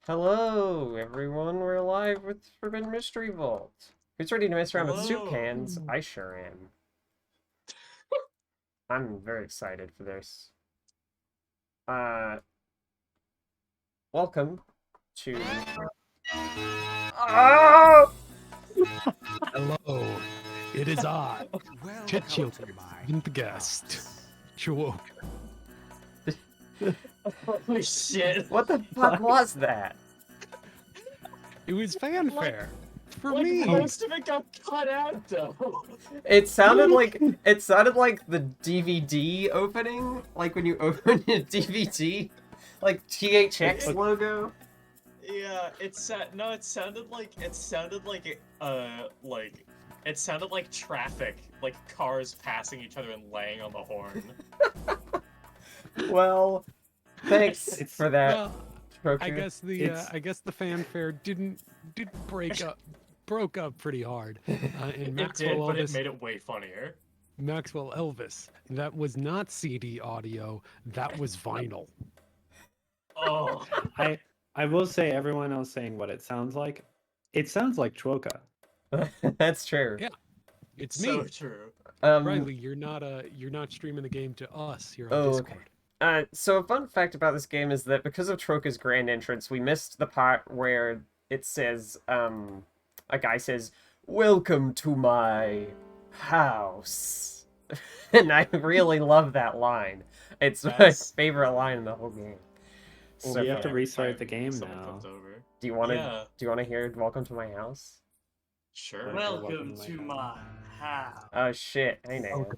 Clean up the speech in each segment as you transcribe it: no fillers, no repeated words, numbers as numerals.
Hello, everyone. We're live with Forbidden Mystery Vault. Who's ready to mess around with soup Hello. cans? I sure am. I'm very excited for this. Welcome to... Oh! Hello, it is I, Titular, Welcome to my the guest. Sure. Holy shit. What the fuck was that? It was fanfare for Like, me. most of it got cut out, though. It sounded like the DVD opening, like when you open a DVD, like THX logo. Yeah, it sounded like traffic, like cars passing each other and laying on the horn. Well, thanks for that. Well, I guess the fanfare did broke up pretty hard. And It Maxwell did, but it Elvis, made it way funnier. Maxwell Elvis, that was not CD audio, that was vinyl. Oh, I will say everyone else saying what it sounds like. It sounds like Chuoka. That's true. Yeah. It's so me. true. Riley, you're not streaming the game to us. You're on Discord. So a fun fact about this game is that because of Troka's grand entrance, we missed the part where it says, a guy says, "Welcome to my house." And I really love that line. It's my favorite line in the whole game. Well, So we have to fun. restart the game Someone now. flipped over. Do you want to Yeah. hear "Welcome to my house"? Sure. Welcome to my house. Oh shit! I know.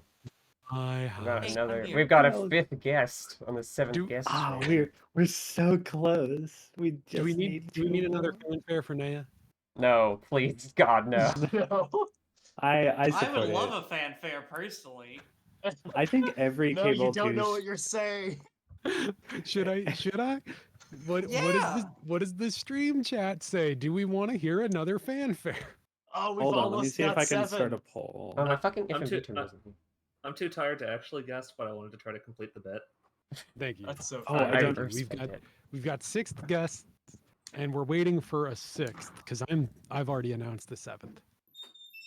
Hi. We've got a Well, fifth guest on the seventh do- guest. Ah, stream. we're so close. We just Do we need another more. fanfare for Naya? No, please, God, no. No. I I support would it. love a fanfare personally. I think every No, cable you don't know two what you're saying. Should I? Yeah. What does the stream chat say? Do we want to hear another fanfare? Oh, we've Hold on, let me almost see if got I can 7. start a poll. Oh, my fucking I'm FMV too- term doesn't. I'm too tired to actually guess, but I wanted to try to complete the bit. Thank you. That's so Oh, funny. I don't- We've got 6th guests, and we're waiting for a 6th because I've already announced the 7th.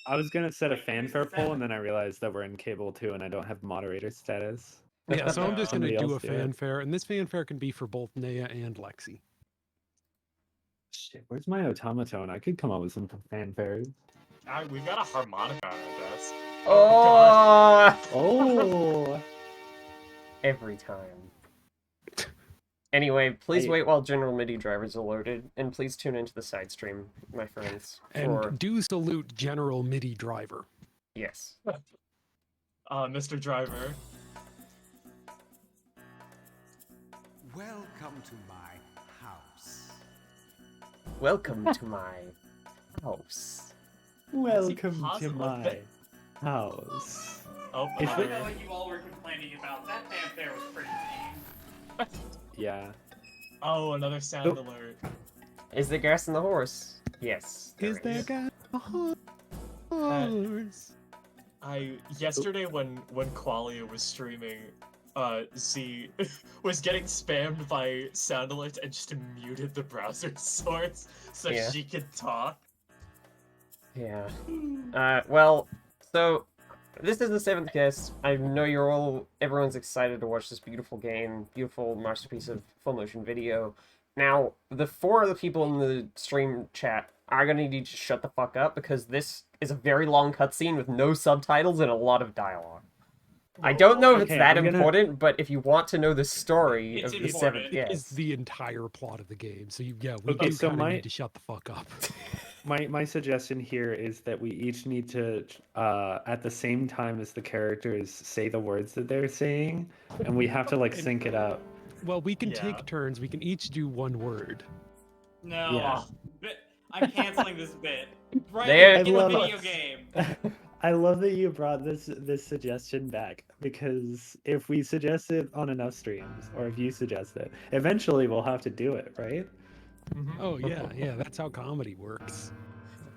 I was gonna set a fanfare poll and then I realized that we're in cable 2 and I don't have moderator status. Yeah, so I'm just gonna Somebody do a else do it. fanfare, and this fanfare can be for both Naya and Lexi. Shit, where's my automaton? I could come up with some fanfares. We've got a harmonica on our desk. Oh, Oh, every time. Anyway, please wait while general MIDI drivers are loaded, and please tune into the side stream, my friends. And do salute General MIDI Driver. Yes. Mr. Driver. Welcome to my house. Welcome to my house. welcome to positive? my house. Oh, If I we- don't know what you all were complaining about. That fanfare was pretty lame. Yeah. Oh, another sound Oh. alert. Is there gas in the horse? Yes. Is there is. a horse? Yesterday when Qualia was streaming, Z was getting spammed by sound alerts and just muted the browser source so Yeah. she could talk. Yeah. Well, so this is the 7th guest. I know everyone's excited to watch this beautiful game, beautiful masterpiece of full motion video. Now, the 4 other people in the stream chat are gonna need to shut the fuck up because this is a very long cutscene with no subtitles and a lot of dialogue. I don't know if it's Okay, that I'm gonna- important, but if you want to know the story It's of the 7th important. It's guest, the entire plot of the game, so we Okay, do so kind of my- need to shut the fuck up. My suggestion here is that we each need to, at the same time as the characters say the words that they're saying, and we have to like sync it up. Well, we can Yeah. take turns. We can each do one word. No. Yeah. I'm canceling this bit. Right There- in the I video love- game. I love that you brought this suggestion back because if we suggest it on enough streams, or if you suggest it, eventually we'll have to do it, right? Oh yeah, that's how comedy works.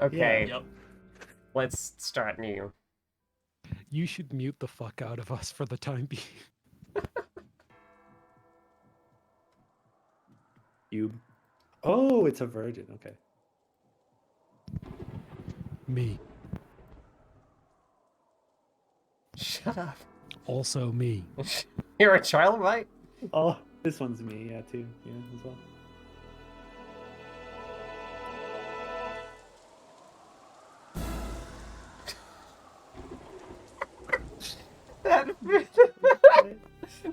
okay, Yep. let's start new. You should mute the fuck out of us for the time being. You Oh, it's a virgin. Okay. Me. Shut up. Also me. You're a child, right? Oh, this one's me. Yeah, too. Yeah, as well. That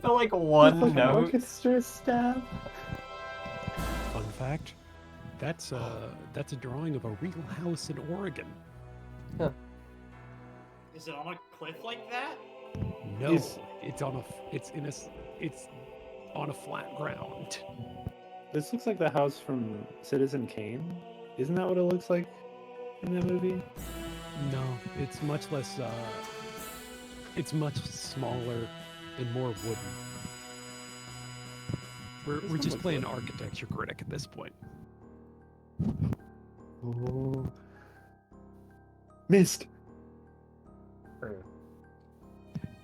for like one Like an note. orchestra staff. Fun fact. That's a drawing of a real house in Oregon. Is it on a cliff like that? No, Is- it's on a flat ground. This looks like the house from Citizen Kane. Isn't that what it looks like in that movie? No, it's much less. It's much smaller and more wooden. We're one just looks playing like- architecture critic at this point. Oh. Missed.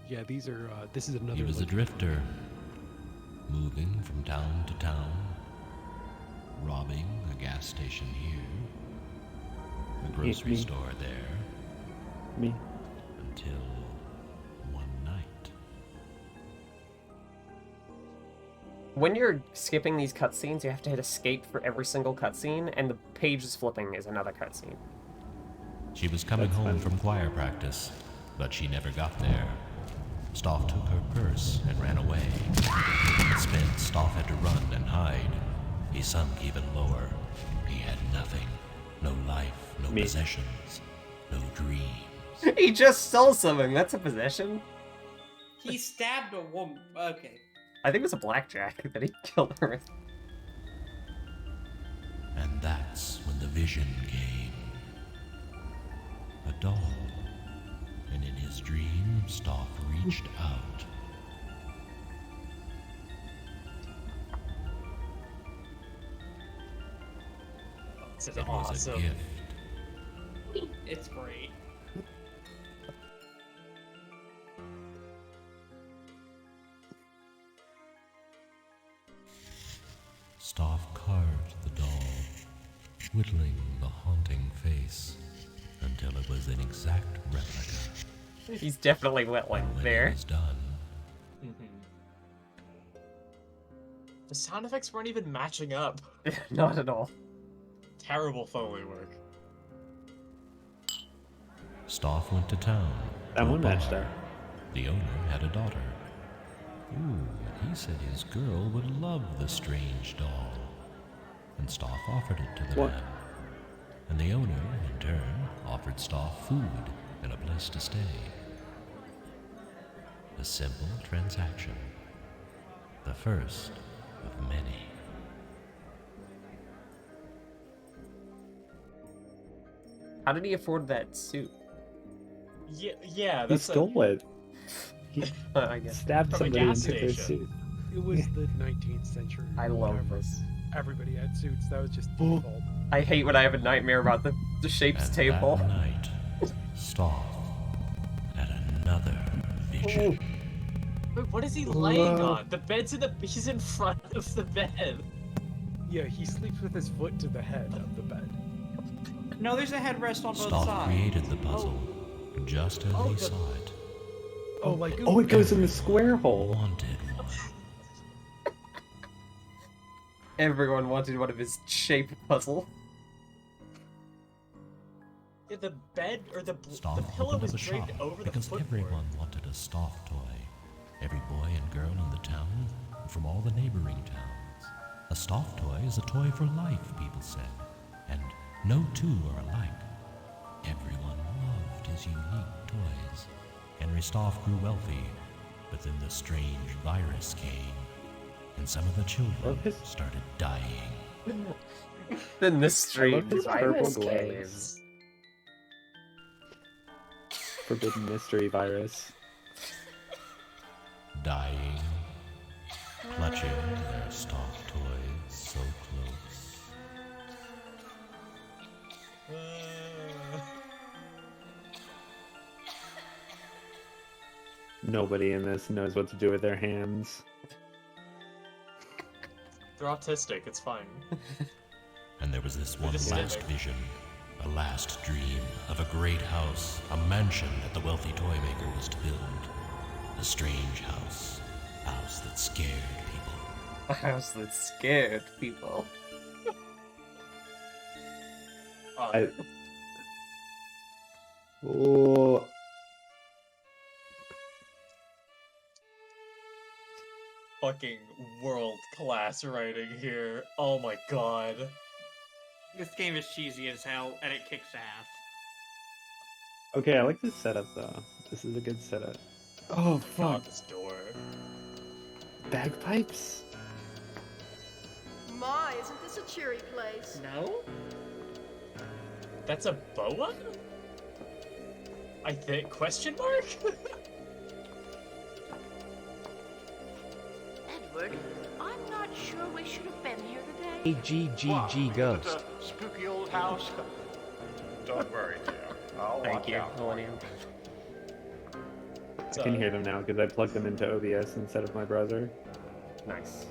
Yeah, these are. This is another. He was a like- drifter, moving from town to town, robbing a gas station here, a grocery me. store there, Me. until one night. When you're skipping these cutscenes, you have to hit escape for every single cutscene, and the pages flipping is another cutscene. She was coming That's home fun. from choir practice, but she never got there. Stoff took her purse and ran away. Spent, Stoff had to run and hide. He sunk even lower. He had nothing. No life, no Me. possessions, no dreams. He just stole something. That's a possession. He stabbed a woman. Okay. I think it was a blackjack that he killed her with. And that's when the vision came. A doll. And in his dream, Stoff reached out. This is It was a awesome. gift. It's great. Stoff carved the doll, whittling the haunting face until it was an exact replica. He's definitely wet like When there. it was done, The sound effects weren't even matching up. Not at all. Terrible Foley work. Stoff went to town. That to a one matched bar. up. The owner had a daughter. Ooh, he said his girl would love the strange doll. And Stoff offered it to the What? man. And the owner, in turn, offered Stoff food and a place to stay. A simple transaction. The first of many. How did he afford that suit? Yeah, He that's stole it. He I guess. stabbed From a somebody and gas took their station. suit. It was the 19th century. I or love whatever. this. Everybody had suits. That was just default. I hate when I have a nightmare about the shapes And table. that night, Stoff had another vision. Wait, what is he laying on? The bed's in the. He's in front of the bed. Yeah, he sleeps with his foot to the head of the bed. No, there's a headrest on both Stoff sides. created the puzzle, just as he saw it. Oh, like Oh, it goes in the square hole. Wanted one. Everyone wanted one of his shape puzzle. Yeah, the bed or the Stoff pillow opened was up a shop draped over the because footboard. everyone wanted a Stoff toy. Every boy and girl in the town, and from all the neighboring towns. A Stoff toy is a toy for life, people said, and no two are alike. Everyone loved his unique toys. Henry Stoff grew wealthy, but then the strange virus came, and some of the children Love his- started dying. Then the street his purple virus gloves. came. Forbidden mystery virus. Dying, clutching their Stoff toys so close. Nobody in this knows what to do with their hands. They're autistic. It's fine. And there was this one just last standing. vision, a last dream of a great house, a mansion that the wealthy toy maker was to build. A strange house, a house that scared people. A house that scared people. I, oh, Fucking world class writing here. Oh my god. This game is cheesy as hell, and it kicks ass. okay, I like this setup though. This is a good setup. Oh fuck! God, this door. Bagpipes? My, isn't this a cheery place? No? That's a boa? I think, question mark? Edward, I'm not sure we should have been here today. AGGG Ghost. Spooky old house. Don't worry, dear. I'll Thank watch you, out. Millennium. I can hear them now because I plugged them into OBS instead of my browser. Nice.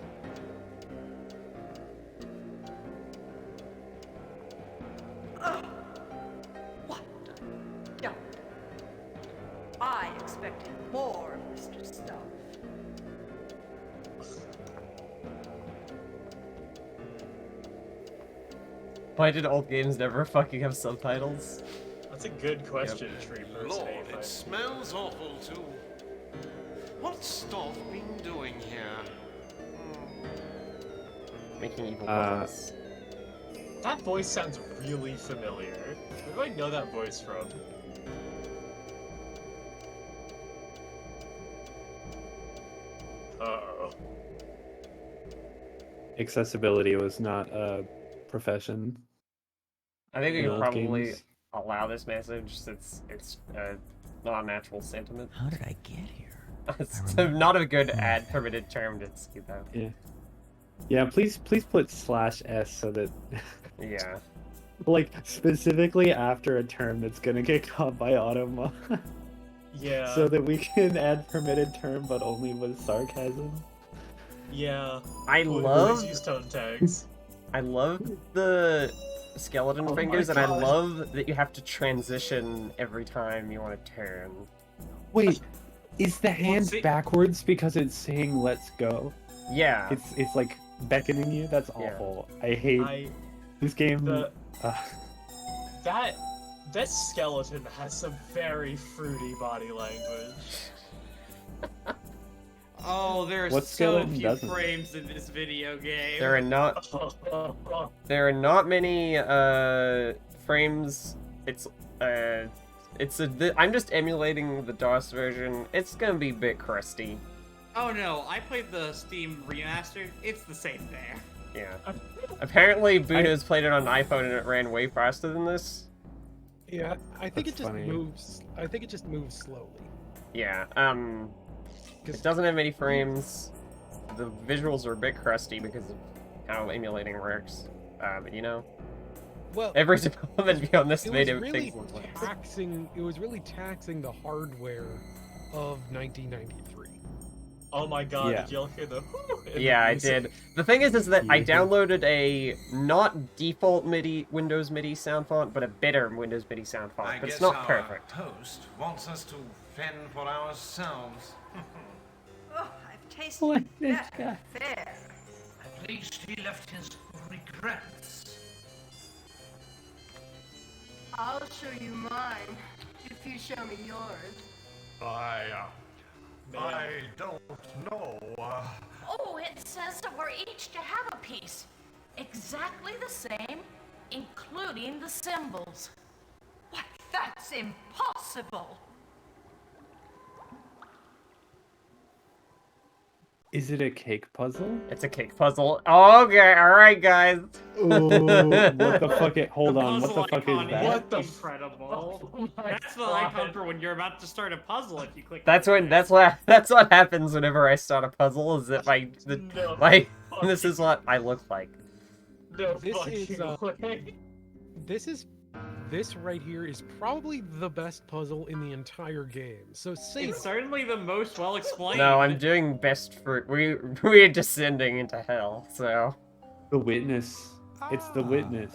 What? No. I expected more of Mr. Stuff. Why did old games never fucking have subtitles? That's a good question, Tree Person. Lord, if I- it smells awful too. What's Stoff been doing here? Making evil Uh, puppets. That voice sounds really familiar. Where do I know that voice from? Uh-oh. Accessibility was not a profession. I think we in could old probably games. allow this message since it's not a natural sentiment. How did I get here? It's not a good ad permitted term to see though. Yeah, please put /s so that Yeah. like specifically after a term that's gonna get caught by Automa. Yeah. So that we can add permitted term but only with sarcasm. Yeah. I Please love use tone tags. the skeleton Oh my fingers, and I God. love that you have to transition every time you want to turn. Wait, is the hand see- backwards because it's saying let's go? Yeah. It's like beckoning you? That's Yeah. awful. I hate this game. The uh, that skeleton has some very fruity body language. Oh, there are What so skeleton few doesn't? frames in this video game. There are not many frames. I'm just emulating the DOS version. It's gonna be a bit crusty. Oh no, I played the Steam remastered. It's the same there. Yeah. Apparently, Buno's played it on iPhone and it ran way faster than this. Yeah, I think That's it just funny. moves. I think it just moves slowly. Yeah. It doesn't have many frames. The visuals are a bit crusty because of how emulating works. But you know, Well, every development beyond this it made was really things look less. taxing. It was really taxing the hardware of 1993. Oh my god, Yeah. did y'all hear the whoo in the Yeah, I music? did. The thing is that I Yeah. downloaded a not default Windows MIDI sound font, but a better Windows MIDI sound font. I But guess it's not our perfect. host wants us to fend for ourselves. Oh, I've tasted What this better fare. At least he left his regrets. I'll show you mine if you show me yours. I don't know. Oh, it says that we're each to have a piece. Exactly the same, including the symbols. What? That's impossible. Is it a cake puzzle? It's a cake puzzle. Okay, alright, guys. Ooh, what the fuck? Hold on, what the puzzle fuck icon is that? What the incredible. Oh my That's the God. icon for when you're about to start a puzzle if you click. That's what happens whenever I start a puzzle. Is that No this is what I look like. No This is, fucking way. This right here is probably the best puzzle in the entire game. So say It's certainly the most well explained. No, I'm doing best for we are descending into hell. So The witness. It's the witness.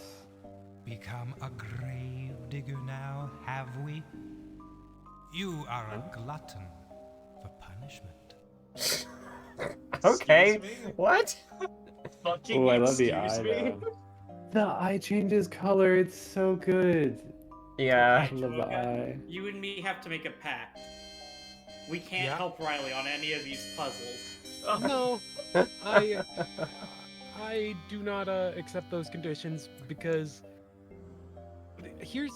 Become a grave digger now, have we? You are a glutton for punishment. Okay. Excuse me? What? Fucking Oh, I love the excuse eye me? though. The eye changes color. It's so good. Yeah. I love the eye. You and me have to make a pact. We can't Yeah. help Riley on any of these puzzles. No, I do not accept those conditions because here's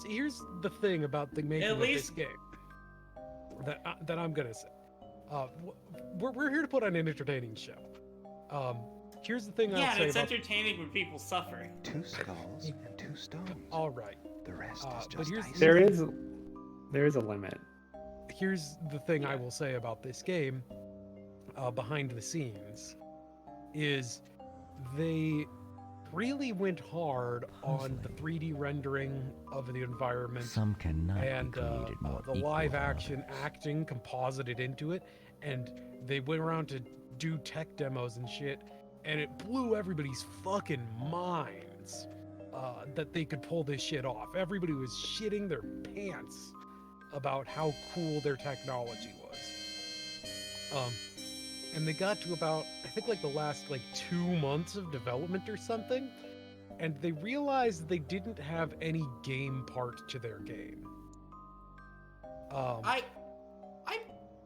the thing about the making At of this least- game that I'm gonna say. We're here to put on an entertaining show. Here's the thing Yeah, I'll and say it's about. entertaining when people suffer. 2 skulls and 2 stones. All right, The rest is but just here's ice. There is a limit. here's the thing I will say about this game, behind the scenes, is they really went hard on the 3D rendering of the environment Some cannot and be created more the equal live than action others. acting composited into it, and they went around to do tech demos and shit, and it blew everybody's fucking minds that they could pull this shit off. Everybody was shitting their pants about how cool their technology was. And they got to about, I think, like the last 2 months of development or something, and they realized they didn't have any game part to their game. I'm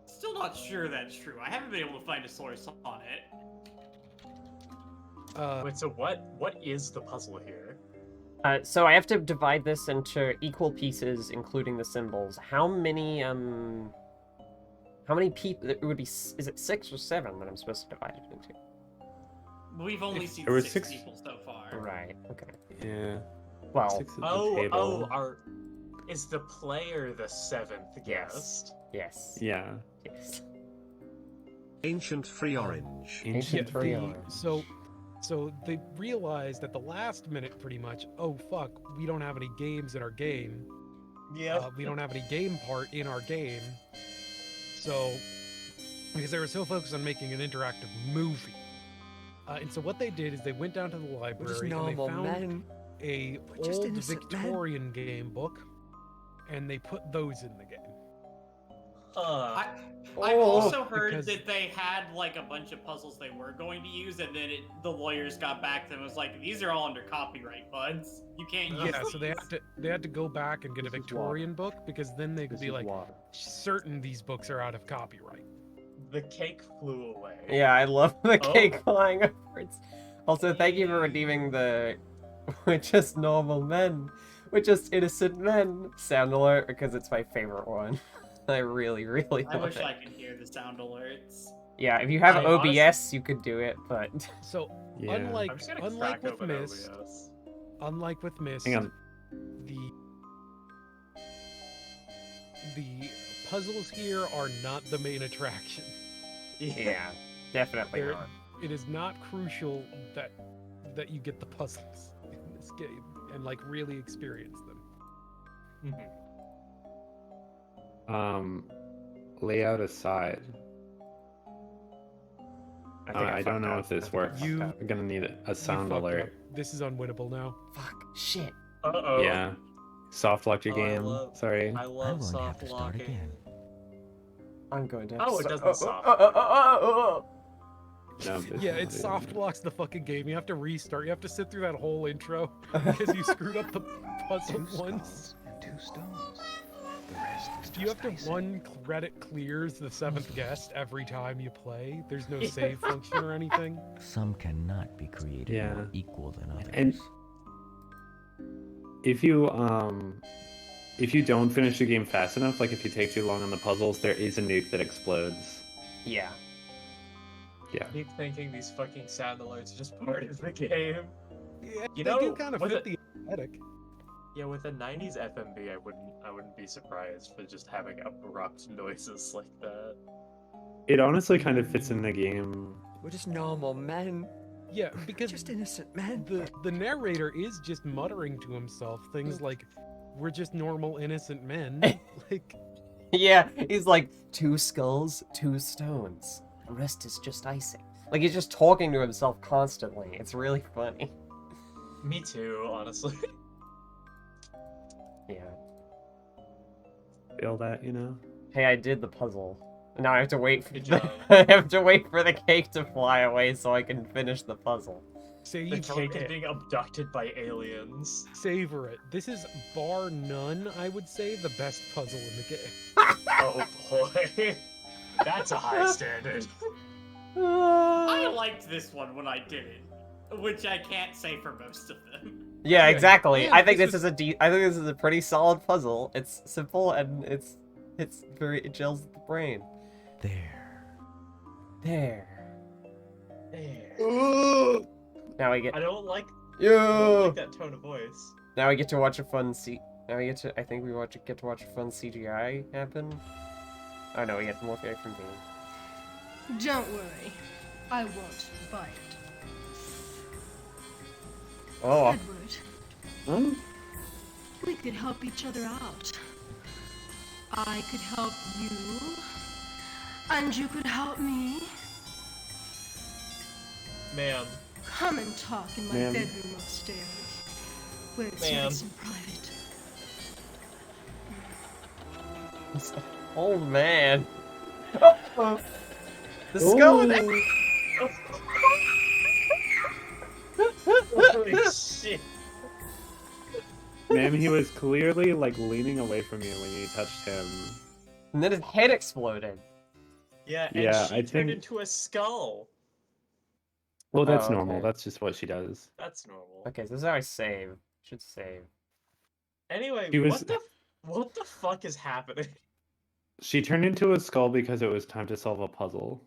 still not sure that's true. I haven't been able to find a source on it. Wait, so what is the puzzle here? So I have to divide this into equal pieces, including the symbols. How many people? It would be. Is it 6 or 7 that I'm supposed to divide it into? We've only seen there were 6 6 people so far. Right. Okay. Yeah. Well. 6 at the table. Is the player the 7th guest? Yes. Yeah. Yes. Ancient free orange. Ancient the- orange. So they realized at the last minute, pretty much, oh fuck, we don't have any games in our game. Yeah. We don't have any game part in our game. So, because they were so focused on making an interactive movie. And so what they did is they went down to the library and they found a old Victorian game book, and they put those in the game. I've also heard because- that they had a bunch of puzzles they were going to use, and then the lawyers got back to them and was like, "These are all under copyright, buds. You can't use Yeah, so these." they had to go back and get a This is Victorian book because then they could be like water. certain these books are out of copyright. The cake flew away. Yeah, I love the Oh. cake flying upwards. Also, thank you for redeeming the "We're just normal men, we're just innocent men" sound alert, because it's my favorite one. I really, really I love wish it. I could hear the sound alerts. Yeah, if you have I OBS, you could do it, but So Yeah. unlike I'm just gonna unlike crack with open Myst, OBS. unlike with Myst, Hang on. the puzzles here are not the main attraction. yeah, definitely They're- not. It is not crucial that you get the puzzles in this game and really experience them. Layout aside. I don't know if this works. You- I'm gonna need a You sound fucked alert. up. This is unwinnable now. Fuck, shit. Uh-oh. Yeah. Soft locked your Oh, I game. love- Sorry. I I'm love going to have soft to start locking. again. I'm going to. Oh, it so- doesn't soft. No, this Yeah, is it not soft locks the fucking game. You have to restart. You have to sit through that whole intro because you screwed up the puzzle 2 once. skulls and 2 stones. The rest is just You have to ice. one credit clears the 7th guest every time you play. There's no save function or anything. Some cannot be created Yeah. more equal than others. And if you don't finish the game fast enough, like if you take too long on the puzzles, there is a nuke that explodes. Yeah. Yeah. I keep thinking these fucking sound alerts are just part of the game. Yeah, You they know, do kind of with fit it- the aesthetic. Yeah, with a 90s FMV, I wouldn't be surprised for just having abrupt noises like that. It honestly kind of fits in the game. We're just normal men. Yeah, because Just innocent men. the narrator is just muttering to himself things like, "We're just normal innocent men." Like, Yeah, he's like, 2 skulls, 2 stones. The rest is just icing. Like, he's just talking to himself constantly. It's really funny. Me too, honestly. Yeah. Feel that, you know? Hey, I did the puzzle. Now I have to wait for Good job. I have to wait for the cake to fly away so I can finish the puzzle. The Sage cake is it. being abducted by aliens. Savor it. This is bar none, I would say, the best puzzle in the game. Oh boy. That's a high standard. I liked this one when I did it, which I can't say for most of them. Yeah, exactly. yeah, I think this this is I think this is a pretty solid puzzle. It's simple and it gels with the brain. There. There. There. Now we get I don't like Yo. that tone of voice. Now we get to watch a fun Now we get to get to watch a fun CGI happen. Oh no, we get more theory from me. Don't worry. I won't bite. Oh. Edward, we could help each other out. I could help you, and you could help me. Ma'am. Come and talk in my Ma'am. bedroom upstairs, where it's Ma'am. nice and private. Oh man. The skull of Holy shit. Ma'am, he was clearly like leaning away from you when you touched him. And then his head exploded. Yeah, and Yeah, she I turned think- into a skull. Well, that's Oh, normal. okay. That's just what she does. That's normal. Okay, so this is how I save. Should save. Anyway, She was- what the fuck is happening? She turned into a skull because it was time to solve a puzzle.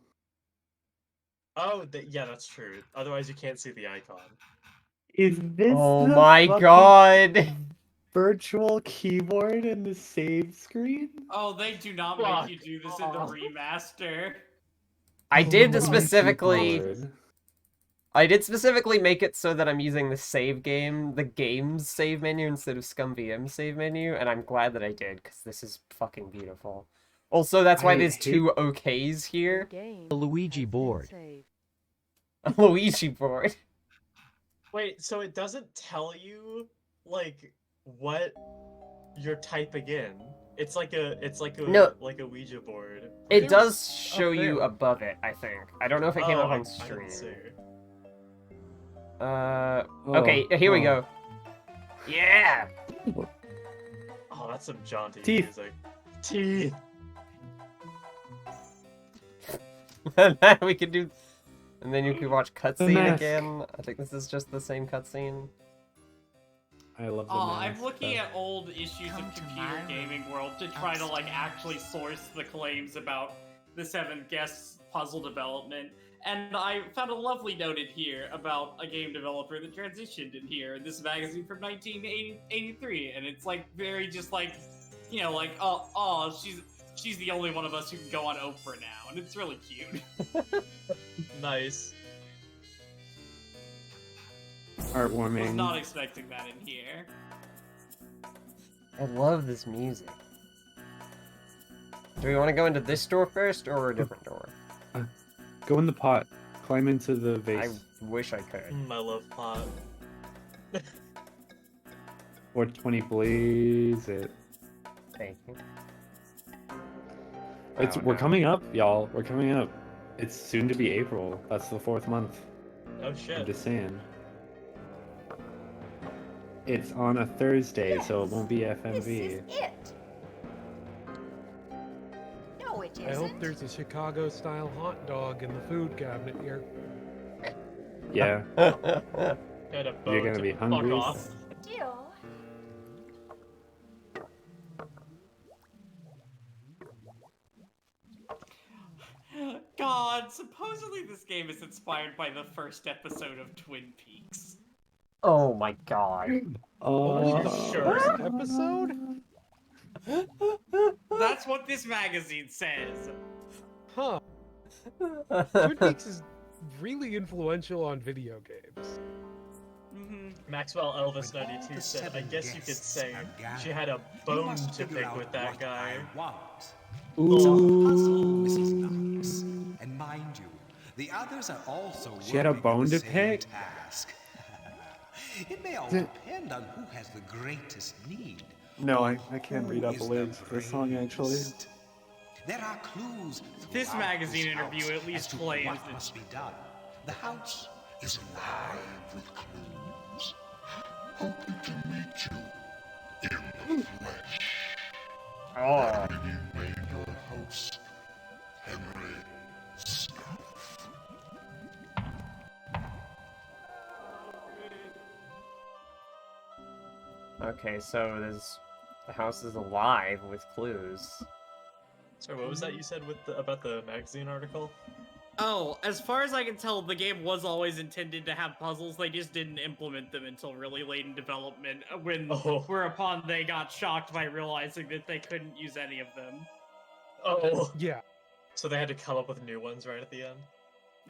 Oh, yeah, that's true. Otherwise, you can't see the icon. Is this Oh the my fucking god. virtual keyboard in the save screen? Oh, they do not Fuck make you do this in the remaster. I did Oh my specifically keyboard. I did specifically make it so that I'm using the game's save menu instead of ScumVM's save menu, and I'm glad that I did, because this is fucking beautiful. Also, that's why I there's hate- two OKs here. Game The Luigi has been board. saved. A Luigi board. Wait, so it doesn't tell you like what you're typing in. It's like a No. like a Ouija board. It does show you there. above it, I think. I don't know if it came Oh, up on I stream. didn't see. Okay, here we go. Yeah! Oh, that's some jaunty Teeth. music. Teeth. And then we could do... And then you could watch cutscene mask. again. I think this is just the same cutscene. I love the Oh, mask, I'm looking but- at old issues Come of to Computer my room Gaming World to try to like actually source the claims about the Seventh Guest puzzle development. And I found a lovely note in here about a game developer that transitioned in here in this magazine from 1983, and it's like very just like, you know, like she's the only one of us who can go on Oprah now, and it's really cute. Nice. Was Heartwarming. not expecting that in here. I love this music. Do we want to go into this door first, or a different door? Go in the pot. Climb into the I vase. wish I could. I love pot. 420 blaze it. Thank you. It's Oh, we're no. coming up, y'all. We're coming up. It's soon to be April. That's the 4th month. Oh I'm shit. just saying. It's on a Thursday, so it won't be FMV. This is it. No, it isn't. I hope there's a Chicago-style hot dog in the food cabinet here. Yeah. Got a You're boat gonna to be fuck hungry. off. Deal. God, supposedly this game is inspired by the first episode of Twin Peaks. Oh my god. Sure. Episode? That's what this magazine says. Huh. Twin Peaks is really influential on video games. Maxwell Elvis 92 said, I guess you could say she had a bone to pick with that guy. And mind you, the others are also She had a working on bone the to same pick? task. It may all Th- depend on who has the greatest need. No, or I can't who read out the is lyrics of this song actually. bravest. There are clues. This throughout magazine house interview at as least to claims what that must be done. The house is alive with clues. Hoping to meet you in the flesh. Oh. You made your host, Henry Stuff. Okay, so the house is alive with clues. Sorry, what was that you said with about the magazine article? Oh, as far as I can tell, the game was always intended to have puzzles. They just didn't implement them until really late in development, whereupon they got shocked by realizing that they couldn't use any of them. Oh. Yeah. So they had to come up with new ones right at the end?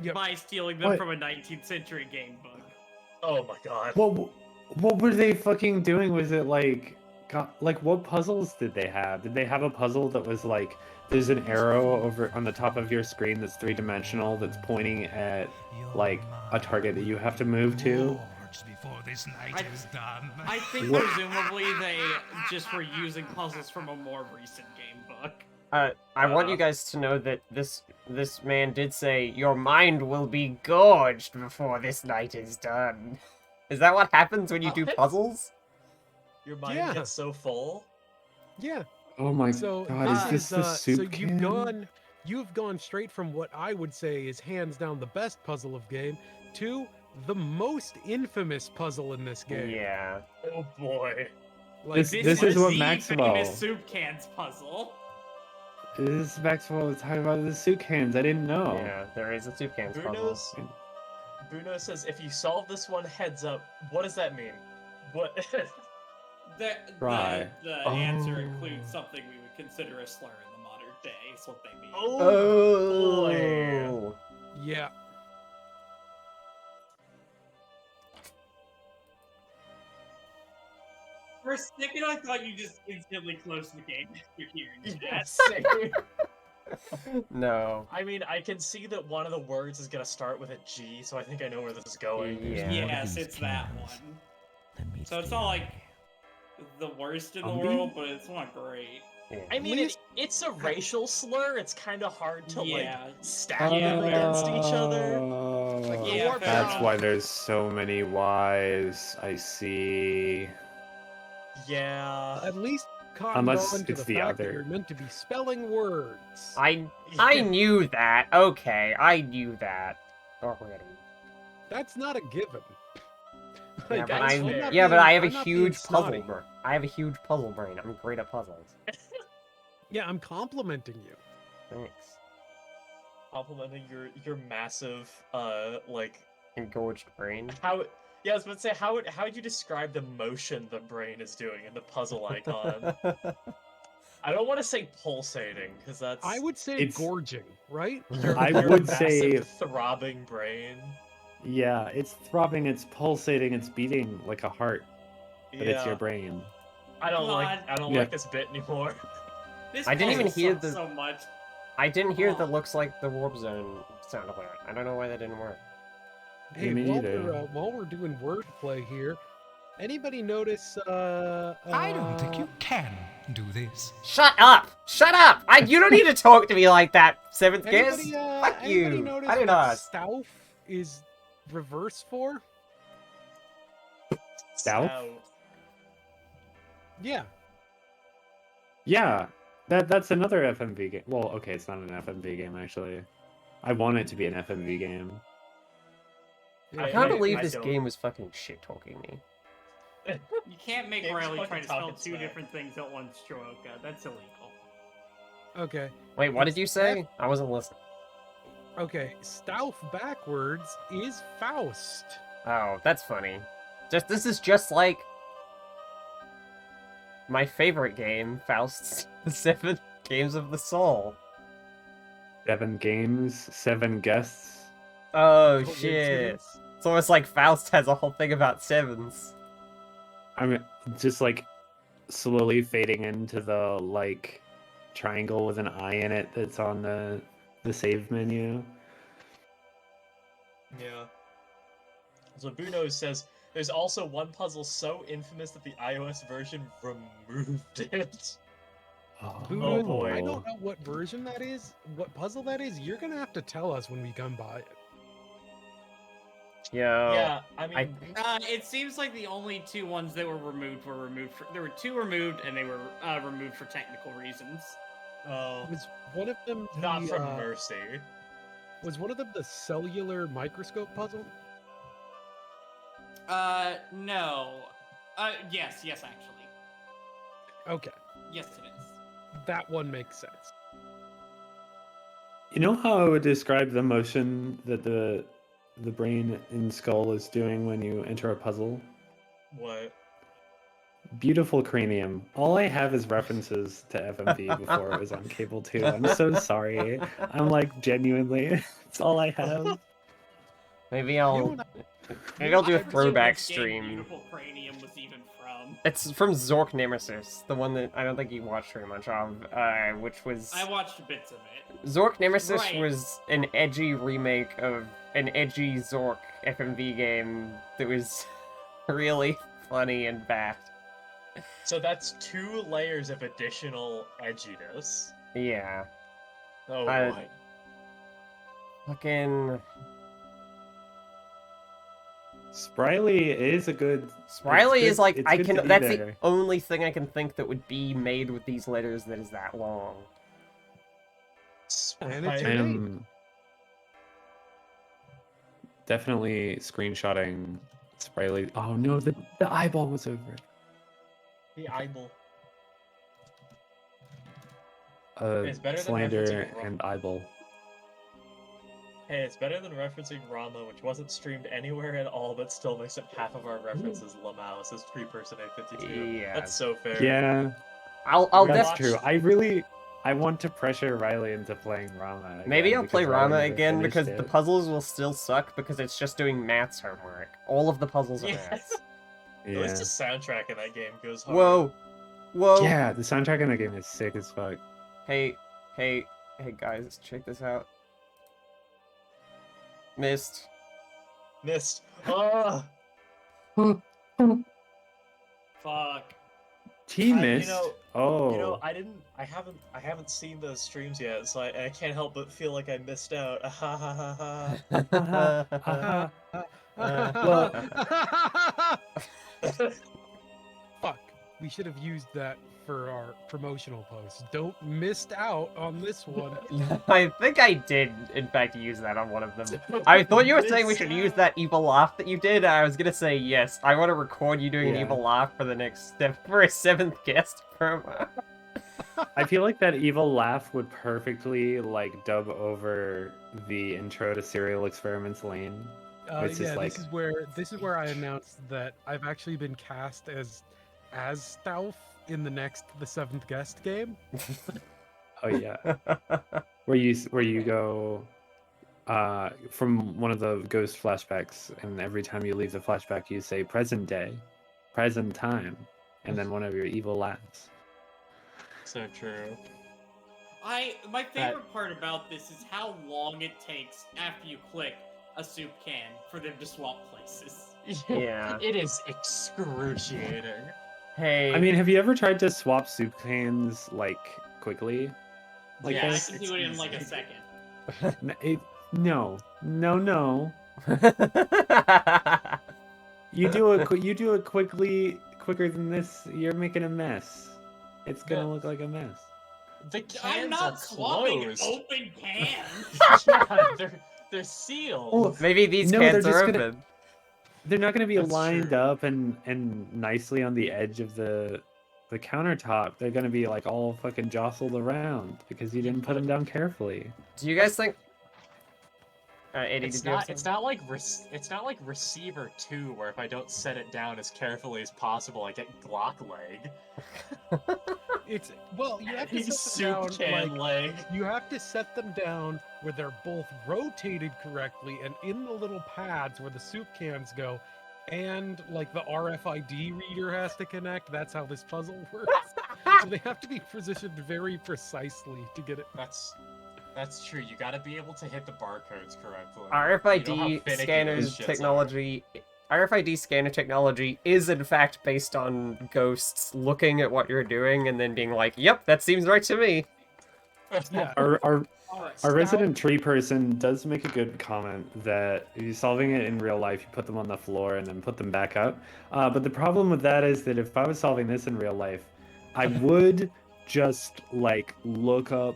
Yep. By stealing them What? from a 19th century game book. Oh my god. What were they fucking doing? Was it like, what puzzles did they have? Did they have a puzzle that was like, there's an arrow over on the top of your screen that's three-dimensional that's pointing at like a target that you have to move to? Before this night is done. I think What? presumably they just were using puzzles from a more recent game book. I want you guys to know that this man did say, your mind will be gorged before this night is done. Is that what happens when you do puzzles? Your mind Yeah. gets so full? Yeah. Oh my So god, is this the soup so can? you've gone straight from what I would say is hands down the best puzzle of game to the most infamous puzzle in this game. Yeah. Oh boy. Like This is what the Maxwell. famous soup cans puzzle. This is Maxwell was talking about the soup cans. I didn't know. Yeah, there is a soup cans puzzle. Bruno says, if you solve this one heads up, what does that mean? What? The Try. answer Oh. includes something we would consider a slur in the modern day, is what they mean. Oh. Yeah. For a second, I thought you just instantly closed the game after hearing that. Same. No. I mean, I can see that one of the words is gonna start with a G, so I think I know where this is going. Yeah. Yes, it's that one. So it's not like the worst in the world, but it's not great. I mean, it's a racial slur. It's kind of hard to Yeah. like stack them against each other. Oh, yeah, that's why there's so many Y's. I see. Yeah. At least cotton Unless on to it's the the fact that other. you're meant to be spelling words. I knew that. Okay, I knew that already. That's not a given. Yeah, but that's I fair. but I have a I'm not being huge puzzle snotty. brain. I have a huge puzzle brain. I'm great at puzzles. Yeah, I'm complimenting you. Thanks. Complimenting your massive like Engorged brain. how. Yeah, I was about to say how would you describe the motion the brain is doing in the puzzle icon? I don't want to say pulsating because that's. I would say It's- gorging, right? I your would massive say, throbbing brain. yeah, it's throbbing, it's pulsating, it's beating like a heart, but it's your Yeah. brain. I don't God. Yeah. like this bit anymore. This I didn't even puzzle hear sucks the- so much. I didn't hear the Oh. looks like the warp zone sound alert. I don't know why that didn't work. Hey, me while neither. while we're doing wordplay here, anybody notice? I don't think you can do this. Shut up! Shut up! You don't need to talk to me like that, seventh guest. Anybody, Fuck anybody you. notice I did what not. Stauff is reverse for? South? Yeah. Yeah, that's another FMV game. Well, okay, it's not an FMV game actually. I want it to be an FMV game. I can't believe I this don't. game was fucking shit talking me. You can't make Game's Riley fucking try to spell talking two smack. different things at once, Choroka. That's illegal. Okay. Wait, what did you say? I wasn't listening. Okay. Stauff backwards is Faust. Oh, that's funny. This is just like my favorite game, Faust's 7 Games of the Soul. 7 games, 7 guests. Oh shit. Coincidence? It's almost like Faust has a whole thing about sevens. I'm just like slowly fading into the like triangle with an eye in it that's on the save menu. Yeah. So Bruno says, There's also one puzzle so infamous that the iOS version removed it. Buddha, boy. I don't know what version that is, what puzzle that is. You're gonna have to tell us when we come by it. Yeah, I mean, It seems like the only two ones that were removed there were two removed, and they were removed for technical reasons. Was one of them not the, from mercy. Was one of them the cellular microscope puzzle? No. Yes, actually. Okay. Yes, it is. That one makes sense. You know how I would describe the motion that the brain in Skull is doing when you enter a puzzle? What? Beautiful cranium. All I have is references to FMV before it was on cable too. I'm so sorry. I'm like genuinely, it's all I have. Maybe I'll do a throwback stream. Beautiful Cranium was even from. It's from Zork Nemesis, the one that I don't think you watched very much of, which was... I watched bits of it. Zork Nemesis Right. was an edgy remake of an edgy Zork FMV game that was really funny and bad. So that's 2 layers of additional edginess. Yeah. Oh boy. Fucking... Spryly is a good... Spryly it's is like, it's I good can, to be that's there. the only thing I can think that would be made with these letters that is that long. And I it's am definitely screenshotting Spryly. Oh no, the eyeball was over it. The eyeball. It's better than slander referencing and eyeball. Hey, it's better than referencing Rama, which wasn't streamed anywhere at all, but still makes up half of our references. Lamau says 3-person A52. Yeah. That's so fair. Yeah, I'll that's def- true. I want to pressure Riley into playing Rama. Again, Maybe I'll play because Riley Rama never again finished because it. the puzzles will still suck because it's just doing maths homework. All of the puzzles are Yes. maths. At least the soundtrack in that game goes hard. Whoa. Whoa. Yeah, the soundtrack in the game is sick as fuck. Hey guys, check this out. Missed. Missed. Ah! Fuck. He missed. You know, I haven't seen those streams yet, so I can't help but feel like I missed out. Fuck. We should have used that for our promotional post. Don't missed out on this one. I think I did, in fact, use that on one of them. I thought you were saying we should use that evil laugh that you did. I was gonna say yes. I want to record you doing an Yeah. evil laugh for the next step for a 7th guest promo. I feel like that evil laugh would perfectly like dub over the intro to Serial Experiments Lane. It's Yeah, just like, this is where I announced that I've actually been cast as Stauf in the 7th guest game. oh yeah, where you go from one of the ghost flashbacks, and every time you leave the flashback, you say present day, present time, and then one of your evil laughs. So true. My favorite part about this is how long it takes after you click a soup can for them to swap places. Yeah. It is excruciating. Hey. I mean, have you ever tried to swap soup cans like quickly? Like Yeah, I this? can do it in like a second. No. You do it quicker than this. You're making a mess. It's gonna look like a mess. The cans I'm not are swapping closed. open cans. Yeah, they're sealed. Maybe these No, they're cans just are gonna- open. They're not going to be That's lined true. up and nicely on the edge of the countertop. They're going to be like all fucking jostled around because you didn't put them down carefully. Do you guys think... Eddie, It's did you have not like Receiver 2, where if I don't set it down as carefully as possible, I get Glock leg. It's well, you have to set Soup them down, can leg. You have to set them down where they're both rotated correctly and in the little pads where the soup cans go, and like the RFID reader has to connect. That's how this puzzle works. So they have to be positioned very precisely to get it. That's true. You got to be able to hit the barcodes correctly. RFID You know how finicky this scanners shits are. technology RFID scanner technology is in fact based on ghosts looking at what you're doing and then being like, "Yep, that seems right to me." Yeah. Our resident tree person does make a good comment that if you're solving it in real life, you put them on the floor and then put them back up. But the problem with that is that if I was solving this in real life, I would just like look up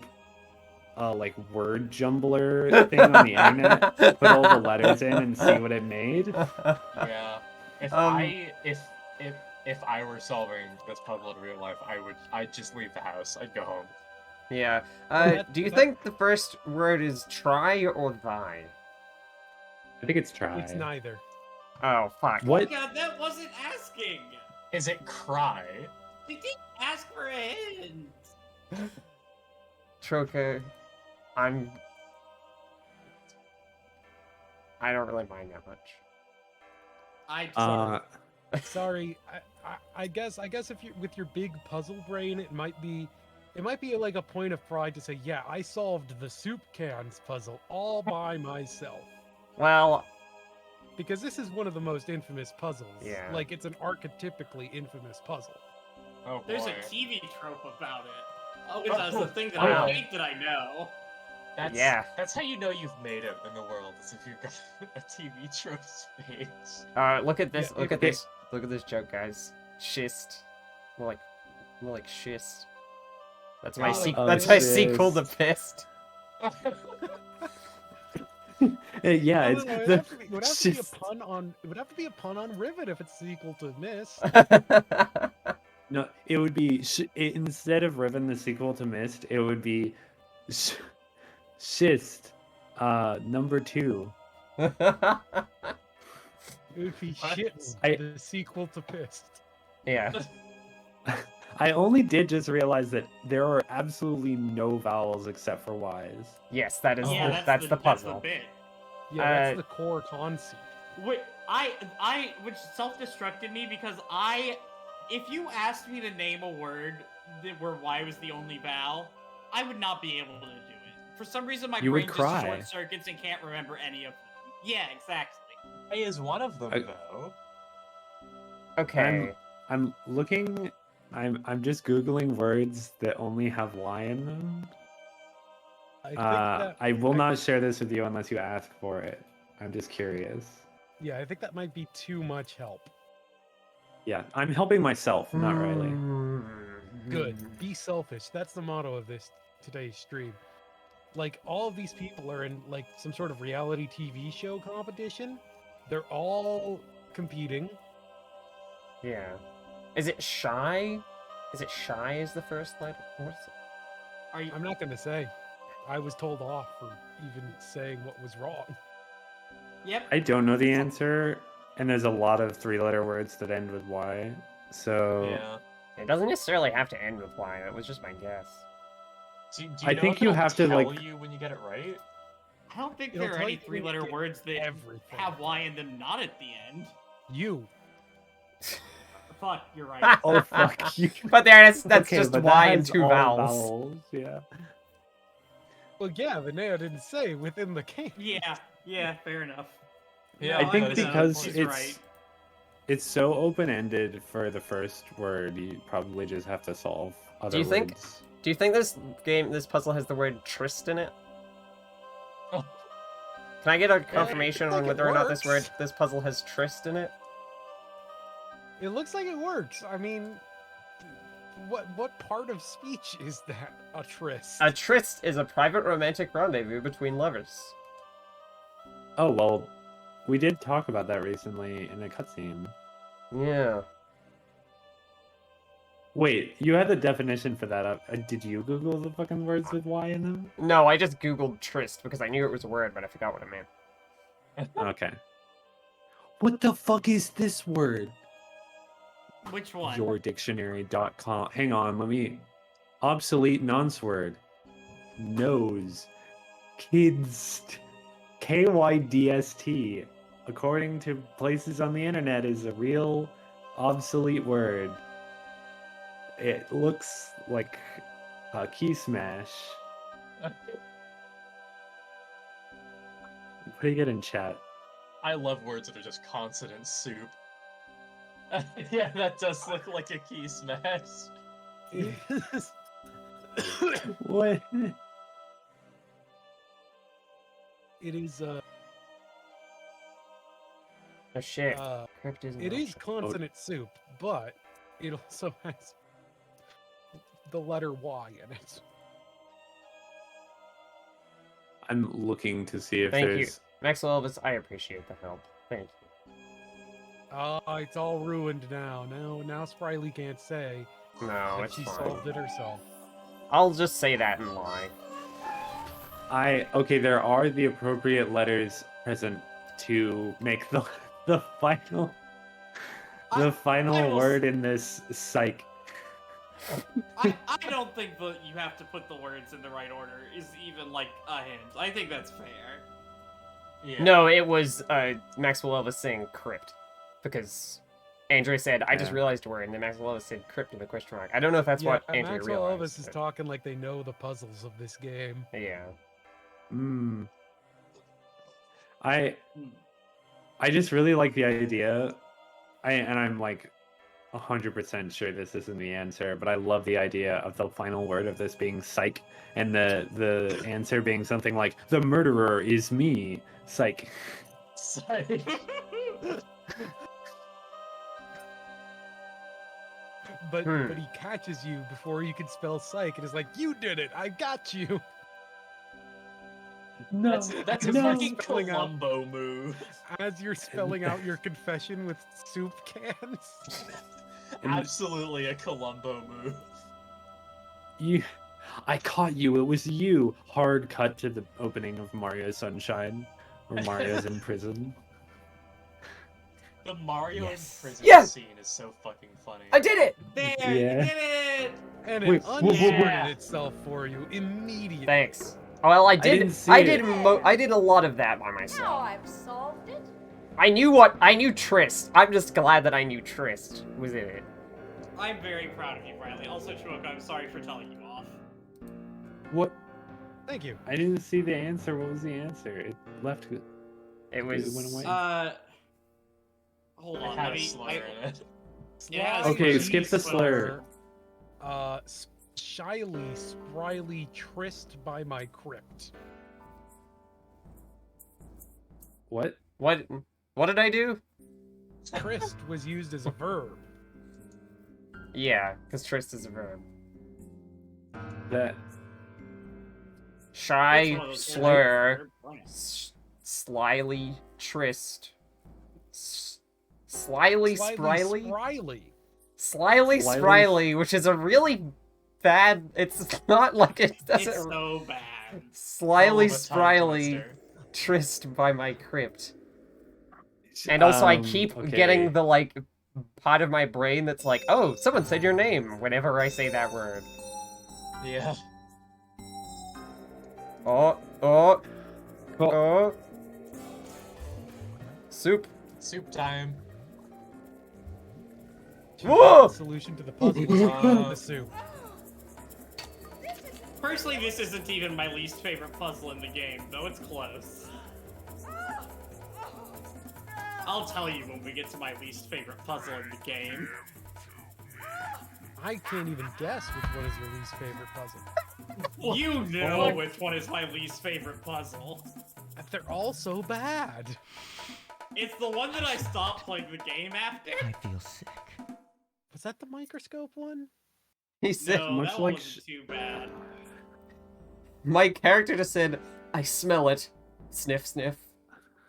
a like word jumbler thing on the internet, put all the letters in, and see what it made. Yeah. If I were solving this puzzle in real life, I'd just leave the house. I'd go home. Yeah. that- Do you that- think the first word is try or thy? I think it's try. It's neither. Oh, fuck. Oh god, that wasn't asking! Is it cry? They didn't ask for a hint! Troka, I don't really mind that much. Sorry, I guess if you with your big puzzle brain, it might be like a point of pride to say, yeah, I solved the soup cans puzzle all by myself. Well, because this is one of the most infamous puzzles. Yeah. Like it's an archetypically infamous puzzle. Oh boy. There's a TV trope about it. Oh, that's the thing that Wow. I hate that I know. That's how you know you've made it in the world, is if you've got a TV trope space. Look at this. Yeah, Look at this. Look at this joke, guys. Schist. More like schist. That's my that's my sequel to pissed. Yeah, No, it's no, the it would have to be a pun on. It would have to be a pun on Rivet if it's sequel to Mist. No, it would be instead of Riven, the sequel to Mist, it would be Schist, number 2. It would be Shits, the sequel to Pissed. Yeah. I only did just realize that there are absolutely no vowels except for Y's. Yes, that is Yeah, that's the That's puzzle. the bit. Yeah, that's the core concept. Wait, which self-destructed me because if you asked me to name a word where Y was the only vowel, I would not be able to do it. For some reason, my You brain would just cry. short circuits and can't remember any of them. Yeah, exactly. A is one of them, though. Okay. I'm looking. I'm just googling words that only have Y in them. I will not share this with you unless you ask for it. I'm just curious. Yeah, I think that might be too much help. Yeah, I'm helping myself, not really. Good. Be selfish. That's the motto of today's stream. Like all of these people are in like some sort of reality TV show competition. They're all competing. Yeah. Is it shy? Is it shy is the first letter? What's it? I'm not gonna say. I was told off for even saying what was wrong. Yep. I don't know the answer, and there's a lot of 3-letter words that end with Y. So Yeah. It doesn't necessarily have to end with Y. That was just my guess. Do you I know think if you it'll have to, tell like- you when you get it right? I don't think It'll there are tell any you three-letter words that everything. have Y in them not at the end. You. Fuck, you're right. Oh fuck you. But that's Okay, just but Y that and has 2 all vowels. Yeah. Well, yeah, but Neo didn't say within the game. Yeah, fair enough. Yeah, I think that is because she's it's right. it's so open-ended for the first word, you probably just have to solve other Do you think words. this puzzle has the word tryst in it? Oh. Can I get a confirmation like on it whether or not this works. puzzle has tryst in it? It looks like it works. I mean, what part of speech is that? A tryst. A tryst is a private romantic rendezvous between lovers. Oh well, we did talk about that recently in a cutscene. Yeah. Wait, you had the definition for that up. Did you Google the fucking words with Y in them? No, I just googled tryst because I knew it was a word, but I forgot what it meant. Okay. What the fuck is this word? Which one? Yourdictionary.com. Hang on, let me. Obsolete nonce word. Nose. Kids. KYDST. According to places on the internet, is a real obsolete word. It looks like a key smash. Putting it in chat. I love words that are just consonant soup. Yeah, that does look like a key smash. What? It is Oh shit. Crypt is it is consonant soup, but it also has the letter Y in it. I'm looking to see if Thank you. there's. Maxwell Elvis, I appreciate the help. Thank you. Oh, it's all ruined now. Now Spryly can't say No, that it's she fine. solved it herself. I'll just say that and lie. Okay, there are the appropriate letters present to make the final word in this psych. I don't think that you have to put the words in the right order is even like a hint. I think that's fair. Yeah. No, it was Maxwell Elvis saying crypt. Because Andrea said, I just Yeah. realized a word, and then Maxwell Elvis said crypt with a question mark. I don't know if that's what Andrea Maxwell realized. Elvis is but- talking like they know the puzzles of this game. Yeah. I just really like the idea. I'm like 100% sure this isn't the answer, but I love the idea of the final word of this being psych, and the answer being something like the murderer is me, psych. Psych. But he catches you before you can spell psych and is like, "You did it! I got you!" No, That's a fucking Columbo move. As you're spelling out your confession with soup cans. Absolutely a Columbo move. I caught you. It was you. Hard cut to the opening of Mario Sunshine, where Mario's in prison. The Mario Yes. in prison Yes! scene is so fucking funny. I did it! There, Yeah. you did it! And Wait, it whoa, whoa, whoa. unsorted itself for you immediately. Thanks. Well, I did. didn't see I it. did. I did a lot of that by Now myself. I've solved it. I knew Trist. I'm just glad that I knew Trist was in it. I'm very proud of you, Riley. Also, Chuoka, I'm sorry for telling you off. What? Thank you. I didn't see the answer. What was the answer? It left. It was. went away. Hold It on, had let a me. slur in it. Yeah, Okay, Slyly skip the slur. Shyly, spryly, tryst by my crypt. What? What did I do? Tryst was used as a verb. Yeah, because Trist is a verb. That. Shy, It's one of those slur, words. slyly, Trist. Slyly, spryly? Spryly. Slyly, spryly, which is a really bad. It's not like it doesn't. It's so bad. Slyly, Hell of a tongue spryly, twister. tryst by my crypt. And also, I keep getting the, like, part of my brain that's like, oh, someone said your name whenever I say that word. Yeah. Oh. Soup. Soup time. Whoa! The solution to the puzzle was the soup. Personally, this isn't even my least favorite puzzle in the game, though it's close. I'll tell you when we get to my least favorite puzzle in the game. I can't even guess which one is your least favorite puzzle. You know which one is my least favorite puzzle. They're all so bad. It's the one that I stopped playing the game after. I feel sick. Was that the microscope one? He said, No, much that like wasn't too bad. my character just said, I smell it. Sniff, sniff.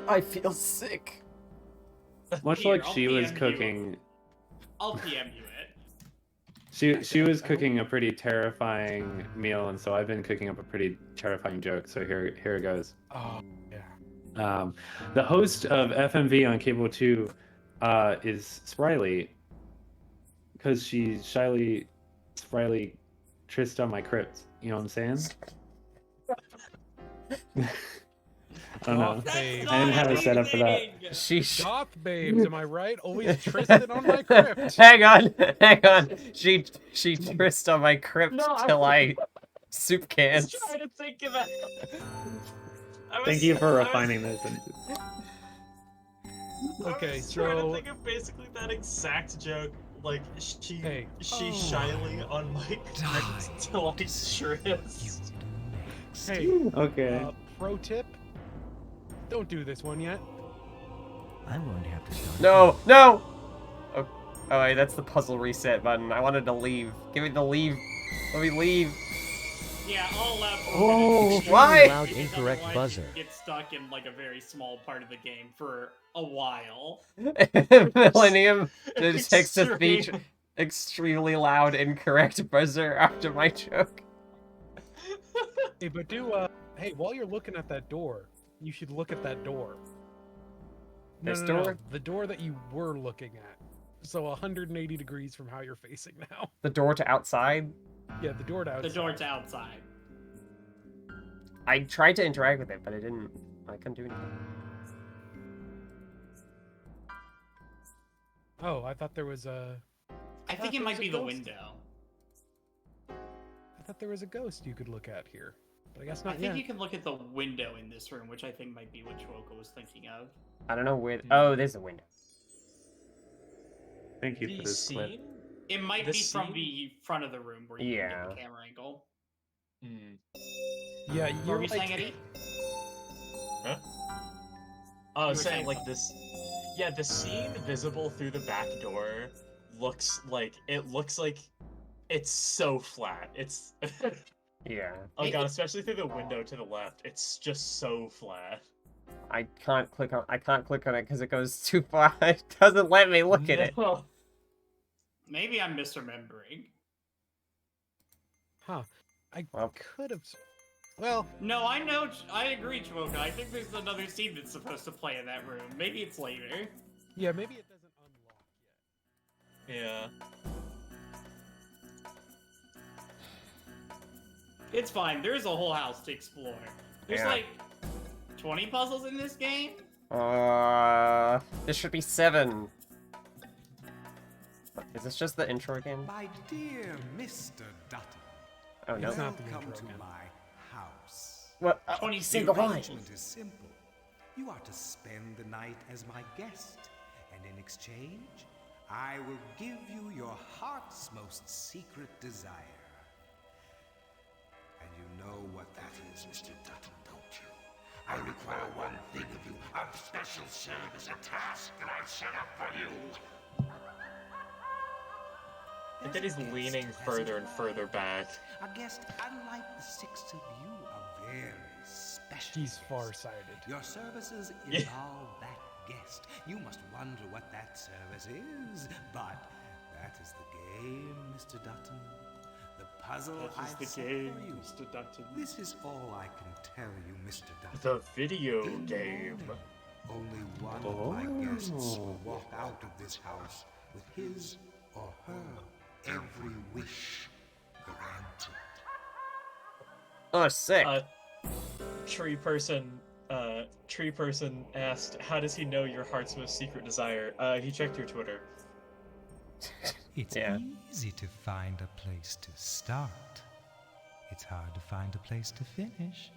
I feel sick. Much Here, like I'll she was PM you. cooking. I'll PM you it. She was cooking a pretty terrifying meal, and so I've been cooking up a pretty terrifying joke. So here it goes. Oh, yeah. The host of FMV on Cable 2 is Spryly, because she's shyly, spryly, tryst on my crypt. You know what I'm saying? I don't know. Goth I babes. didn't have a setup for that. She Goth babes, am I right? Always tristed on my crypt. hang on. She tryst on my crypt till I soup I cans. was trying to think of that. Thank you for refining this. Okay, I was trying to so think of basically that exact joke. Like, she Hey. shyly on mic corrects Delight Shrift. hey, Okay. pro tip: don't do this one yet. I'm going to have to start. No, no! Oh, oh wait, that's the puzzle reset button. I wanted to leave. Give me the leave. Let me leave. Yeah, I'll allow. Oh, why? Loud Because incorrect otherwise buzzer. you get stuck in like a very small part of the game for a while. Millennium takes a speech Extreme. extremely loud incorrect buzzer after my joke. Hey, but hey, while you're looking at that door, you should look at that door. No, This no, no, door? the door that you were looking at. So 180 degrees from how you're facing now. The door to outside? Yeah, the door to outside. The door to outside. I tried to interact with it, but I couldn't do anything. Oh, I thought there was a... I think thought it there might was a be the ghost. window. I thought there was a ghost you could look at here. But I guess I not think yet. you can look at the window in this room, which I think might be what Chuoka was thinking of. I don't know where... Oh, there's a window. Thank you for The this clip. scene? It might The be from scene? the front of the room where you can Yeah. get the camera angle. Yeah, What you're were you like... saying, Eddie? Huh? I was You were saying, saying like, this... Yeah, the scene visible through the back door looks like... It looks like it's so flat. It's... Yeah. Oh god, especially through the window to the left. It's just so flat. I can't click on it because it goes too far. It doesn't let me look at it. No. Maybe I'm misremembering. Huh. I Well. could have... Well, No, I know. I agree, Chuoka. I think there's another scene that's supposed to play in that room. Maybe it's later. yeah, maybe it doesn't unlock yet. Yeah. It's fine. There's a whole house to explore. There's Yeah. like 20 puzzles in this game. This should be 7. Is this just the intro again? My dear Mr. Dutton, Oh no. It's not the welcome intro to again. my house. What? 22. Say The goodbye. arrangement is simple. You are to spend the night as my guest, and in exchange, I will give you your heart's most secret desire. And you know what that is, Mr. Dutton, don't you? I require one thing of you, a special service, a task that I've set up for you. And then he's leaning further and further back. A guest unlike the 6 of you, a very special He's guest. far-sighted. Your services Yeah. involve that guest. You must wonder what that service is, but that is the game, Mr. Dutton. The puzzle That is I've the set game, for you. Mr. Dutton. This is all I can tell you, Mr. Dutton. The video game. Only one of my guests will walk out of this house with his or her every wish granted. Oh, sick. Tree person asked, how does he know your heart's most secret desire? He checked your Twitter. It's Yeah. easy to find a place to start. It's hard to find a place to finish.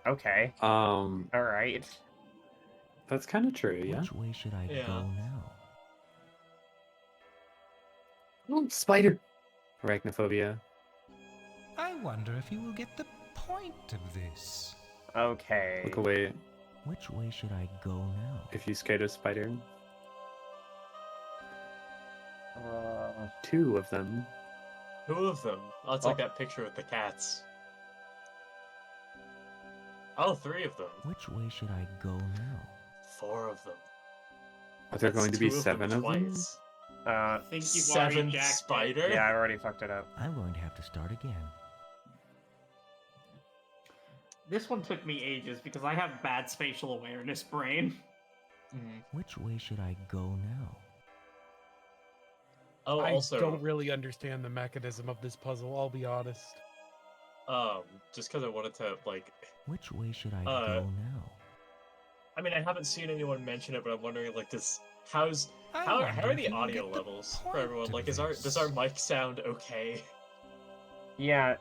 Okay. All right. That's kind of true, yeah. Which way should I Yeah. go now? Oh, spider. Arachnophobia. I wonder if you will get the point of this. Okay. Look away Which way should I go now? if you scared a spider. Uh, 2 of them. 2 of them. Oh, it's like that picture with the cats. Oh, 3 of them. Which way should I go now? 4 of them. Are there That's going to be 2 of 7 of them? twice. I think you've already 7th jacked it. spider? yeah, I already fucked it up. I'm going to have to start again. This one took me ages because I have bad spatial awareness brain. Which way should I go now? Oh, I also, don't really understand the mechanism of this puzzle, I'll be honest. just because I wanted to, like... Which way should I go now? I mean, I haven't seen anyone mention it, but I'm wondering, like, how I are wonder the if you will audio get the levels for point everyone? of Like, does our this. mic sound okay? Yeah,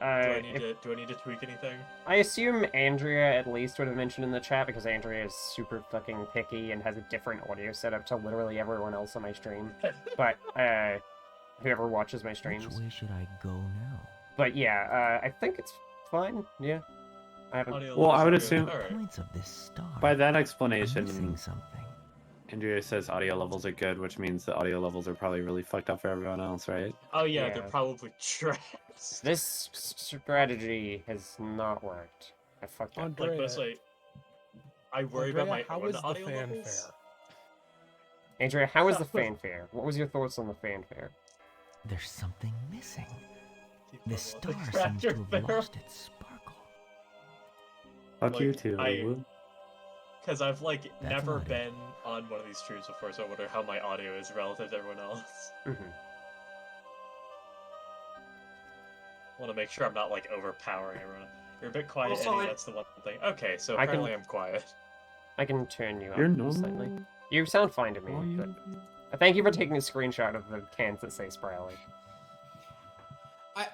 do I need to tweak anything? I assume Andrea at least would have mentioned in the chat because Andrea is super fucking picky and has a different audio setup to literally everyone else on my stream. But, whoever watches my streams. Which way should I go now? But yeah, I think it's fine, yeah. I haven't... Well, I would assume Points of this star. by that I'm explanation, missing something. Andrea says audio levels are good, which means the audio levels are probably really fucked up for everyone else, right? Oh yeah, Yeah. they're probably trash. This strategy has not worked. I fucked up. Like, mostly, I worry about my how own is the audio fanfare? levels. Andrea, how was the fanfare? What was your thoughts on the fanfare? There's something missing. The star the seems to tractor have barrel. lost its sparkle. Fuck Like, you too. Woo. Because I've like That's never about it. been on one of these streams before, so I wonder how my audio is relative to everyone else. Want to make sure I'm not like overpowering everyone. You're a bit quiet, Also, Eddie. That's the one thing. Okay, so I can- apparently I'm quiet. I can turn you You're up normal. slightly. You sound fine to me, but... Thank you for taking a screenshot of the cans that say Sprouly.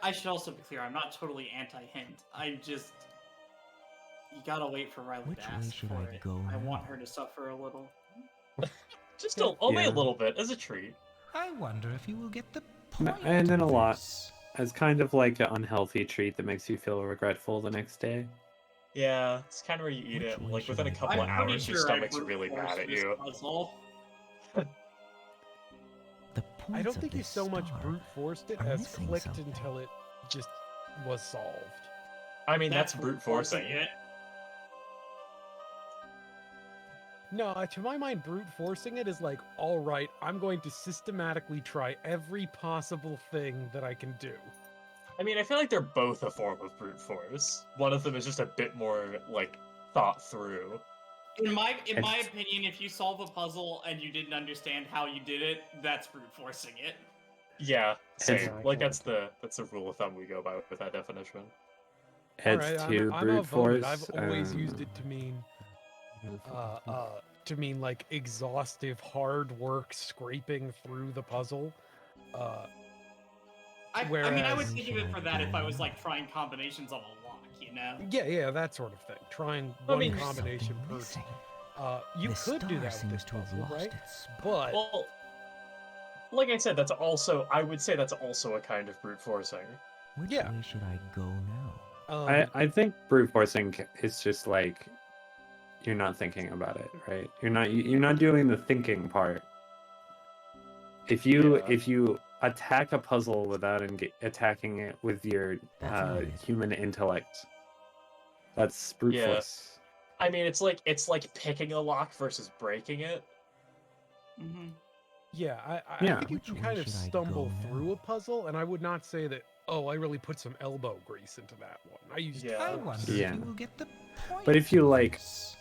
I should also be clear, I'm not totally anti-hint. I just... You gotta wait for Riley Which to way ask should for I it. go I want now? her to suffer a little. Just only Yeah. a little bit, as a treat. I wonder if you will get the point. And then a of lot. this. As kind of like an unhealthy treat that makes you feel regretful the next day. Yeah, it's kind of where you eat Which it. way Like should within a I couple go? of I'm pretty hours, your sure I stomach's brute really forced mad at this you. puzzle. The I points don't of think you this so much star brute forced it are as missing clicked something. until it just was solved. I mean, that's brute forcing. it. No, to my mind, brute forcing it is like, all right, I'm going to systematically try every possible thing that I can do. I mean, I feel like they're both a form of brute force. One of them is just a bit more, like, thought through. In my opinion, if you solve a puzzle and you didn't understand how you did it, that's brute forcing it. Yeah, same. It's- Like, that's the rule of thumb we go by with that definition. Heads All to I'm brute outvoted. force. I've always used it to mean like exhaustive hard work scraping through the puzzle. I mean, I would Whereas- think of it for that if I was like trying combinations on a lock, you know? Yeah, that sort of thing. Trying I one mean, combination something per. missing. You The could do star that with seems this to have puzzle, lost right? its spark. But Well, like I said, that's also, I would say that's also a kind of brute forcing. Which yeah. way should I go now? I think brute forcing is just like you're not thinking about it, right? You're not doing the thinking part. If you attack a puzzle without attacking it with your That's obvious. human intellect, that's brute Yeah. force. I mean, it's like picking a lock versus breaking it. Mm-hmm. yeah, I Yeah. think you Which can way kind of should I stumble go now? through a puzzle, and I would not say that. Oh, I really put some elbow grease into that one. I used Yeah. I wonder Yeah. if you will get the point. But if you of like this.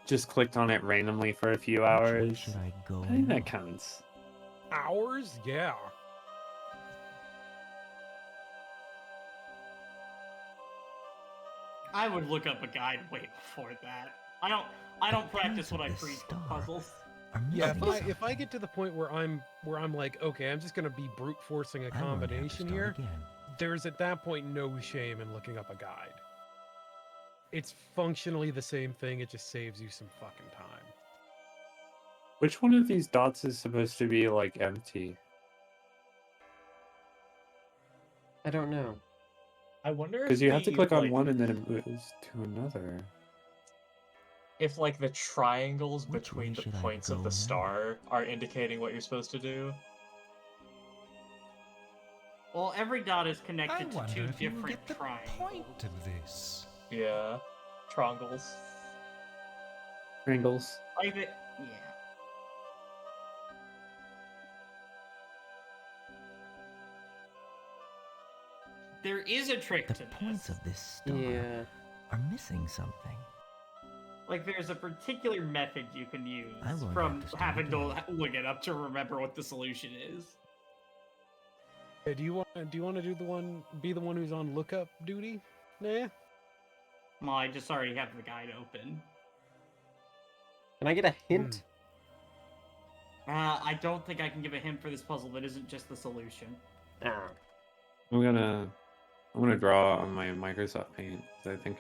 just clicked on it randomly for a few Which way hours, should I go I think now? that counts. hours. Yeah. I would look up a guide way before that. I don't practice what I points of preach this with star puzzles. Are Yeah, missing if I get to the point where I'm like, okay, I'm just gonna be brute forcing a something. I won't have to combination start here, again. there's at that point no shame in looking up a guide. It's functionally the same thing, it just saves you some fucking time. Which one of these dots is supposed to be like empty? I don't know. I wonder if Because you have to the, click on like, one and then it moves to another. if like the triangles Which between way the should I points of go the now? star are indicating what you're supposed to do. Well, every dot is I connected to wonder two if you will different get the triangles. point of this. Yeah, triangles. Triangles. Like the, yeah. There is a trick The to points this. of this star Yeah. are missing something. Like, there's a particular method you can use I won't from have to start having to again. look it up to remember what the solution is. Hey, do you want to be the one who's on lookup duty? Nah. Well, I just already have the guide open. Can I get a hint? I don't think I can give a hint for this puzzle that isn't just the solution. Ah. I'm gonna draw on my Microsoft Paint. 'Cause I think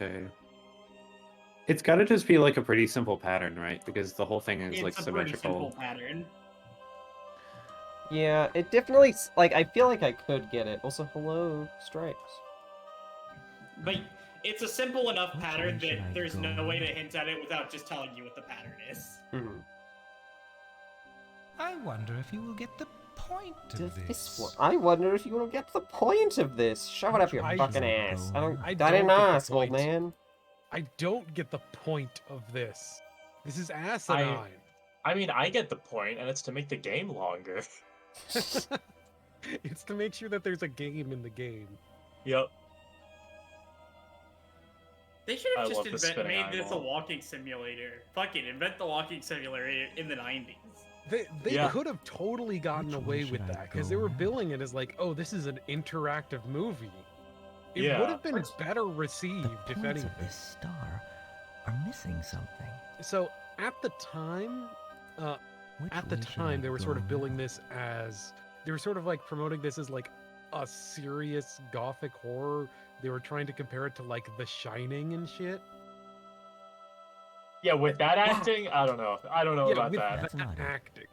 it's got to just be like a pretty simple pattern, right? Because the whole thing is It's like a pretty symmetrical. simple pattern. Yeah, it definitely like I feel like I could get it. Also, hello, stripes. But it's a simple enough Which pattern way should that I there's go no way to now? hint at it without just telling you what the pattern is. Hmm. I wonder if you will get the point of This this. one. I wonder if you will get the point of this. Shove it up your I- fucking ass. I don't didn't get the ask, old point. man. I don't get the point of this. This is asinine. I mean, I get the point, and it's to make the game longer. It's to make sure that there's a game in the game. Yep. They should I have love the just spinning made this a eyeball. walking simulator. Fucking invent the walking simulator in the 90s. They Yeah. could have totally gotten Which way away with should I that because go they were now? billing it as like, oh, this is an interactive movie. It Yeah. would have been better received The if points anything. of this star are missing something. So at the time, Which at the way should time I they were go sort of now? billing this as they were sort of like promoting this as like a serious gothic horror. They were trying to compare it to like The Shining and shit. Yeah, with that acting, I don't know. I don't know Yeah, about with that. That's not it. acting.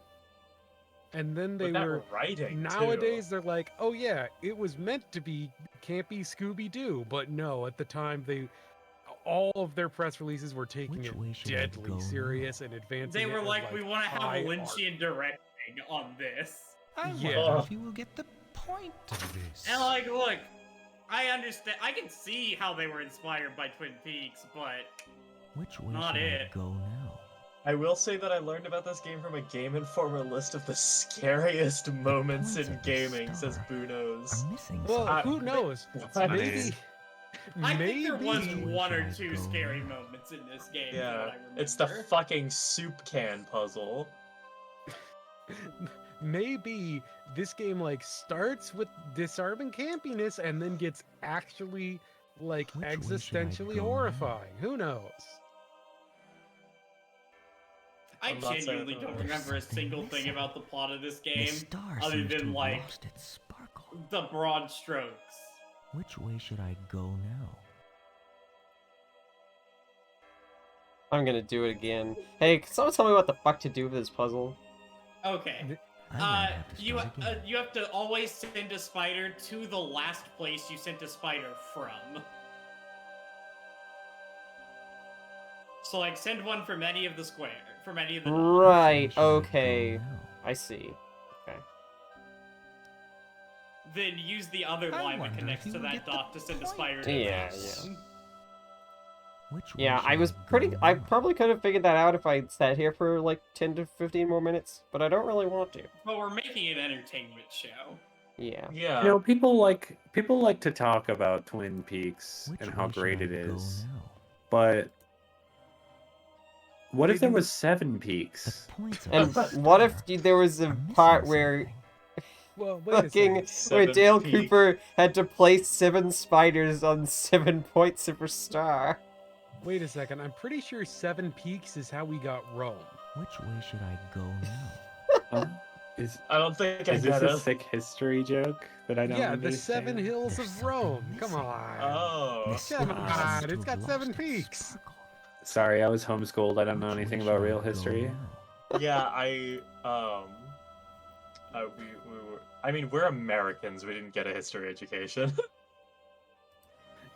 And then they With that were writing, nowadays they're like, oh yeah, it was meant to be campy Scooby Doo, but no, at the time all of their press releases were taking Which way it should I go deadly now? serious and advancing. They it were as, like, we want to have high a art. Lynchian directing on this. I Yeah. wonder if you will get the point of this. And like, look, I understand. I can see how they were inspired by Twin Peaks, but Which way Not should it. I go now? I will say that I learned about this game from a Game Informer list of the scariest moments points in of this gaming, says star Bunos. Are missing Well, something. who knows? What? Maybe. I think there was Which way one should or I two go scary now? moments in this game. from Yeah, what I it's the remember. fucking soup can puzzle. Maybe this game like starts with disarming campiness and then gets actually like Which way should I existentially go now? horrifying. Who knows? I I'm not saying genuinely that don't there's remember a something single thing missing. about the plot of this The game star other seems to than have like lost its sparkle. the broad strokes. Which way should I go now? I'm gonna do it again. Hey, can someone tell me what the fuck to do with this puzzle? Okay. I might have to start again. You have to always send a spider to the last place you sent a spider from. So like send one from any of the square, from any of the dots. Right, Which way should I go okay. now? I see. Okay. Then use the other I line that wonder if connects you to will that get the dot to send a point spider of to Yeah, this. yeah. Which way Yeah, should I was go pretty. I now? probably could have figured that out if I sat here for like 10 to 15 more minutes, but I don't really want to. But we're making an entertainment show. Yeah. Yeah. You know, people like to talk about Twin Peaks Which and how way should great I it go is, now? but what if there Maybe- was 7 The peaks? points of And this what if star there was a are missing part where something. Well, wait a fucking second. where 7 Dale peaks. Cooper had to place 7 spiders on 7 points of her star? Wait a second. I'm pretty sure 7 Peaks is how we got Rome. Which way should I go now? Huh? Is I don't think I is this get a it. sick history joke that I don't Yeah, the understand? 7 Hills There's of something Rome. Come missing. on. Oh. This Come star on, seems to it's have got 7 lost its peaks. sparkle. Sorry, I was homeschooled. I don't know Which anything way about should real I go history. now? Yeah, I mean, we're Americans. We didn't get a history education.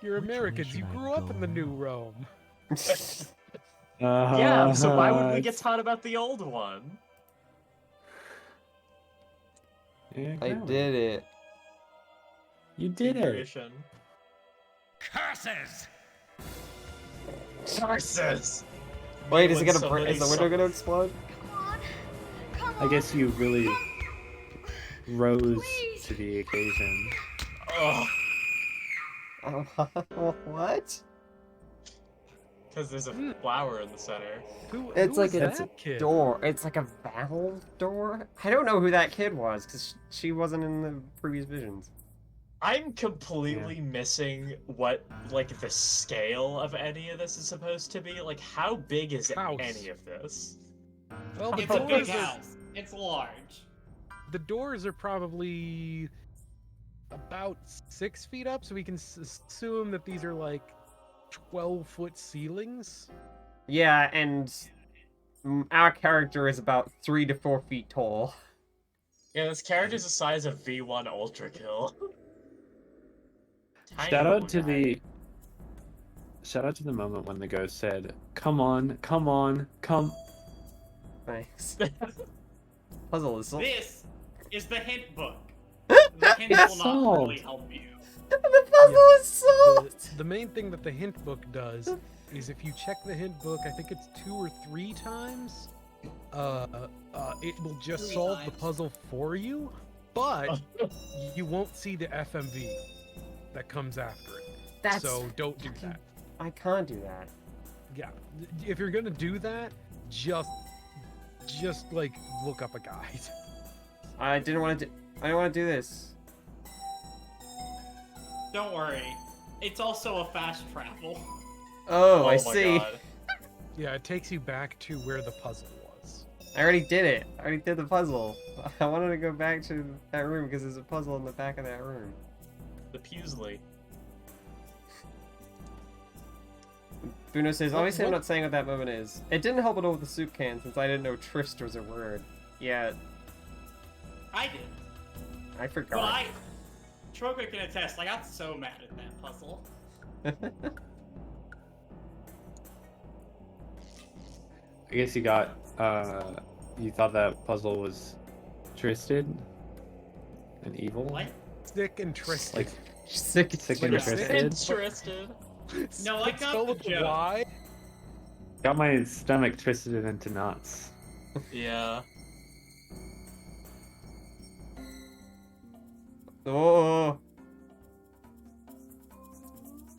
You're Which way Americans. should You I grew up go in the New now? Rome. Yeah, so why would we get It's- taught about the old one? Yeah, I exactly. did it. You did it. Tradition. Curses! Curses! Wait, is it When gonna break? Is the window somebody gonna explode? Come on. Come I guess on. you really rose Please. to the occasion. Ugh, What? because there's a flower in the center. It's who like was a that kid? door. It's like a valve door. I don't know who that kid was because she wasn't in the previous visions. I'm completely missing what, like, the scale of any of this is supposed to be. Like, how big is House. any of this? Well, the It's a big doors are, house. It's large. the doors are probably about 6 feet up, so we can assume that these are like 12-foot ceilings. Yeah, and our character is about 3 to 4 feet tall. Yeah, this character's the size of V1 Ultra Kill. Tiny Shout little out to guy. the moment when the ghost said, "Come on, come on, come." Thanks. Puzzle is solved. This is the hint book. The hints It's will not really solved. help you. The puzzle is solved! The main thing that the hint book does is if you check the hint book, I think it's 2 or 3 times, it will just solve the puzzle for you, but you won't see the FMV that comes after it. So don't do that. I can't do that. Yeah, if you're gonna do that, just like look up a guide. I didn't want to do this. Don't worry. It's also a fast travel. Oh, I my see. God. Yeah, it takes you back to where the puzzle was. I already did it. I already did the puzzle. I wanted to go back to that room because there's a puzzle in the back of that room. The Pewsley. Bruno says, obviously I'm not saying what that moment is. It didn't help at all with the soup can since I didn't know Trist was a word. Yeah, I did. I forgot. Well, Troga can attest, I got so mad at that puzzle. I guess you got. You thought that puzzle was Tristed and evil. What? Sick and Tristan. Like sick and Tristed. Interested. No, I got the joke. Why? Got my stomach twisted into knots. Yeah. Oh.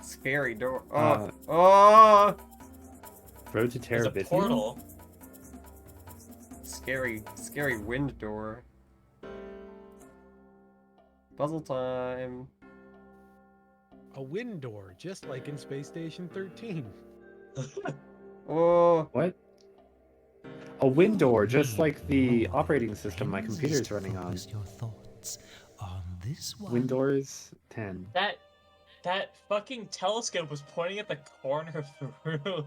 Scary door. Oh. Uh, Oh. Road to There's a Terabithia? portal. Scary wind door. Puzzle time. A wind door, just like in Space Station 13. Oh. What? A wind door, just like the operating system my computer's running on. Your thoughts on this one. Wind doors 10. That fucking telescope was pointing at the corner of the room.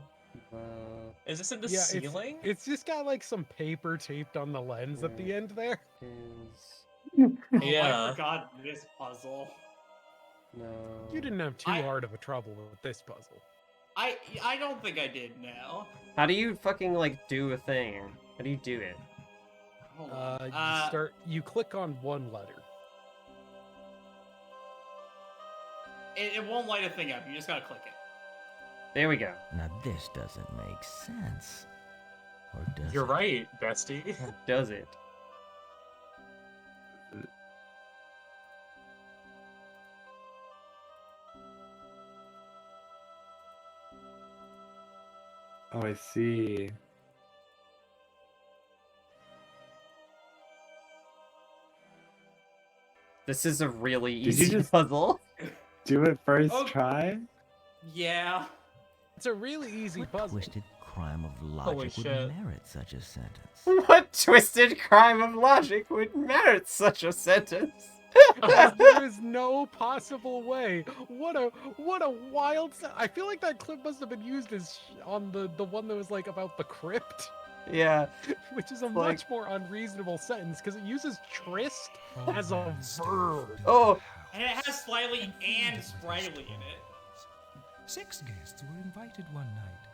Is this in the ceiling? It's just got like some paper taped on the lens at the end there. Yeah. I forgot this puzzle. No. You didn't have too hard of a trouble with this puzzle. I don't think I did now. How do you fucking like do a thing? How do you do it? Hold on. You click on one letter. It won't light a thing up. You just gotta click it. There we go. Now this doesn't make sense. Or does You're it? right, bestie. Does it? Oh, I see. This is a really Did you easy just- puzzle. Do it first Oh. try? Yeah. It's a really easy puzzle. Twisted crime of Holy logic would shit. merit such a sentence. What twisted crime of logic would merit such a sentence? There is no possible way. What a wild. I feel like that clip must have been used as on the one that was like about the crypt. Yeah. Which is a Like- much more unreasonable sentence because it uses tryst as a verb. Oh. And it has slightly and sprightly in it. 6 guests were invited one night.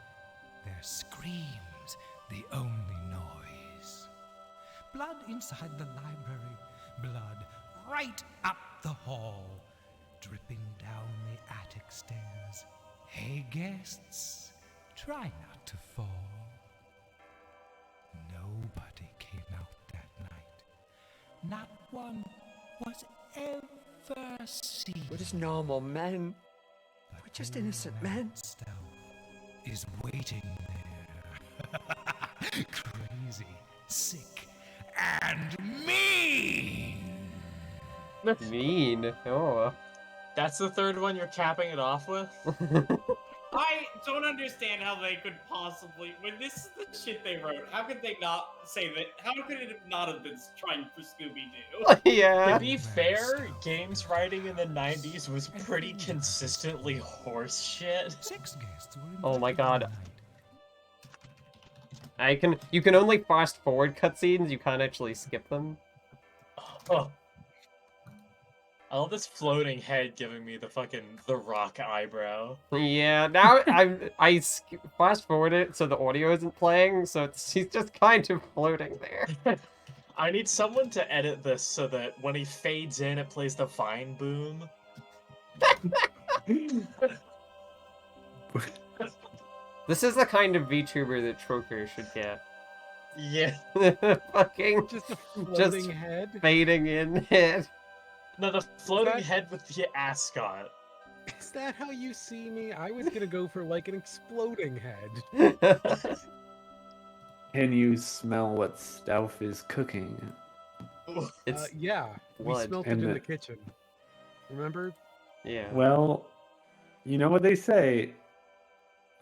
Their screams, the only noise. Blood inside the library, blood right up the hall, dripping down the attic stairs. Hey, guests, try not to fall. Nobody came out that night. Not one was ever seen. We're just normal men. We're just innocent men. Is waiting there. Crazy, sick, and mean. Mean. Oh. That's the third one you're capping it off with? I don't understand how they could possibly, when this is the shit they wrote, how could they not say that? How could it not have been trying for Scooby-Doo? Yeah. To be fair, games writing in the 90s was pretty consistently horse shit. 6 guests were Oh my invited god. one night. You can only fast forward cutscenes, you can't actually skip them. Oh. I love this floating head giving me the rock eyebrow. Yeah, now fast forward it so the audio isn't playing, so he's just kind of floating there. I need someone to edit this so that when he fades in, it plays the Vine boom. This is the kind of VTuber that Troker should get. Yeah. Fucking Just a floating head? fading in head. No, the floating head with the ascot. Is that how you see me? I was gonna go for like an exploding head. Can you smell what Stouff is cooking? Yeah, we blood. smelt it And in the- the kitchen. Remember? Yeah. Well, you know what they say.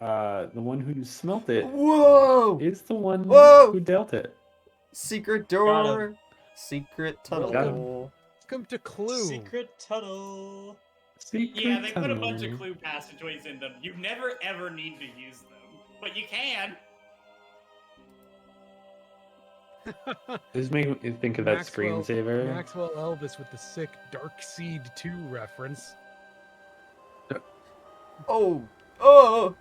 The one who smelt it Whoa! is the one Whoa! who dealt it. Secret Got door. Secret tunnel. Welcome to Clue. Secret tunnel. Secret Yeah, they put a bunch tunnel. of clue passageways in them. You never ever need to use them, but you can. This makes me think of that Maxwell- screensaver. Maxwell Elvis with the sick Dark Seed 2 reference. Oh! Oh!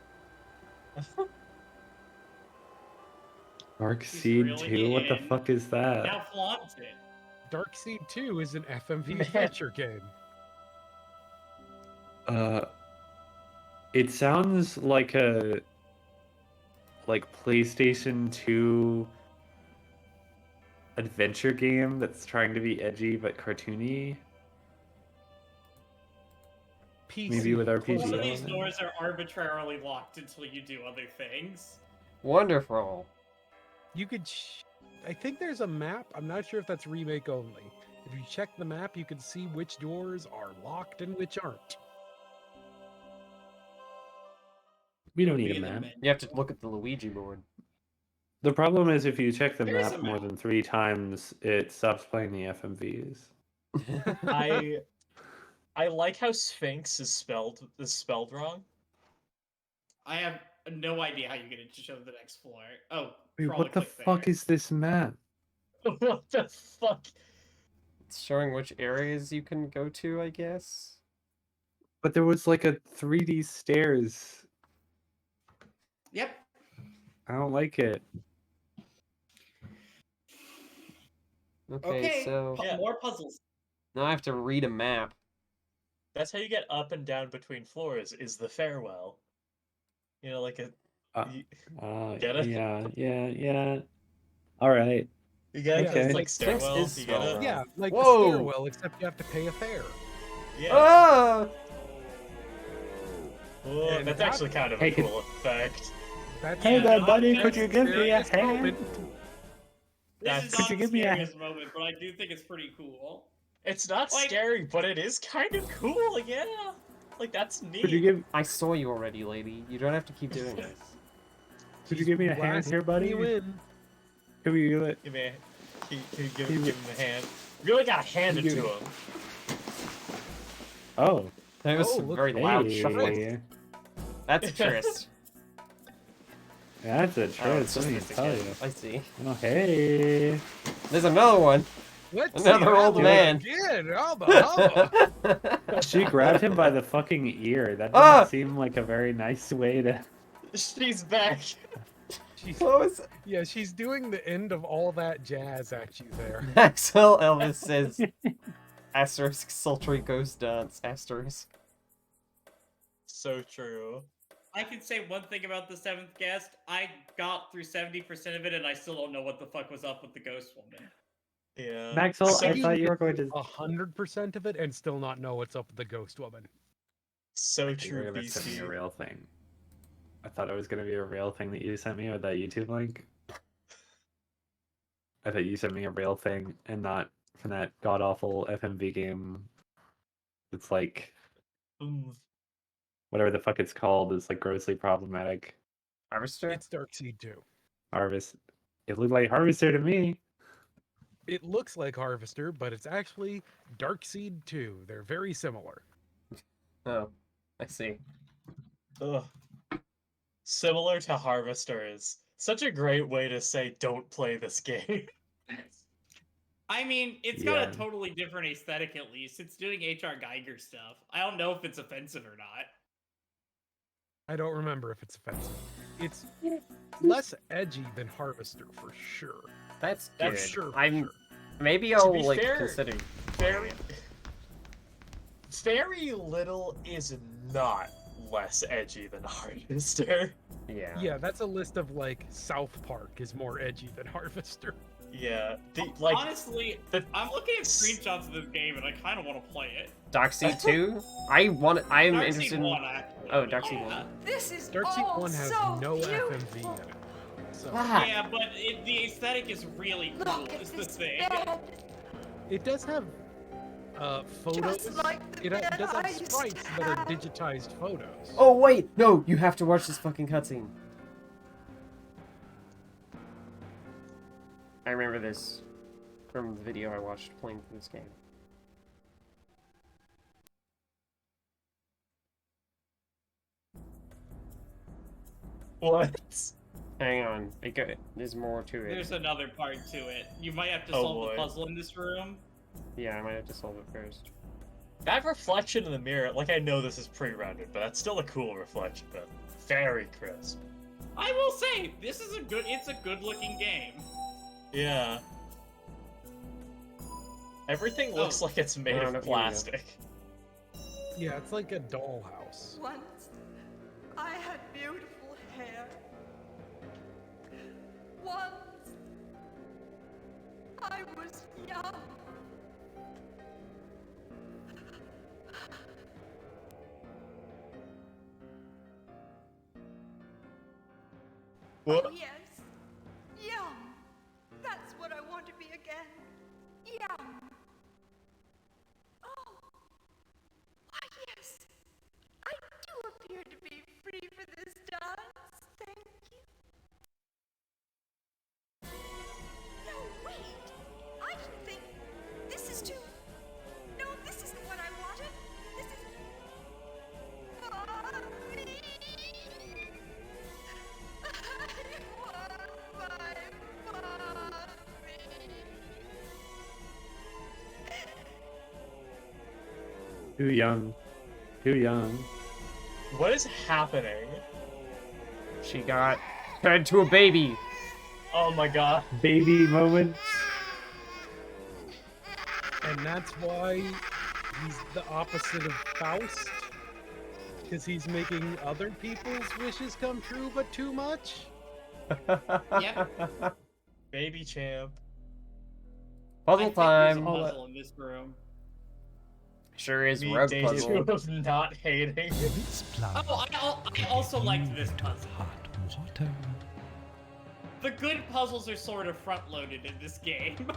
Dark Seed really 2? What the in. fuck is that? Now flaunt it. Dark Seed 2 is an FMV adventure game. It sounds like a PlayStation 2 adventure game that's trying to be edgy but cartoony. PC. Maybe with RPG. Some of these elements. doors are arbitrarily locked until you do other things. Wonderful. You could. I think there's a map. I'm not sure if that's remake only. If you check the map, you can see which doors are locked and which aren't. We don't need Be a in the map. menu. You have to look at the Luigi board. The problem is if you check the There is map a more map. than 3 times, it stops playing the FMVs. I like how Sphinx is spelled wrong. I have no idea how you get it to show the next floor. Oh, Wait, probably what the click fuck there. is this map? What the fuck? It's showing which areas you can go to, I guess. But there was like a 3D stairs. Yep. I don't like it. Okay, so Yeah. More puzzles. now I have to read a map. That's how you get up and down between floors, is the farewell. You know, like a... Get it? Yeah. All right. You get it? 'Cause Okay. it's like Sphinx stairwell, is you get it? spelled Yeah, like Whoa! the stairwell, except you have to pay a fare. Yeah. Ah! Oh, And that's that- actually kind of Hey, a cool effect. That's Hey Yeah, there, not buddy. the Could you give me a scariest hand? moment. This is Could not you the give me a- scariest moment, but I do think it's pretty cool. It's not Like- scary, but it is kind of cool, yeah. Like, that's neat. Could you give I saw you already, lady. You don't have to keep doing this. Could you give me a hand Last here, buddy? you in. Can we do it? Give me can you give him a hand? Really gotta hand it Give to me- him. Oh. That was Oh, some look- very loud Hey. shuffling. That's a tryst. That's a Oh, it's tryst, just let me this tell again. you. I see. Oh, hey. There's another one. Let's Another see that old one man. Again. Hubba. She grabbed him by the fucking ear. That Ah! doesn't seem like a very nice way to... She's back. What was Yeah, she's doing the end of all that jazz at you there. Maxwell Elvis says asterisk sultry ghost dance asterisk. So true. I can say one thing about the seventh guest. I got through 70% of it, and I still don't know what the fuck was up with the ghost woman. Yeah. Maxwell, I you thought you can were going to... 100% of it and still not know what's up with the ghost woman. So You were true, gonna send me a BC. real thing. I thought it was gonna be a real thing that you sent me with that YouTube link. I thought you sent me a real thing and not from that god awful FMV game. It's like Mm. whatever the fuck it's called is like grossly problematic. Harvester? It's Darkseid 2. Harvest. It looked like Harvester to me. It looks like Harvester, but it's actually Darkseid 2. They're very similar. Oh, I see. Ugh. Similar to Harvester is such a great way to say don't play this game. I mean, it's got a totally different aesthetic at least. It's doing H.R. Geiger stuff. I don't know if it's offensive or not. I don't remember if it's offensive. It's less edgy than Harvester for sure. That's For good. sure. Maybe I'll be like fair, consider. Very little is not less edgy than Harvester. Yeah. Yeah, that's a list of like South Park is more edgy than Harvester. Yeah. Honestly, I'm looking at screenshots of this game and I kind of want to play it. Darkseid 2? I'm Darkseid interested in. 1, actually. Oh, Darkseid 1. This is Darkseid all 1 has so no beautiful. FMV in it. So Yeah, but the aesthetic is really cool. Is the thing. it does have photos. Just like the It bed does have I used sprites to that are have. digitized photos. Oh wait, no! You have to watch this fucking cutscene. I remember this from the video I watched playing through this game. What? Hang on, there's more to it. There's another part to it. You might have to Oh, solve boy. the puzzle in this room. Yeah, I might have to solve it first. That reflection in the mirror, like I know this is pre-rendered, but that's still a cool reflection, but very crisp. I will say, it's a good looking game. Yeah. Everything looks like it's made of plastic. Yeah, it's like a dollhouse. Once, I had beautiful hair. Once, I was young. What? Oh, yes. Young. That's what I want to be again. Young. Oh. Why, yes. I do appear to be free for this dance. Thank you. No, wait. I think this is too... No, this isn't what I wanted. This is... Too young. Too young. What is happening? She got turned to a baby. Oh my god. Baby moment. And that's why he's the opposite of Faust. Because he's making other people's wishes come true, but too much. Yep. Baby champ. Puzzle time. There's a puzzle in this room. Sure is Me rug days puzzle. of not hating. Oh, I also liked this puzzle. Water. The good puzzles are sort of front-loaded in this game.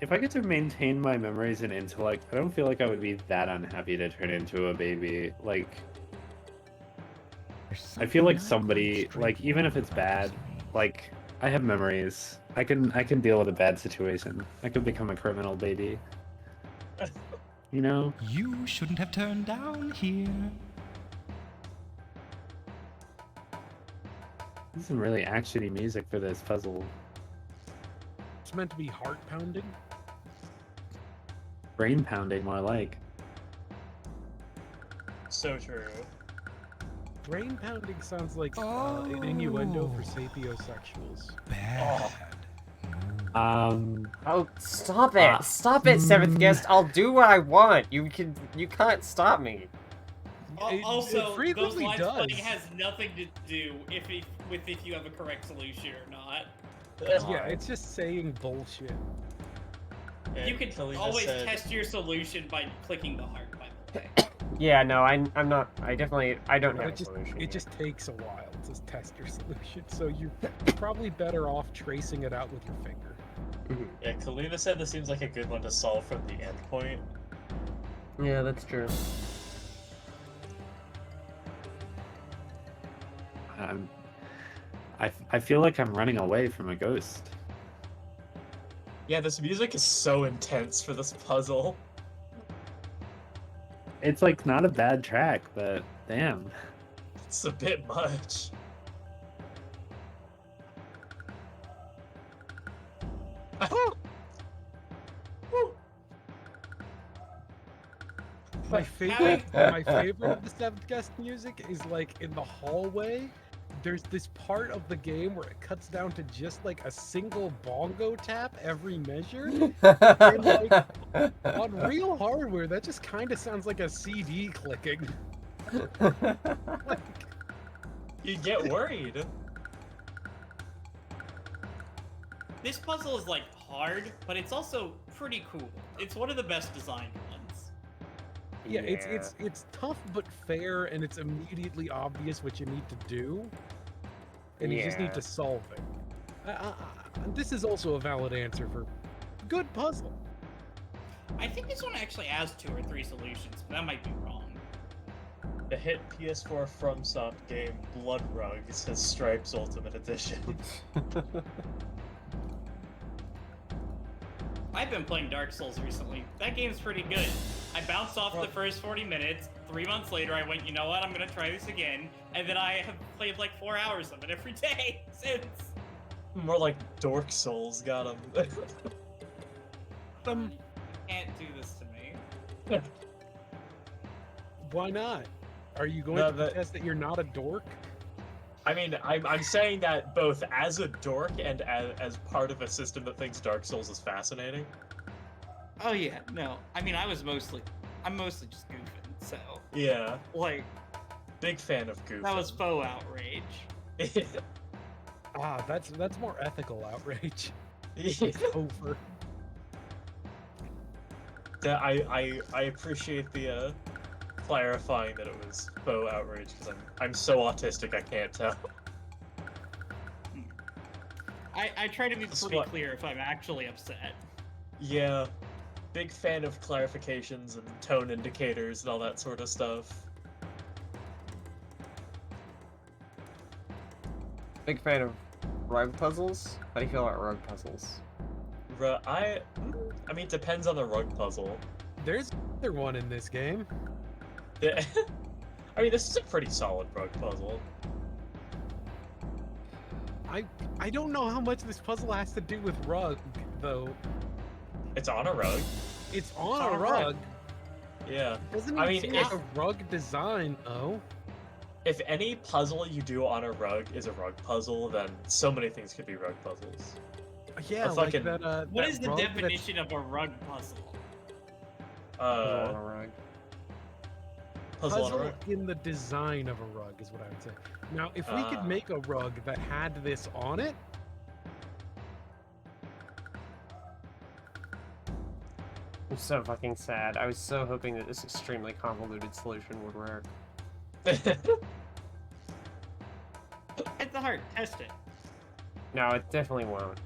If I get to maintain my memories and intellect, I don't feel like I would be that unhappy to turn into a baby. Like, I feel like somebody, like, even if it's bad, like, I have memories. I can deal with a bad situation. I could become a criminal baby. You know? You shouldn't have turned down here. There's some really actiony music for this puzzle. It's meant to be heart pounding. Brain pounding, more like. So true. Brain pounding sounds like an innuendo for sapiosexuals. Bad. Oh, stop it! Stop it, seventh guest! I'll do what I want. You can't stop me. Also, those frequently lines does. playing has nothing to do with if you have a correct solution or not. Yeah, it's just saying bullshit. You can always test your solution by clicking the heart, by the way. Yeah, no, I'm not. I don't have a It solution. just takes a while to test your solution, so you're probably better off tracing it out with your finger. Yeah, Kalina said this seems like a good one to solve from the end point. Yeah, that's true. I feel like I'm running away from a ghost. Yeah, this music is so intense for this puzzle. It's like not a bad track, but damn. It's a bit much. My favorite of the Seventh Guest music is like in the hallway. There's this part of the game where it cuts down to just like a single bongo tap every measure. And like on real hardware, that just kind of sounds like a CD clicking. Like, you get worried. This puzzle is like hard, but it's also pretty cool. It's one of the best designed ones. yeah, it's tough but fair, and it's immediately obvious what you need to do, and you just need to solve it. This is also a valid answer for good puzzle. I think this one actually has 2 or 3 solutions, but that might be wrong. The hit PS4 FromSoft game Blood Rug says Stripes Ultimate Edition. I've been playing Dark Souls recently. That game's pretty good. I bounced off the first 40 minutes. 3 months later, I went, you know what, I'm gonna try this again. And then I have played like 4 hours of it every day since. More like Dork Souls got him. You can't do this to me. Why not? Are you going to contest that you're not a dork? I mean, I'm saying that both as a dork and as part of a system that thinks Dark Souls is fascinating. Oh yeah, no. I mean, I'm mostly just goofing, so. Yeah. Like. Big fan of goofing. That was faux outrage. That's more ethical outrage. It's over. I appreciate the clarifying that it was faux outrage, because I'm so autistic I can't tell. I try to be pretty clear if I'm actually upset. Yeah. Big fan of clarifications and tone indicators and all that sort of stuff. Big fan of rug puzzles? How do you feel about rug puzzles? I mean, it depends on the rug puzzle. There's another one in this game. Yeah. I mean, this is a pretty solid rug puzzle. I don't know how much this puzzle has to do with rug, though. It's on a rug. It's on a rug. Yeah. Doesn't I it mean, seem like a rug design, though? If any puzzle you do on a rug is a rug puzzle, then so many things could be rug puzzles. Yeah, like that, what is the definition of a rug puzzle? On a rug. Puzzle in the design of a rug is what I would say. Now, if we could make a rug that had this on it, I'm so fucking sad. I was so hoping that this extremely convoluted solution would work. It's hard. Test it. No, it definitely won't.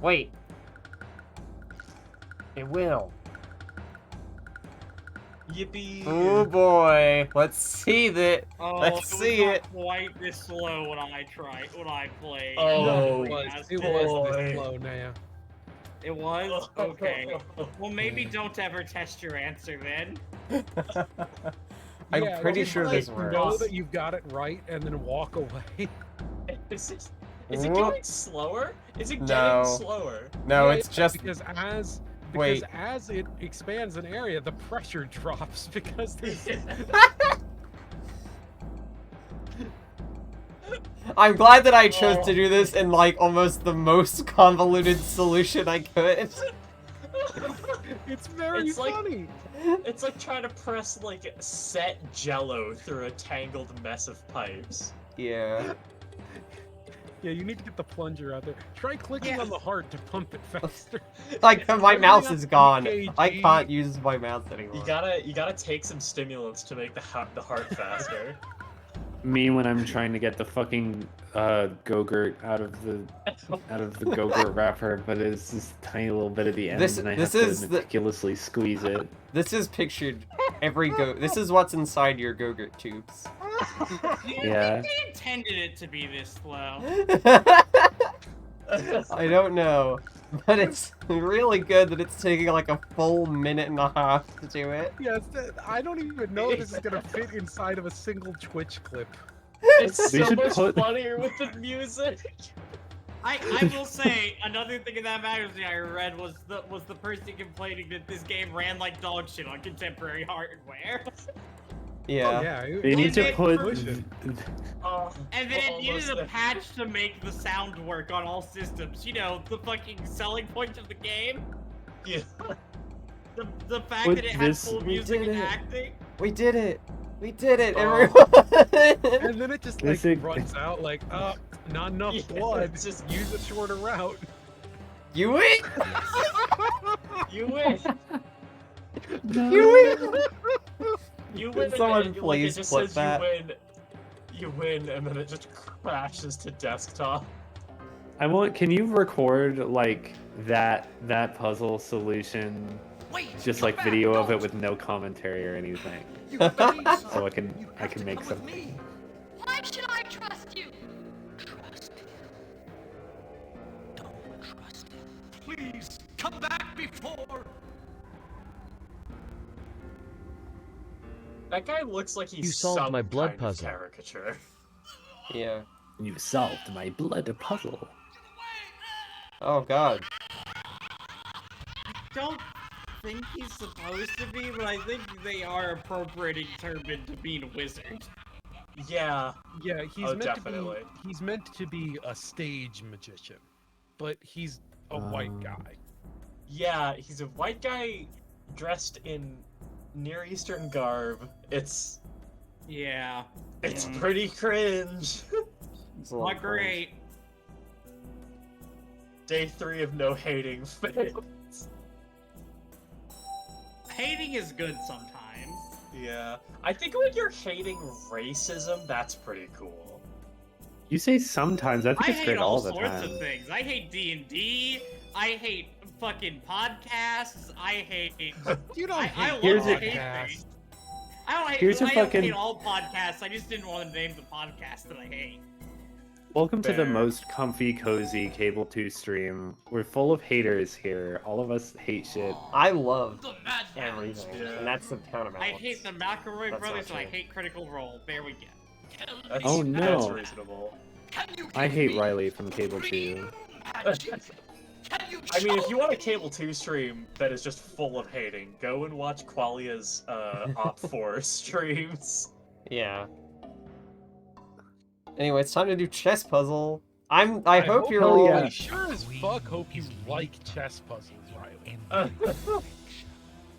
Wait. It will. Yippee! Oh boy, let's see that. Let's see it. Quite this slow when I played. Oh, it was this slow now. It was? Okay. Well, maybe don't ever test your answer then. I'm pretty sure this Know works. that you've got it right and then walk away. Is it getting slower? Is it No. getting slower? No, Yeah, it's just because Wait. as it expands an area, the pressure drops because there's I'm glad that I chose to do this in like almost the most convoluted solution I could. It's very funny. It's like trying to press like set jello through a tangled mess of pipes. Yeah. Yeah, you need to get the plunger out there. Try clicking on the heart to pump it faster. Like my mouse is gone. EKG. I can't use my mouse anymore. You gotta take some stimulants to make the heart faster. Me when I'm trying to get the fucking Go-Gurt out of the Go-Gurt wrapper, but it's this tiny little bit at the end, and I have to meticulously squeeze it. This is pictured This is what's inside your Go-Gurt tubes. Yeah. They intended it to be this slow. I don't know, but it's really good that it's taking like a full minute and a half to do it. Yeah, I don't even know if this is gonna fit inside of a single Twitch clip. It's We so should much put- funnier with the music. I will say another thing in that magazine I read was the person complaining that this game ran like dog shit on contemporary hardware. Yeah. They need to put. And then it needed a patch to make the sound work on all systems. You know, the fucking selling point of the game. Yeah. The fact With that it had this- full We music did and it. acting. We did it. We did it, Oh. everyone. And then it just like This is- runs out like, not enough blood. Just use a shorter route. You win. You win. You win. You win. Can someone and it please just clip says that? You win, and then it just crashes to desktop. Can you record like that puzzle solution? Just like video of it with no commentary or anything. So I can make something. Why should I trust you? Please, come back before... That guy looks like he's You solved some my blood kind puzzle. Of caricature. Yeah. You solved my blood puzzle. Oh God. Don't think he's supposed to be, but I think they are appropriating Turbin to being a wizard. Yeah. Yeah, he's Oh, meant definitely. to be. He's meant to be a stage magician, but he's a white guy. Yeah, he's a white guy dressed in Near Eastern garb. It's Yeah. It's pretty cringe. It's a little Not great. Day 3 of no hating fails. Hating is good sometimes. Yeah. I think when you're hating racism, that's pretty cool. You say sometimes. I think I it's hate great all all the sorts time. of things. I hate D&D. I hate fucking podcasts. I hate. You don't I hate love a- to hate things. I don't hate. Here's a I don't fucking- hate all podcasts. I just didn't want to name the podcast that I hate. Welcome to the Fair. most comfy, cozy Cable 2 stream. We're full of haters here. All of us hate shit. I love everything, Yeah. and that's the counterbalance. I hate the McElroy That's brothers, not and I true. hate Critical Role. There we go. That's, Oh, no. That's reasonable. I hate Riley from Cable 2. I mean, if you want a Cable 2 stream that is just full of hating, go and watch Qualia's Op4 streams. Yeah. Anyway, it's time to do chess puzzle. I hope you're all. I sure as fuck hope you like chess puzzles, Riley.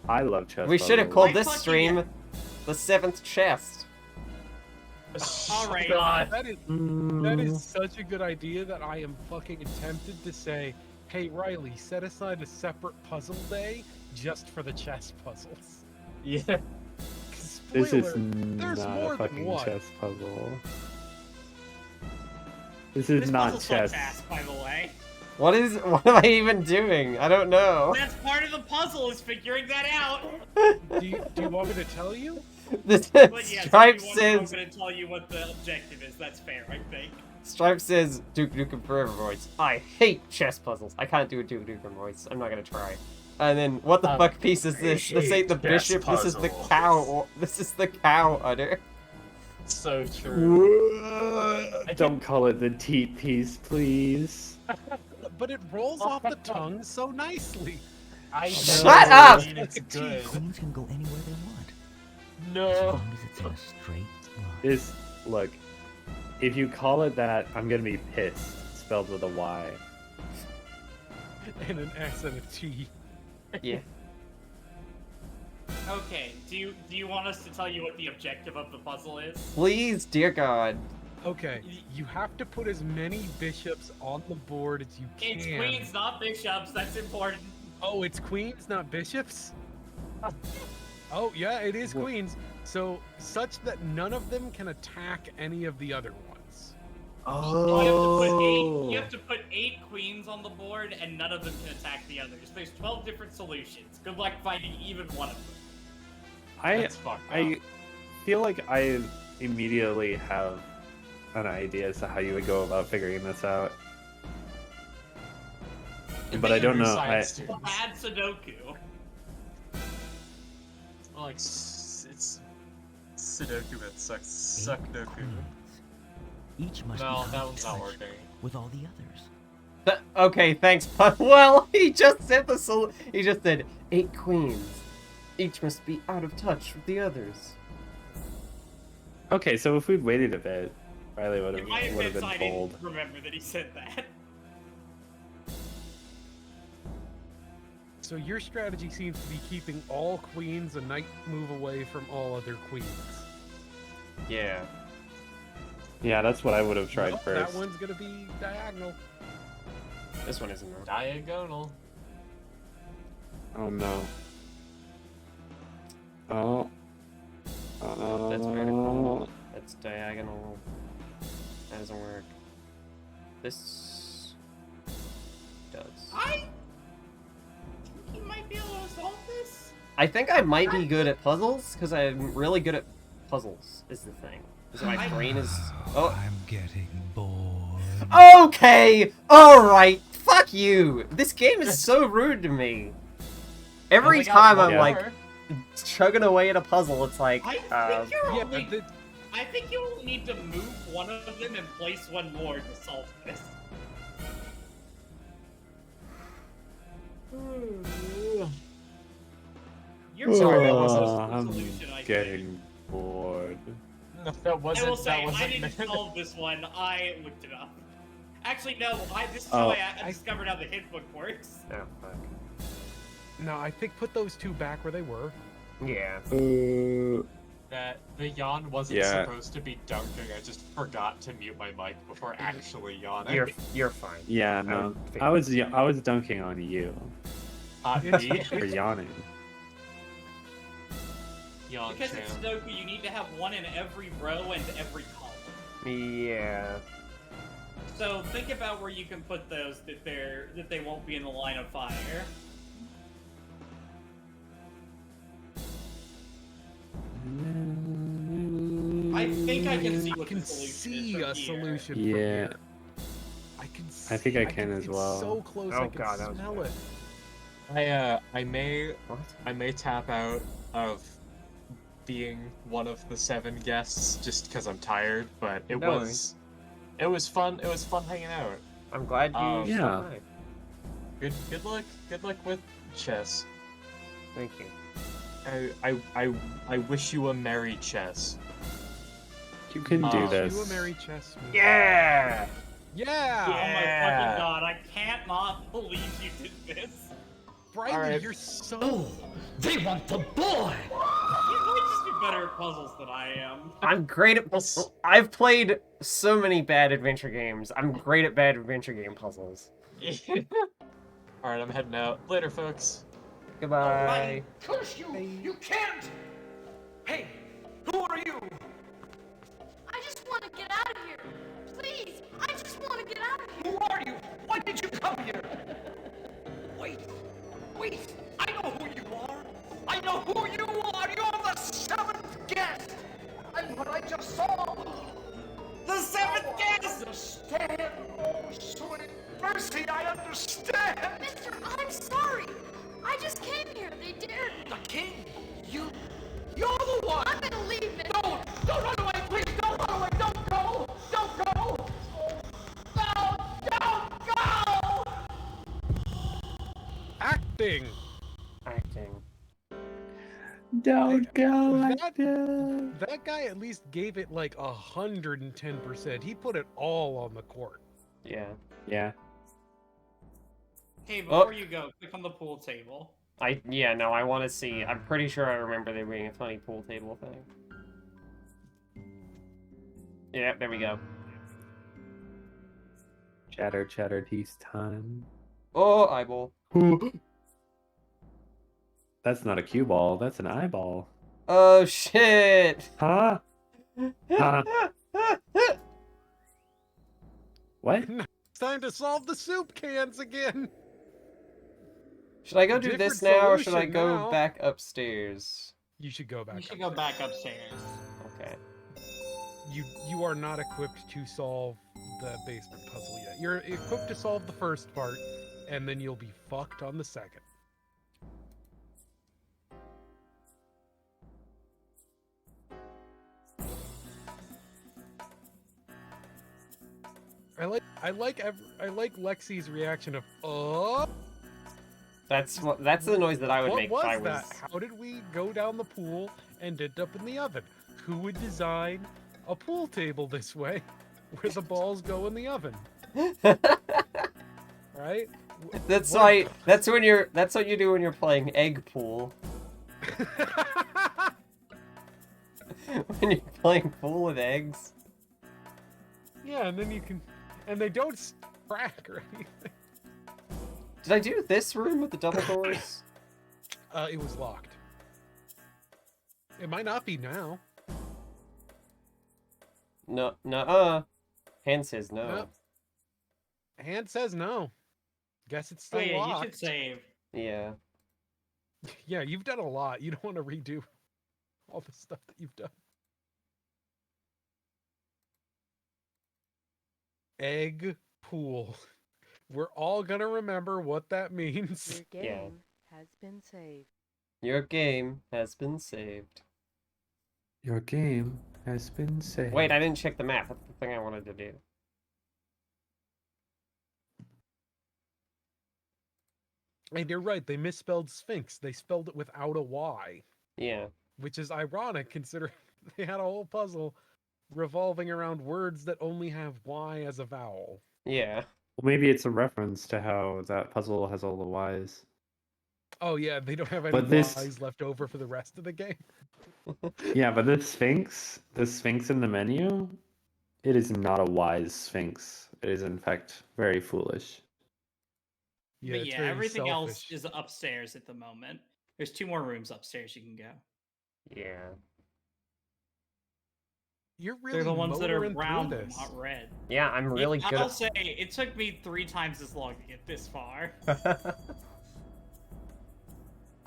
I love chess We should have puzzles. called this stream the 7th chest. All right. God. That is such a good idea that I am fucking tempted to say, hey Riley, set aside a separate puzzle day just for the chess puzzles. Yeah. This is Spoiler, there's not more a than fucking one. chess puzzle. This is not puzzle chess. sucks ass, by the way. What am I even doing? I don't know. That's part of the puzzle is figuring that out. Do you want me to tell you? This But yes, Stripe if you want, says I'm going to tell you what the objective is. That's fair, I think. Stripe says Duke Nukem Forever voice. I hate chess puzzles. I can't do a Duke Nukem voice. I'm not gonna try. And then what the fuck piece is this? This ain't the chess bishop. This is the puzzles. cow. This is the cow udder. So true. Don't call it the teat piece, please. But it rolls off the tongue so nicely. I Shut know, up! I mean, it's good. Queens can go anywhere they want. As No. long as it's in a straight line. This look. If you call it that, I'm gonna be pissed. Spelled with a Y. And an S and a T. Yeah. Okay, do you want us to tell you what the objective of the puzzle is? Please, dear God. Okay, you have to put as many bishops on the board as you can. It's queens, not bishops. That's important. Oh, it's queens, not bishops? Oh, yeah, it is queens. So, such that none of them can attack any of the other ones. You have to put 8 queens on the board, and none of them can attack the others. There's 12 different solutions. Good luck finding even one of them. That's fucked up. I feel like I immediately have an idea as to how you would go about figuring this out. But I don't know. Bad Sudoku. Well, like, it's Sudoku that sucks. Suckdoku. Each must No, be that one's not touched working. with all the others. Okay, thanks, but well, he just said he just said 8 queens. Each must be out of touch with the others. Okay, so if we'd waited a bit, Riley would In my have defense, been I told. didn't remember that he said that. So your strategy seems to be keeping all queens a knight move away from all other queens. Yeah. Yeah, that's what I would have tried Nope, first. that one's gonna be diagonal. This one isn't. Though. Diagonal. Oh no. Oh. That's vertical. That's diagonal. That doesn't work. This does. I think you might be able to solve this. I think I might be good at puzzles because I'm really good at puzzles. Is the thing. So my brain is. Oh. I'm getting bored. Okay. All right. Fuck you. This game is so rude to me. Every time I'm like chugging away at a puzzle, it's like. I think I think you will need to move one of them and place one more to solve this. You're sorry, that wasn't a I'm solution, I think. getting bored. No, that wasn't. I will say, that wasn't I didn't meant. solve this one. I looked it up. Actually, no. This is Oh. how I discovered how the hit book works. Oh fuck. No, I think put those two back where they were. Yeah. That the yawn wasn't Yeah. supposed to be dunking. I just forgot to mute my mic before actually yawning. You're fine. Yeah, no. I was dunking on you me? for yawning. Yawn Because it's champ. Sudoku, you need to have one in every row and every column. Yeah. So think about where you can put those that they won't be in the line of fire. I think I can see what the solution See is a from here. solution. Yeah. From here. I can. See, I think I can as it's well. So close, Oh, I can God, that was smell bad. it. I may tap out of being one of the 7 guests just because I'm tired, but it No was fun. It was fun hanging out. I'm glad you. Yeah. survived. Good luck with chess. Thank you. I wish you a merry chess. You can do You a this. merry chess. move. Yeah. Yeah. Oh my fucking god, I can't not believe you did this. Briley, Alright. you're so. Oh, they want the boy! You might just be better at puzzles than I am. I'm great at. I've played so many bad adventure games. I'm great at bad adventure game puzzles. Alright, I'm heading out. Later, folks. Goodbye. Curse you! You can't! Hey, who are you? I just want to get out of here. Please, I just want to get out of here. Who are you? Why did you come here? Wait, I know who you are. I know who you are. You're the 7th guest. And what I just saw. The 7th guest! Understand? Oh, sweet mercy, I understand. Mister, I'm sorry. I just came here. They dared me. The king, you're the one. I'm gonna leave it. Don't run away, please. Don't run away. Don't go. Don't go. No, don't go. Acting. Acting. Don't go like That- that. That guy at least gave it like 110%. He put it all on the court. Yeah. Yeah. Hey, Oh. before you go, click on the pool table. I want to see. I'm pretty sure I remember there being a funny pool table thing. Yeah, there we go. Chatter teeth time. Oh, eyeball. That's not a cue ball. That's an eyeball. Oh shit. Huh? Huh? What? It's time to solve the soup cans again. Should I go do this Different now, or should I solution go now. back upstairs? You should go back. You should go back upstairs. Okay. You are not equipped to solve the basement puzzle yet. You're equipped to solve the first part, and then you'll be fucked on the second. I like Lexi's reaction of oh. That's the noise that I would make if I was. That? How did we go down the pool and end up in the oven? Who would design a pool table this way, where the balls go in the oven? Right? That's why. That's what you do when you're playing egg pool. When you're playing pool with eggs. Yeah, and then you can, and they don't crack or anything. Did I do this room with the double doors? It was locked. It might not be now. No, Hand says no. No. Hand says no. Guess it's still yeah, locked. you should save. Yeah. Yeah, you've done a lot. You don't want to redo all the stuff that you've done. Egg pool. We're all gonna remember what that means. Your game has been saved. Your game has been saved. Your game has been saved. Wait, I didn't check the map. That's the thing I wanted to do. And you're right, they misspelled Sphinx. They spelled it without a Y. Yeah. Which is ironic considering they had a whole puzzle revolving around words that only have Y as a vowel. Yeah. Well, maybe it's a reference to how that puzzle has all the Ys. Oh yeah, they don't have any But this- Ys left over for the rest of the game. Yeah, but the Sphinx in the menu, it is not a wise Sphinx. It is in fact very foolish. Yeah, But it's yeah, very everything else selfish. is upstairs at the moment. There's 2 more rooms upstairs you can go. Yeah. You're really They're the ones that are motoring through brown, this. not red. Yeah, I'm really good I'll at... say it took me 3 times as long to get this far.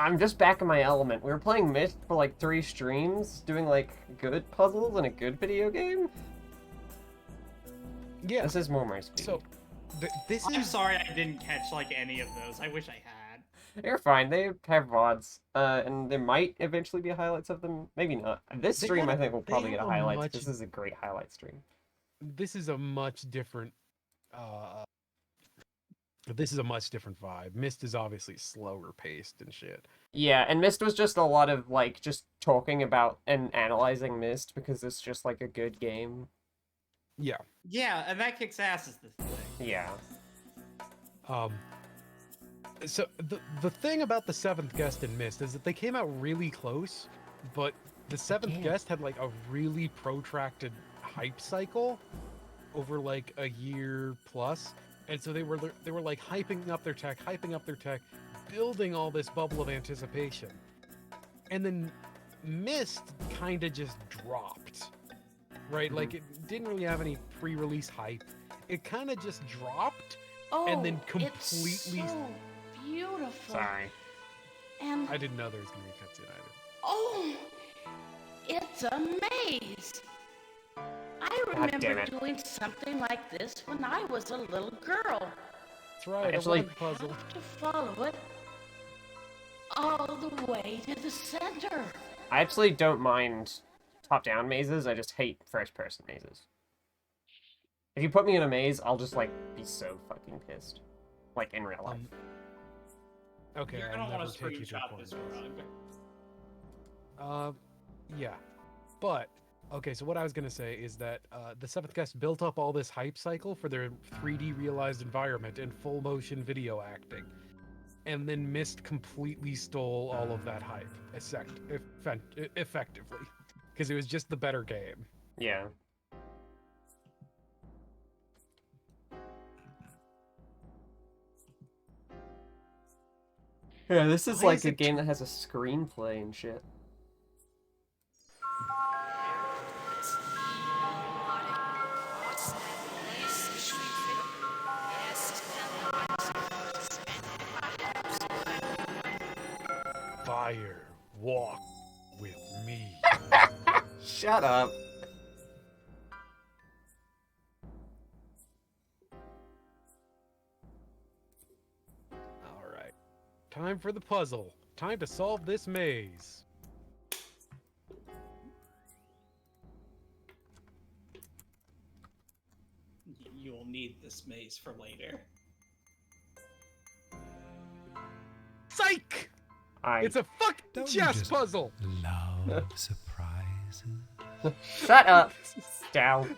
I'm just back in my element. We were playing Myst for like 3 streams, doing like good puzzles in a good video game. Yeah. This is more my speed. So, this I'm is... sorry I didn't catch like any of those. I wish I had. You're fine. They have VODs, and there might eventually be highlights of them. Maybe not. This stream, I think, will probably get a highlight. This is a great highlight stream. This is a much different... This is a much different vibe. Myst is obviously slower paced and shit. Yeah, and Myst was just a lot of, like, just talking about and analyzing Myst because it's just, like, a good game. Yeah. Yeah, and that kicks ass is the thing. Yeah. So the thing about the 7th Guest and Myst is that they came out really close, but the 7th Guest had like a really protracted hype cycle over like a year plus, and so they were like hyping up their tech, building all this bubble of anticipation, and then Myst kind of just dropped, right? Like it didn't really have any pre-release hype. It kind of just dropped, and then completely. It's so beautiful. Sorry. And I didn't know there was gonna be a cutscene either. oh, it's a maze. I God damn remember it. doing something like this when I was a little girl. That's right. Actually- a word puzzle. To follow it all the way to the center. I actually don't mind top-down mazes. I just hate first-person mazes. If you put me in a maze, I'll just, like, be so fucking pissed. Like, in real life. Okay, You're I'll gonna never want to take you to a screenshot corner this maze. rug. Yeah. But, okay, so what I was going to say is that the 7th Guest built up all this hype cycle for their 3D realized environment and full motion video acting. And then Myst completely stole all of that hype, effectively. Because it was just the better game. Yeah. Yeah, this is Why like is a it game that has a screenplay and shit. Fire, walk, with me. Shut up. All right. Time for the puzzle. Time to solve this maze. You will need this maze for later. Psych! It's a fucking chess puzzle! Love surprises. Shut up. Down.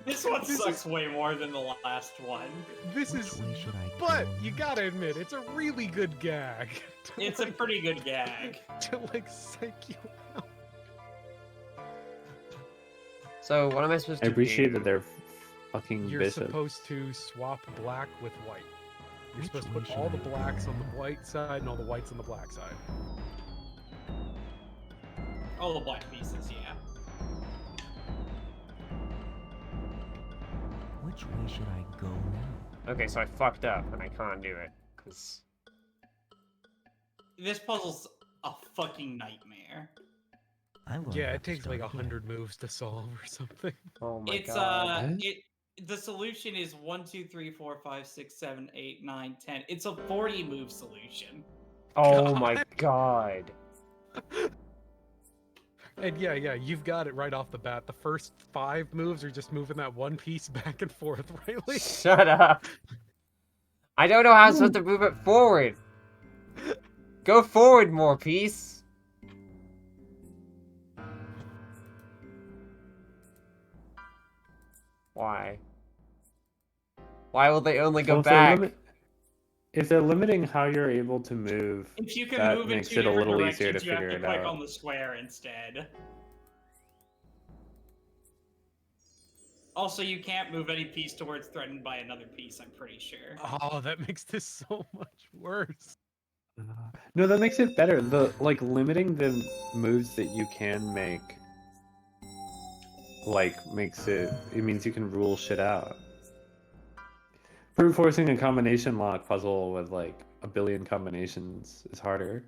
This one sucks way more than the last one. This is... But, you gotta admit, it's a really good gag. It's a pretty good gag. To, like, psych you out. So, what am I supposed to I do? appreciate that they're fucking You're bishop. supposed to swap black with white. You're supposed to put all the blacks on the white side and all the whites on the black side. All the black pieces, yeah. Which way should I go now? Okay, so I fucked up and I can't do it. Cause... This puzzle's a fucking nightmare. Yeah, it takes like 100 moves to solve or something. Oh my It's god. the solution is 1, 2, 3, 4, 5, 6, 7, 8, 9, 10. It's a 40 move solution. Oh my god. And yeah, you've got it right off the bat. The first 5 moves are just moving that one piece back and forth, Riley. Shut up. I don't know how I'm supposed to move it forward. Go forward more, piece. Why? Why will they only go Well, back? If they're limiting how you're able to move, If you can that move in makes two it a different little easier to directions, you have figure to it click out. on the square instead. Also, you can't move any piece towards threatened by another piece, I'm pretty sure. Oh, that makes this so much worse. No, that makes it better. The limiting the moves that you can make, makes it. It means you can rule shit out. Brute forcing a combination lock puzzle with like a billion combinations is harder.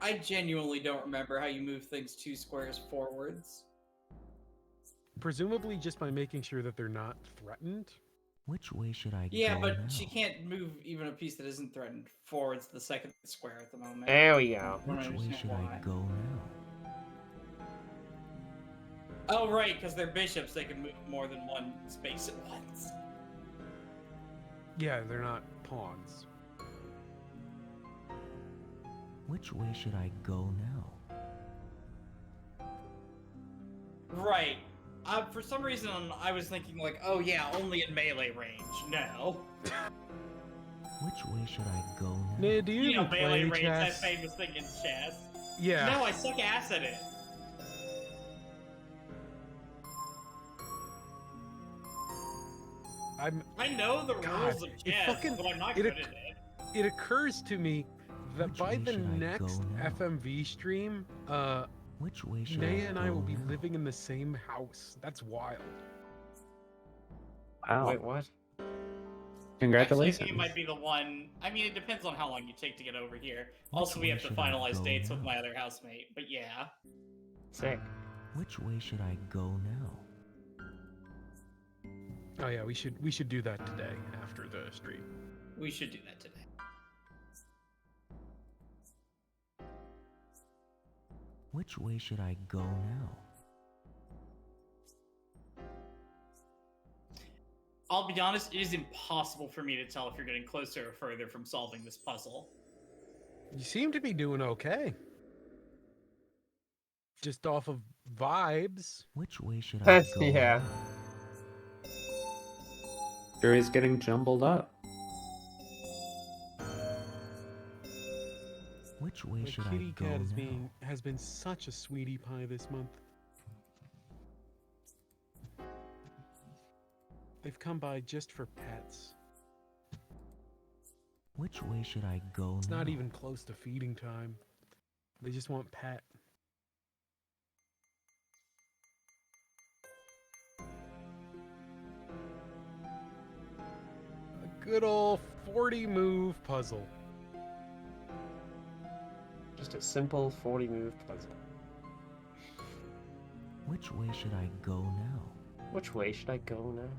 I genuinely don't remember how you move things 2 squares forwards. Presumably just by making sure that they're not threatened. Which way should I Yeah, go but now? she can't move even a piece that isn't threatened forwards the second square at the moment. There we go. Which way should I go now? Oh, right, because they're bishops, they can move more than one space at once. Yeah, they're not pawns. Which way should I go now? Right. For some reason, I was thinking like, oh yeah, only in melee range. No. Which way should I go now? Nah, do you You know, even melee play range, that chess? famous thing in chess. Yeah. No, I suck ass at it. I know the rules of chess, but I'm not good at it. It occurs to me that by the next FMV stream, Which way should Naya I and I go will be now? living in the same house. That's wild. Wow. Wait, what? Congratulations. Actually, I think it might be the one. I mean, it depends on how long you take to get over here. Also, we have to finalize dates with my other housemate, but yeah. Sick. Which way should I go now? Oh yeah, we should do that today after the stream. We should do that today. Which way should I go now? I'll be honest, it is impossible for me to tell if you're getting closer or further from solving this puzzle. You seem to be doing okay. Just off of vibes. Which way should I go? Yeah. Sure is getting jumbled up. Which way My should I kitty go cat now? has been such a sweetie pie this month. They've come by just for pets. Which way should I go It's now? not even close to feeding time. They just want pet. A good old 40 move puzzle. Just a simple 40-move puzzle. Which way should I go now? Which way should I go now?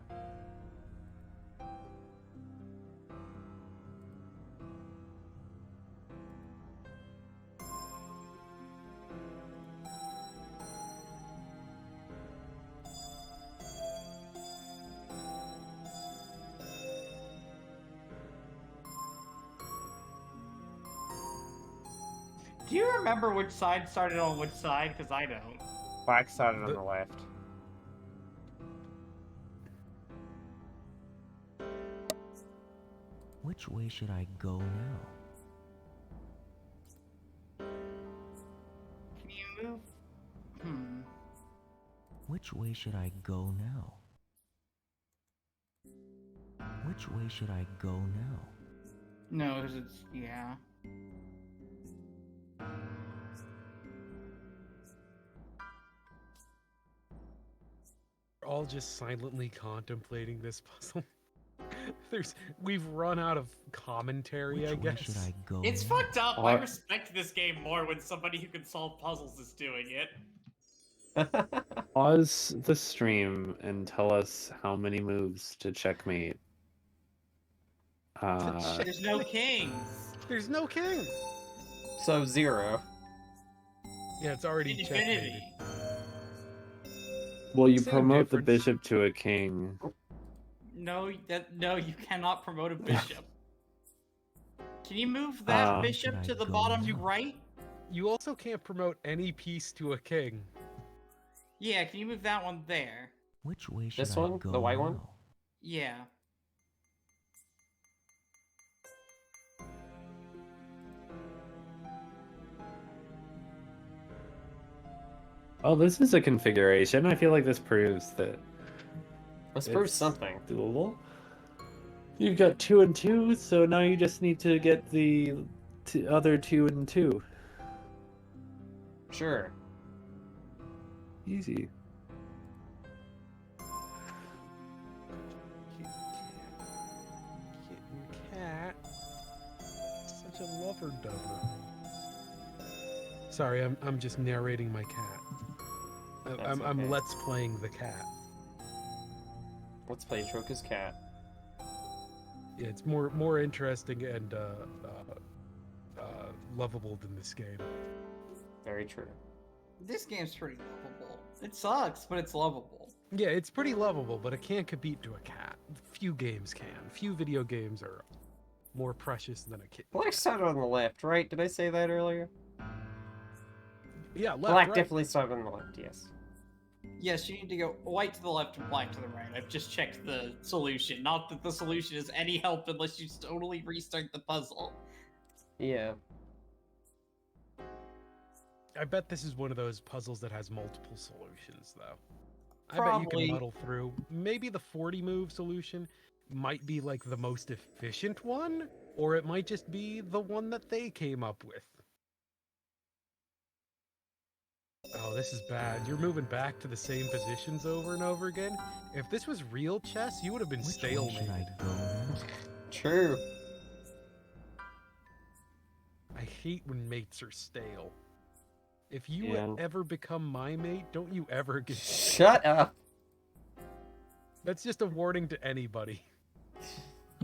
Do you remember which side started on which side? Because I don't. Black started on the left. Which way should I go now? Can you move? Which way should I go now? Which way should I go now? No, because it's yeah. We're all just silently contemplating this puzzle. We've run out of commentary, I guess. Should I go It's now? fucked up. I respect this game more when somebody who can solve puzzles is doing it. Pause the stream and tell us how many moves to checkmate. There's no kings. There's no king. So 0. Yeah, it's already checkmated. Well, you Same promote the difference. bishop to a king. No, no, you cannot promote a bishop. Can you move that bishop to the bottom right? You also can't promote any piece to a king. Yeah, can you move that one there? Which way should This I one? go The white now? one? Yeah. Oh, this is a configuration. I feel like this proves that. Let's prove it's something. Doable. You've got 2 and 2, so now you just need to get the other 2 and 2. Sure. Easy. Kitten cat. Such a lover dover. Sorry, I'm just narrating my cat. That's I'm okay. let's playing the cat. Let's play Troka's cat. Yeah, it's more interesting and lovable than this game. Very true. This game's pretty lovable. It sucks, but it's lovable. Yeah, it's pretty lovable, but it can't compete to a cat. Few games can. Few video games are more precious than a kitten. Black started on the left, right? Did I say that earlier? Yeah, left, Black right. definitely started on the left, yes. Yes, you need to go white to the left and black to the right. I've just checked the solution. Not that the solution is any help unless you totally restart the puzzle. Yeah. I bet this is one of those puzzles that has multiple solutions, though. I bet you Probably. can muddle through. Maybe the 40-move solution might be like the most efficient one, or it might just be the one that they came up with. Oh, this is bad. You're moving back to the same positions over and over again. If this was real chess, you would have been stalemated. True. I hate when mates are stale. If you Yeah. ever become my mate, don't you ever get... Shut up. That's just a warning to anybody.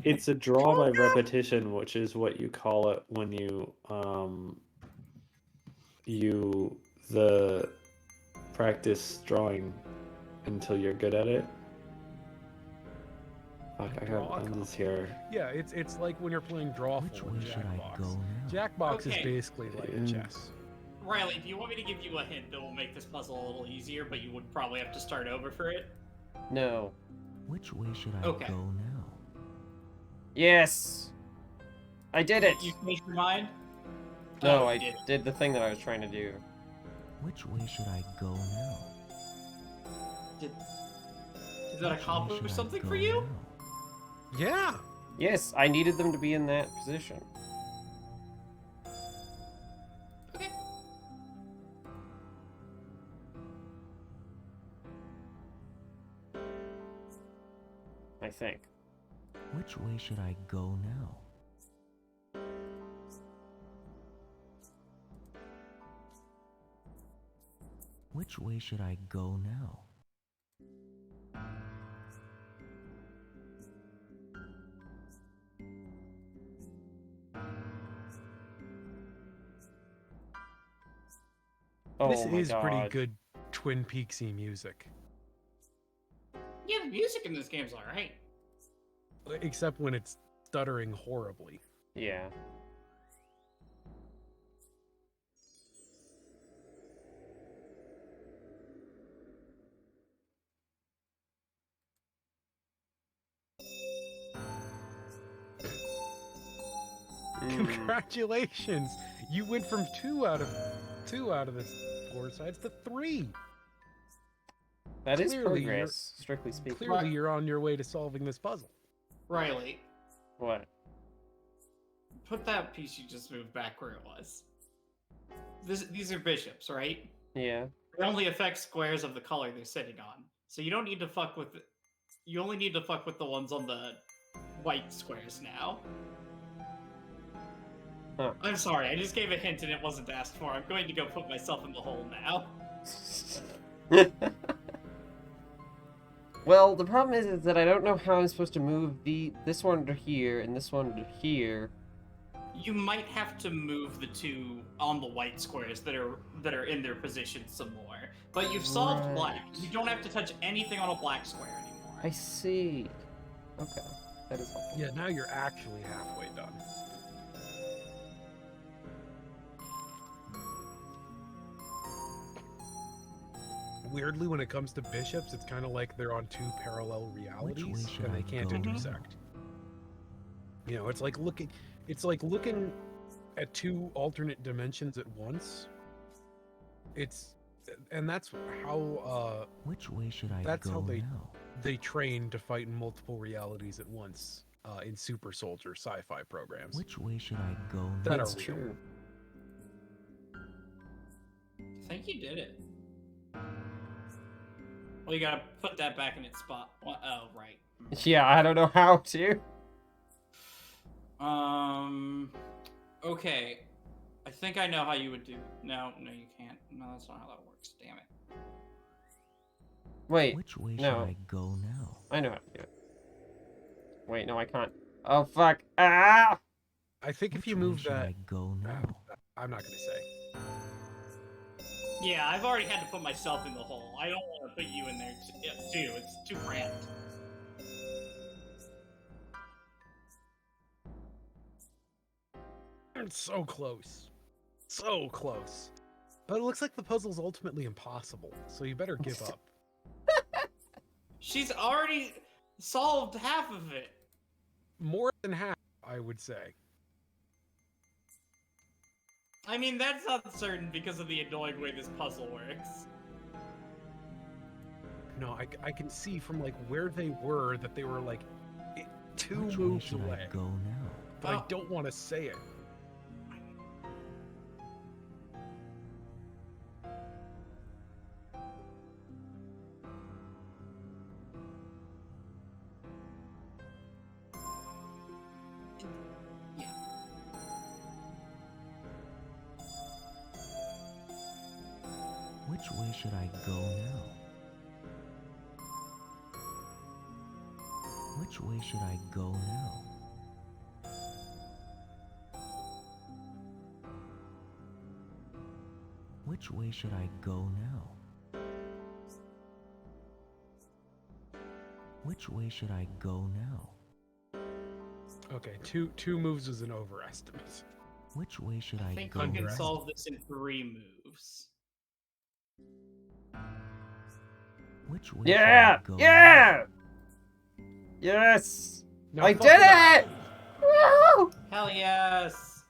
It's a draw by repetition, which is what you call it when you the practice drawing until you're good at it. Fuck, I got end this here. Yeah, it's like when you're playing Drawful in Jackbox. Jackbox is Okay. basically like chess. Riley, do you want me to give you a hint that will make this puzzle a little easier, but you would probably have to start over for it? No. Which way should I Okay. go now? Yes! I did it! You changed your mind? No, Oh, I you did. did the thing that I was trying to do. Which way should I go now? Did that accomplish something for you? Yeah! Yes, I needed them to be in that position. I think. Which way should I go now? Which way should I go now? This Oh my is pretty God. good Twin Peaksy music. Yeah, the music in this game's alright. Except when it's stuttering horribly. Yeah. Congratulations! You went from two out of the 4 sides to 3. That is Clearly, progress, strictly speaking. Clearly, you're on your way to solving this puzzle. Riley, What? put that piece you just moved back where it was. These are bishops, right? Yeah. They only affect squares of the color they're sitting on. So you don't need to fuck with... You only need to fuck with the ones on the white squares now. Huh. I'm sorry, I just gave a hint and it wasn't asked for. I'm going to go put myself in the hole now. Well, the problem is that I don't know how I'm supposed to move this one to here and this one to here. You might have to move the two on the white squares that are in their position some more. But you've solved Right. black. You don't have to touch anything on a black square anymore. I see. Okay. That is helpful. Yeah, now you're actually halfway done. Weirdly, when it comes to bishops, it's kind of like they're on 2 parallel realities should and I they can't go? intersect. You know, it's like looking at 2 alternate dimensions at once. And that's how Which way should I that's go how now? they train to fight in multiple realities at once in super soldier sci-fi programs. Which way should I go now? That That's are real. true. I think you did it. Well, you gotta put that back in its spot. Oh, right. Yeah, I don't know how to. Okay. I think I know how you would do. No, you can't. No, that's not how that works. Damn it. Wait. Which way should No. I go now? I know how to do it. Wait, no, I can't. Oh, fuck. Ah! I think if Which you way move should that, I go now? I'm not gonna say. Yeah, I've already had to put myself in the hole. I don't want to put you in there too. It's too cramped. It's so close. So close. But it looks like the puzzle's ultimately impossible, so you better give up. She's already solved half of it. More than half, I would say. I mean, that's uncertain because of the annoying way this puzzle works. No, I can see from like where they were that they were like 2 Which way moves should away. I go now? But I don't want to say it. Which way should I go now? Which way should I go now? Which way should I go now? Which way should I go now? Okay, two moves is an overestimate. Which way should I I think go you can now? solve this in 3 moves. Which way Yeah! should I go Yeah! Yes! No, I fuck did that. it! Woo! Hell yes!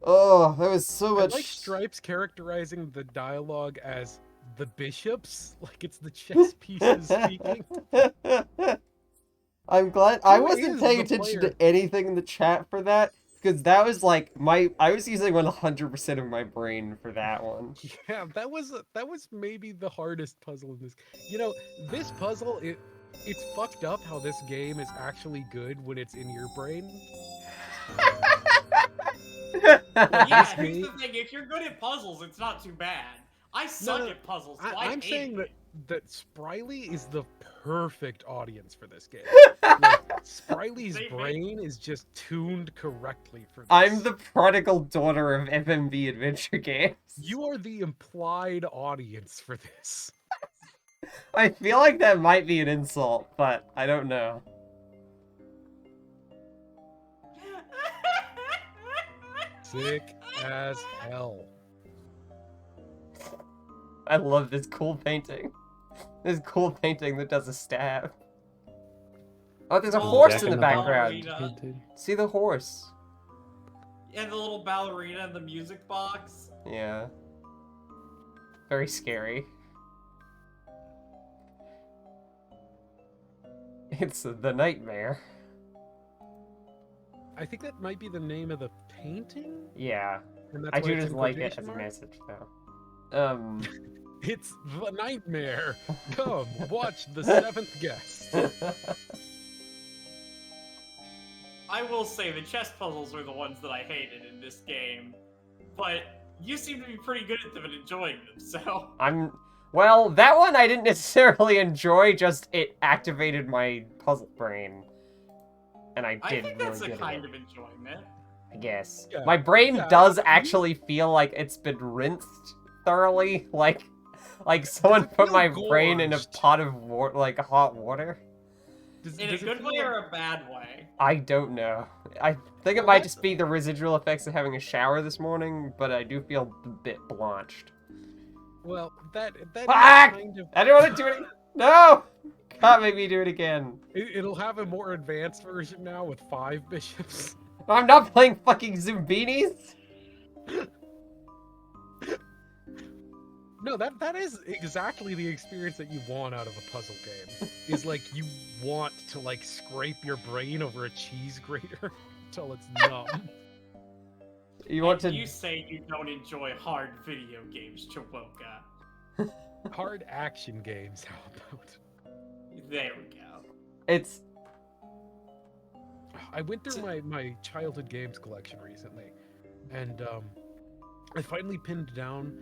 Oh, that was so I much. like Stripes characterizing the dialogue as the bishops, like it's the chess pieces speaking. I'm glad I Who wasn't is paying the attention player? to anything in the chat for that, because that was like I was using 100% of my brain for that one. Yeah, that was maybe the hardest puzzle in this. You know, this puzzle it's fucked up how this game is actually good when it's in your brain. Yeah, here's the thing, if you're good at puzzles, it's not too bad. I suck at puzzles. So I'm saying that Spryly is the perfect audience for this game. Spryly's brain is just tuned correctly for this. I'm the prodigal daughter of FMV adventure games. You are the implied audience for this. I feel like that might be an insult, but I don't know. Sick as hell. I love this cool painting. This cool painting that does a stab. Oh, there's a horse in the background. See the horse. And the little ballerina in the music box. Yeah. Very scary. It's the nightmare. I think that might be the name of the painting. Yeah. And that's I why do it's just in like it quotation as a marks? message, though. It's the nightmare. Come, watch the seventh guest. I will say the chess puzzles were the ones that I hated in this game, but you seem to be pretty good at them and enjoying them, so... Well, that one I didn't necessarily enjoy, just it activated my puzzle brain. And I did I think that's really a good at kind it, of enjoyment. I guess. Yeah. My brain Yeah, does actually feel like it's been rinsed thoroughly, like someone put my brain in a pot of water, like hot water. In a good way or a bad way? I don't know. I think it might just be the residual effects of having a shower this morning, but I do feel a bit blanched. Well, that Ah! kind of... I don't want to do it. No! Can't make me do it again. It'll have a more advanced version now with 5 bishops. I'm not playing fucking Zumbinis. No, that is exactly the experience that you want out of a puzzle game. Is like you want to like scrape your brain over a cheese grater till it's numb. You say you don't enjoy hard video games, Chiwoka. Hard action games, how about? There we go. It's... I went through my childhood games collection recently, and I finally pinned down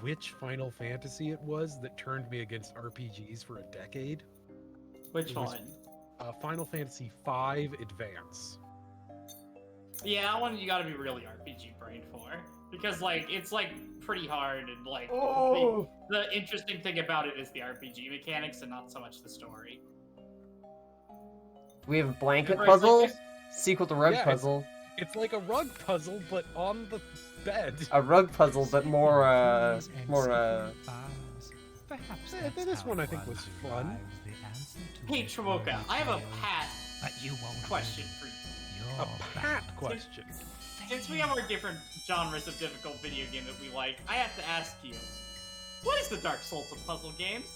which Final Fantasy it was that turned me against RPGs for a decade. Which one? Final Fantasy V Advance. Yeah, that one you gotta be really RPG brain for. Because, like, it's, like, pretty hard, and, like, the interesting thing about it is the RPG mechanics and not so much the story. We have a blanket Right, puzzle, like sequel to rug puzzle. It's like a rug puzzle, but on the bed. A rug puzzle, but more, This one I think was fun. Hey, Chiwoka, I have a pat question for you. A pat question. Since we have our different genres of difficult video game that we like, I have to ask you, what is the Dark Souls of puzzle games?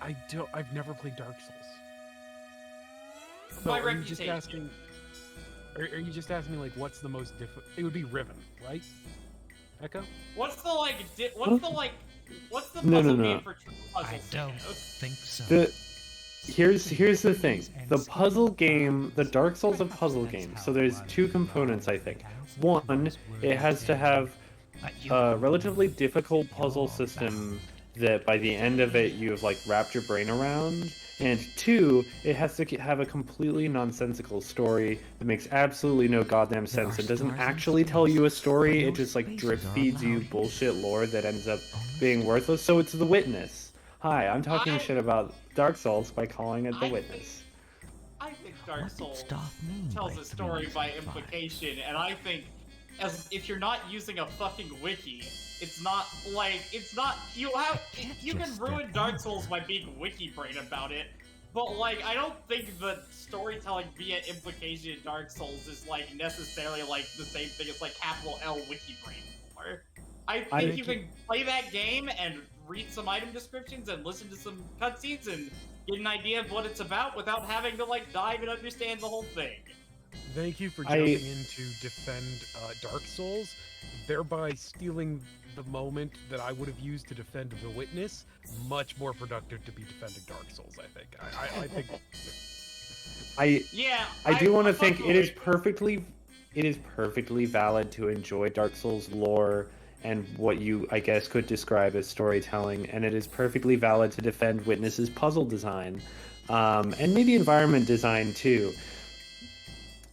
I've never played Dark Souls. My are you just reputation. asking? Are you just asking me like what's the most difficult? It would be Riven, right? Echo. What's the puzzle No. game for true puzzle? I don't think so. Here's the thing. The puzzle game, the Dark Souls of puzzle games. So there's 2 components, I think. One, it has to have a relatively difficult puzzle system that by the end of it you've like wrapped your brain around. And 2, it has to have a completely nonsensical story that makes absolutely no goddamn sense and doesn't actually tell you a story. It just like drip feeds you bullshit lore that ends up being worthless. So it's The Witness. Hi, I'm talking shit about Dark Souls by calling it The Witness. I think Dark Souls tells a story by implication, and I think if you're not using a fucking wiki, you can ruin Dark Souls by being wiki brain about it, but like I don't think the storytelling via implication in Dark Souls is like necessarily like the same thing as like capital L wiki brain for. I think you can play that game and read some item descriptions and listen to some cutscenes and get an idea of what it's about without having to like dive and understand the whole thing. Thank you for jumping in to defend Dark Souls, thereby stealing the moment that I would have used to defend The Witness. Much more productive to be defending Dark Souls, I think. I think. I do want to think it is perfectly it is perfectly valid to enjoy Dark Souls lore and what you, I guess, could describe as storytelling, and it is perfectly valid to defend Witness's puzzle design, and maybe environment design too.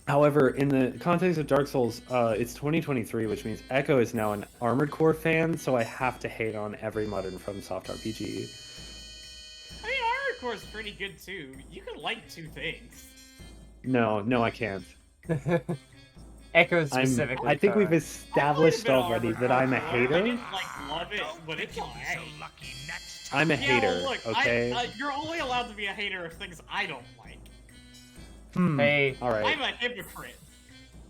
However, in the context of Dark Souls, it's 2023, which means Echo is now an Armored Core fan, so I have to hate on every modern FromSoft RPG. I mean, Armored Core is pretty good too. You can like two things. No, I can't. Echo specifically. I think we've Kara. established already that I'm a I hater. didn't love it, but it's alright. I'm a hater, Well, look, okay? you're only allowed to be a hater of things I don't like. Hey. All right. I'm a hypocrite.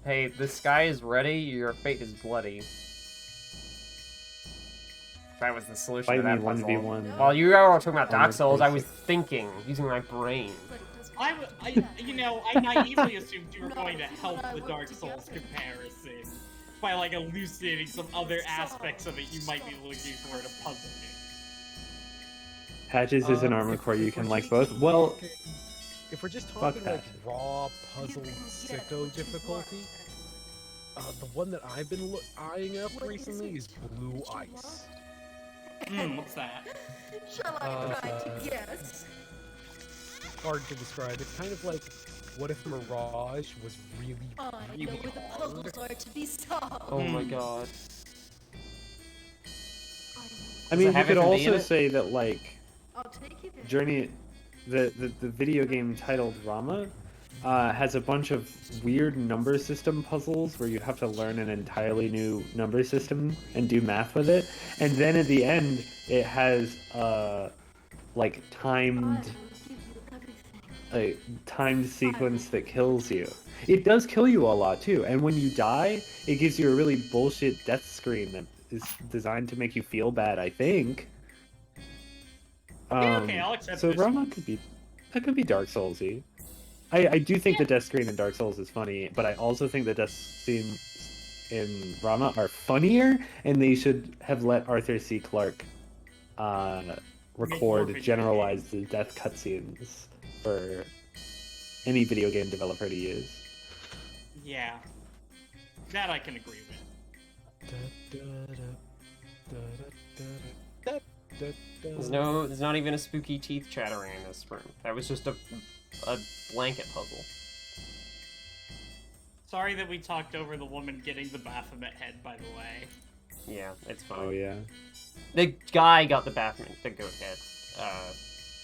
Hey, the sky is ready. Your fate is bloody. That was the solution Fight to that me puzzle. 1v1. While you all were talking about Dark Armored Souls, Core I was 6. thinking, using my brain. I naively assumed you were going to help the Dark Souls comparison by like elucidating some other aspects of it you might be looking for in a puzzle game. Patches is an Armored Core, you can like both. Well, if we're just fuck talking like Patches. raw puzzle sicko difficulty, the one that I've been eyeing up recently is Blue Ice. What's that? Shall I try to guess? Hard to describe. It's kind of like, what if Mirage was really, I really know where the hard? puzzles are to be solved. Oh my god. I mean, it you have could FMV in also it? say that, like, I'll take it then. Journey, the video game titled Rama, has a bunch of weird number system puzzles where you have to learn an entirely new number system and do math with it, and then at the end it has like timed a timed sequence that kills you. It does kill you a lot too, and when you die, it gives you a really bullshit death screen that is designed to make you feel bad, I think. Yeah, okay, I'll accept So this. Rama could be Dark Soulsy. I do think the death screen in Dark Souls is funny, but I also think the death scene in Rama are funnier, and they should have let Arthur C. Clarke record generalized death cutscenes for any video game developer to use. Yeah. That I can agree with. There's not even a spooky teeth chattering in this room. That was just a blanket puzzle. Sorry that we talked over the woman getting the Baphomet head, by the way. Yeah, it's fine. Oh yeah. The guy got the Baphomet, the goat head.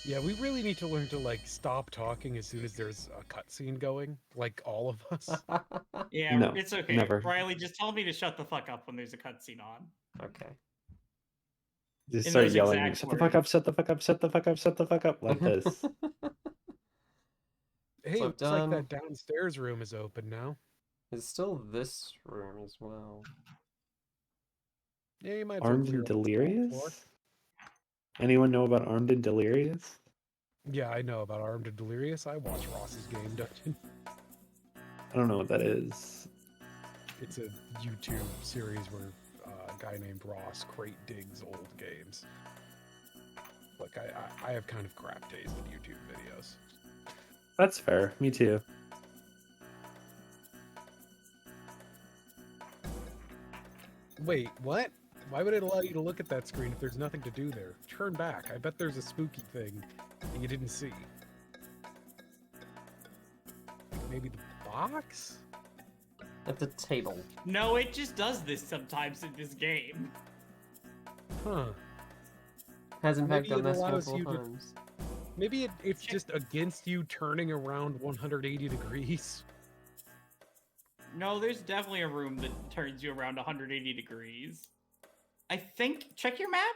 Yeah, we really need to learn to like stop talking as soon as there's a cutscene going, like all of us. Yeah, No, it's okay. never. Riley, just tell me to shut the fuck up when there's a cutscene on. Okay. Just In start those yelling, exact "Shut the fuck up! Shut the fuck up! Shut the fuck up! Shut the fuck up!" like this. Hey, So looks like done. that downstairs room is open now. There's still this room as well. Yeah, you might as well Armed clear and up the top floor. Delirious? Anyone know about Armed and Delirious? Yeah, I know about Armed and Delirious. I watch Ross's Game Dungeon. I don't know what that is. It's a YouTube series where a guy named Ross crate digs old games. Like, I have kind of crap taste in YouTube videos. That's fair. Me too. Wait, what? Why would it allow you to look at that screen if there's nothing to do there? Turn back. I bet there's a spooky thing that you didn't see. Maybe the box? At the table. No, it just does this sometimes in this game. Huh. Has in fact Maybe done it this allows multiple you to- times. Maybe it's just against you turning around 180 degrees. No, there's definitely a room that turns you around 180 degrees. I think. Check your map.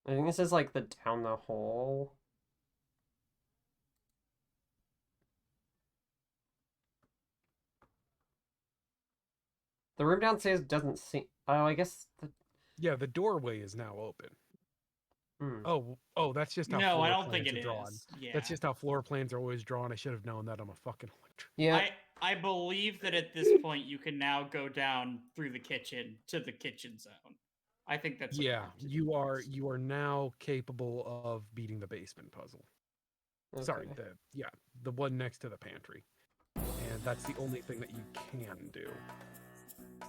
I think this is like the down the hall. The room downstairs doesn't seem. Oh, I guess the. Yeah, the doorway is now open. Oh, that's just how No, floor I don't think plans it are drawn. is. Yeah. That's just how floor plans are always drawn. I should have known that. I'm a fucking electrician. Yeah. I believe that at this point you can now go down through the kitchen to the kitchen zone. I think that's Yeah, you are now capable of beating the basement puzzle. Sorry, Okay. the one next to the pantry. And that's the only thing that you can do.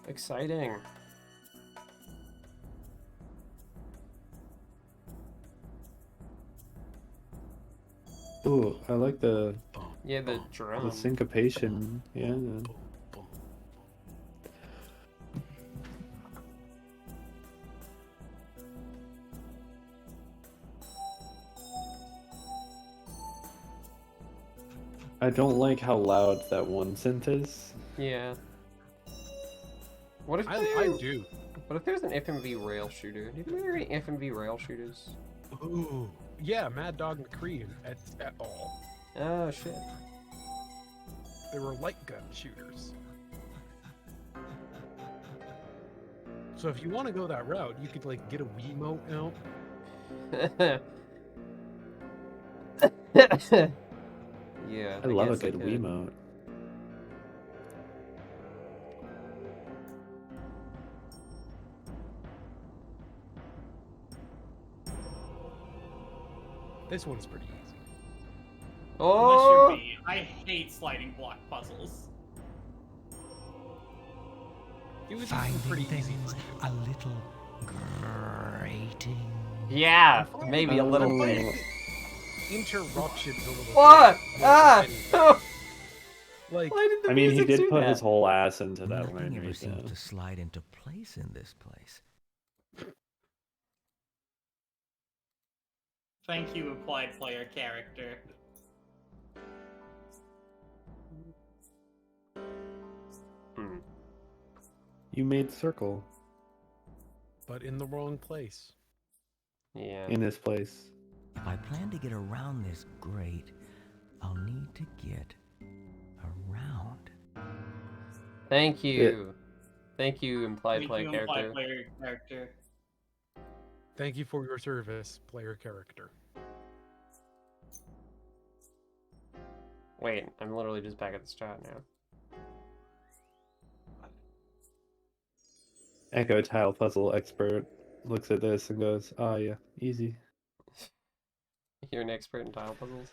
Exciting. Ooh, I like the Yeah, the drum. syncopation. Yeah. I don't like how loud that one synth is. Yeah. What if I do. What if there's an FMV rail shooter? Do you remember any FMV rail shooters? Ooh, yeah, Mad Dog McCree at all. Oh shit. They were light gun shooters. So if you want to go that route, you could like get a Wiimote out. Yeah. I love a guess I good could. Wiimote. This one's pretty easy. Unless Oh! you're me. I hate sliding block puzzles. It was Finding pretty easy. things a little grating. Yeah, maybe a little. Interruptions a little. What? bit, Ah! Like, Why did the I mean, he music did do put that? his whole ass into that Nothing one ever right seems now. to slide into place in this place. Thank you, implied player character. You made circle but in the wrong place. Yeah. in this place. If I plan to get around this grate, I'll need to get around. Thank you. Thank you, implied Thank player you, character. implied player character. Thank you for your service, player character. Wait, I'm literally just back at the chat now. Echo Tile Puzzle Expert looks at this and goes, "Ah, yeah, easy." You're an expert in tile puzzles?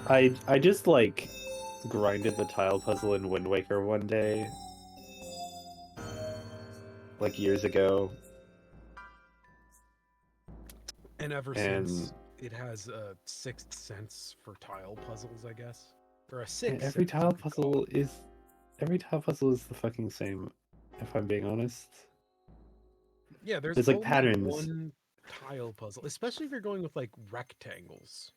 I just like grinded the tile puzzle in Wind Waker one day, like years ago. And ever And- since, it has a sixth sense for tile puzzles, I guess. Or a And sixth every sense, tile you could call puzzle it. is the fucking same, if I'm being honest. Yeah, there's It's like only patterns. one tile puzzle, especially if you're going with like rectangles.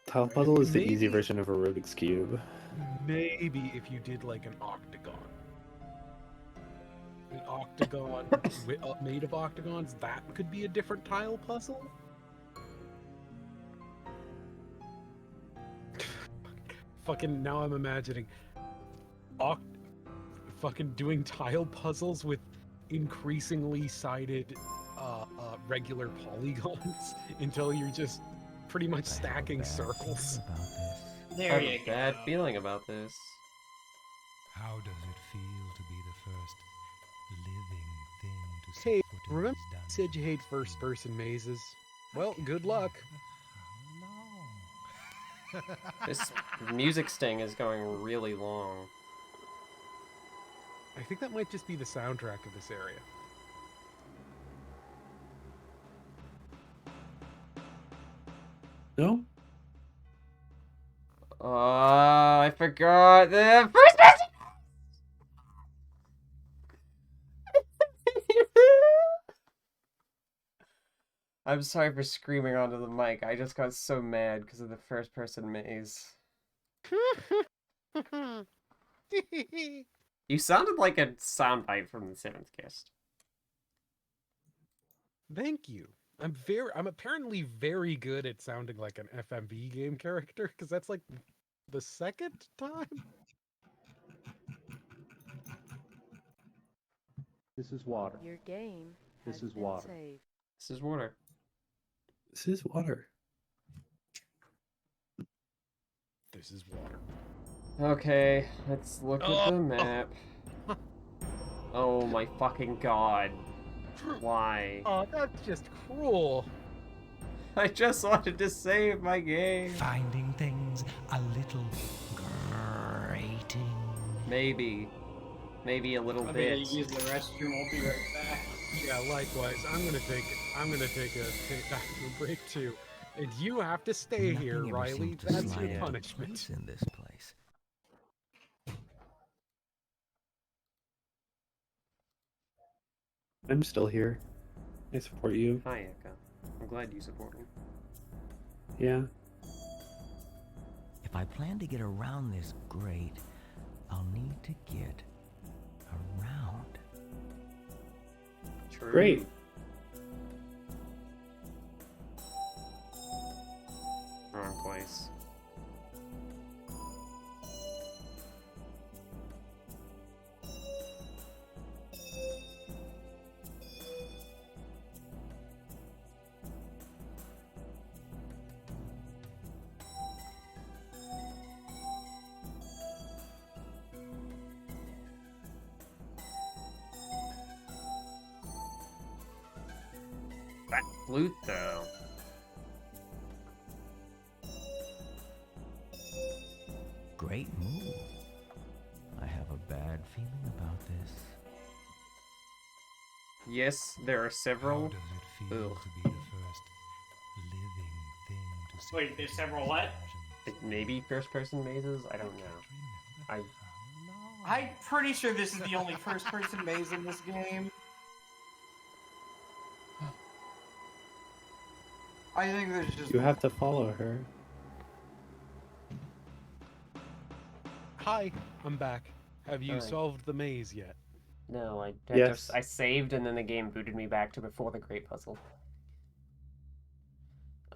Tile Right, puzzle is the easy maybe- version of a Rubik's Cube. Maybe if you did like an octagon. An octagon made of octagons, that could be a different tile puzzle. Fucking now I'm imagining fucking doing tile puzzles with increasingly sided regular polygons until you're just pretty much stacking circles. I There have you a go. bad feeling about this. How does it feel to be the first living thing to set Hey, foot in remember these you dungeons? said you hate first person mazes? Well, good luck. This music sting is going really long. I think that might just be the soundtrack of this area. No? I forgot the first person! I'm sorry for screaming onto the mic. I just got so mad because of the first person maze. You sounded like a soundbite from the Seventh Guest. Thank you. I'm apparently very good at sounding like an FMV game character, because that's like the second time. This is water. Your game This has is been water. saved. This is water. This is water. This is water. Okay, let's look at the map. Oh my fucking god. Why? Oh, that's just cruel. I just wanted to save my game. Finding things a little Maybe a little I'm bit. gonna use the restroom. I'll be right back. Yeah, likewise. I'm gonna take a bathroom break too, and you have to stay Nothing here, ever Riley. seems to That's slide your into punishment. place in this place. I'm still here. I support you. Hi, Eka. I'm glad you support me. Yeah. If I plan to get around this grate, I'll need to get around. True. Great. Wrong place. That flute, though. Great move. I have a bad feeling about this. Yes, there are several. How does it feel Ugh. to be the first living thing to see Wait, there's several what? Maybe first-person mazes? I don't know. I'm pretty sure this is the only first-person maze in this game. I think there's just... You have to follow her. Hi, I'm back. Have you Hi. solved the maze yet? No, I Yes. just I saved and then the game booted me back to before the Great Puzzle.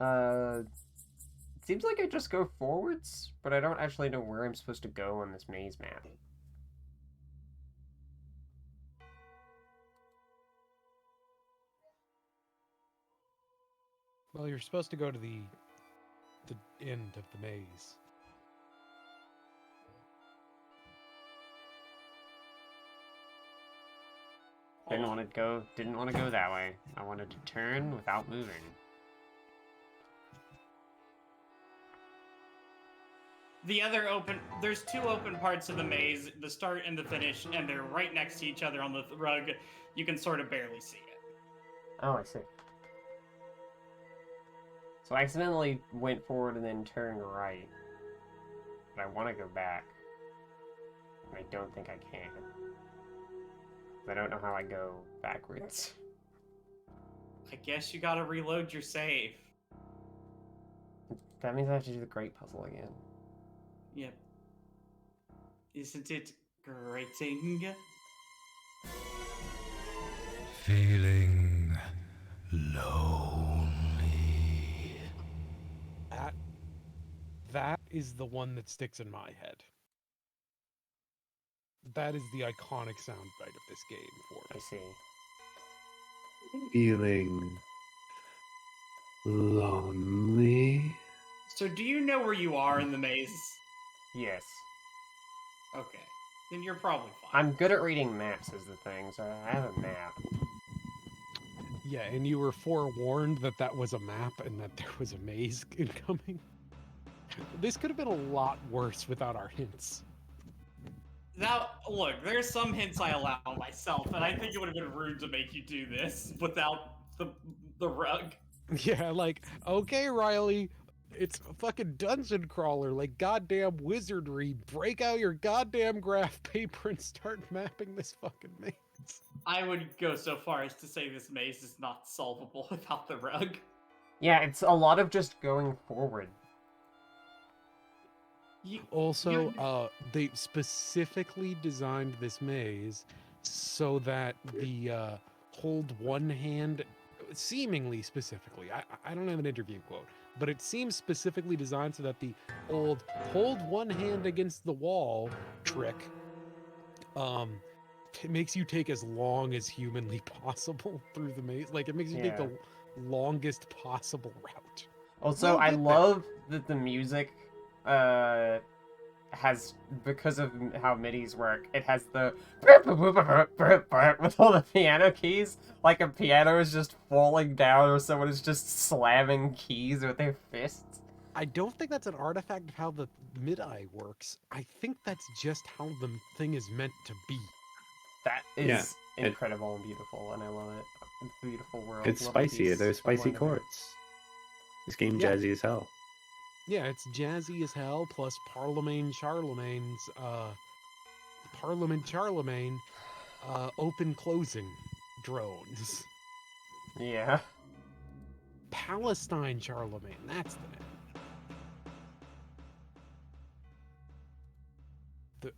It seems like I just go forwards, but I don't actually know where I'm supposed to go on this maze map. Well, you're supposed to go to the end of the maze. Didn't want to go that way. I wanted to turn without moving. The other there's two open parts of the maze, the start and the finish, and they're right next to each other on the rug. You can sort of barely see it. Oh, I see. So I accidentally went forward and then turned right. But I want to go back. And I don't think I can. I don't know how I go backwards. I guess you gotta reload your save. That means I have to do the Great Puzzle again. Yep. Isn't it grating? Feeling lonely. That is the one that sticks in my head. That is the iconic soundbite of this game for me. I see. Feeling lonely. So do you know where you are in the maze? Yes. Okay. Then you're probably fine. I'm good at reading maps is the thing, so I have a map. Yeah, and you were forewarned that that was a map and that there was a maze incoming. This could have been a lot worse without our hints. Now, look, there's some hints I allow myself, and I think it would have been rude to make you do this without the rug. Yeah, like, okay, Riley, it's a fucking dungeon crawler, like goddamn wizardry. Break out your goddamn graph paper and start mapping this fucking maze. I would go so far as to say this maze is not solvable without the rug. Yeah, it's a lot of just going forward. They specifically designed this maze so that the hold one hand, seemingly specifically, I don't have an interview quote, but it seems specifically designed so that the old hold one hand against the wall trick, it makes you take as long as humanly possible through the maze. Like, it makes you take the longest possible route. Also, I love that the music has, because of how MIDIs work, it has the with all the piano keys, like a piano is just falling down or someone is just slamming keys with their fists. I don't think that's an artifact of how the mid-eye works. I think that's just how the thing is meant to be. That is Yeah, incredible and beautiful, and I love it. It's a beautiful world. It's Love the spicy. piece There's of spicy line of it. chords. This game Yeah. jazzy as hell. Yeah, it's jazzy as hell, plus Parliament Charlemagne's, open closing drones. Yeah. Palestine Charlemagne, that's the name.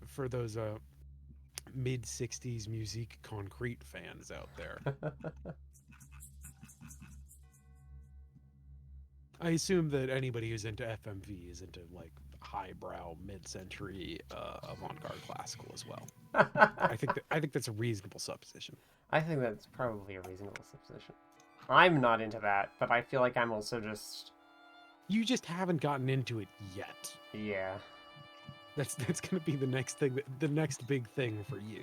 For those mid-60s musique concrete fans out there. I assume that anybody who's into FMV is into like highbrow mid-century avant-garde classical as well. I think that's a reasonable supposition. I think that's probably a reasonable supposition. I'm not into that, but I feel like I'm also just... You just haven't gotten into it yet. Yeah. That's gonna be the next thing, the next big thing for you.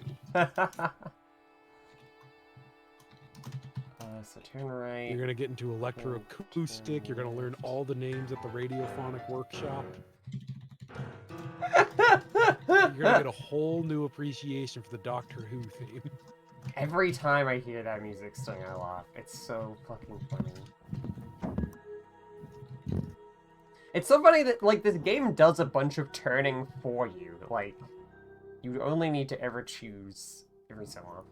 So turn right. You're gonna get into electroacoustic. You're gonna learn all the names at the radiophonic workshop. You're gonna get a whole new appreciation for the Doctor Who theme. Every time I hear that music sing, I laugh. It's so fucking funny. It's so funny that, like, this game does a bunch of turning for you. Like, you only need to ever choose every so often.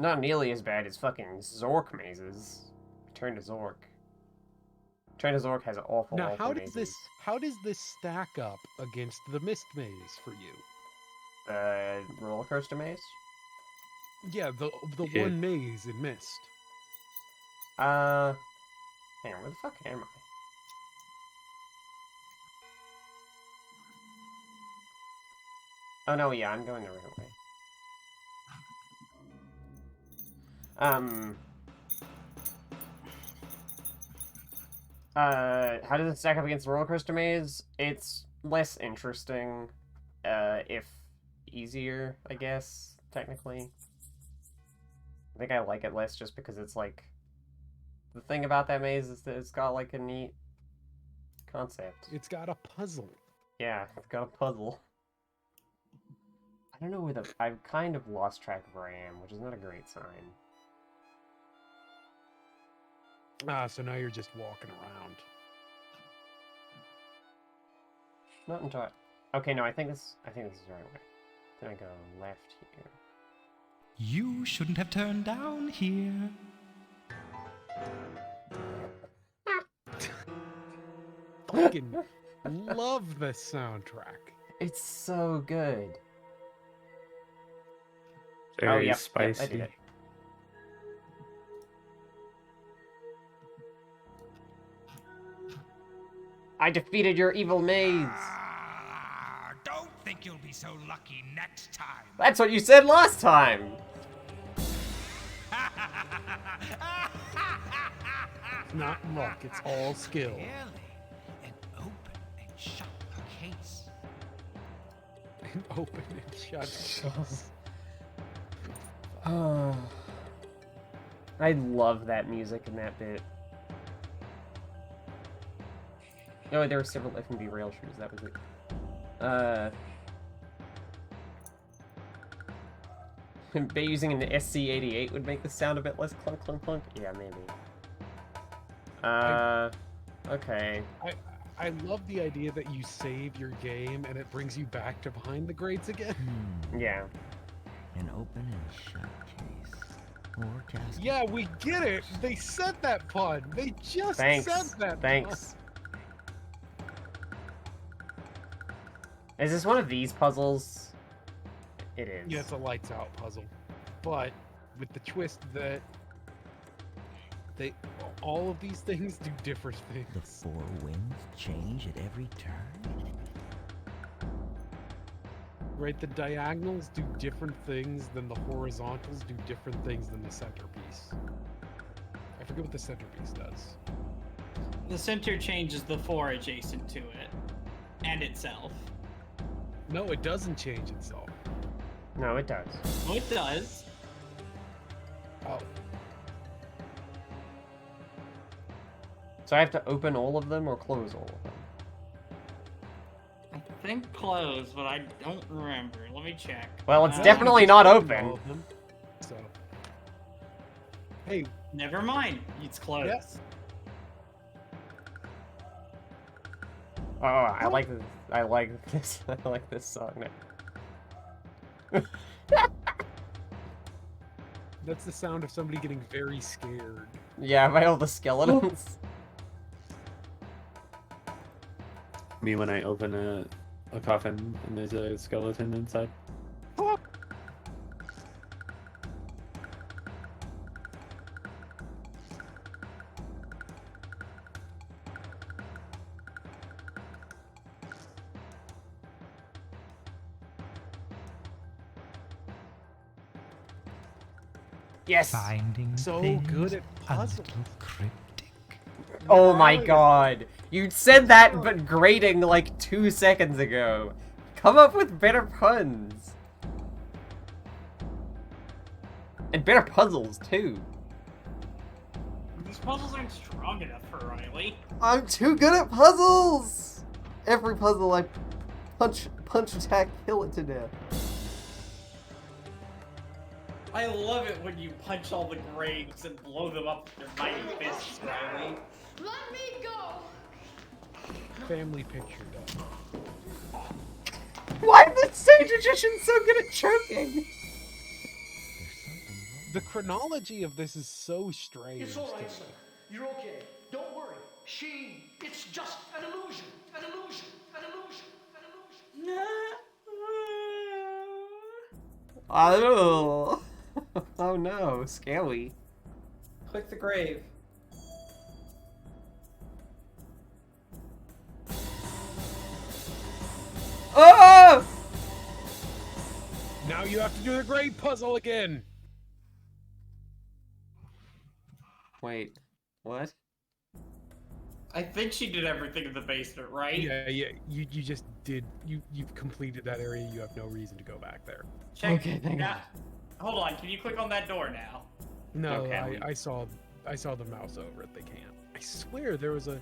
Not nearly as bad as fucking Zork mazes. Turn to Zork. Turn to Zork has awful, Now, awful mazes. how does this stack up against the Mist Maze for you? Roller coaster maze? Yeah, the one maze in Mist. Hang on, where the fuck am I? Oh no, yeah, I'm going the right way. How does it stack up against Roller Coaster Maze? It's less interesting, if easier, I guess, technically. I think I like it less just because it's like... The thing about that maze is that it's got like a neat concept. It's got a puzzle. Yeah, it's got a puzzle. I don't know where the... I've kind of lost track of where I am, which is not a great sign. So now you're just walking around. Not entirely. Okay, no, I think this is the right way. Then I go left here. You shouldn't have turned down here. Fucking love this soundtrack. It's so good. Very yep, spicy. I did it. I defeated your evil maze. Don't think you'll be so lucky next time. That's what you said last time. Not luck, it's all skill. Really? An open and shut case. An open and shut case. I love that music in that bit. Oh, there were several FMV rail shooters, that was it. But using an SC-88 would make the sound a bit less clunk clunk clunk? Yeah, maybe. Okay. I love the idea that you save your game and it brings you back to behind the grates again. Yeah. An open and shut case. Or casket. Yeah, we get it. They said that pun. They just Thanks. said that Thanks. pun. Is this one of these puzzles? It is. Yeah, it's a lights out puzzle. But with the twist that all of these things do different things. The four winds change at every turn. Right, the diagonals do different things than the horizontals do different things than the centerpiece. I forget what the centerpiece does. The center changes the four adjacent to it. And itself. No, it doesn't change itself. No, it does. Oh, it does. Oh. So I have to open all of them or close all of them? I think close, but I don't remember. Let me check. Well, it's Yeah, definitely you just not opened open. all of them, so. Hey. Never mind. It's closed. Yes. Oh, I like this. I like this. I like this song now. That's the sound of somebody getting very scared. Yeah, by all the skeletons. Me when I open a coffin and there's a skeleton inside. Yes. Finding So things good at a puzzles. little cryptic. Oh my god. You said that, but grading like 2 seconds ago. Come up with better puns. And better puzzles, too. These puzzles aren't strong enough for Riley. I'm too good at puzzles! Every puzzle I punch, attack, kill it to death. I love it when you punch all the graves and blow them up with your mighty fists, Riley. Let me go! Family picture done. Why is the stage magician so good at choking? The chronology of this is so strange. It's all to right, me. sir. You're okay. Don't worry. It's just an illusion. An illusion. An illusion. An illusion. Oh. Oh no, scary. Click the grave. Oh! Now you have to do the great puzzle again. Wait, what? I think she did everything in the basement, right? Yeah. You just did. You've completed that area. You have no reason to go back there. Check. Okay, thank God. Hold on. Can you click on that door now? No, Okay. I saw the mouse over it. They can't. I swear there was a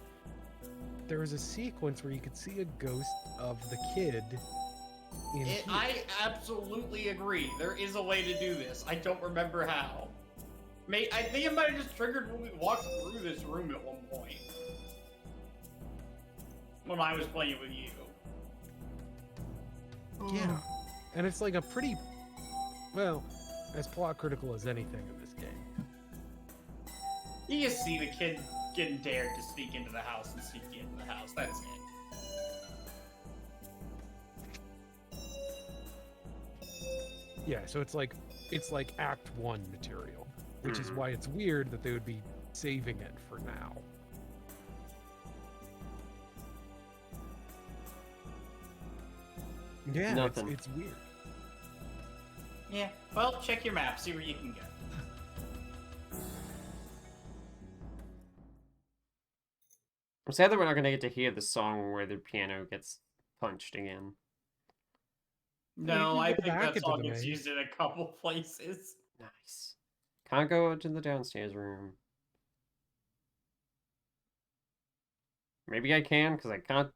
sequence where you could see a ghost of the kid. I absolutely agree. There is a way to do this. I don't remember how. I think it might have just triggered when we walked through this room at one point. When I was playing with you. Yeah. And it's like a pretty, well, as plot critical as anything in this game. You just see the kid getting dared to sneak into the house and sneak into the house. That's it. Yeah, so it's like Act 1 material, which is why it's weird that they would be saving it for now. Yeah, Nothing. it's weird. Yeah. Well, check your map. See where you can go. I'm sad that we're not going to get to hear the song where the piano gets punched again. No, I think back that into song the gets maze. used in a couple places. Nice. Can't go to the downstairs room. Maybe I can, because I can't.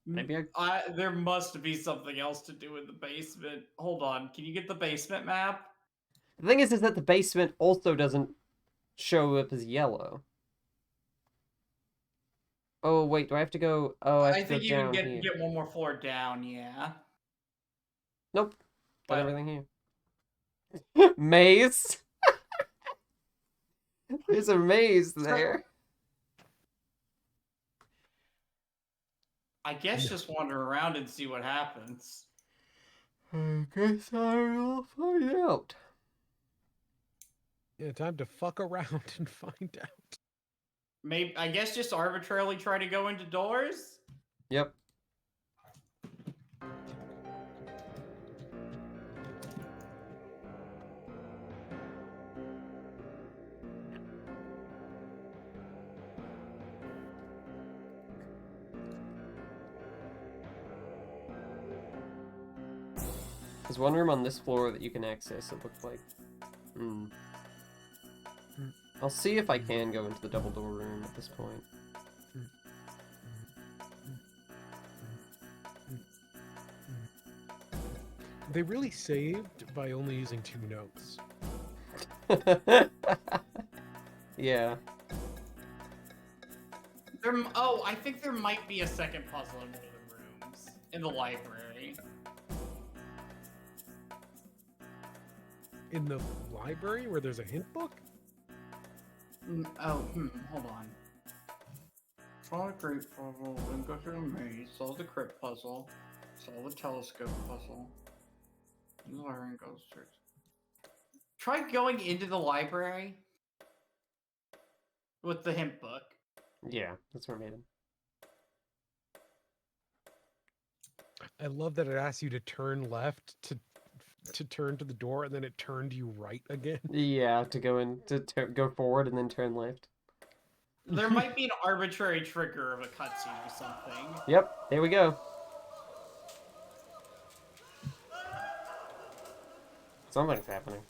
Maybe I... There must be something else to do in the basement. Hold on. Can you get the basement map? The thing is that the basement also doesn't show up as yellow. Oh, wait, do I have to go... Oh, I have to think go you down can here. get one more floor down, yeah. Nope. Got What? everything here. Maze? There's a maze there. I guess just wander around and see what happens. I guess I'll find out. Yeah, time to fuck around and find out. Maybe I guess just arbitrarily try to go into doors? Yep. There's one room on this floor that you can access, it looks like. I'll see if I can go into the double door room at this point. They really saved by only using 2 notes. Yeah. I think there might be a second puzzle in one of the rooms in the library. In the library where there's a hint book? Hold on. Solve the grape puzzle, then go through the maze, solve the crypt puzzle, solve the telescope puzzle. The librarian goes through. Try going into the library with the hint book. Yeah, that's verbatim. I love that it asks you to turn left to turn to the door, and then it turned you right again. Yeah, to go in to go forward and then turn left. There might be an arbitrary trigger of a cutscene or something. Yep, there we go. Something's happening.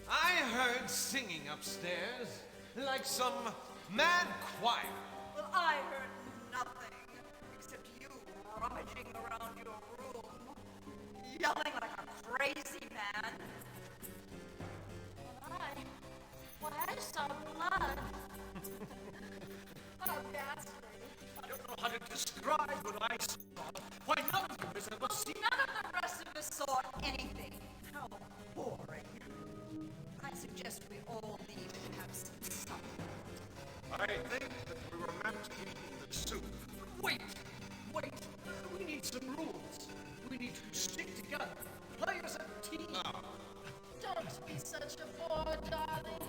I heard singing upstairs, like some mad choir. Well, I heard nothing, except you rummaging around your room, yelling like a crazy man. Well, I saw blood. Oh, ghastly. I don't know how to describe what I saw. Why, none of you has ever seen. None of the rest of us saw anything. How boring. I suggest we all leave and have some supper. I think that we were meant to eat the soup. Wait! We need some rules. We need to stick together, play as a team. Don't be such a bore, darling.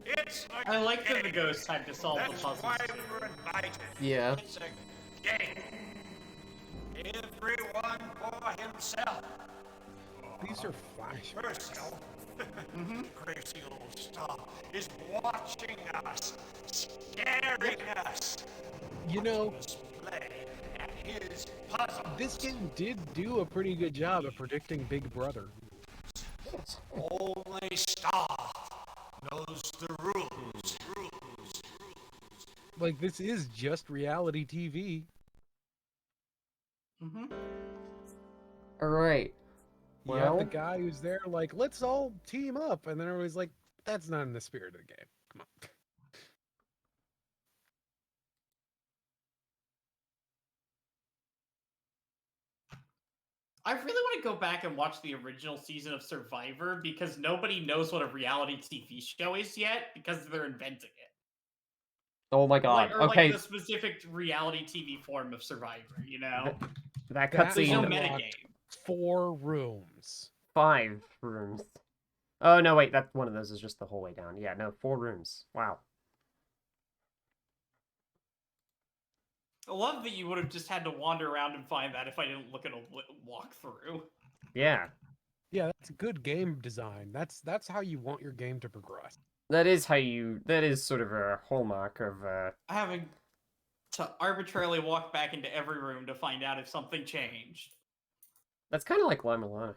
It's a I like that the game. ghost had to solve the That's puzzles. why we were invited. Yeah. It's a game. Everyone for himself. These are flash. Personal. Crazy old stuff is watching us, scaring us. You know, Play at his puzzle. this game did do a pretty good job of predicting Big Brother. Only Star knows the rules. Like, this is just reality TV. All right. You have the guy who's there like, let's all team up. And then everybody's like, that's not in the spirit of the game. Come on. I really want to go back and watch the original season of Survivor because nobody knows what a reality TV show is yet because they're inventing it. Oh my god. Like the specific reality TV form of Survivor, you know? That There's no cutscene. metagame. 4 rooms. 5 rooms. Oh no, wait, that one of those is just the whole way down. Yeah, no, 4 rooms. Wow. I love that you would have just had to wander around and find that if I didn't look at a walkthrough. Yeah. Yeah, that's good game design. That's how you want your game to progress. That is sort of a hallmark of Having to arbitrarily walk back into every room to find out if something changed. that's kind of like Lima Lana.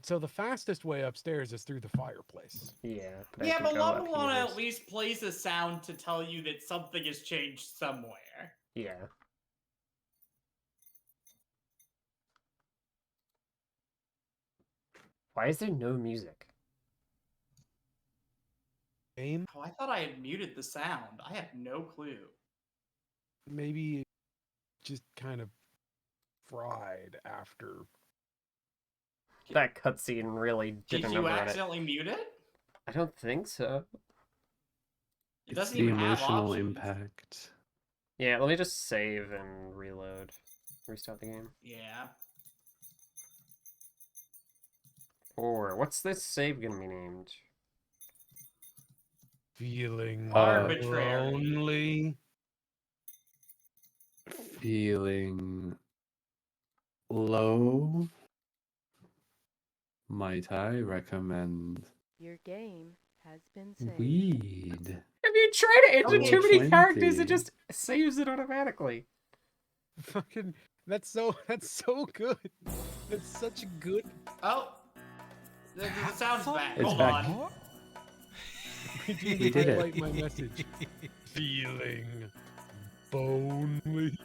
So the fastest way upstairs is through the fireplace. Yeah. Yeah, but Lava Lana at least plays a sound to tell you that something has changed somewhere. Yeah. Why is there no music? Game? Oh, I thought I had muted the sound. I have no clue. Maybe it just kind of fried after. That cutscene really did a Did you number on it. accidentally mute it? I don't think so. It It's doesn't the even have emotional options. impact. Yeah, let me just save and reload. Restart the game. Yeah. Or what's this save gonna be named? Feeling Arbitrary. lonely. Feeling low? Might I recommend Your game has been saved. weed? If you try to enter Okay. too many characters, 20. it just saves it automatically. Fucking that's so good. That's such a good. Oh. The sound's back. It's Hold back. on. We We did it. highlight my message. Feeling If only.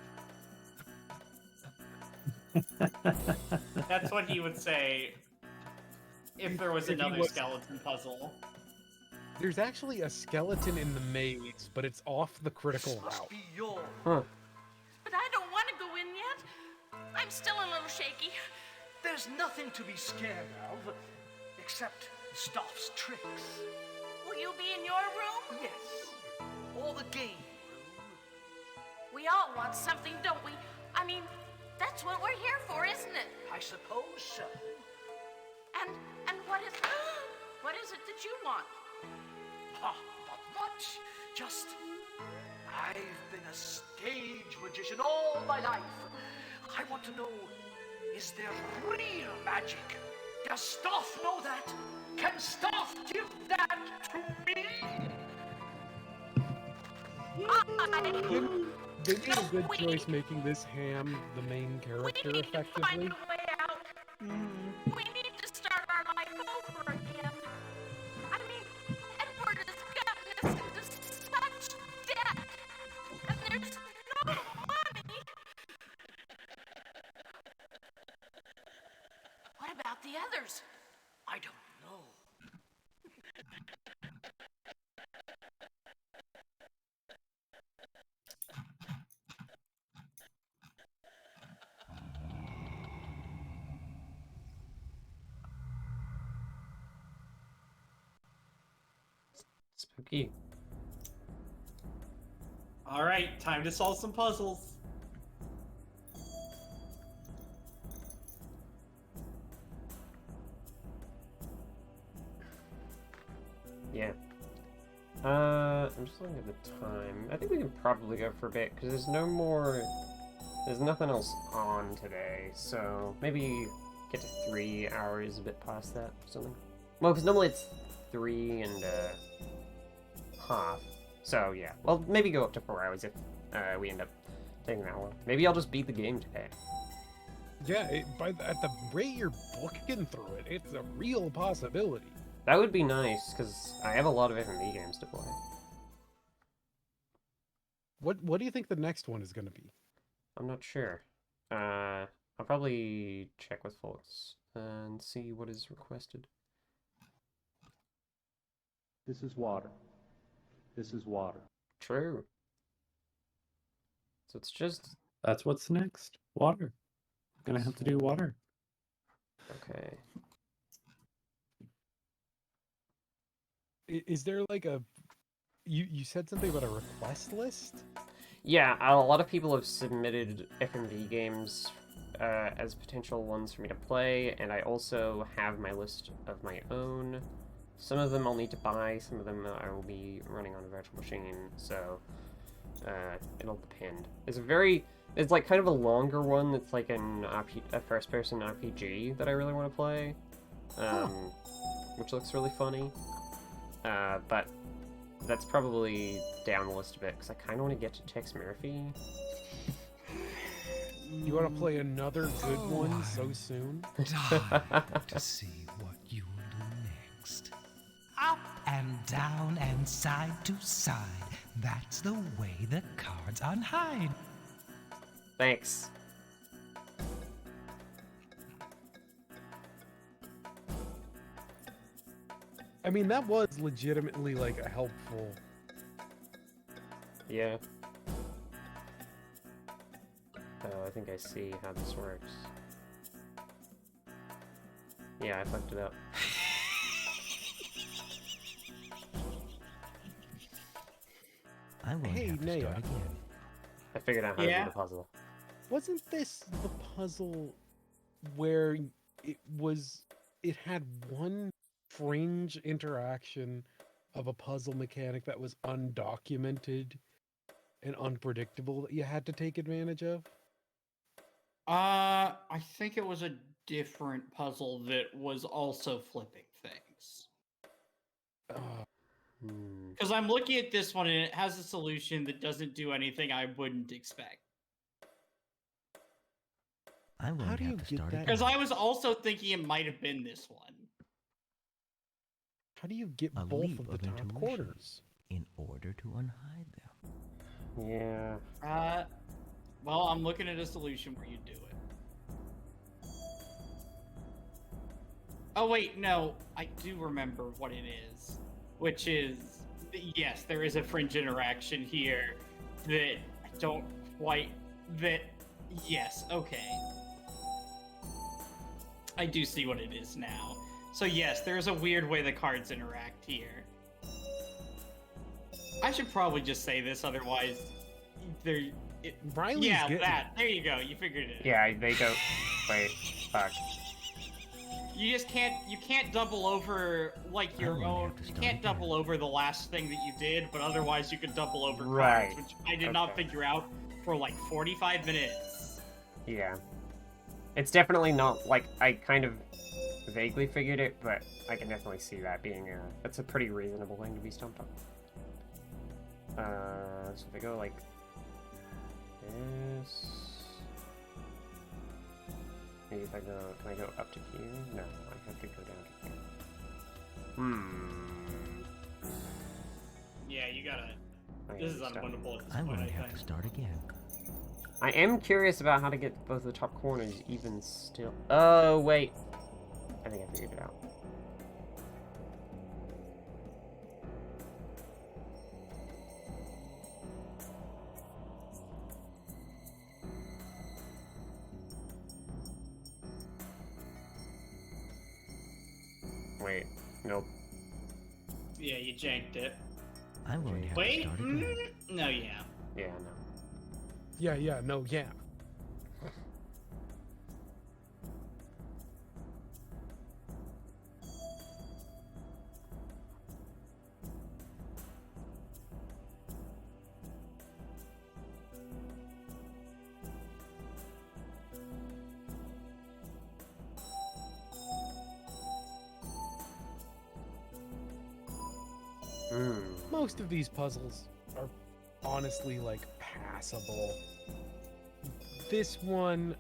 That's what he would say if there was If he another was- skeleton puzzle. There's actually a skeleton in the maze, but it's off the critical route. Huh. But I don't want to go in yet. I'm still a little shaky. There's nothing to be scared of, except Stoff's tricks. Will you be in your room? Yes. Or the game We all want something, don't we? I mean, that's what we're here for, isn't it? I suppose so. And what is what is it that you want? Not much. Just, I've been a stage magician all my life. I want to know, is there real magic? Does Stoff know that? Can Stoff give that to me? They made a good choice making this Ham the main character effectively. We need to start our life over again. I mean, Edward has gotten us into such debt, and there's no money. What about the others? I don't know. Spooky. All right, time to solve some puzzles. Yeah. I'm just looking at the time. I think we can probably go for a bit, because there's nothing else on today, so maybe get to 3 hours, a bit past that, or something. Well, because normally it's 3 and half, so yeah. Well, maybe go up to 4 hours if we end up taking that one. Maybe I'll just beat the game today. Yeah, at the rate you're booking through it, it's a real possibility. That would be nice, because I have a lot of FMV games to play. What do you think the next one is going to be? I'm not sure. I'll probably check with folks and see what is requested. This is water. This is water. True. So it's just... That's what's next. Water. Gonna have to do water. Okay. Is there like a... You said something about a request list? Yeah, a lot of people have submitted FMV games as potential ones for me to play, and I also have my list of my own. Some of them I'll need to buy, some of them I will be running on a virtual machine, so it'll depend. It's like kind of a longer one that's like a first-person RPG that I really want to play, which looks really funny. But that's probably down the list a bit, because I kind of want to get to Tex Murphy. You want to play another good one so soon? Time to see what you will do next. Up and down and side to side. That's the way the cards unhide. Thanks. I mean, that was legitimately like a helpful... Yeah. Oh, I think I see how this works. Yeah, I fucked it up. I'm going to have to start again. I figured out how to do the puzzle. Wasn't this the puzzle where it had one fringe interaction of a puzzle mechanic that was undocumented and unpredictable that you had to take advantage of? I think it was a different puzzle that was also flipping things. Because I'm looking at this one and it has a solution that doesn't do anything I wouldn't expect. I'm going to have to start again. Because I was also thinking it might have been this one. How do you get A both leap of the of top intuition corners? in order to unhide them. Yeah. Well, I'm looking at a solution where you do it. Oh wait, no, I do remember what it is, which is, yes, there is a fringe interaction here that I don't quite, yes, okay. I do see what it is now. So yes, there's a weird way the cards interact here. I should probably just say this, otherwise, Riley's yeah, getting that. There you go. You figured it out. Yeah, they go. Wait, fuck. You just can't. You can't double over like your own. You can't double over the last thing that you did, but otherwise you could double over Right. cards, which I did not figure out for like 45 minutes. Yeah. It's definitely not like I kind of vaguely figured it, but I can definitely see that being that's a pretty reasonable thing to be stumped on. So if I go like this, maybe if I go, can I go up to here? No, I have to go down to here. Yeah, you gotta. I This is gotta start. unwinnable at this I'm point. going to I have to think. start again. I am curious about how to get both the top corners even still. Oh, wait. I think I figured it out. Wait, nope. Yeah, you janked it. I'm going to have Wait. to start again. No, yeah. Yeah, no. Yeah, no, yeah. Most of these puzzles are honestly like passable. This one,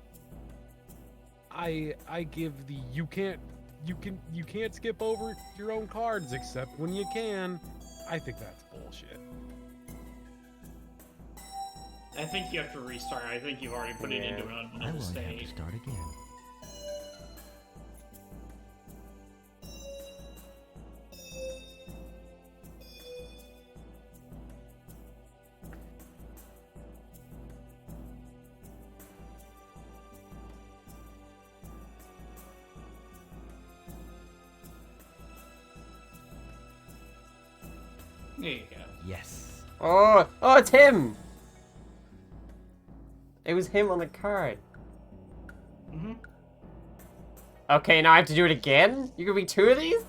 I give the you can't skip over your own cards except when you can. I think that's bullshit. I think you have to restart. I think you've already put it into an I'm unwinnable going to have state. to start again. There you go. Yes. Oh, it's him! It was him on the card. Mm-hmm. Okay, now I have to do it again? You give me 2 of these?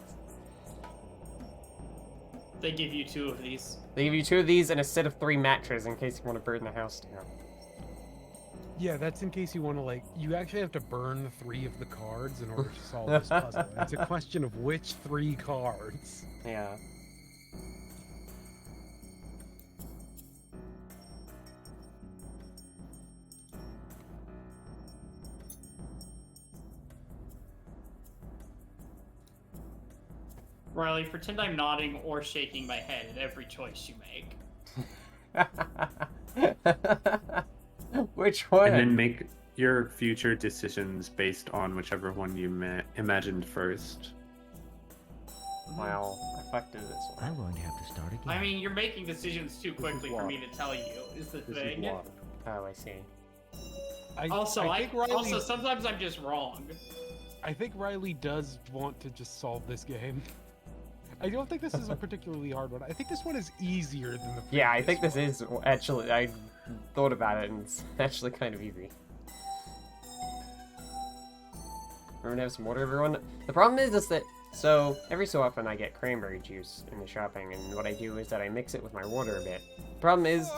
They give you 2 of these. They give you 2 of these and a set of 3 mattresses in case you want to burn the house down. Yeah, that's in case you want to like. You actually have to burn 3 of the cards in order to solve this puzzle. It's a question of which 3 cards. Yeah. Riley, pretend I'm nodding or shaking my head at every choice you make. Which one? And then make your future decisions based on whichever one you imagined first. Wow, I fucked it this one. I'm going to have to start again. I mean, you're making decisions too quickly for me to tell you, is the thing. Oh, I see. Also, I think Riley, sometimes I'm just wrong. I think Riley does want to just solve this game. I don't think this is a particularly hard one. I think this one is easier than the previous Yeah, I think this one. is actually. I thought about it, and it's actually kind of easy. Remember to have some water, everyone. The problem is that so every so often I get cranberry juice in the shopping, and what I do is that I mix it with my water a bit. The problem is.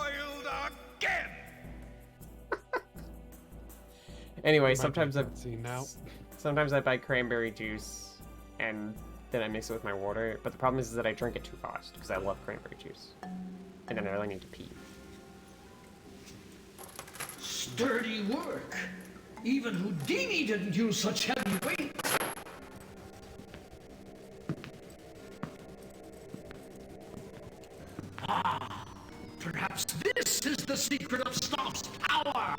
Anyway, sometimes I buy cranberry juice, and then I mix it with my water. But the problem is that I drink it too fast because I love cranberry juice, and then I really need to pee. Sturdy work. Even Houdini didn't use such heavy weights. Ah, perhaps this is the secret of Stomp's power!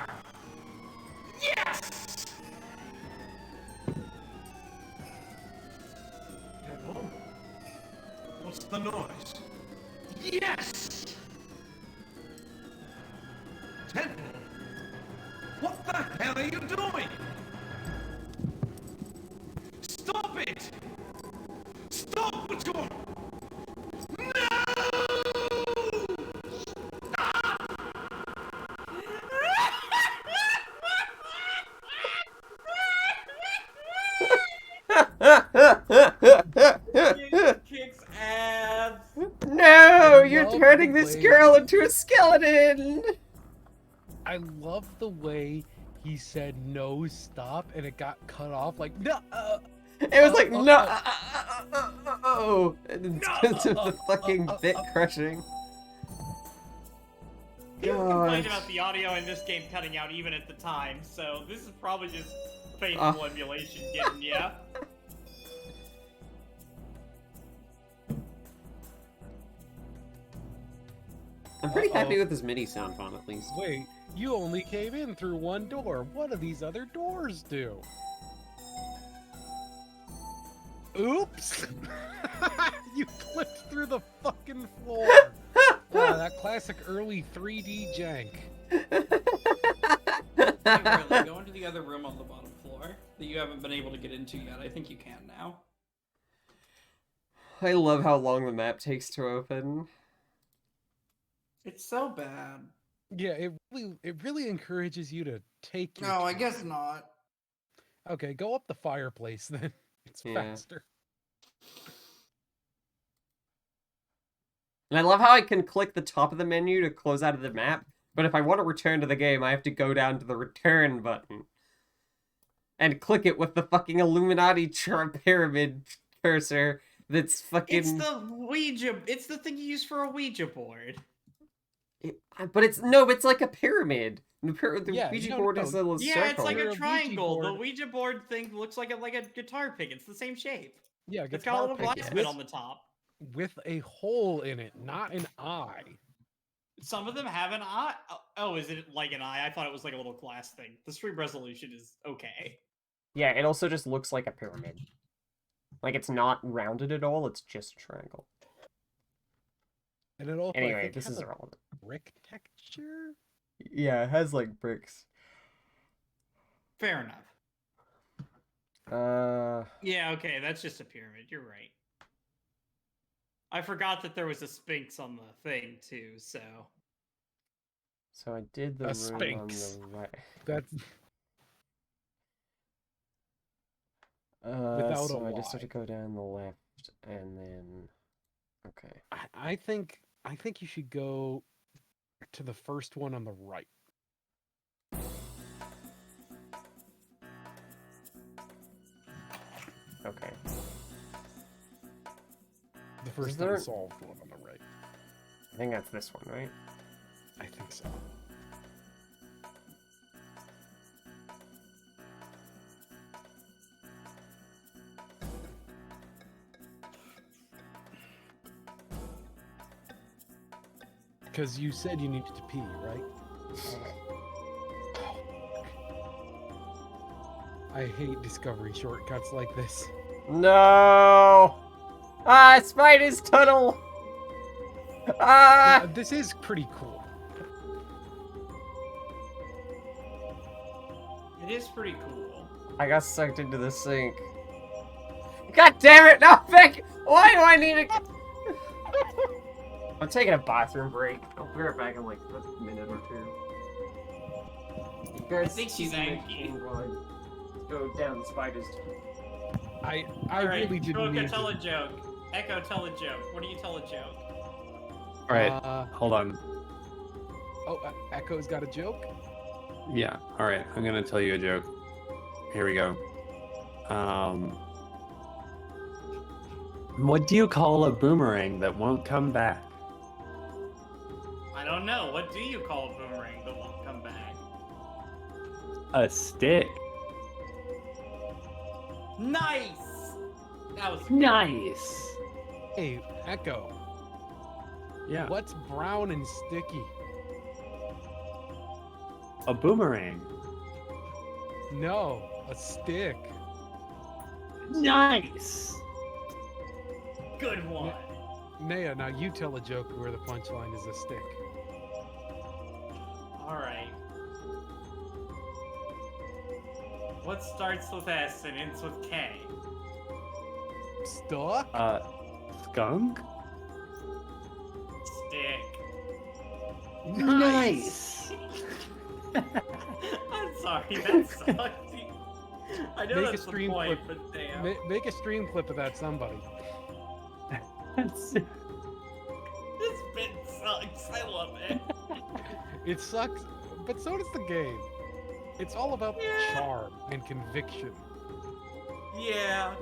Yes! Temple? What's the noise? Yes! Temple? What the hell are you doing? Stop it! Stop what you're... Kicks ass. No, you're love turning the this way- girl into a skeleton. I love the way he said no, stop, and it got cut off. Like no. It was like no. And it's because of the fucking bit crushing. People complained God. about the audio in this game cutting out even at the time, so this is probably just faithful emulation getting ya. I'm pretty happy with this MIDI sound font at least. Wait, you only came in through one door. What do these other doors do? Oops! You clipped through the fucking floor. That classic early 3D jank. Hey, really, go into the other room on the bottom floor that you haven't been able to get into yet. I think you can now. I love how long the map takes to open. It's so bad. Yeah, it really encourages you to take your No, I time. guess not. Okay, go up the fireplace then. It's Yeah. faster. And I love how I can click the top of the menu to close out of the map, but if I want to return to the game, I have to go down to the return button. And click it with the fucking Illuminati pyramid cursor that's fucking... It's the Ouija. It's the thing you use for a Ouija board. But it's like a pyramid. The Yeah, Ouija no, board no. is a little Yeah, circle. it's like a triangle. The board. Ouija board thing looks like a guitar pick. It's the same shape. Yeah, It's got a little guitar glass pick, bit yes. on the top. With a hole in it, not an eye. Some of them have an eye. Oh, is it like an eye? I thought it was like a little glass thing. The stream resolution is okay. Yeah, it also just looks like a pyramid. Like, it's not rounded at all, it's just a triangle. And it also, I Anyway, think, this has is a irrelevant. brick texture? Yeah, it has, like, bricks. Fair enough. Yeah, okay, that's just a pyramid. You're right. I forgot that there was a sphinx on the thing too. So I did the room sphinx. on the right. That's Without a I just have Y. to go down the left and then... Okay. I think you should go to the first one on the right. Okay. The first there- unsolved one on the right. I think that's this one, right? I think so. Because you said you needed to pee, right? I hate discovery shortcuts like this. No! Ah, Spider's Tunnel! Ah! Yeah, this is pretty cool. it is pretty cool. I got sucked into the sink. God damn it! No, Vic! Why do I need it? I'm taking a bathroom break. I'll be right back in like a minute or two. You guys I think she's keep making angry. while I go down the spider's tunnel. I Alright, really didn't Troika, need tell to. a joke. Echo, tell a joke. What do you tell a joke? All right, hold on. Oh, Echo's got a joke? Yeah, all right. I'm gonna tell you a joke. Here we go. What do you call a boomerang that won't come back? I don't know. What do you call a boomerang that won't come back? A stick. Nice! That was Nice. Hey, Echo. Yeah. What's brown and sticky? A boomerang. No, a stick. Nice. Good one. Naya, now you tell a joke where the punchline is a stick. Alright. What starts with S and ends with K? Stuck? Skunk? Stick. Nice. I'm sorry, that sucked. I know Make a that's the stream point, clip. but damn. Make a stream clip of that, somebody. This bit sucks. I love it. It sucks, but so does the game. It's all about charm and conviction. Yeah.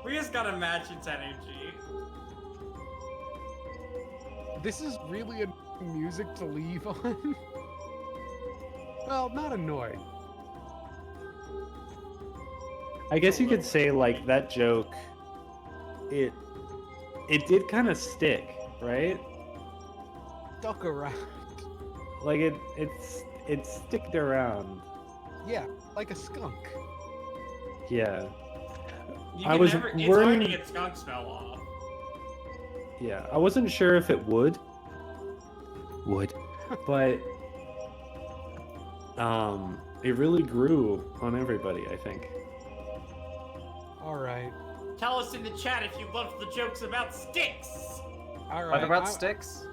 We just gotta match its energy. This is really a music to leave on. Well, not annoyed. I guess you could say like that joke. It did kind of stick, right? Stuck around. Like it sticked around. Yeah, like a skunk. Yeah. You I can was never, it's hard worried. to get skunk smell off. Yeah, I wasn't sure if it would, but it really grew on everybody, I think. All right. Tell us in the chat if you loved the jokes about sticks. All right. What about sticks?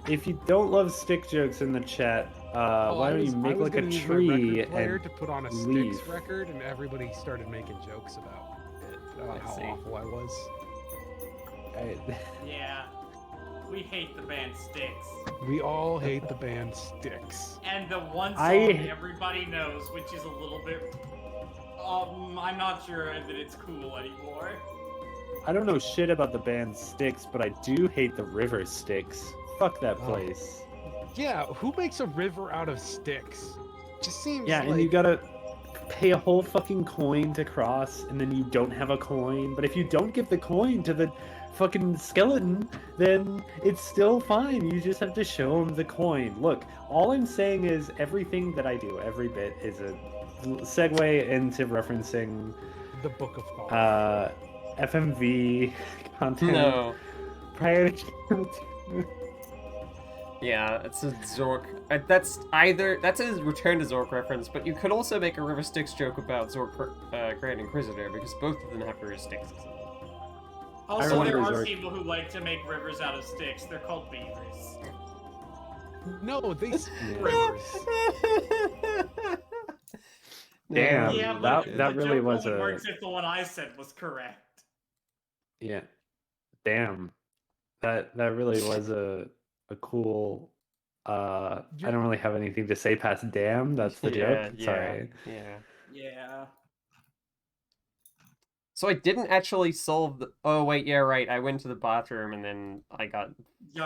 If you don't love stick jokes in the chat, why don't you make like a tree player and to put on a leaf? Styx record, and everybody started making jokes about it, about how awful I was. Yeah. We hate the band Styx. We all hate the band Styx. And the one song I- everybody knows, which is a little bit... I'm not sure that it's cool anymore. I don't know shit about the band Styx, but I do hate the river Styx. Fuck that place. Yeah, who makes a river out of sticks? Just seems Yeah, like... and you gotta pay a whole fucking coin to cross, and then you don't have a coin. But if you don't give the coin to the fucking skeleton, then it's still fine. You just have to show him the coin. Look, all I'm saying is everything that I do, every bit, is a segue into referencing the Book of Thought. FMV content. No. Prior to... Yeah, it's a Zork. That's a Return to Zork reference, but you could also make a River Styx joke about Zork Grand Inquisitor, because both of them have River Styx. Also, there are people who like to make rivers out of sticks. They're called beavers. No, they rivers. Damn, Yeah, but that the really joke was only a... works if the one I said was correct. Yeah. Damn. That really was a cool... I don't really have anything to say past damn. That's the joke. Sorry. Yeah. So I didn't actually solve the... Oh, wait, yeah, right. I went to the bathroom and then I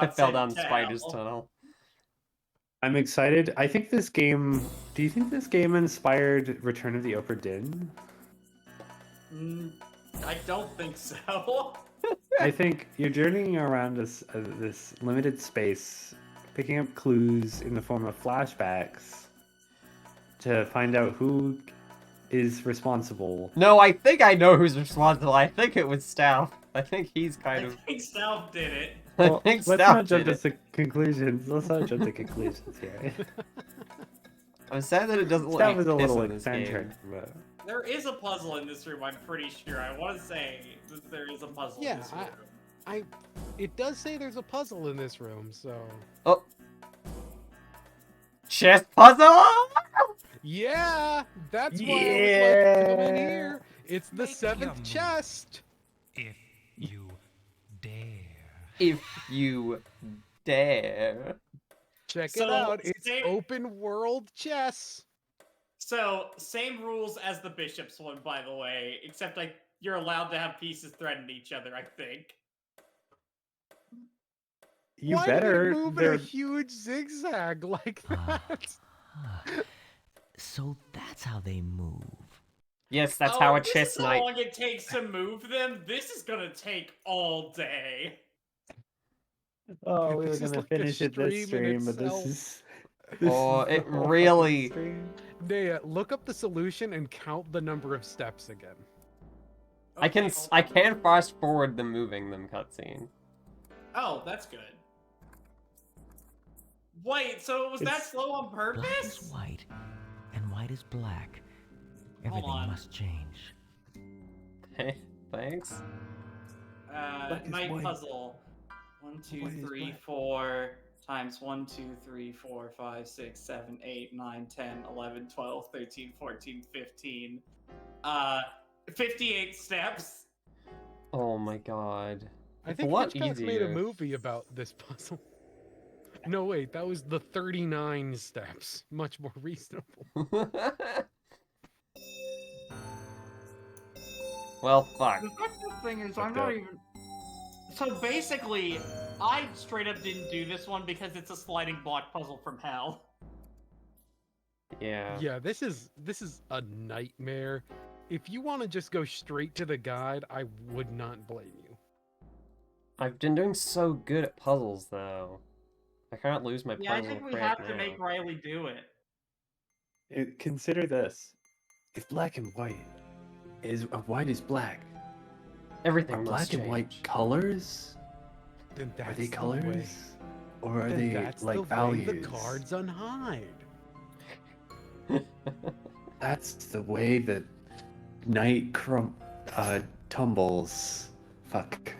fell down the spider's tunnel. I'm excited. I think this game... Do you think this game inspired Return of the Obra Dinn? I don't think so. I think you're journeying around this limited space, picking up clues in the form of flashbacks to find out who is responsible. No, I think I know who's responsible. I think it was Stout. I think he's kind of... I think Stout did it. Well, think let's Stout not jump did to conclusions. Let's not jump to conclusions here. I'm sad that it doesn't look Stout like was a piss little in this eccentric, game. but... There is a puzzle in this room, I'm pretty sure. I want to say that there is a puzzle in Yeah, this room. It does say there's a puzzle in this room, so... Oh. Chest puzzle? Yeah! That's why I was like, come in here. It's the seventh chest. If you dare. If you dare. Check it So, out. It's open world chess. So, same rules as the Bishop's one, by the way, except you're allowed to have pieces threaten each other, I think. You Why better. Are they move in a huge zigzag like that? So that's how they move. Yes, that's how a this chess is how knight... long it takes to move them. This is gonna take all day. Oh, we were This is gonna like a finish it this stream in stream, but this itself. is... Oh, it really. Naya, look up the solution and count the number of steps again. I can fast forward the moving them cutscene. Oh, that's good. Wait, so was that slow on purpose? Black is white, and white is black. Everything on. must change. Hey, thanks. Black is Night white. puzzle. 1, 2, White is 3, black. 4 times 1, 2, 3, 4, 5, 6, 7, 8, 9, 10, 11, 12, 13, 14, 15. 58 steps. Oh my god. I It's think a lot Hitchcock made a easier. movie about this puzzle. No, wait, that was the 39 steps. Much more reasonable. Well, fuck. The fucked thing is, I'm Fucked not up. even. So basically, I straight up didn't do this one because it's a sliding block puzzle from hell. Yeah. Yeah, this is a nightmare. If you want to just go straight to the guide, I would not blame you. I've been doing so good at puzzles, though. I can't lose my Yeah, I puzzle think we craft have to now. make Riley do it. Consider this: if black and white is white is black, Everything are must black and white change. colors? Then Are that's they the colors, way. or are Then they that's like the way values? the cards unhide. That's the way that night tumbles. Fuck.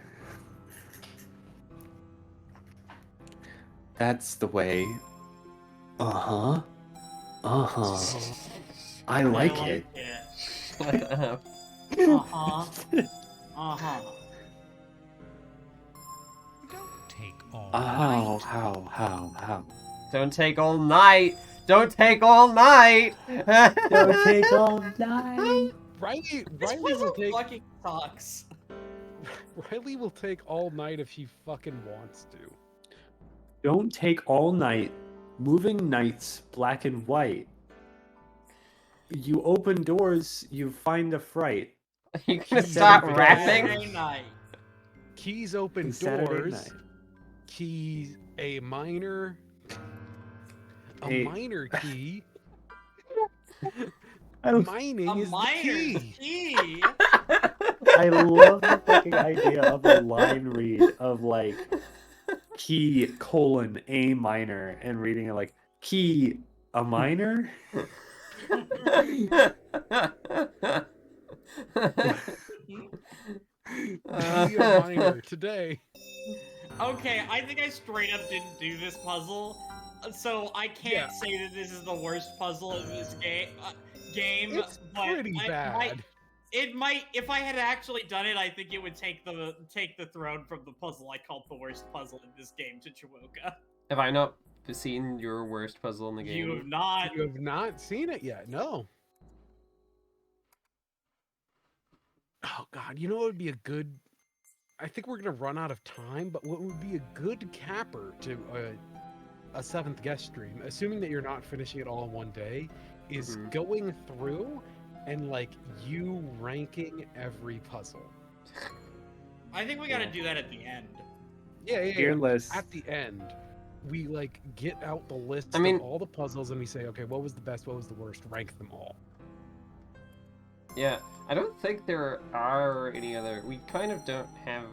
That's the way. Uh-huh. Uh-huh. I like it. Shut up. Uh-huh. Uh-huh. Take all How? Don't take all night. Don't take all night. Don't take all night. Riley This will puzzle take fucking sucks. Riley will take all night if he fucking wants to. Don't take all night. Moving nights, black and white. You open doors, you find a fright. You gonna Keys start open rapping? doors. Keys open Saturday doors. night. Keys a minor. A Hey. minor key. Mining A is the minor key. key. I love the fucking idea of a line read of like key colon A minor and reading it like key a minor. Be a minor today. Okay, I think I straight up didn't do this puzzle, so I can't say that this is the worst puzzle in this game. It's but pretty bad. It might. If I had actually done it, I think it would take the throne from the puzzle I called the worst puzzle in this game to Chiwoka. Have I not seen your worst puzzle in the game? You have not. You have not seen it yet. No. Oh God, you know what would be a good? I think we're gonna run out of time, but what would be a good capper to a seventh guest stream, assuming that you're not finishing it all in one day, is going through and like you ranking every puzzle. I think we got to do that at the end. Yeah. Fearless. At the end, we like get out the list I mean- of all the puzzles and we say, okay, what was the best, what was the worst, rank them all. Yeah, I don't think there are any other. We kind of don't have.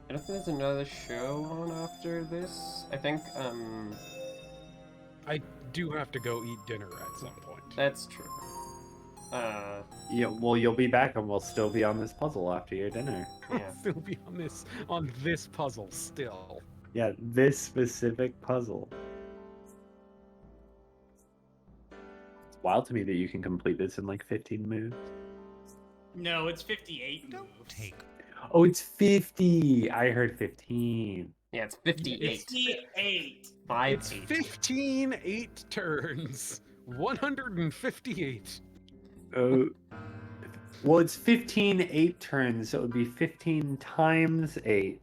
I don't think there's another show on after this. I think, I do have to go eat dinner at some point. That's true. Yeah, well, you'll be back and we'll still be on this puzzle after your dinner. Yeah. Still be on this puzzle still. Yeah, this specific puzzle. It's wild to me that you can complete this in like 15 moves. No, it's 58 moves. Oh, it's 50. I heard 15. Yeah, it's 58. 58. It's 15 8 turns. 158. Oh, well, it's 15 8 turns, so it would be 15 times 8,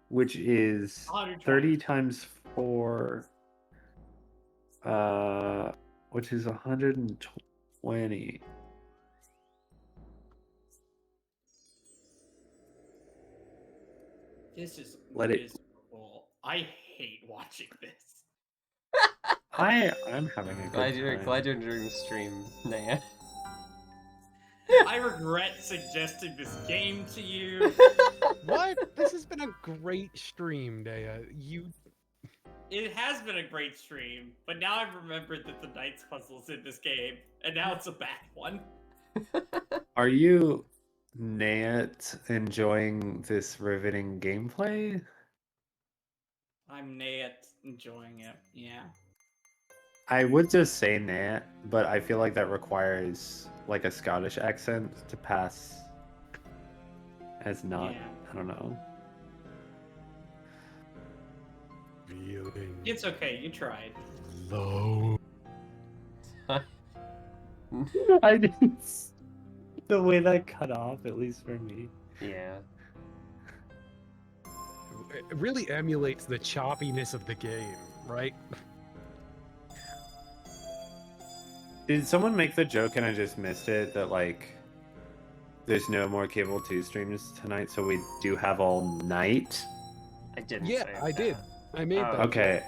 which is 30 times 4, which is 120. This is Let it- miserable. I hate watching this. I'm having a Glad good you're time. glad you're enjoying the stream, Naya. I regret suggesting this game to you. What? This has been a great stream, Dea. It has been a great stream, but now I've remembered that the Knights puzzle's in this game, and now it's a bad one. Are you, Nate, enjoying this riveting gameplay? I'm Nate, enjoying it. Yeah. I would just say Nate, but I feel like that requires like a Scottish accent to pass as not. Yeah. I don't know. Feeling It's okay, you tried. low. I didn't. The way that cut off, at least for me. Yeah. It really emulates the choppiness of the game, right? Did someone make the joke and I just missed it that like there's no more Cable 2 streams tonight, so we do have all night? I didn't. Yeah, say I that. did. I made that. Okay.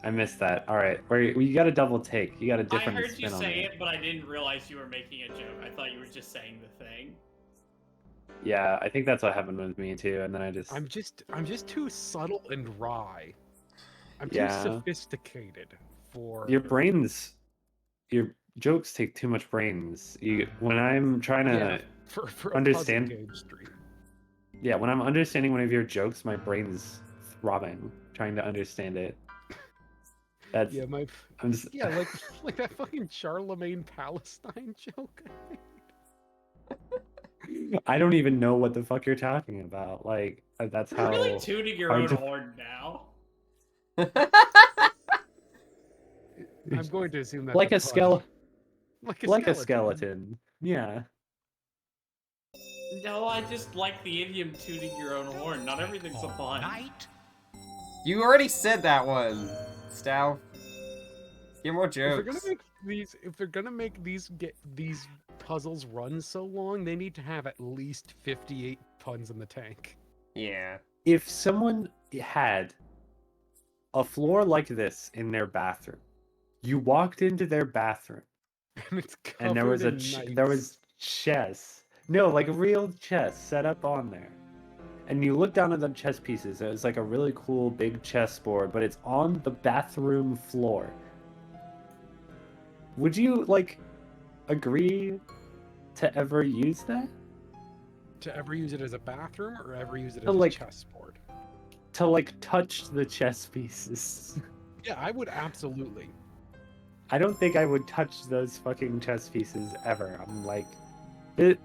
I missed that. All right. You got a double take. You got a I different heard you spin on say it. it, but I didn't realize you were making a joke. I thought you were just saying the thing. Yeah, I think that's what happened with me too, and then I just I'm just too subtle and wry. I'm too Yeah. sophisticated for your jokes take too much brains. When I'm trying to for a understand puzzle game stream. Yeah, when I'm understanding one of your jokes, my brain's throbbing trying to understand it. That's Yeah, I'm just yeah, like that fucking Charlemagne Palestine joke. I don't even know what the fuck you're talking about. Like that's You're how really tooting your hard own to- horn now. I'm going to assume that's like a pun. skeleton. Like A skeleton. Yeah. No, I just like the idiom tooting your own horn. Not everything's a pun. You already said that one, Stow. Get more If they're jokes. gonna make these puzzles run so long, they need to have at least 58 puns in the tank. Yeah. If someone had a floor like this in their bathroom, you walked into their bathroom, and there was there was chess. No, like real chess set up on there. And you look down at the chess pieces, and it's like a really cool big chessboard, but it's on the bathroom floor. Would you like agree to ever use that? To ever use it as a bathroom or ever use it To, as like- a chessboard? To like touch the chess pieces. Yeah, I would absolutely. I don't think I would touch those fucking chess pieces ever. I'm like,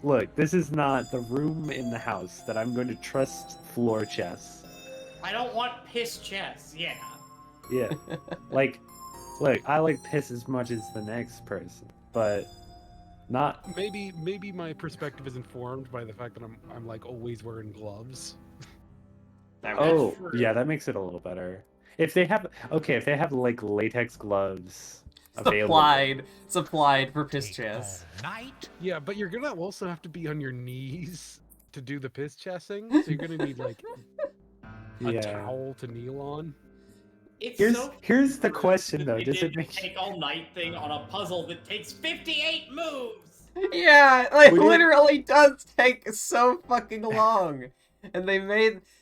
look, this is not the room in the house that I'm going to trust floor chess. I don't want piss chess. Yeah. Yeah. Like, look, I like piss as much as the next person, but not. Maybe my perspective is informed by the fact that I'm like always wearing gloves. Oh, yeah, that makes it a little better. If they have like latex gloves available. Supplied for piss chess. Yeah, but you're gonna also have to be on your knees to do the piss chessing, so you're gonna need like a Yeah. towel to kneel on. It's Here's the question though. They Does did it make take all night thing on a puzzle that takes 58 moves. Yeah, like Would it- literally does take so fucking long. And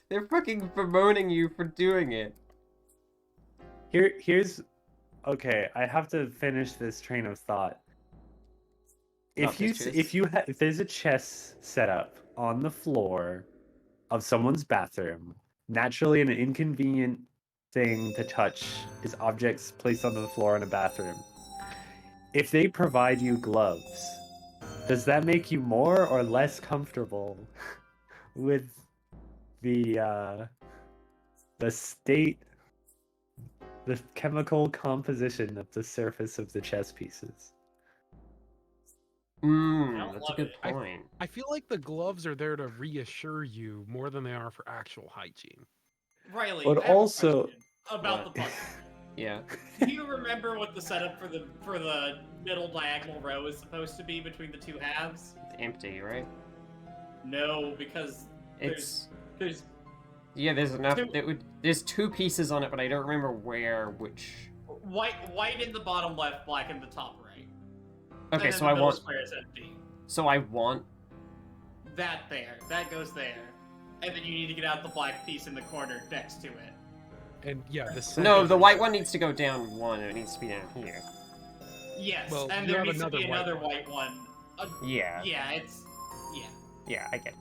they're fucking bemoaning you for doing it. here's okay, I have to finish this train of thought. Not If piss chess. if there's a chess set up on the floor of someone's bathroom, naturally an inconvenient thing to touch is objects placed on the floor in a bathroom. If they provide you gloves, does that make you more or less comfortable with the state, the chemical composition of the surface of the chess pieces? That's a good point. I feel like the gloves are there to reassure you more than they are for actual hygiene. Riley, But I have a also- question about the puzzle. Yeah. Do you remember what the setup for the middle diagonal row is supposed to be between the two halves? It's empty, right? No, because It's there's yeah. There's enough. two- There's two pieces on it, but I don't remember which. white in the bottom left, black in the top right. Okay, and so then I the middle want. square is empty. So I want. That there. That goes there. And then you need to get out the black piece in the corner next to it. And yeah, the No, the white one needs to go down one. It needs to be down here. Yes, Well, and you there have needs to be another another white one. Yeah. Yeah, it's... Yeah. Yeah, I get it.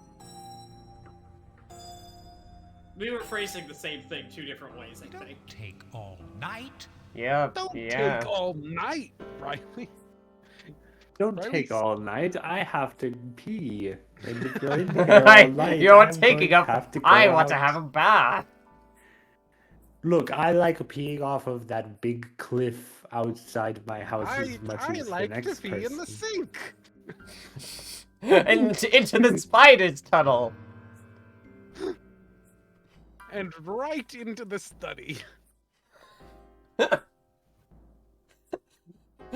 We were phrasing the same thing two different ways, I think. Take all night. Yeah. Don't yeah. take all night, Riley. Don't Riley's- take all night. I have to pee. And if you're in here all night, You're I'm taking going up. to have to go I want to out. have a bath. Look, I like peeing off of that big cliff outside my house as much I as like the next to be person. in the sink. And into the spider's tunnel. And right into the study.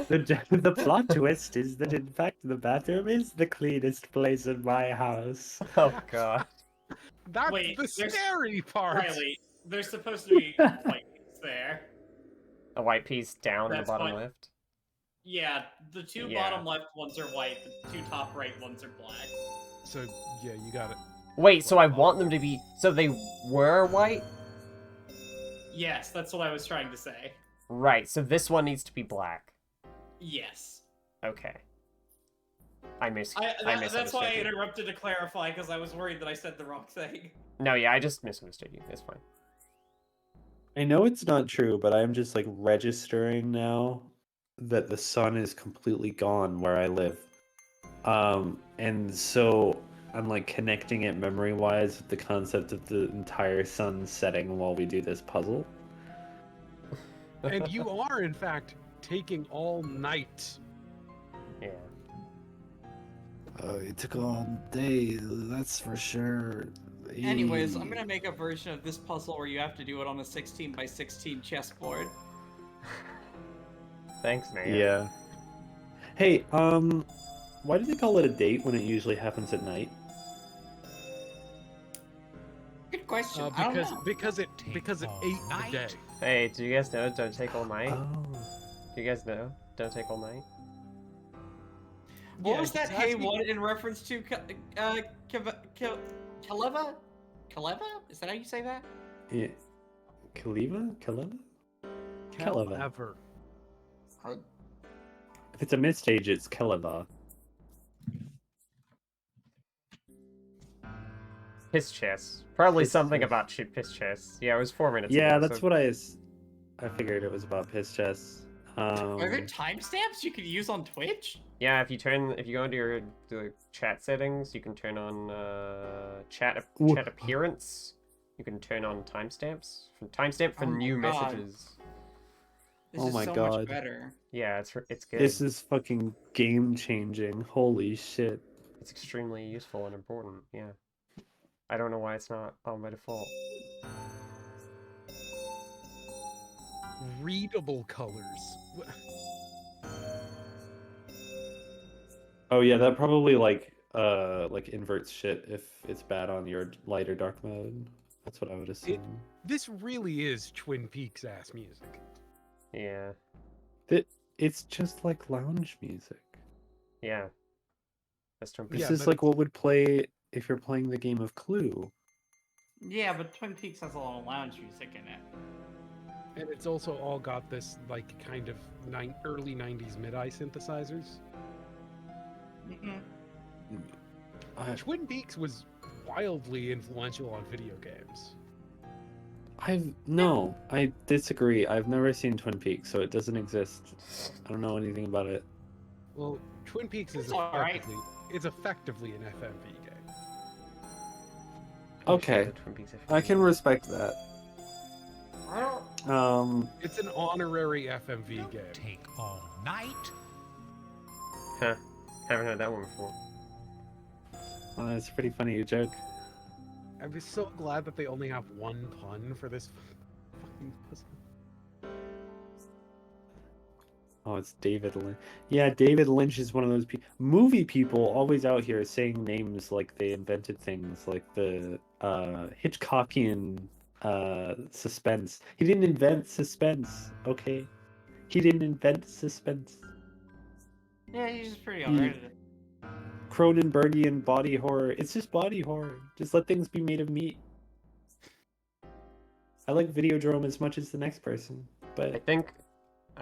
The plot twist is that in fact the bathroom is the cleanest place in my house. Oh god. That's Wait, the there's- scary part. Riley, there's supposed to be white piece there. A white piece down That's the bottom fine. left. Yeah, the two Yeah. bottom left ones are white, the two top right ones are black. So yeah, you got it. Wait, so I want them to be. So they were white? Yes, that's what I was trying to say. Right, so this one needs to be black. Yes. Okay. I That's misunderstood why I you. interrupted to clarify, because I was worried that I said the wrong thing. No, yeah, I just misunderstood you. It's fine. I know it's not true, but I'm just like registering now that the sun is completely gone where I live. And so I'm like connecting it memory wise with the concept of the entire sun setting while we do this puzzle. And you are in fact taking all night. Yeah. It took all day, that's for sure. Anyways, I'm gonna make a version of this puzzle where you have to do it on a 16 by 16 chessboard. Thanks, man. Yeah. Hey, why do they call it a date when it usually happens at night? Good question. I don't know. Because it ate the day. Hey, do you guys know Don't Take All Night? Oh. Do you guys know Don't Take All Night? What Yeah, was that he's hey asking- one in reference to Kaleva? Kaleva? Is that how you say that? Yeah. Kaleva? Kaleva? Kaleva. Ever. If it's a mid-stage, it's Kaleva. Piss chess. Probably Piss something chess. about piss chess. Yeah, it was 4 minutes Yeah, ago. that's so... what I figured it was about piss chess. Are there timestamps you could use on Twitch? Yeah, if you go into your the chat settings, you can turn on chat Ooh. appearance. You can turn on timestamps. Timestamp for Oh my new God. messages. This Oh is my so God. much better. Yeah, it's good. This is fucking game-changing. Holy shit. It's extremely useful and important. Yeah. I don't know why it's not on by default. Readable colors. Oh yeah, that probably like inverts shit if it's bad on your light or dark mode. That's what I would assume. This really is Twin Peaks ass music. Yeah. It's just like lounge music. Yeah. That's Twin This Peaks. is like what would play if you're playing the game of Clue. Yeah, but Twin Peaks has a lot of lounge music in it. And it's also all got this like kind of early 90s mid-eye synthesizers. Twin Peaks was wildly influential on video games. I disagree. I've never seen Twin Peaks, so it doesn't exist. I don't know anything about it. Well, Twin Peaks is It's all right. effectively an FMV game. Okay, Twin Peaks I can respect that. It's an honorary FMV game. Take all night. Huh. Haven't heard that one before. Well, it's pretty funny, you joke. I'm just so glad that they only have one pun for this fucking puzzle. Oh, it's David Lynch. Yeah, David Lynch is one of those movie people always out here saying names like they invented things, like the Hitchcockian suspense. He didn't invent suspense, okay? He didn't invent suspense. Yeah, he's just pretty He- alright at it. Cronenbergian body horror. It's just body horror. Just let things be made of meat. I like Videodrome as much as the next person, but I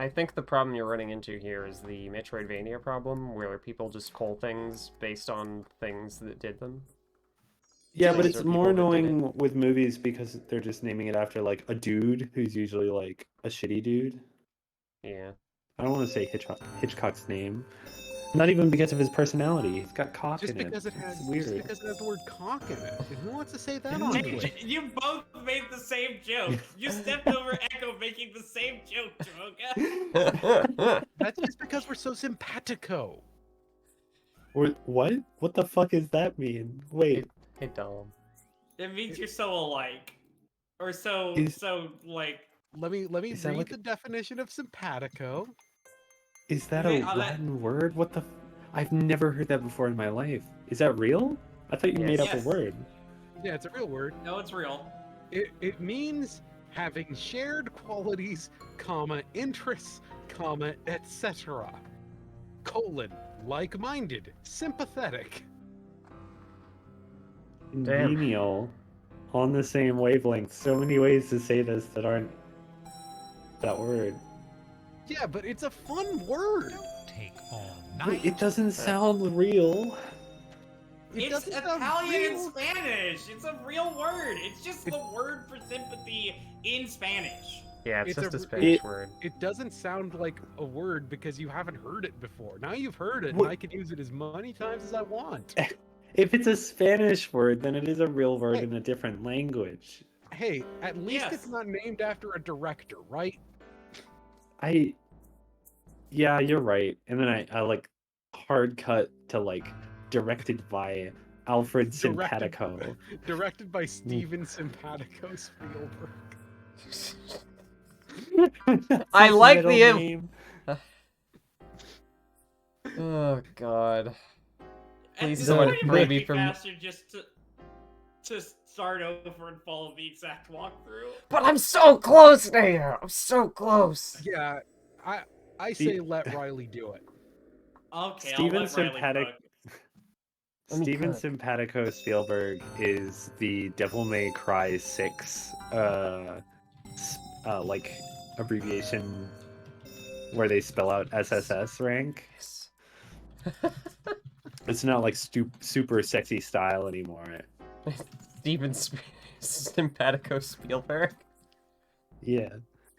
think the problem you're running into here is the Metroidvania problem, where people just call things based on things that did them. yeah, but Those it's are people more that did it. annoying with movies because they're just naming it after like a dude who's usually like a shitty dude. Yeah. I don't want to say Hitchcock's name. Not even because of his personality. He's got cock Just in it. because it has, It's weird. just because it has the word cock in it. Who wants to say that on Twitch? You both made the same joke. You stepped over Echo making the same joke, Jamoga. That's just because we're so simpatico. What? What the fuck does that mean? Wait. Hey, Dom. It means you're so alike. Or so, like... Let me Is that read like the definition of simpatico. Is that a Latin word? What the? I've never heard that before in my life. Is that real? I thought you made up a Yes. word. Yeah, it's a real word. No, it's real. It means having shared qualities, comma, interests, comma, etc. Colon, like-minded, sympathetic. Damn. Genial. On the same wavelength. So many ways to say this that aren't that word. Yeah, but it's a fun word. Take all Wait, it doesn't sound real. It It's doesn't sound Italian and real. Spanish. It's a real word. It's just the word for sympathy in Spanish. Yeah, it's just a r- Spanish word. It doesn't sound like a word because you haven't heard it before. Now you've heard it, What- and I can use it as many times as I want. If it's a Spanish word, then it is a real word in a different language. Hey, at least Yes. it's not named after a director, right? Yeah, you're right. And then I like hard cut to like directed by Alfred Simpatico. Directed by Steven Simpatico Spielberg. I His like middle the name. Oh god. Please It's someone pretty free much me from. faster just to start over and follow the exact walkthrough. But I'm so close there. I'm so close. Yeah, I say let Riley do it. Okay, Steven I'll let Riley Simpatico. cook. Steven Simpatico Spielberg is the Devil May Cry 6 like abbreviation where they spell out SSS rank. It's not like super sexy style anymore. Steven Simpatico Spielberg. Yeah,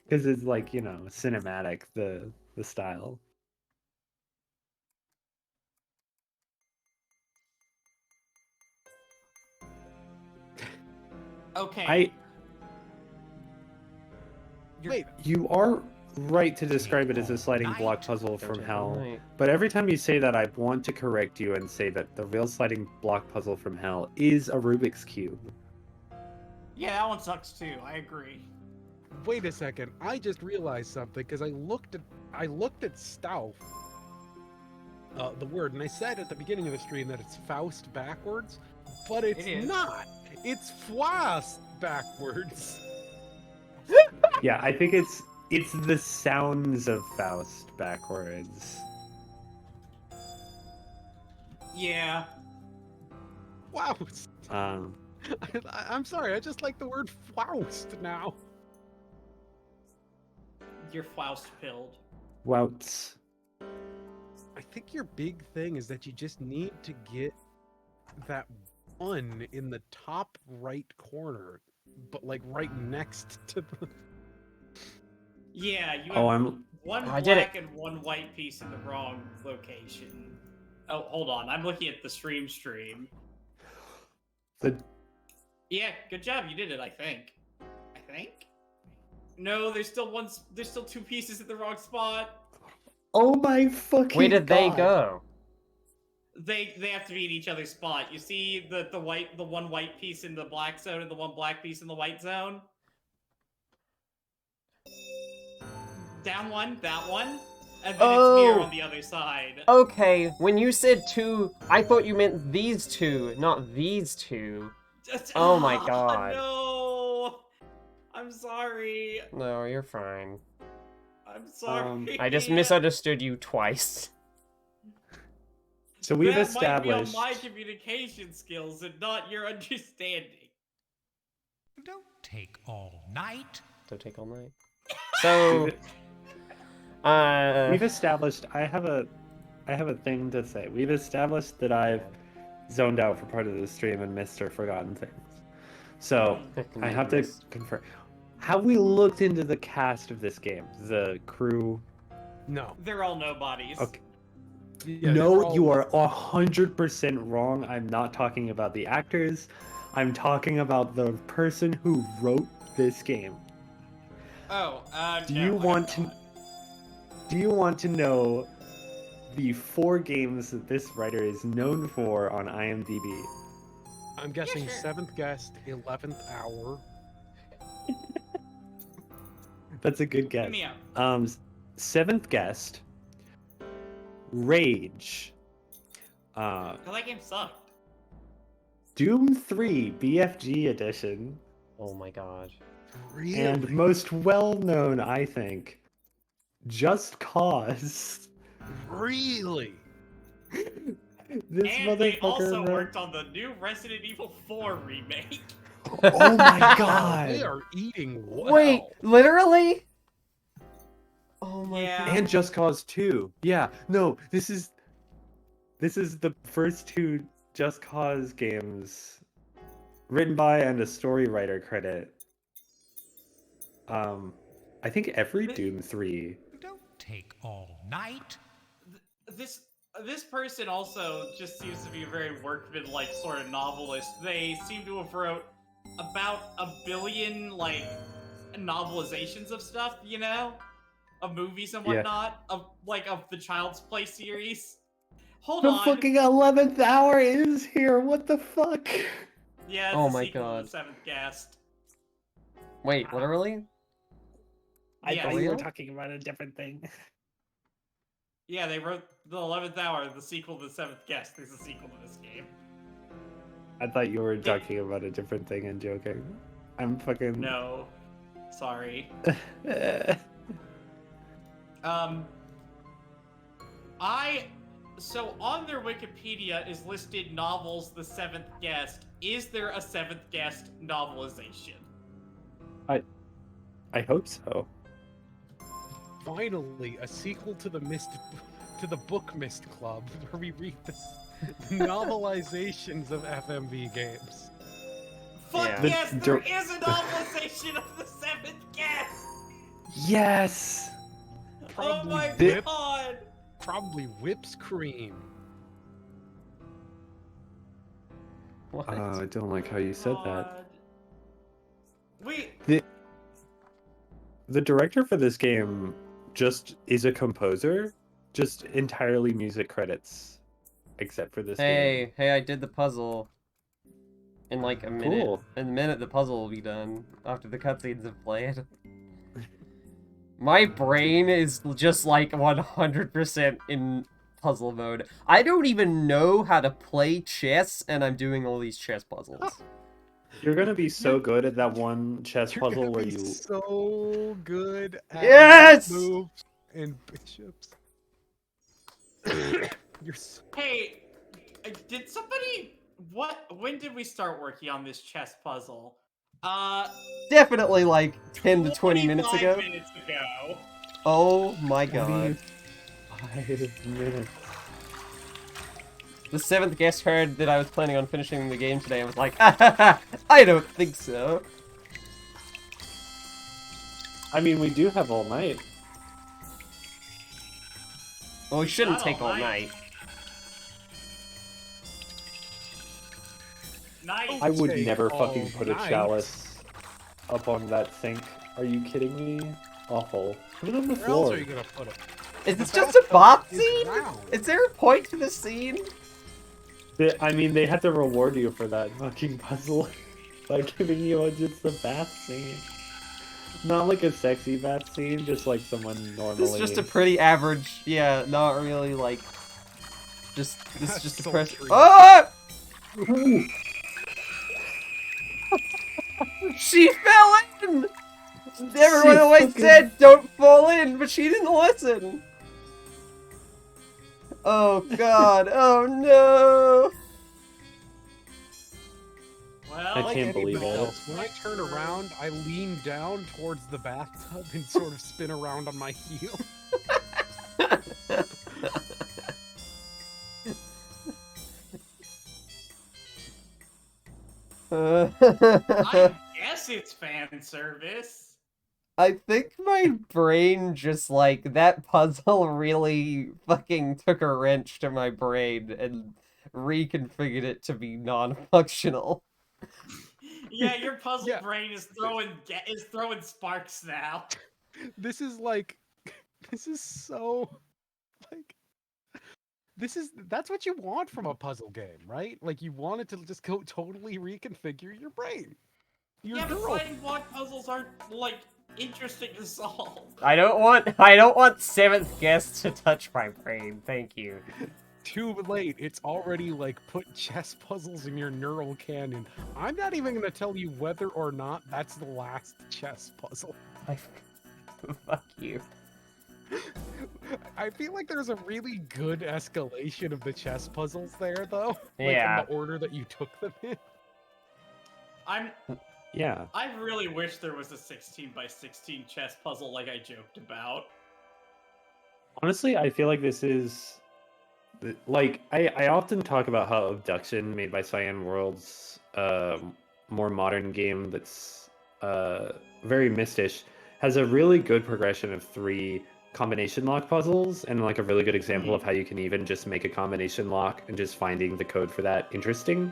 because it's like, you know, cinematic, the style. Okay. Wait, You are right to describe it as a sliding block puzzle from hell, but every time you say that, I want to correct you and say that the real sliding block puzzle from hell is a Rubik's Cube. Yeah, that one sucks too. I agree. Wait a second. I just realized something because I looked at Stauf, the word, and I said at the beginning of the stream that it's Faust backwards, but it's It is. not. It's Faust backwards. Yeah, I think it's the sounds of Faust backwards. Yeah. Faust. I'm sorry. I just like the word Faust now. You're Faust pilled. Wouts. I think your big thing is that you just need to get that one in the top right corner, but like right next to the. Yeah, you have Oh, I'm. one I did it. black and one white piece in the wrong location. Oh, hold on. I'm looking at the stream. The Yeah, good job. You did it, I think. No, there's still two pieces at the wrong spot. Oh my fucking Where did they God. go? They have to be in each other's spot. You see the one white piece in the black zone and the one black piece in the white zone? Down one, that one, and then it's here on the other side. Okay, when you said two, I thought you meant these two, not these two. Oh my god. No! I'm sorry. No, you're fine. I'm sorry. I just misunderstood you twice. So we've that established. might be on my communication skills and not your understanding. Don't take all night. Don't take all night. So, we've established. I have a thing to say. We've established that I've zoned out for part of the stream and missed or forgotten things. So I have to confirm. Have we looked into the cast of this game? The crew? No. They're all nobodies. Okay. Yeah, No, you are 100% wrong. I'm not talking about the actors. I'm talking about the person who wrote this game. Oh, Do no, you I want don't. to? Do you want to know the 4 games that this writer is known for on IMDb? I'm guessing 7th Guest, 11th Hour. That's a good guess. me out. 7th Guest, Rage, Cause that game sucked. Doom 3 BFG edition. Oh my god. Really? And most well known, I think, Just Cause. Really? This And they motherfucker also wrote- worked on the new Resident Evil 4 remake. Oh my god! They are eating well. Wait, literally? Oh my god. And Just Cause 2. Yeah, no, this is the first 2 Just Cause games written by and a story writer credit. I think every Doom 3. Don't take all night. This person also just seems to be a very workman-like sort of novelist. They seem to have wrote about 1 billion like novelizations of stuff, you know, of movies and Yeah. whatnot, of the Child's Play series. Hold The on. fucking 11th hour is here. What the fuck? Yeah, it's Oh the my sequel god. to the 7th Guest. Wait, literally? I Yeah. thought you were talking about a different thing. Yeah, they wrote the 11th Hour, the sequel to the 7th Guest. There's a sequel to this game. I thought you were talking about a different thing and joking. I'm fucking. No, sorry. So on their Wikipedia is listed novels The Seventh Guest. Is there a Seventh Guest novelization? I hope so. Finally, a sequel to the Book Mist Club, where we read the novelizations of FMV games. Fuck Yeah. yes, there is a novelization of The Seventh Guest! Yes. Oh my Whip- god! Probably Whips Cream. I don't like how you said that. Wait, The director for this game just is a composer, just entirely music credits, except for this game. Hey, I did the puzzle. In like a minute. Cool. In a minute, the puzzle will be done after the cutscenes have played. My brain is just like 100% in puzzle mode. I don't even know how to play chess, and I'm doing all these chess puzzles. You're gonna be so good at that one chess You're puzzle gonna where be you. so good at Yes! moves and bishops. You're so... hey, did somebody... When did we start working on this chess puzzle? Definitely like 10 to 20 minutes 25 ago. minutes ago. Oh my god. 5 minutes. The 7th guest heard that I was planning on finishing the game today and was like, I don't think so. I mean, we do have all night. Well, we shouldn't Not take all all night. night. Nice. I would Take never all fucking put a night. chalice up on that sink. Are you kidding me? Awful. Put it on the Where else floor. are you gonna put it? Is The this just a bathtub bot is scene? round. Is there a point to this scene? I mean, they had to reward you for that fucking puzzle by giving you just a bath scene. Not like a sexy bath scene, just like someone normally. This is just a pretty average, yeah, not really like. This is just a press. Sultry. Ah! She fell in! Everyone always fucking- said don't fall in, but she didn't listen. Oh god, oh no. Well, I can't believe Anybody it. else, when I turn around, I lean down towards the bathtub and sort of spin around on my heel. I guess it's fan service. I think my brain just, like, that puzzle really fucking took a wrench to my brain and reconfigured it to be non-functional. Yeah, your puzzle brain is throwing sparks now. This is like, this is so, like, that's what you want from a puzzle game, right? Like, you want it to just go totally reconfigure your brain. Your Yeah, but girl. sliding block puzzles aren't, like, interesting to solve. I don't want seventh guest to touch my brain, thank you. Too late. It's already, like, put chess puzzles in your neural cannon. I'm not even gonna tell you whether or not that's the last chess puzzle. Fuck you. I feel like there's a really good escalation of the chess puzzles there, though. Yeah. Like, in the order that you took them in. Yeah. I really wish there was a 16 by 16 chess puzzle like I joked about. Honestly, I feel like this is like I often talk about how Abduction, made by Cyan Worlds, more modern game that's very mystish, has a really good progression of 3 combination lock puzzles, and like a really good example of how you can even just make a combination lock and just finding the code for that interesting.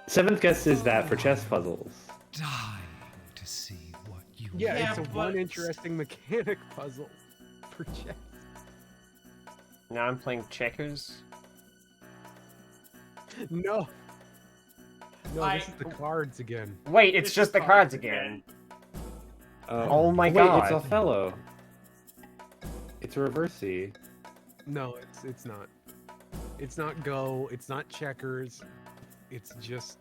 Seventh Guest is that for chess puzzles. Dying to see what you Yeah, it's one interesting mechanic puzzle for chess. Now I'm playing checkers. No. No, this is the cards again. Wait, it's just the cards again. Oh my wait, god. it's Othello. It's reversey. No, it's not. It's not Go. It's not checkers. It's just.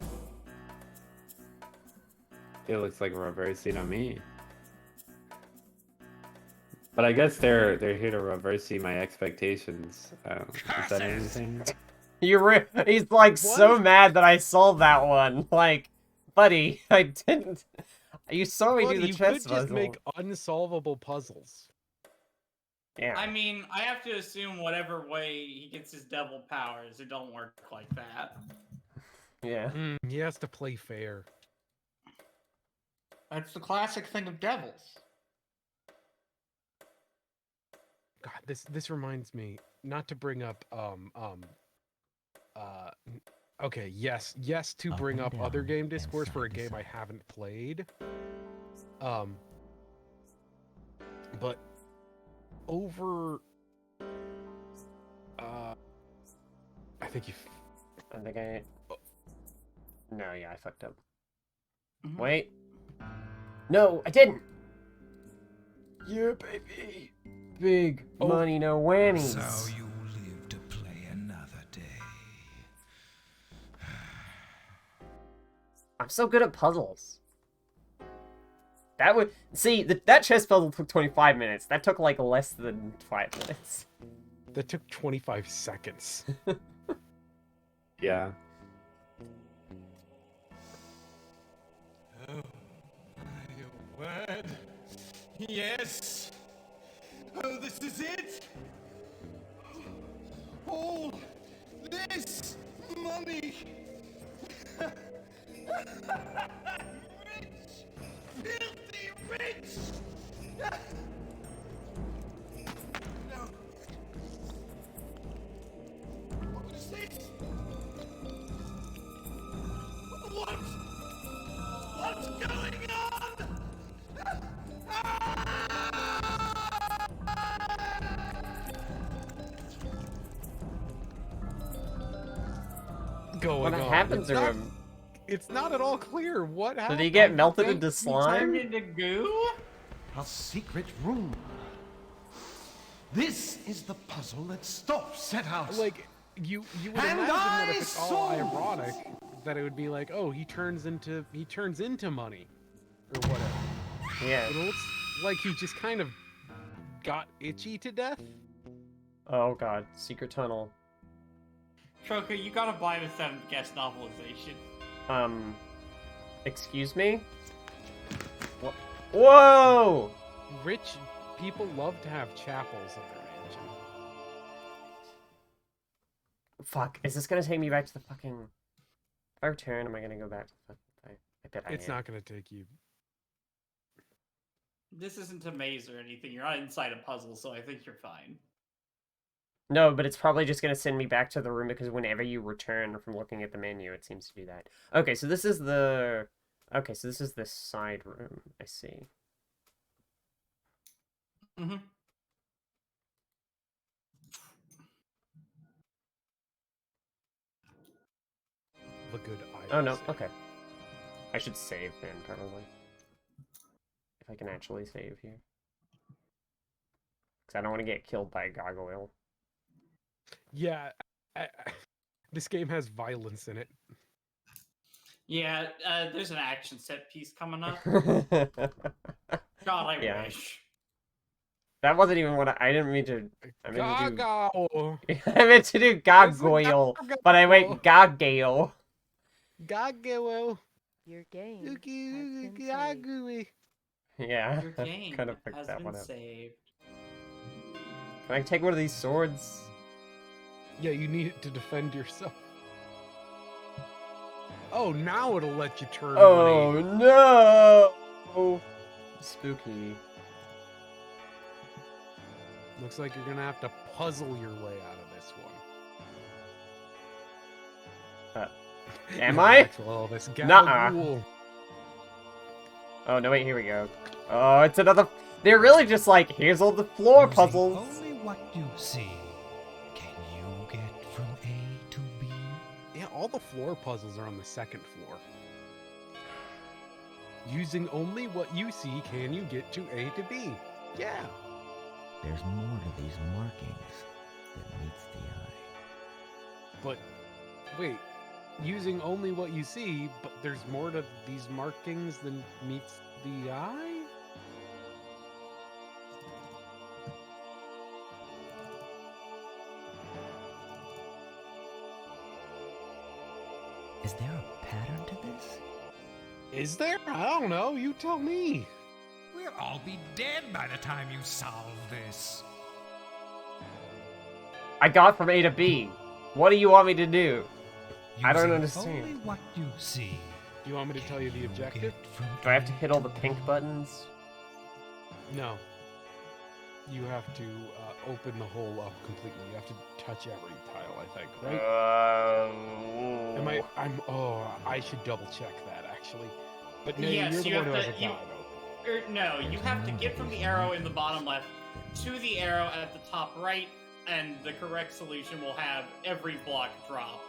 It looks like a reversey to me. But I guess they're here to reversey my expectations. Is that anything? He's like so mad that I solved that one. Like, buddy, I didn't. You saw me do the you chess could puzzle. just make unsolvable puzzles. Yeah. I mean, I have to assume whatever way he gets his devil powers, it don't work like that. Yeah. He has to play fair. That's the classic thing of devils. God, this reminds me not to bring up okay, yes to bring up other game discourse for a game I haven't played. But over I think No, yeah, I fucked up. Wait. No, I didn't. Yeah, baby. Big money, no whammies. So you live to play another day. I'm so good at puzzles. That would that chess puzzle took 25 minutes. That took like less than 5 minutes. That took 25 seconds. Yeah. Oh, my word. Yes. Oh, this is it. All this money. Rich. Filthy rich. No. What is this? What's going on? Going What on. happened to him? It's not at all clear what happened. Did he get melted into He slime? turned into goo? A secret room. This is the puzzle that Storf set out. Like, you would And imagine that I if it's all saw ironic, that it would be like, oh, he turns into money. or whatever. Yeah. It looks like he just kind of got itchy to death. Oh god, secret tunnel. Troka, you gotta buy the 7th Guest novelization. Excuse me? What? Whoa! Rich people love to have chapels in their mansion. Fuck, is this gonna take me back to the fucking... If I return, am I gonna go back to the fucking... I bet I It's am. not gonna take you. This isn't a maze or anything. You're not inside a puzzle, so I think you're fine. No, but it's probably just gonna send me back to the room because whenever you return from looking at the menu, it seems to do that. Okay, so this is the... Okay, so this is the side room. I see. Mm-hmm. A good eye. Oh, no, okay. I should save then, probably. If I can actually save here. Because I don't want to get killed by a gargoyle. Yeah, this game has violence in it. Yeah, there's an action set piece coming up. God, I Yeah. wish. That wasn't even what I didn't mean to... I meant to do... Gargoyle. I meant to do gargoyle, but I went gargoyle. Gargoyle. Your game has been saved. Gargoyle. Yeah, Your game kind of picked has that been one up. saved. Can I take one of these swords? Yeah, you need it to defend yourself. Oh, now it'll let you turn. Oh 180. no! Oh, spooky. Looks like you're gonna have to puzzle your way out of this one. Am I? Well, this Nuh-uh. gabagool. Oh no, wait, here we go. Oh, it's another... They're really just like, here's all the floor puzzles. Only what you see. Can you get from A to B? Yeah, all the floor puzzles are on the second floor. Using only what you see, can you get to A to B? Yeah. There's more to these markings than meets the eye. But, wait. Using only what you see, but there's more to these markings than meets the eye? Is there a pattern to this? Is there? I don't know. You tell me. We'll all be dead by the time you solve this. I got from A to B. What do you want me to do? I don't Only understand. what you see. Do you want me to tell you the objective? Do I have to hit all the pink buttons? No. You have to open the hole up completely. You have to touch every tile, I think, right? I should double check that, actually. But no, Yes, you're the you one have who has to. a tile open. No, you have to get from the arrow in the bottom left to the arrow at the top right, and the correct solution will have every block drop.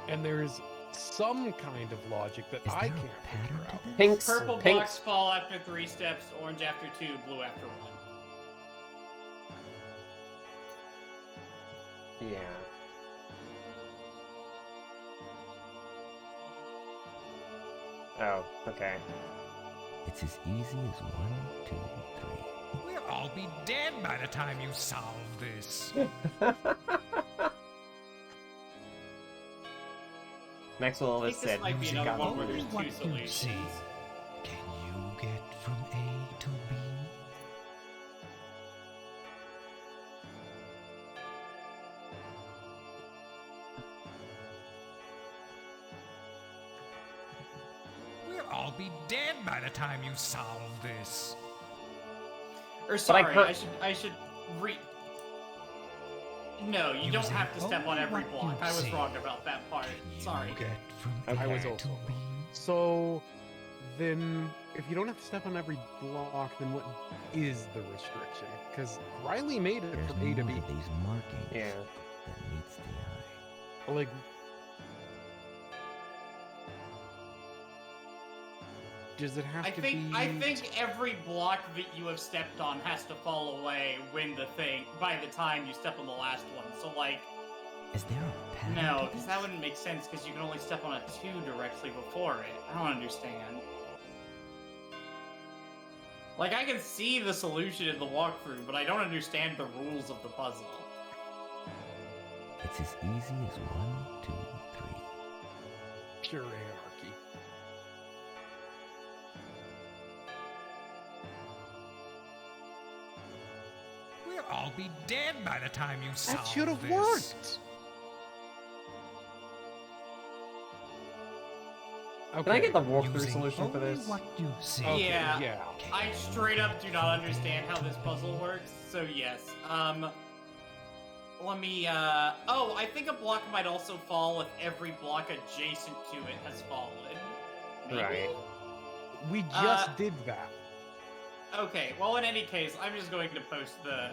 And there's some kind of logic that I can't figure out. Purple blocks fall after 3 steps, orange after 2, blue after 1. Yeah. Oh, okay. It's as easy as 1, 2, 3. We'll all be dead by the time you solve this. Maxwell has said, might be "You another got one where the there's rules." two solutions. Can you get from A to B? We'll all be dead by the time you solve this. Or But sorry, I I should No, you don't have to step on every block. I was wrong about that part. Sorry. I was also. So, then, if you don't have to step on every block, then what is the restriction? Because Riley made it There's from A to more B. to these markings Yeah. that meets the eye. Like, does it have I to think be? I think every block that you have stepped on has to fall away when by the time you step on the last one. So like, Is there a pattern? No, because that wouldn't make sense, because you can only step on a 2 directly before it. I don't understand. Like, I can see the solution in the walkthrough, but I don't understand the rules of the puzzle. It's as easy as 1, 2, 3. Pure anarchy. We'll all be dead by the time you solve That should have this. worked. Can I get the walkthrough Using solution for only this? what you see. Yeah, I straight up do not understand how this puzzle works, so yes. Let me, oh, I think a block might also fall if every block adjacent to it has fallen. Maybe? Right. We just did that. Okay, well, in any case, I'm just going to post the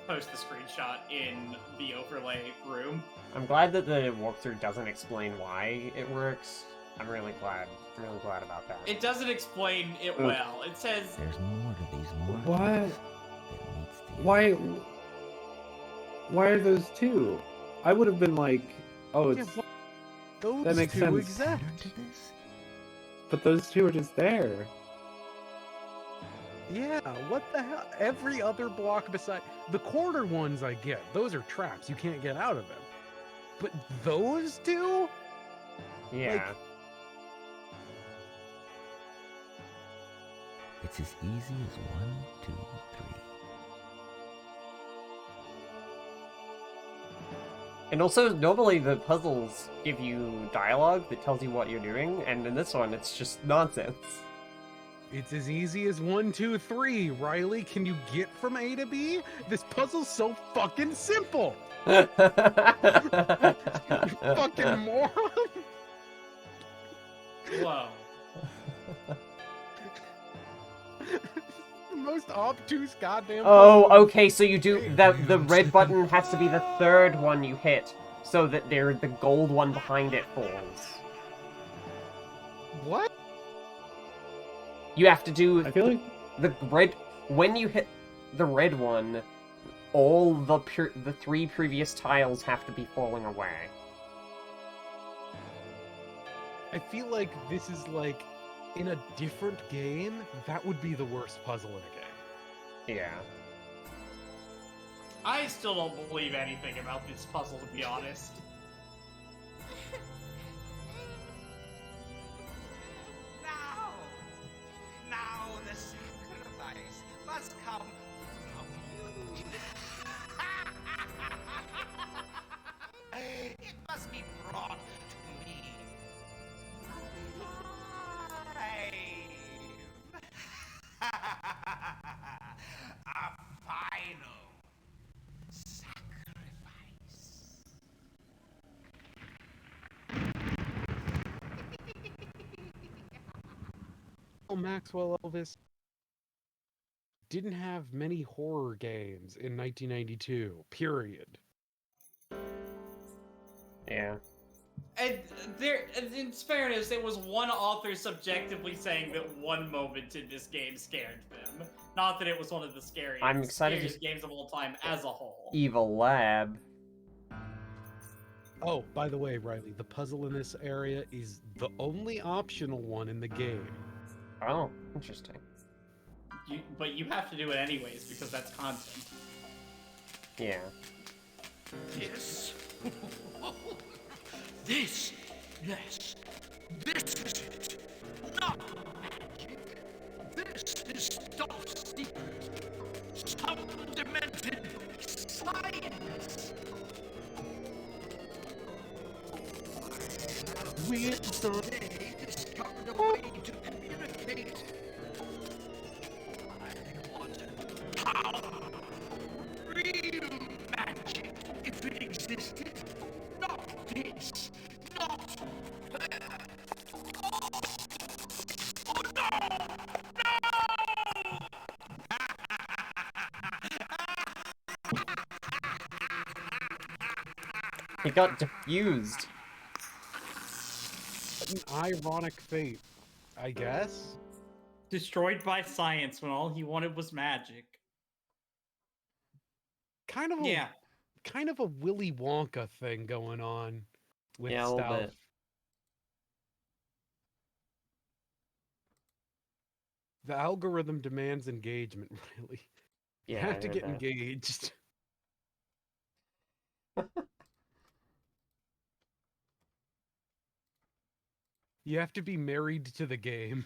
screenshot in the overlay room. I'm glad that the walkthrough doesn't explain why it works. I'm really glad about that. It doesn't explain it well. It says There's more to these morsels What? that meets the Why are those two? I would have been like, oh, it's Those that makes two sense. exist. But those two are just there. Yeah, what the hell? Every other block beside the corner ones I get. Those are traps. You can't get out of them. But those two? Yeah. It's as easy as 1, 2, 3. And also, normally the puzzles give you dialogue that tells you what you're doing, and in this one, it's just nonsense. It's as easy as 1, 2, 3. Riley, can you get from A to B? This puzzle's so fucking simple. You fucking moron. Whoa. The most obtuse goddamn Oh, puzzle. okay, so you do... The red button has to be the third one you hit, so that the gold one behind it falls. What? You have to do... I feel like the red... When you hit the red one, all the 3 previous tiles have to be falling away. I feel like this is like, in a different game, that would be the worst puzzle in a game. Yeah. I still don't believe anything about this puzzle, to be honest. Now the sacrifice must come from you. It must be brought to me. A final sacrifice. Maxwell Elvis didn't have many horror games in 1992, period. Yeah. And there, in fairness, it was one author subjectively saying that one moment in this game scared them. Not that it was one of the scariest, I'm excited to scariest games of all time as a whole. Evil Lab. Oh, by the way, Riley, the puzzle in this area is the only optional one in the game. Oh, interesting. But you have to do it anyways, because that's content. Yeah. This? This? Yes. This is it. Not magic. This is top secret. Some demented science. We They discovered a way to communicate. I wanted power. Real magic, if it existed. Not this. Not. Oh no! It got diffused. An ironic fate, I guess. Destroyed by science when all he wanted was magic. Kind of a Yeah. kind of a Willy Wonka thing going on with Yeah, a little stuff. bit. The algorithm demands engagement, really. You Yeah, have I to heard get that. engaged. You have to be married to the game.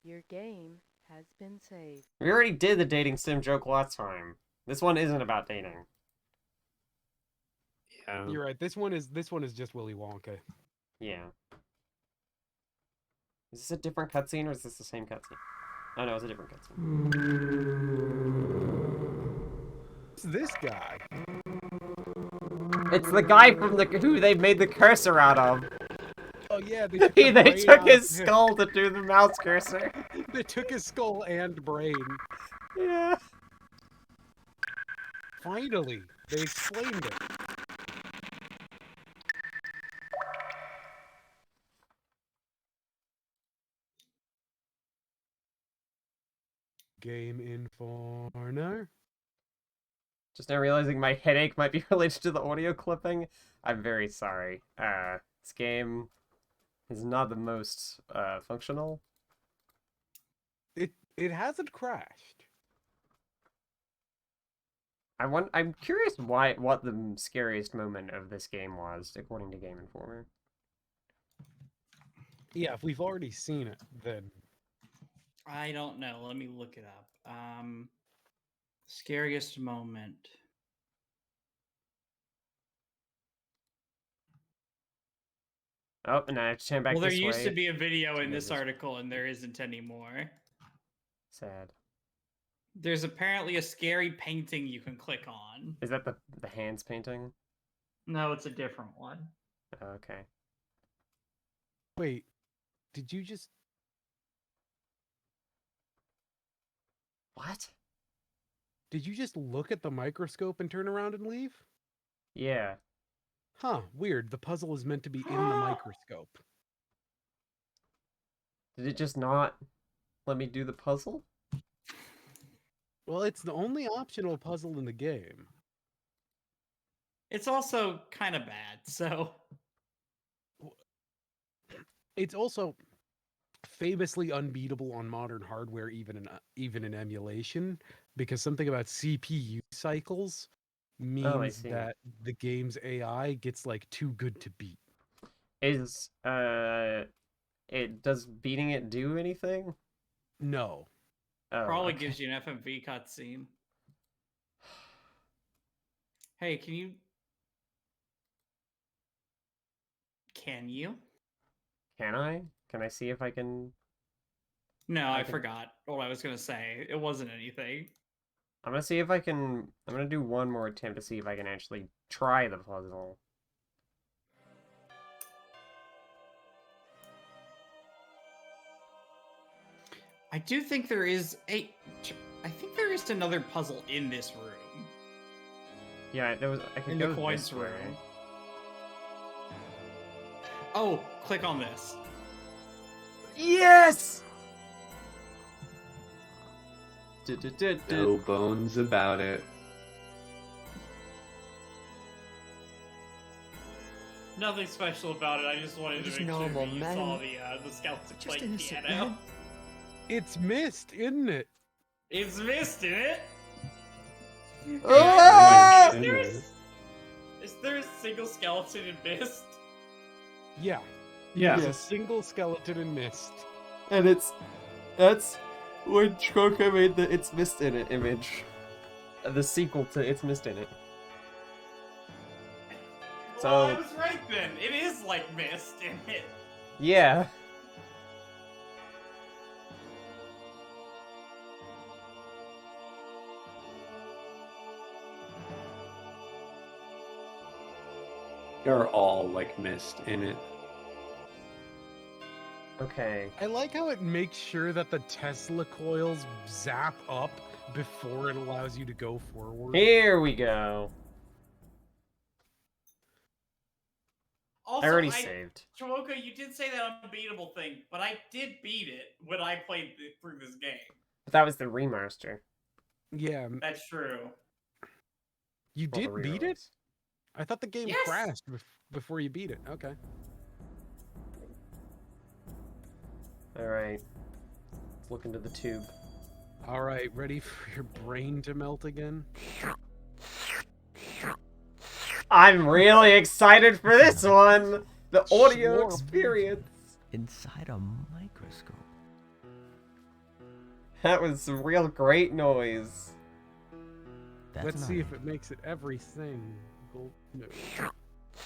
Your game has been saved. We already did the dating sim joke last time. This one isn't about dating. Yeah. You're right. This one is just Willy Wonka. Yeah. Is this a different cutscene or is this the same cutscene? Oh no, it's a different cutscene. It's this guy. It's the guy from who they made the cursor out of. Oh yeah, they took, They took his skull to do the mouse cursor. They took his skull and brain. Yeah. Finally, they explained it. Game Informer. Just now realizing my headache might be related to the audio clipping. I'm very sorry. This game is not the most functional. It hasn't crashed. I'm curious what the scariest moment of this game was, according to Game Informer. Yeah, if we've already seen it, then I don't know. Let me look it up. Scariest moment. Oh, and I have to turn back Well, there this way. used to be a video in Yeah, this article, and there isn't anymore. Sad. There's apparently a scary painting you can click on. Is that the hands painting? No, it's a different one. Okay. wait, did you just... What? Did you just look at the microscope and turn around and leave? Yeah. Huh, weird. The puzzle is meant to be in the microscope. Did it just not let me do the puzzle? Well, it's the only optional puzzle in the game. It's also kind of bad, so... It's also famously unbeatable on modern hardware, even in emulation, because something about CPU cycles means see. that the game's AI gets like too good to beat. Is does beating it do anything? No. Oh, Probably okay. gives you an FMV cutscene. Hey, can you... Can you? Can I? Can I see if I can? No, I can- forgot what I was going to say. It wasn't anything. I'm gonna see if I can. I'm gonna do one more attempt to see if I can actually try the puzzle. I do think there is a... I think there is another puzzle in this room. Yeah, there was. I could In go the coins this way. room. Oh, click on this. Yes. No bones about it. Nothing special about it. I just wanted Just to make sure normal that you men. saw the skeleton Just playing innocent piano. men. It's missed, isn't it? It's missed, isn't it? Ah! Is there a single skeleton in Mist? Yeah. Yeah. There's a single skeleton in Mist. And that's when Choco made the "It's Mist in It" image. The sequel to "It's Mist in It." So Well, I was right then. It is like Mist, isn't it? yeah. They're all like mist in it. Okay. I like how it makes sure that the Tesla coils zap up before it allows you to go forward. Here we go. Also, I already saved. Chiwoka, you did say that unbeatable thing, but I did beat it when I played through this game. But that was the remaster. Yeah. That's true. You All the did beat it? reruns. I thought the game Yes! crashed before you beat it. Okay. Alright. Let's look into the tube. All right, ready for your brain to melt again? I'm really excited for this one! The audio Swore experience! Inside a microscope. That was some real great noise. Let's see if it makes it everything. No.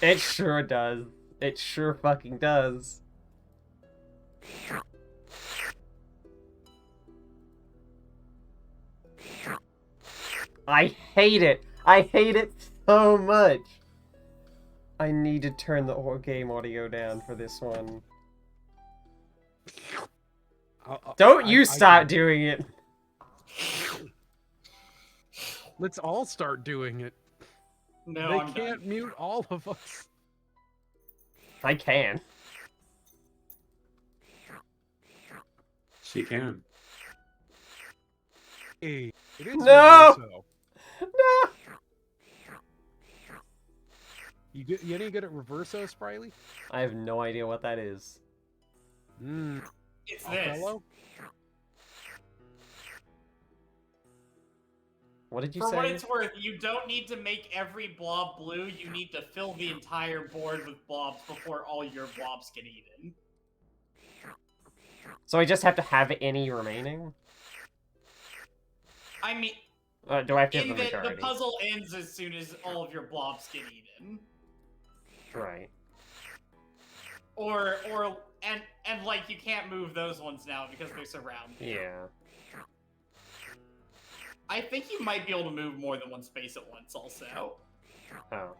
It sure does. It sure fucking does. I hate it. I hate it so much. I need to turn the game audio down for this one. Don't you stop doing it. Let's all start doing it. No, they I'm can't done. mute all of us. I can. She can. Hey, it is No! reverso. No! You any good at reverso, Spriley? I have no idea what that is. It's this. Othello? What did you For say? what it's worth, you don't need to make every blob blue. You need to fill the entire board with blobs before all your blobs get eaten. So I just have to have any remaining? I mean, Do I have to have in the the majority? puzzle ends as soon as all of your blobs get eaten. Right. And like you can't move those ones now because they're surrounded. Yeah. I think you might be able to move more than one space at once also. Oh.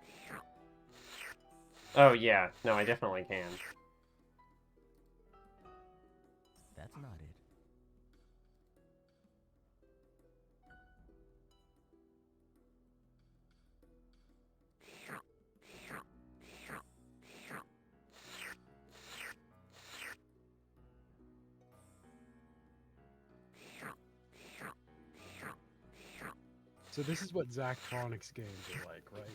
Oh, yeah. No, I definitely can. That's not it. So this is what Zachtronics games are like, right?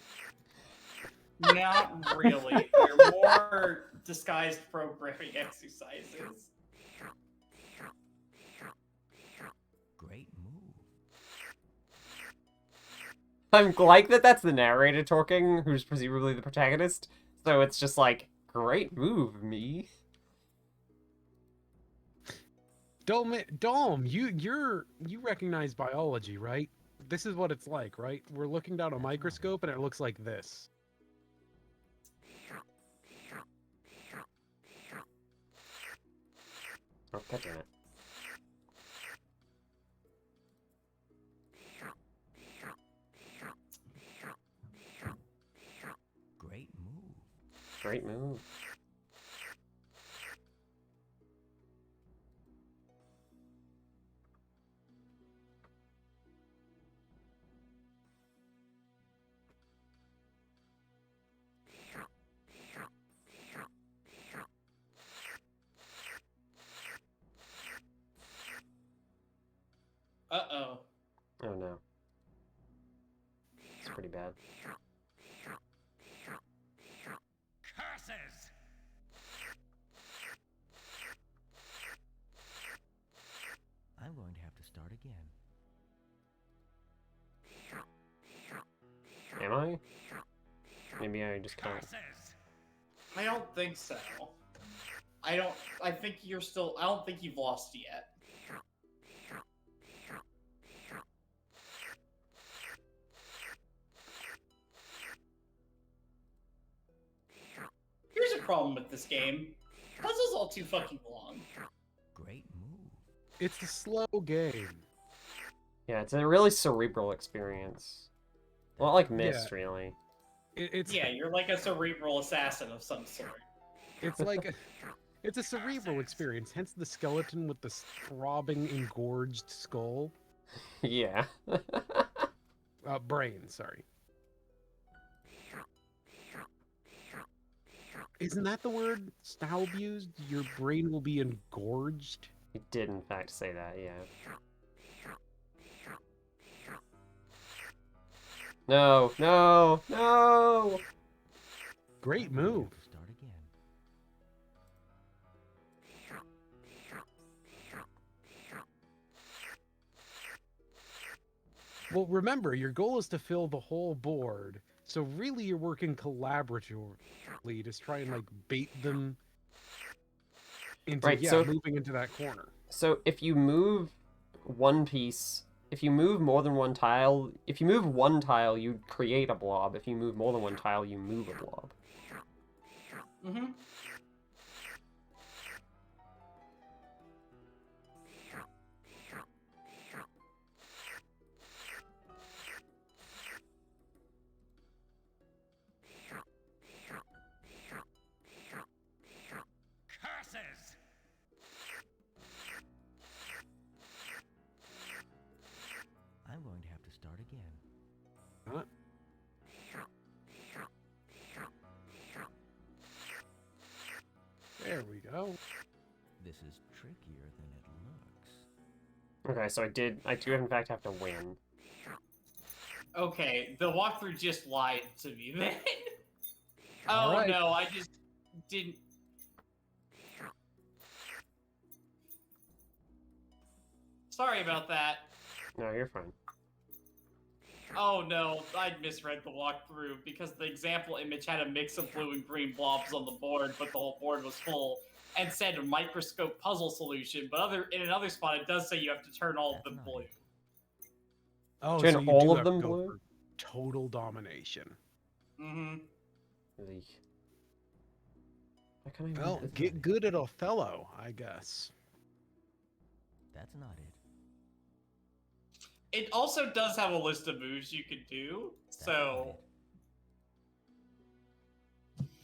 Not really. They're more disguised programming exercises. Great move. I'm like that's the narrator talking, who's presumably the protagonist. So it's just like, great move, me. Dom, you recognize biology, right? This is what it's like, right? We're looking down a microscope and it looks like this. Oh, God damn it. Great move. Great move. Uh-oh. Oh no. It's pretty bad. Curses! I'm going to have to start again. Am I? Maybe I just can't. I don't think so. I think you're still, I don't think you've lost yet. Here's a problem with this game. Puzzle's all too fucking long. Great move. It's a slow game. Yeah, it's a really cerebral experience. A lot like Myst, Yeah. really. It's Yeah, you're like a cerebral assassin of some sort. It's like it's a cerebral experience. Hence the skeleton with the throbbing, engorged skull. Yeah. Brain, sorry. Isn't that the word Staub used? Your brain will be engorged? He did, in fact, say that, yeah. No, no, no! Great move. Start again. Well, remember, your goal is to fill the whole board. So really, you're working collaboratively to try and like bait them into Right, so moving into that corner. So if you move one piece, if you move more than one tile, if you move one tile, you create a blob. If you move more than one tile, you move a blob. Mm-hmm. Curses! I'm going to have to start again. Huh? There we go. This is trickier than it looks. Okay, so I do in fact have to win. Okay, the walkthrough just lied to me then. All Oh right. no, I just didn't. Sorry about that. No, you're fine. Oh no, I misread the walkthrough because the example image had a mix of blue and green blobs on the board, but the whole board was full and said a microscope puzzle solution. But in another spot, it does say you have to turn all of them blue. Oh, Turn so you all do of have them to go blue? for total domination. Mm-hmm. Eek. Why can't I Well, move this get one? good at Othello, I guess. That's not it. It also does have a list of moves you could do, so.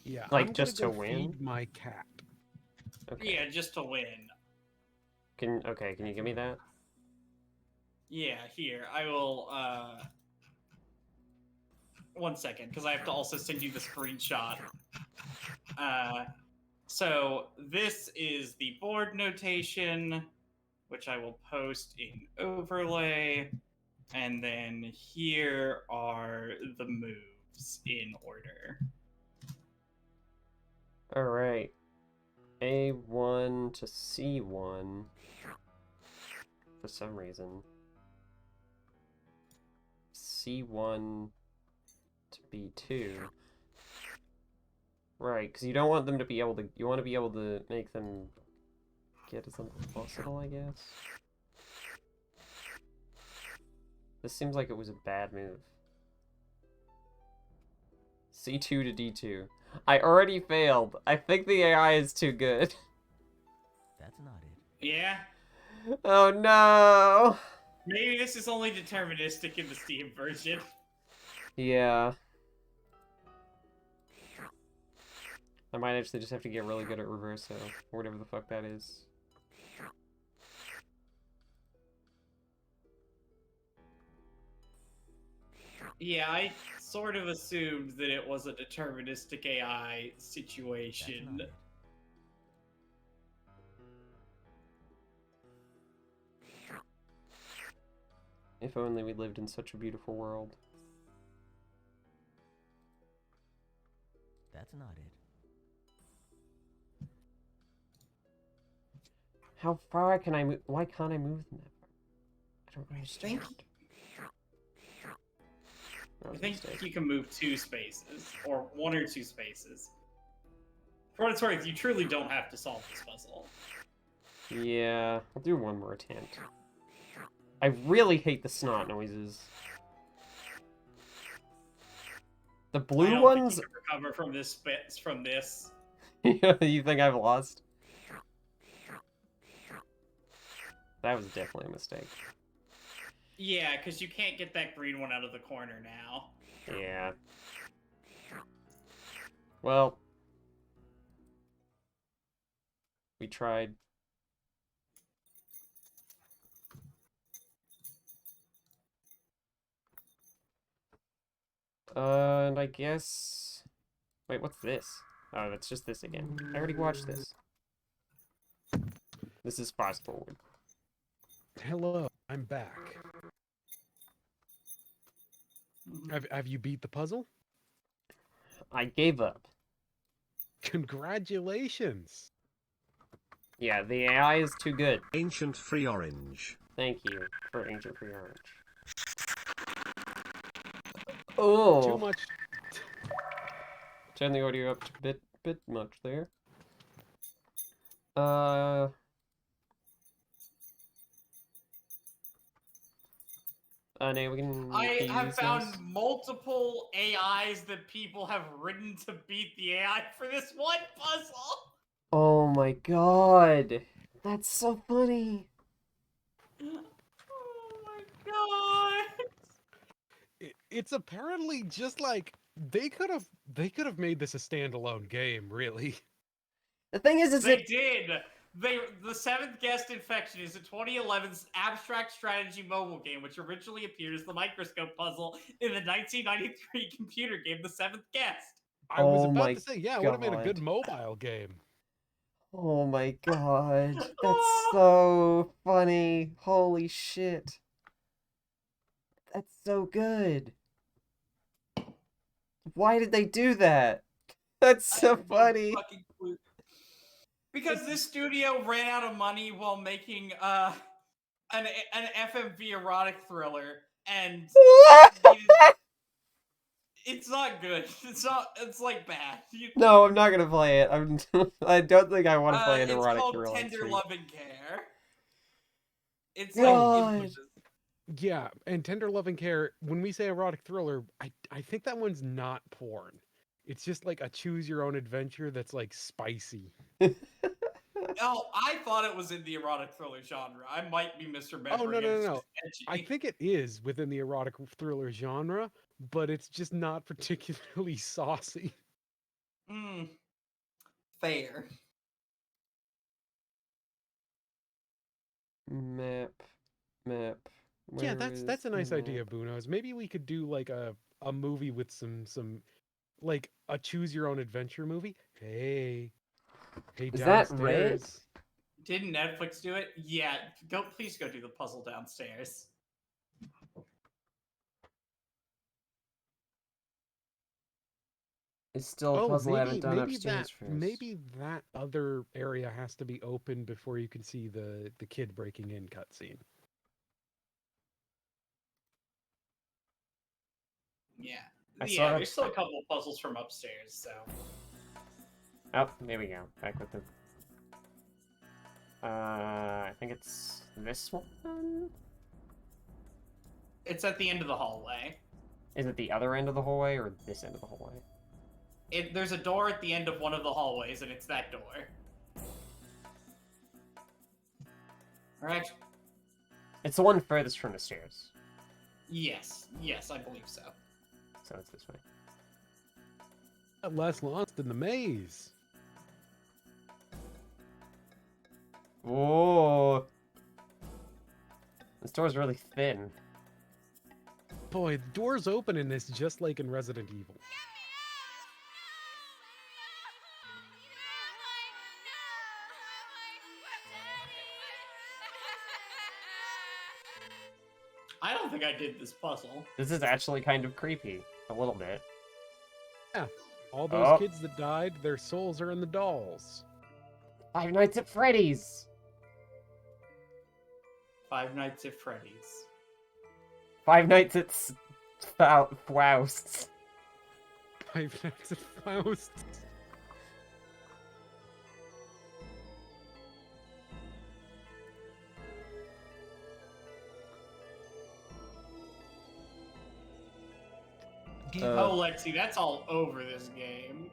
Yeah, Like, I'm just gonna to go win? feed my cat. Okay. Yeah, just to win. Can you give me that? Yeah, here. I will, 1 second, because I have to also send you the screenshot. So this is the board notation, which I will post in overlay. And then here are the moves in order. Alright. A1 to C1. For some reason. C1 to B2. Right, because you don't want them to be able to... You want to be able to make them get as impossible, I guess. This seems like it was a bad move. C2 to D2. I already failed. I think the AI is too good. That's not it. Yeah? Oh no! Maybe this is only deterministic in the Steam version. Yeah. I might actually just have to get really good at reverso, or whatever the fuck that is. Yeah, I sort of assumed that it was a deterministic AI situation. If only we lived in such a beautiful world. That's not it. How far can I move? Why can't I move them that far? I don't understand. I think you can move 2 spaces, or 1 or 2 spaces. For what it's worth, you truly don't have to solve this puzzle. Yeah, I'll do one more attempt. I really hate the snot noises. The I blue don't ones... think you can recover from this. You think I've lost? That was definitely a mistake. Yeah, because you can't get that green one out of the corner now. Yeah. Well... We tried. And I guess... Wait, what's this? Oh, that's just this again. I already watched this. This is fast forward. Hello, I'm back. Have you beat the puzzle? I gave up. Congratulations. Yeah, the AI is too good. Ancient Free Orange. Thank you for Ancient Free Orange. Too Oh. much. Turn the audio up a bit much there. We can I have use found those. multiple AIs that people have written to beat the AI for this one puzzle. Oh my god. That's so funny. Oh my god. It's apparently just like they could have made this a standalone game, really. The thing is They did. The Seventh Guest Infection is a 2011's abstract strategy mobile game, which originally appeared as the microscope puzzle in the 1993 computer game The Seventh Guest. I was Oh about my to say, yeah, it would have made a good God. mobile game. Oh my god. That's so funny. Holy shit. That's so good. Why did they do that? That's so funny. Because this studio ran out of money while making an FMV erotic thriller, and it's not good. It's like bad. No, I'm not gonna play it. I don't think I want to play an erotic It's called thriller. Tender Loving Care. It's God. like Yeah, and Tender Loving Care, when we say erotic thriller, I think that one's not porn. It's just like a choose your own adventure that's like spicy. Oh, I thought it was in the erotic thriller genre. I might be misremembering. Oh, no. It's just edgy. I think it is within the erotic thriller genre, but it's just not particularly saucy. Fair. Map. Yeah, Where that's a is nice the idea, Bunos. Maybe we could do like a movie with some like a choose your own adventure movie. Hey, Is that red? downstairs. Didn't Netflix do it? Yeah. Please go do the puzzle downstairs. It's still a puzzle I haven't done upstairs first. Maybe that other area has to be open before you can see the kid breaking in cutscene. Yeah. I Yeah, saw there's still a couple of puzzles from upstairs, so. Oh, there we go. Back with the... I think it's this one? It's at the end of the hallway. Is it the other end of the hallway or this end of the hallway? There's a door at the end of one of the hallways, and it's that door. Alright. It's the one furthest from the stairs. Yes, I believe so. So it's this way. Less lost in the maze. Oh, this door's really thin. Boy, the doors open in this just like in Resident Evil. I don't think I did this puzzle. This is actually kind of creepy. A little bit. Yeah, all those kids that died, their souls are in the dolls. Five Nights at Freddy's! Five Nights at Freddy's. Five Nights at Fausts. Five Nights at Fausts. Oh, Lexi, that's all over this game.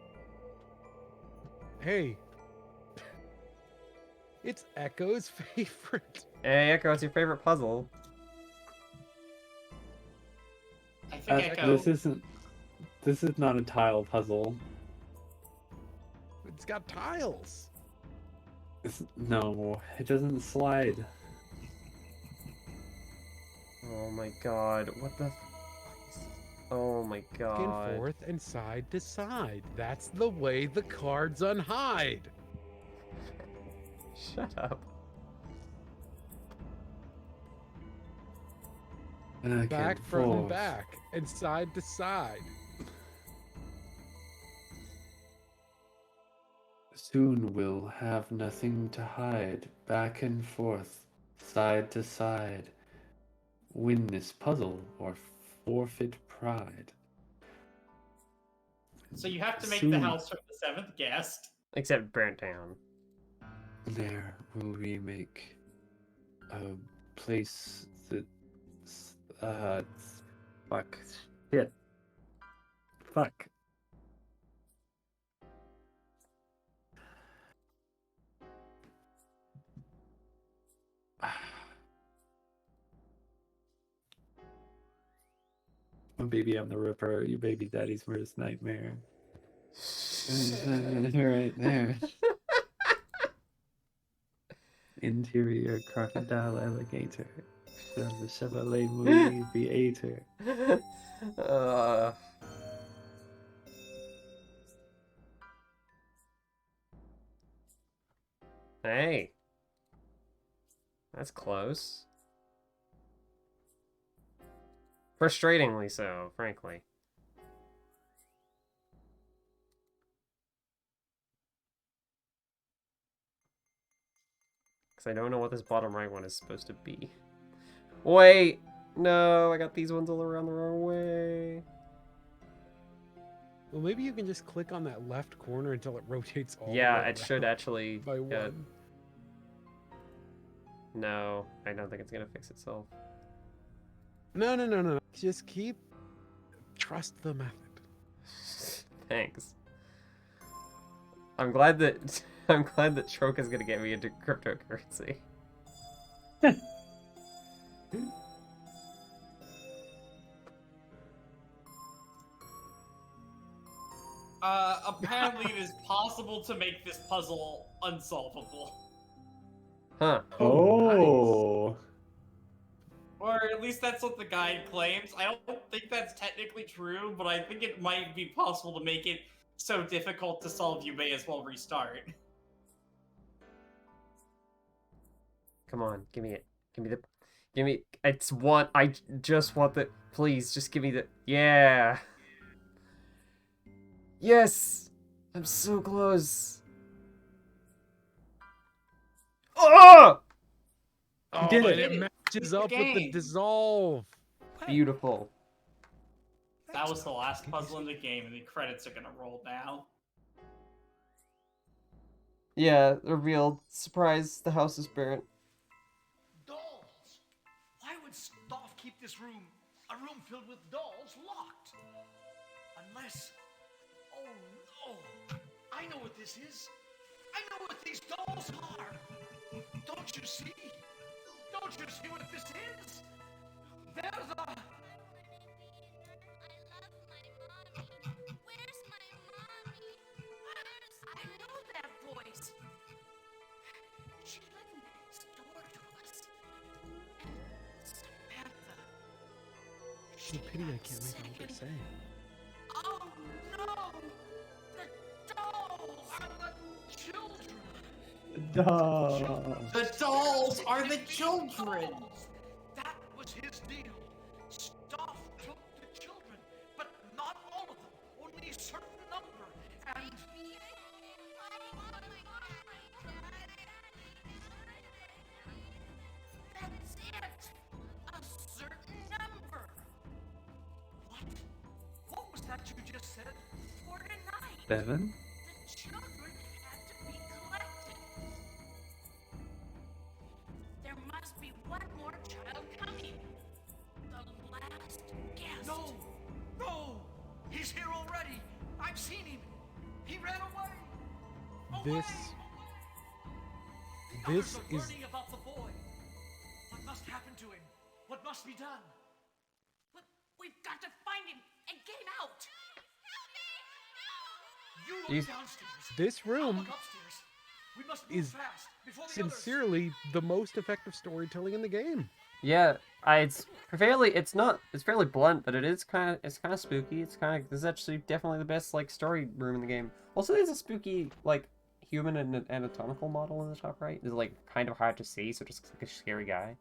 Hey. It's Echo's favorite. Hey, Echo, what's your favorite puzzle? I think Echo... This is not a tile puzzle. It's got tiles. No, it doesn't slide. Oh my god, what the... Oh my god. Back and forth and side to side. That's the way the cards unhide. Shut up. back and from forth. back and side to side. Soon we'll have nothing to hide, back and forth, side to side. Win this puzzle or forfeit pride. So you have to make the Soon house from the seventh guest. Except burnt down. there will we make a place that's fuck shit. Fuck. Oh, baby, I'm the Ripper. You baby daddy's worst nightmare. Right there. Interior crocodile alligator. From the Chevrolet movie Theater. Hey. That's close. Frustratingly so, frankly. Because I don't know what this bottom right one is supposed to be. Wait! No, I got these ones all around the wrong way. Well, maybe you can just click on that left corner until it rotates all the Yeah, way it should around actually... by one. No, I don't think it's going to fix itself. No. Just trust the method. Thanks. I'm glad that Troke is gonna get me into cryptocurrency. Apparently it is possible to make this puzzle unsolvable. Huh. Oh. Or at least that's what the guide claims. I don't think that's technically true, but I think it might be possible to make it so difficult to solve you may as well restart. Come on, give me it. Give me. It's one. I just want the. Please, just give me the. Yeah. Yes. I'm so close. Oh! Oh, Did and it. it matches up with the dissolve. Beautiful. That was the last puzzle in the game, and the credits are gonna roll now. Yeah, revealed. Surprise, the house is burnt. Dolls! Why would Stoff keep this room, a room filled with dolls, locked? Unless... Oh no! I know what this is! I know what these dolls are! Don't you see? Don't you see what this is? They're the... I know that voice. She lived next door to us. And Samantha. It's a pity I can't make out what they're saying. Oh no! The dolls are the children. Dolls. The dolls are the children! That was his deal. Stoff took the children, but not all of them. Only a certain number. And... That's it. A certain number. What? What was that you just said? For tonight. 7? The children had to be collected. There must be one more child coming. The last guest. No! No! He's here already! I've seen him! He ran away! This The others are is learning about the boy. What must happen to him? What must be done? We've got to find him and get him out. You look These- downstairs. this I'll room look upstairs. We must move is fast before the others. sincerely the most effective storytelling in the game. Yeah, it's fairly blunt, but it's kind of spooky. This is actually definitely the best like story room in the game. Also, there's a spooky like human and anatomical model in the top right. It's like kind of hard to see, so it just looks like a scary guy.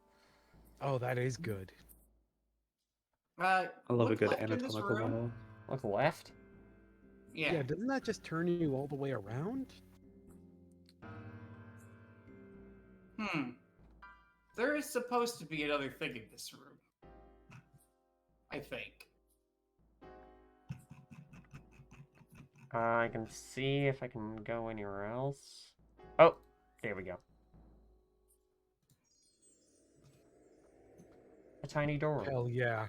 Oh, that is good. I love a look good left in this anatomical room. model. Look left. Yeah. Doesn't that just turn you all the way around? There is supposed to be another thing in this room. I think. I can see if I can go anywhere else. Oh, there we go. A tiny door. Hell yeah.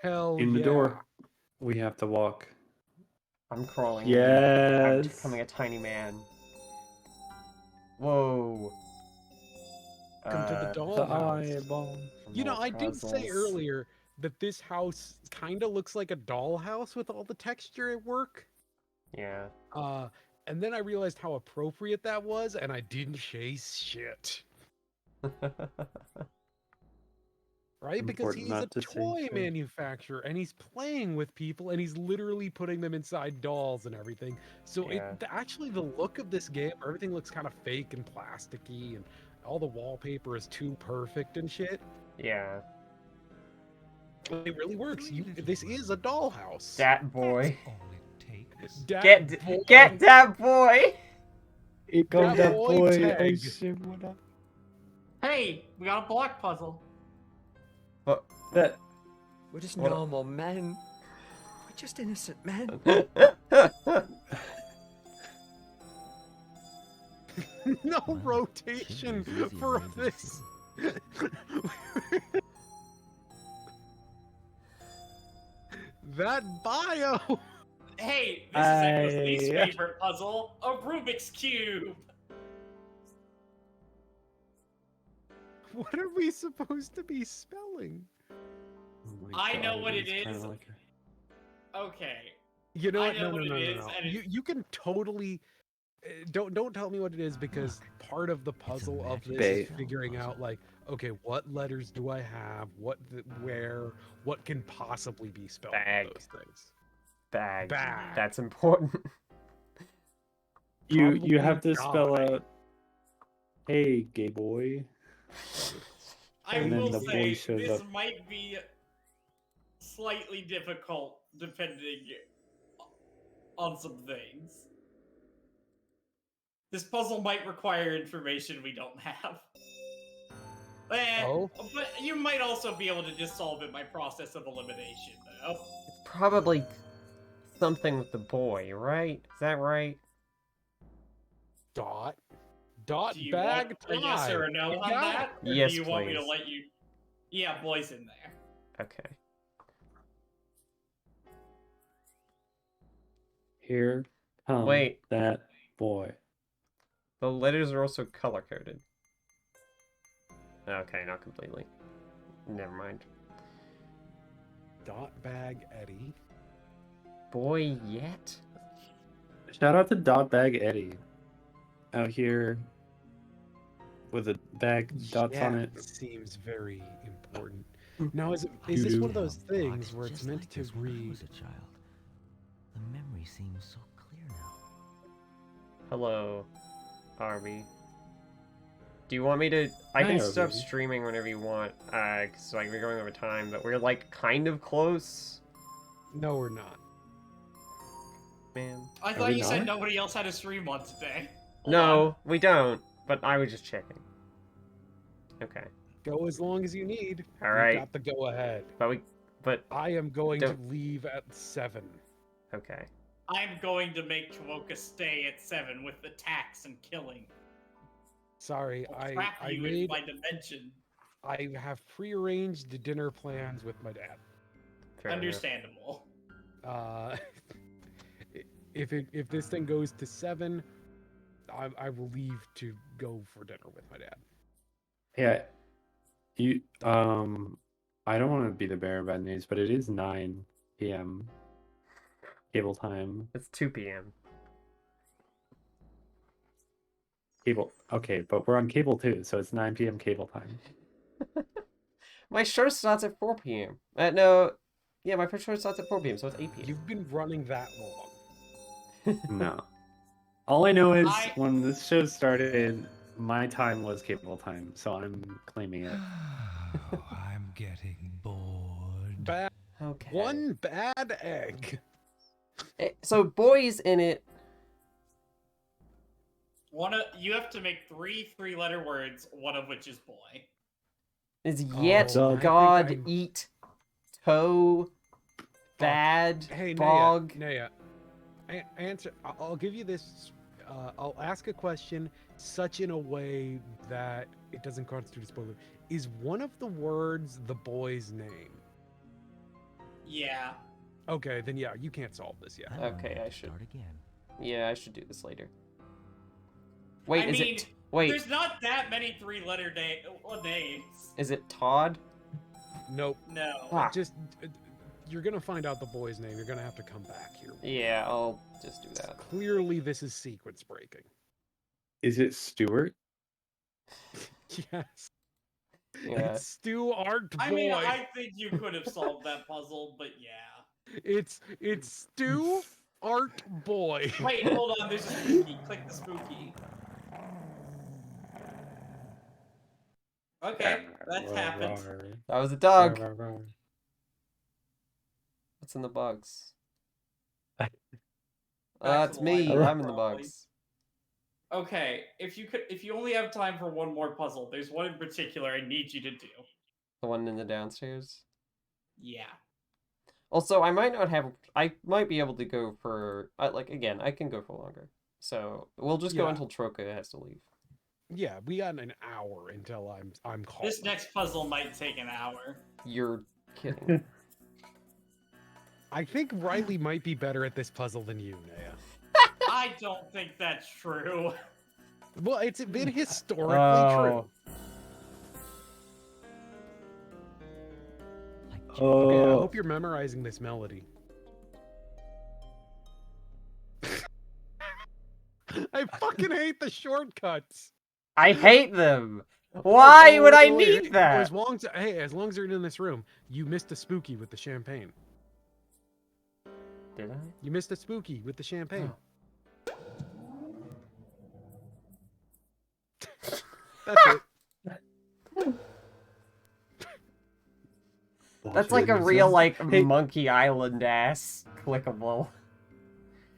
Hell In the yeah. door. We have to walk. I'm crawling. I'm Yes. becoming a tiny man. Whoa. Come to the The dollhouse. eyeball. You know, More I did say puzzles. earlier that this house kind of looks like a dollhouse with all the texture at work. Yeah. And then I realized how appropriate that was, and I didn't chase shit. Right? Because Important he's a not to say toy shit. manufacturer, and he's playing with people, and he's literally putting them inside dolls and everything. So Yeah. actually, the look of this game, everything looks kind of fake and plasticky, and all the wallpaper is too perfect and shit. Yeah. It really works. This is a dollhouse. Dat boy. Dat boy. Get that boy. Here comes That that boy boy. Oh tag. shit, what up? Hey, we got a block puzzle. What? We're just What- normal men. We're just innocent men. No rotation for this. That bio. Hey, this is Echo's least I- favorite puzzle, a Rubik's Cube. What are we supposed to be spelling? Oh I know God, what it is kinda is. like Okay. You know I what? know No, what no, it no, is, no, no. and You can totally don't tell me what it is, because part of the puzzle of this Bait. is figuring out, like, okay, what letters do I have? Where? What can possibly be spelled with Bag. those things? Bag. Bag. That's important. You have to Probably spell die. out, "Hey, gay boy." I And then will the boy say shows this up. might be slightly difficult depending on some things. This puzzle might require information we don't have. Oh? But you might also be able to just solve it by process of elimination, though. It's probably something with the boy, right? Is that right? Dot Do you bag want tie. a yes or a no You on got that? it. Or Yes, do you want me to please. let you... Yeah, boy's in there. Okay. Here comes Wait. that boy. The letters are also color coded. Okay, not completely. Never mind. Dot bag Eddie. Boy yet? Shout out to Dot Bag Eddie. Out here with a bag dots on it. Seems very important. Now, is this one of those things where it's meant to read? was a child. The memory seems so clear now. Hello, Arby. Do you want me to... I Hi, can stop Arby. streaming whenever you want, because like, we're going over time, but we're like kind of close. No, we're not. Man. I thought you said nobody else had a stream on today. No, we don't, but I was just checking. Okay. Go as long as you need. All right. You got the go ahead. But I am going to don't- leave at 7. Okay. I'm going to make Chiwoka stay at 7 with the tax and killing. Sorry, I'll trap I you in made. my dimension. I have prearranged dinner plans with my dad. Fair enough. Understandable. If this thing goes to 7, I will leave to go for dinner with my dad. Yeah. You I don't want to be the bearer of bad news, but it is 9 p.m. cable time. It's 2 p.m. Cable. Okay, but we're on cable too, so it's 9 p.m. cable time. My show starts at 4 p.m. No. Yeah, my first show starts at 4 p.m., so it's 8 p.m. You've been running that long. No. All I know is I- when this show started, my time was cable time, so I'm claiming it. Oh, I'm getting bored. Bad Okay. One bad egg. So boys in it. You have to make three-letter words, one of which is boy. Is yet Oh, God eat toe bad Hey, bog. Naya, answer. I'll give you this. I'll ask a question such in a way that it doesn't constitute a spoiler. Is one of the words the boy's name? Yeah. Okay, then yeah, you can't solve this yet. Okay, I should. Yeah, I should do this later. Wait, I is mean, it? Wait, there's not that many three-letter names. is it Todd? Nope. No. Ah. Just you're gonna find out the boy's name. You're gonna have to come back here. Yeah, I'll just do that. Clearly, this is sequence breaking. Is it Stuart? Yes. Yeah. It's Stuart Boy. I mean, I think you could have solved that puzzle, but yeah. It's Stu Art Boy. Wait, hold on. There's a spooky. Click the spooky. Okay, that's happened. That was a dog. What's in the bugs? It's me. I'm in the bugs. Okay, if you only have time for one more puzzle, there's one in particular I need you to do. The one in the downstairs. Yeah. Also, I might not have. I might be able to go for. Like again, I can go for longer. So we'll just go until Troca has to leave. Yeah, we got an hour until I'm called. This next puzzle might take an hour. You're kidding. I think Riley might be better at this puzzle than you, Naya. I don't think that's true. Well, it's been historically true. Okay, I hope you're memorizing this melody. I fucking hate the shortcuts. I hate them. Why would I need that? As long as you're in this room, you missed a spooky with the champagne. Did I? You missed a spooky with the champagne. That's it. That's like a real Monkey Island ass clickable.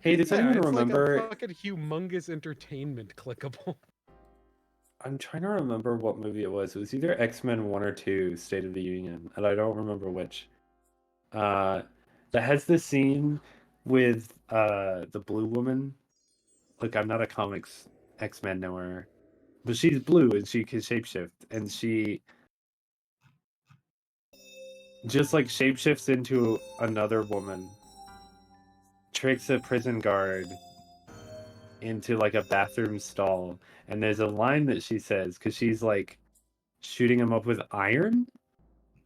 Hey, does anyone it's remember? Like a fucking humongous entertainment clickable. I'm trying to remember what movie it was. It was either X-Men 1 or 2, State of the Union, and I don't remember which. That has this scene with the blue woman. Look, I'm not a comics X-Men knower, but she's blue and she can shapeshift, and she just like shapeshifts into another woman, tricks a prison guard into like a bathroom stall, and there's a line that she says because she's like shooting him up with iron.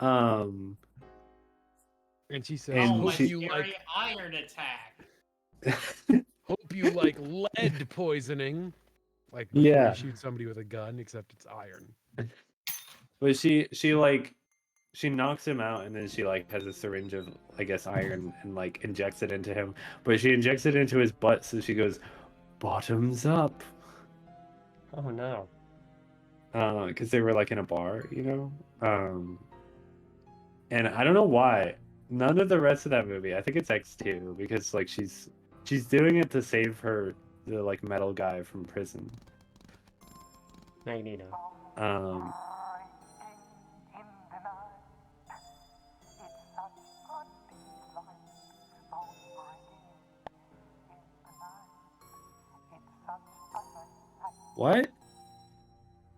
And she says, And "Hope she- you like iron attack." hope you like lead poisoning." Like Yeah. you shoot somebody with a gun, except it's iron. But she knocks him out, and then she like has a syringe of, I guess, iron and like injects it into him. But she injects it into his butt, so she goes bottoms up. Oh no. Because they were like in a bar, you know. And I don't know why none of the rest of that movie. I think it's X2 because like she's doing it to save the like metal guy from prison. Magneto. What?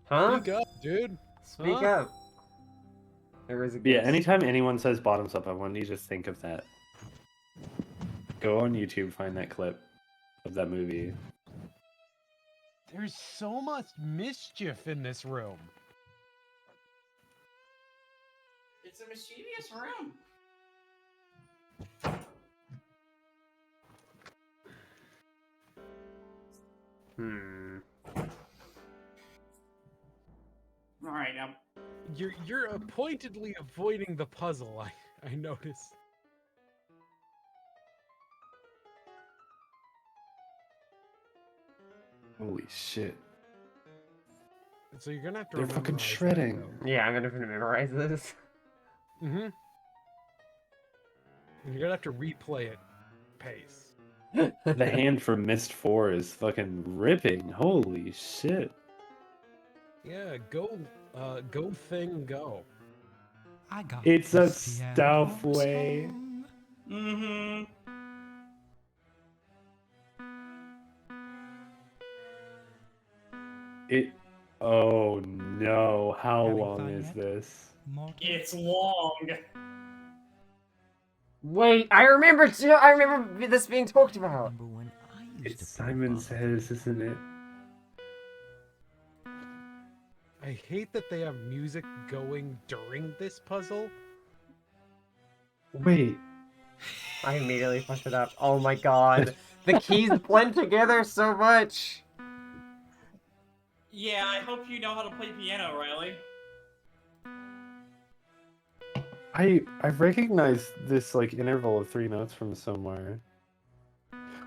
Huh? Speak up, dude. Speak Huh? up. There is a Yeah, ghost. anytime anyone says bottoms up, I want you to just think of that. Go on YouTube, find that clip of that movie. There's so much mischief in this room. It's a mischievous room. All right, now You're pointedly avoiding the puzzle. I notice. Holy shit. So you're gonna have to. They're fucking memorize that, shredding. though. Yeah, I'm gonna memorize this. Mm-hmm. And you're gonna have to replay it pace. The hand from Mist 4 is fucking ripping. Holy shit. Yeah, go thing go. I got It's a this piano stealth way. song. Mm-hmm. It. Oh no! How Having long fun is yet? this? Mortal? It's long. Wait, I remember too. I remember this being talked about. Remember when I used It's to play Simon puzzle Says, isn't it? I hate that they have music going during this puzzle. Wait. I immediately fucked it up. Oh my god. The keys blend together so much. Yeah, I hope you know how to play piano, Riley. I recognize this like interval of 3 notes from somewhere.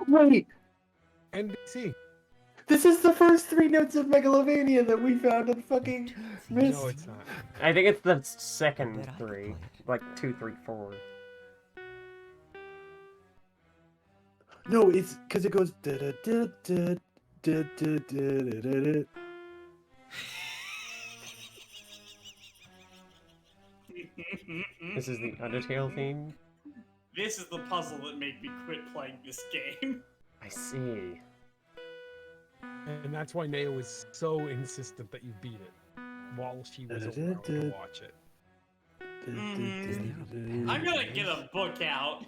Wait, NBC. this is the first 3 notes of Megalovania that we found in fucking Mist. No, it's not. I think it's the second 3. Like 2, 3, 4. No, it's because it goes da da da da da da da da da. This is the Undertale theme. This is the puzzle that made me quit playing this game. I see. And that's why Naya was so insistent that you beat it while she was around to watch it. I'm gonna get a book out.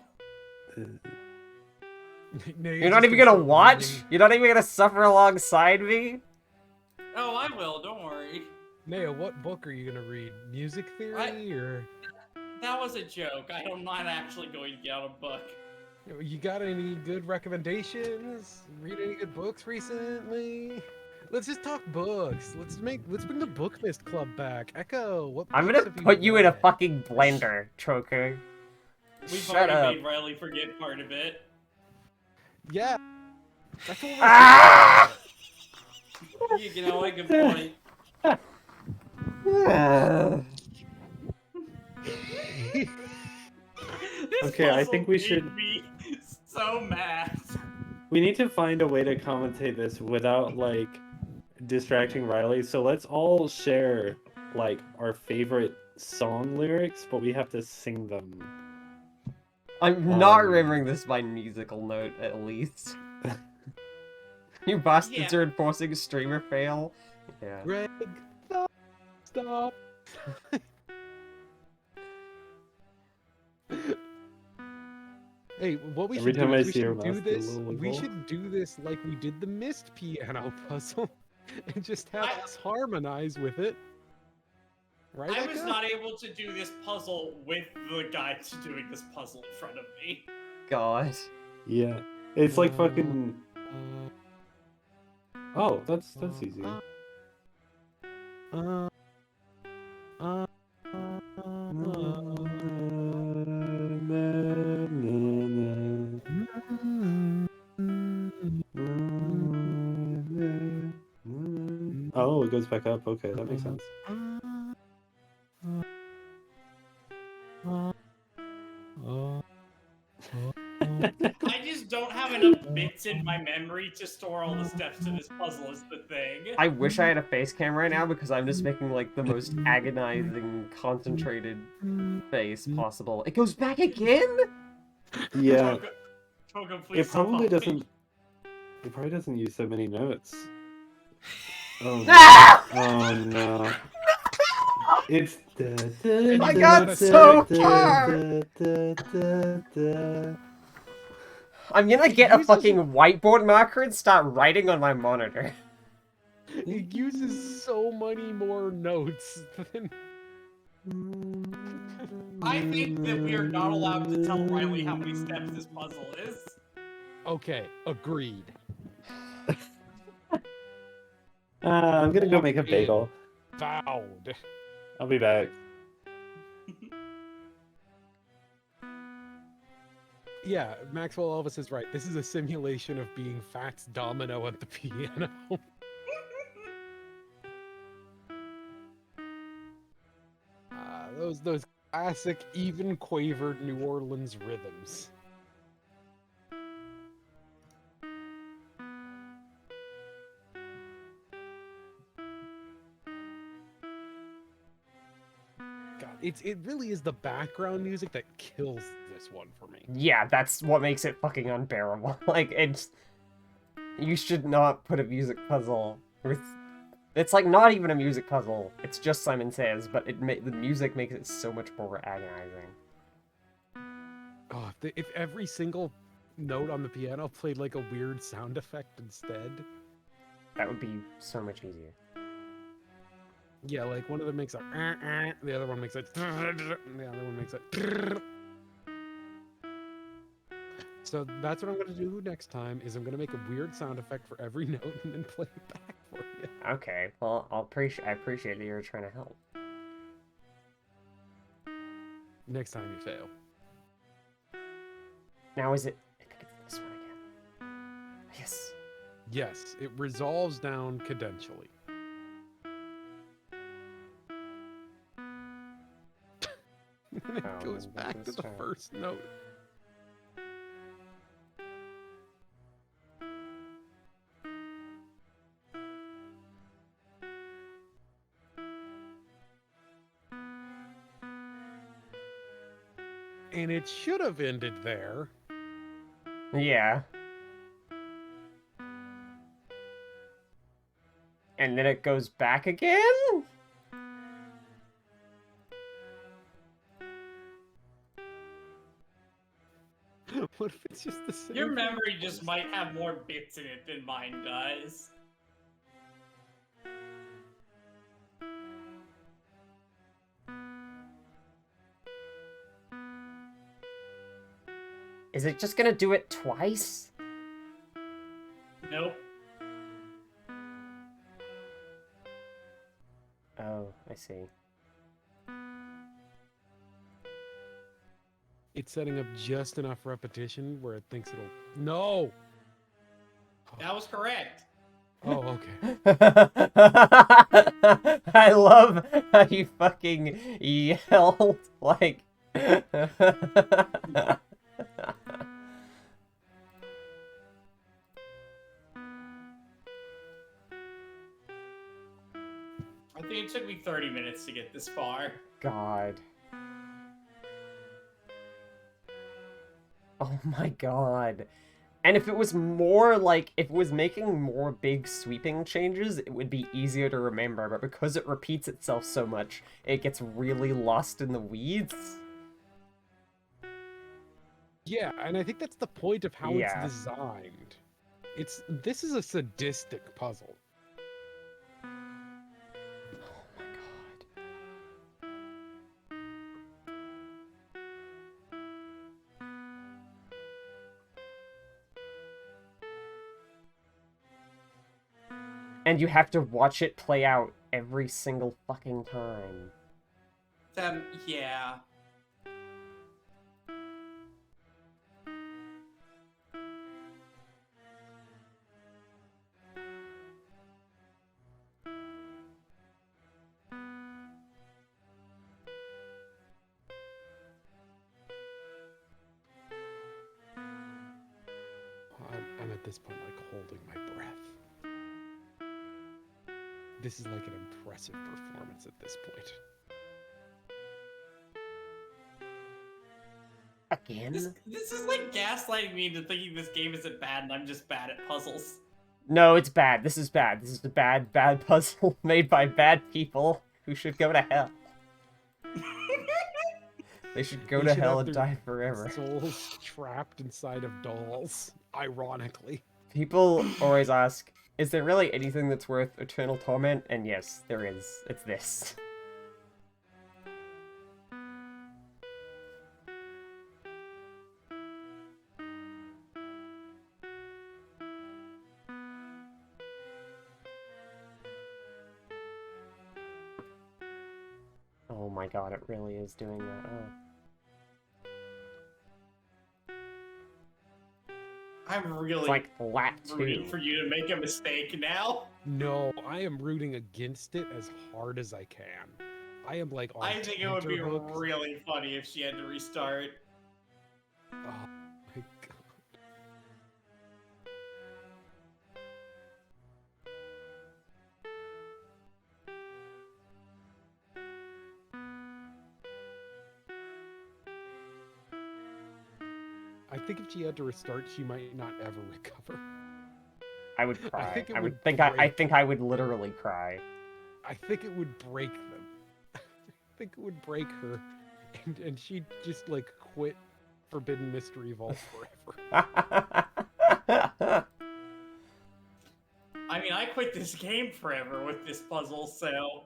You're not even gonna watch? You're not even gonna suffer alongside me? Oh, I will. Don't worry. Naya, what book are you gonna read? Music theory or? That was a joke. I'm not actually going to get out a book. You got any good recommendations? Read any good books recently? Let's just talk books. Let's bring the Book Mist Club back. Echo, what I'm books gonna have put you in a read? fucking blender, Choker. We've Shut already up. made Riley forget part of it. Yeah. That's what we're Ah! You know what? Good point. This Okay, I think we puzzle should. made me so mad. We need to find a way to commentate this without like distracting Riley. So let's all share like our favorite song lyrics, but we have to sing them. I'm not remembering this by musical note, at least. You bastards are enforcing streamer fail. Yeah. Greg, stop. Hey, what we Every should time do I is we see her should do mouse do a this. little We wiggle. should do this like we did the Mist piano puzzle, and just have us harmonize with it. Right? I was Echo? not able to do this puzzle with the guy doing this puzzle in front of me. God. Yeah, it's like fucking. Oh, that's easy. Oh, it goes back up. Okay, that makes sense. I just don't have enough bits in my memory to store all the steps to this puzzle is the thing. I wish I had a face cam right now because I'm just making like the most agonizing, concentrated face possible. It goes back again? Yeah, Toga, please it stop probably talking. doesn't. It probably doesn't use so many notes. Oh, Ah! oh no! It's. I got so far! I'm gonna get a fucking whiteboard marker and start writing on my monitor. It uses so many more notes than. I think that we are not allowed to tell Riley how many steps this puzzle is. Okay, agreed. I'm gonna go make a bagel. Vowed. I'll be back. Yeah, Maxwell Elvis is right. This is a simulation of being Fats Domino at the piano. Those Classic, even quavered New Orleans rhythms. God, it really is the background music that kills this one for me. Yeah, that's what makes it fucking unbearable. Like, you should not put a music puzzle with... It's like not even a music puzzle. It's just Simon Says, but the music makes it so much more agonizing. Oh, if every single note on the piano played like a weird sound effect instead. That would be so much easier. Yeah, like one of them makes a the other one makes a and the other one makes a. So that's what I'm gonna do next time. Is I'm gonna make a weird sound effect for every note and then play it back for you. Okay, well, I appreciate that you're trying to help. Next time you fail. Now is it? I think it's this one again. Yes. Yes, it resolves down cadentially. And it goes back to the first note. And it should have ended there. Yeah. And then it goes back again? What if it's just the same? Your memory just might have more bits in it than mine does. Is it just gonna do it twice? Nope. Oh, I see. It's setting up just enough repetition where it thinks it'll... No! That was correct. Oh, okay. I love how you fucking yelled, like... I think it took me 30 minutes to get this far. God. Oh my god. And if it was more like, if it was making more big sweeping changes, it would be easier to remember, but because it repeats itself so much, it gets really lost in the weeds. Yeah, and I think that's the point of how Yeah. it's designed. This is a sadistic puzzle. And you have to watch it play out every single fucking time. Yeah. I'm at this point like holding my breath. This is like an impressive performance at this point. Again? This is like gaslighting me into thinking this game isn't bad and I'm just bad at puzzles. No, it's bad. This is bad. This is a bad, bad puzzle made by bad people who should go to hell. They should go to hell and die forever. Souls trapped inside of dolls, ironically. People always ask, is there really anything that's worth eternal torment? And yes, there is. It's this. Oh my god, it really is doing that. Oh. I'm really It's like lap rooting 2. for you to make a mistake now. No, I am rooting against it as hard as I can. I am like on I think it would be tenterhooks. really funny if she had to restart. Oh my god. I think if she had to restart, she might not ever recover. I would cry. I think it I would would think I break. think I would literally cry. I think it would break them. I think it would break her, and she'd just like quit Forbidden Mystery Vault forever. I mean, I quit this game forever with this puzzle, so...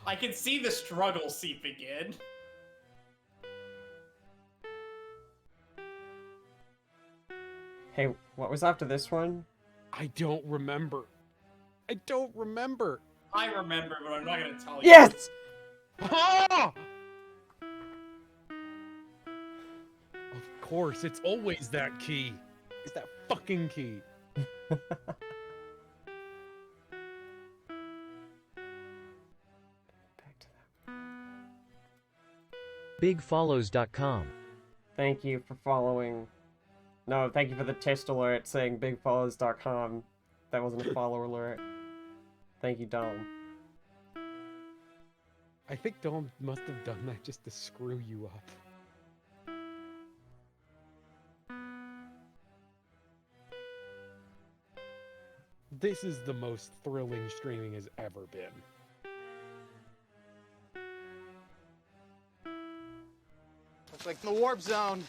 I can see the struggle seeping in. Hey, what was after this one? I don't remember. I don't remember. I remember, but I'm not gonna tell you. Yes! Ah! Of course, it's always that key. It's that fucking key. BigFollows.com. Thank you for following. No, thank you for the test alert saying bigfollows.com. That wasn't a follow alert. Thank you, Dom. I think Dom must have done that just to screw you up. This is the most thrilling streaming has ever been. Looks like the warp zone.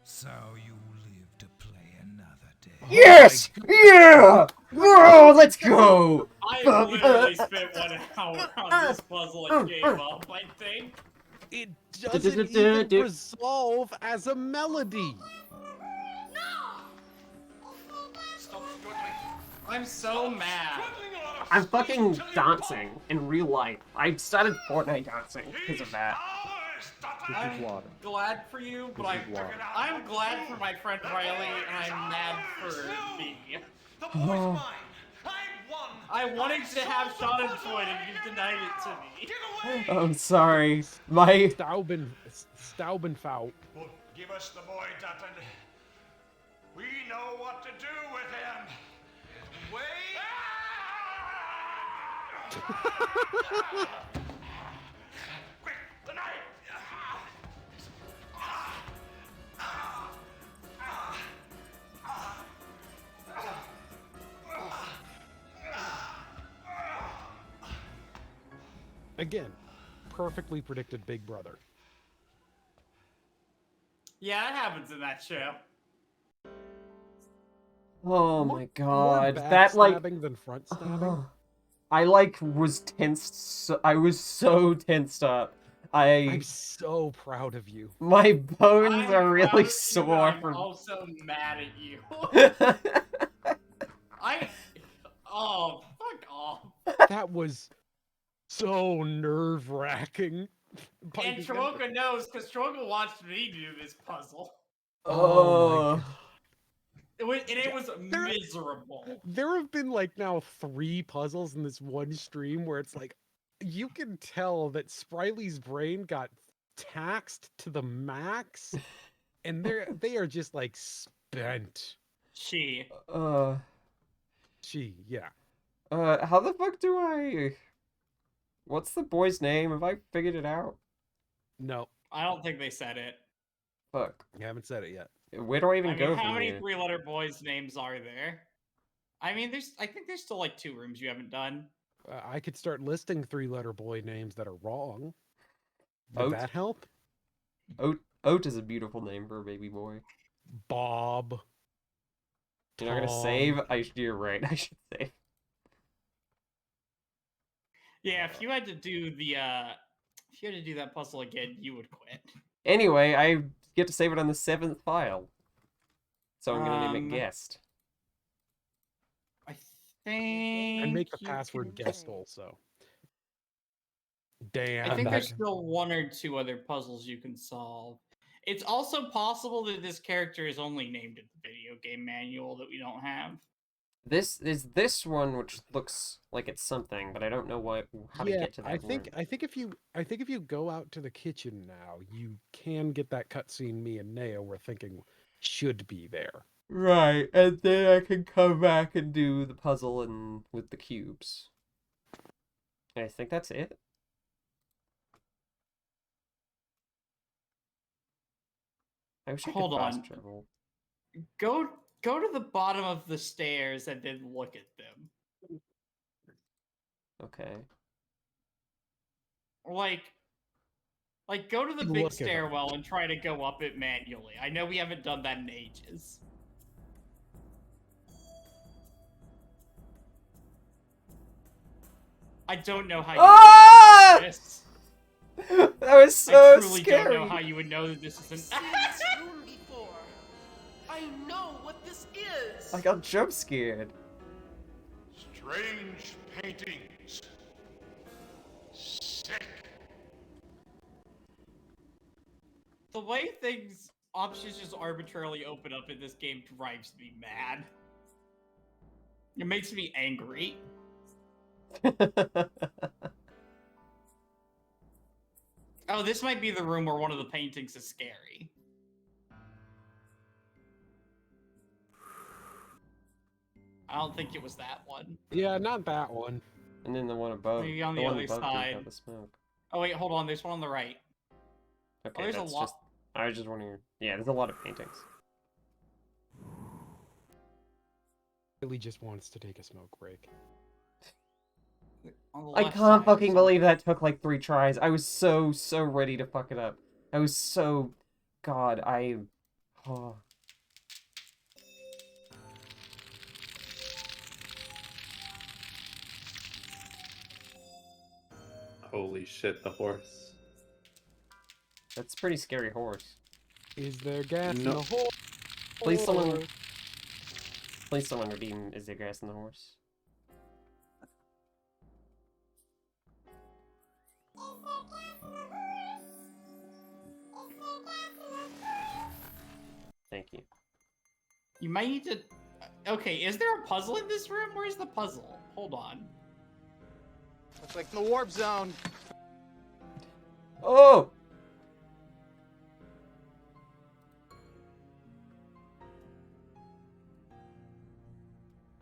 So you live to play another day. Yes! Yeah! Bro, let's go! I literally spent 1 hour on this puzzle and gave up, I think. It doesn't even resolve as a melody. I'm so mad. I'm fucking dancing in real life. I started Fortnite dancing because of that. I'm glad for you, but I'm glad for my friend Riley, and I'm mad for me. Oh. I wanted to have Schadenfreude, and you denied it to me. I'm sorry. My... Staubenfau. Give us the boy, Dutton. We know what to do with him. Wait! Quick, the knife! Again, perfectly predicted Big Brother. Yeah, it happens in that show. Oh my god. More That, like... backstabbing than front stabbing. I, like, was tensed... I was so tensed up. I'm so proud of you. My bones are really proud of you, sore I'm from... also mad at you. Oh, fuck off. That was so nerve-wracking. And Troika knows, because Troika watched me do this puzzle. Oh my god. It was miserable. There have been like now 3 puzzles in this one stream where it's like, you can tell that Spriley's brain got taxed to the max, and they are just like spent. She, yeah. How the fuck do I... What's the boy's name? Have I figured it out? No. I don't think they said it. Fuck. You haven't said it yet. Where do I even go how from many here? 3-letter boys' names are there? I mean, I think there's still like 2 rooms you haven't done. I could start listing 3-letter boy names that are wrong. Would that help? Oat is a beautiful name for a baby boy. Bob. You're not gonna save? You're right. I should save. Yeah, if you had to do that puzzle again, you would quit. Anyway, I get to save it on the 7th file. So I'm gonna name it Guest. I think. And make the password guest also. Damn. I think there's still 1 or 2 other puzzles you can solve. It's also possible that this character is only named in the video game manual that we don't have. This is this one, which looks like it's something, but I don't know how to get to that I think room. if you go out to the kitchen now, you can get that cutscene me and Nea were thinking should be there. Right, and then I can come back and do the puzzle and with the cubes. I think that's it. I wish I could Hold fast on. travel. Go to the bottom of the stairs and then look at them. Okay. Like go to the Look big at 'em. stairwell and try to go up it manually. I know we haven't done that in ages. I don't know how you Ah! would this. That was so I truly scary. don't know how you would know that this isn't. Seen this room before. I know what this is. I got jump scared. Strange paintings. Sick. The way things options just arbitrarily open up in this game drives me mad. It makes me angry. Oh, this might be the room where one of the paintings is scary. I don't think it was that one. Yeah, not that one. And then the one above. Maybe on the the one other above didn't side. have the smoke. Oh wait, hold on. There's one on the right. Okay, there's a that's lot. just. I was just wondering. Yeah, there's a lot of paintings. Billy just wants to take a smoke break. On the I left can't side, fucking so- believe that took like 3 tries. I was so ready to fuck it up. I was so. God, I. Oh. Holy shit, the horse. That's a pretty scary horse. Is there gas in No. the hole? Please someone. Please someone redeem Is There Gas in the Horse? Thank you. You might need to. Okay, is there a puzzle in this room? Where's the puzzle? Hold on. Looks like the warp zone. Oh!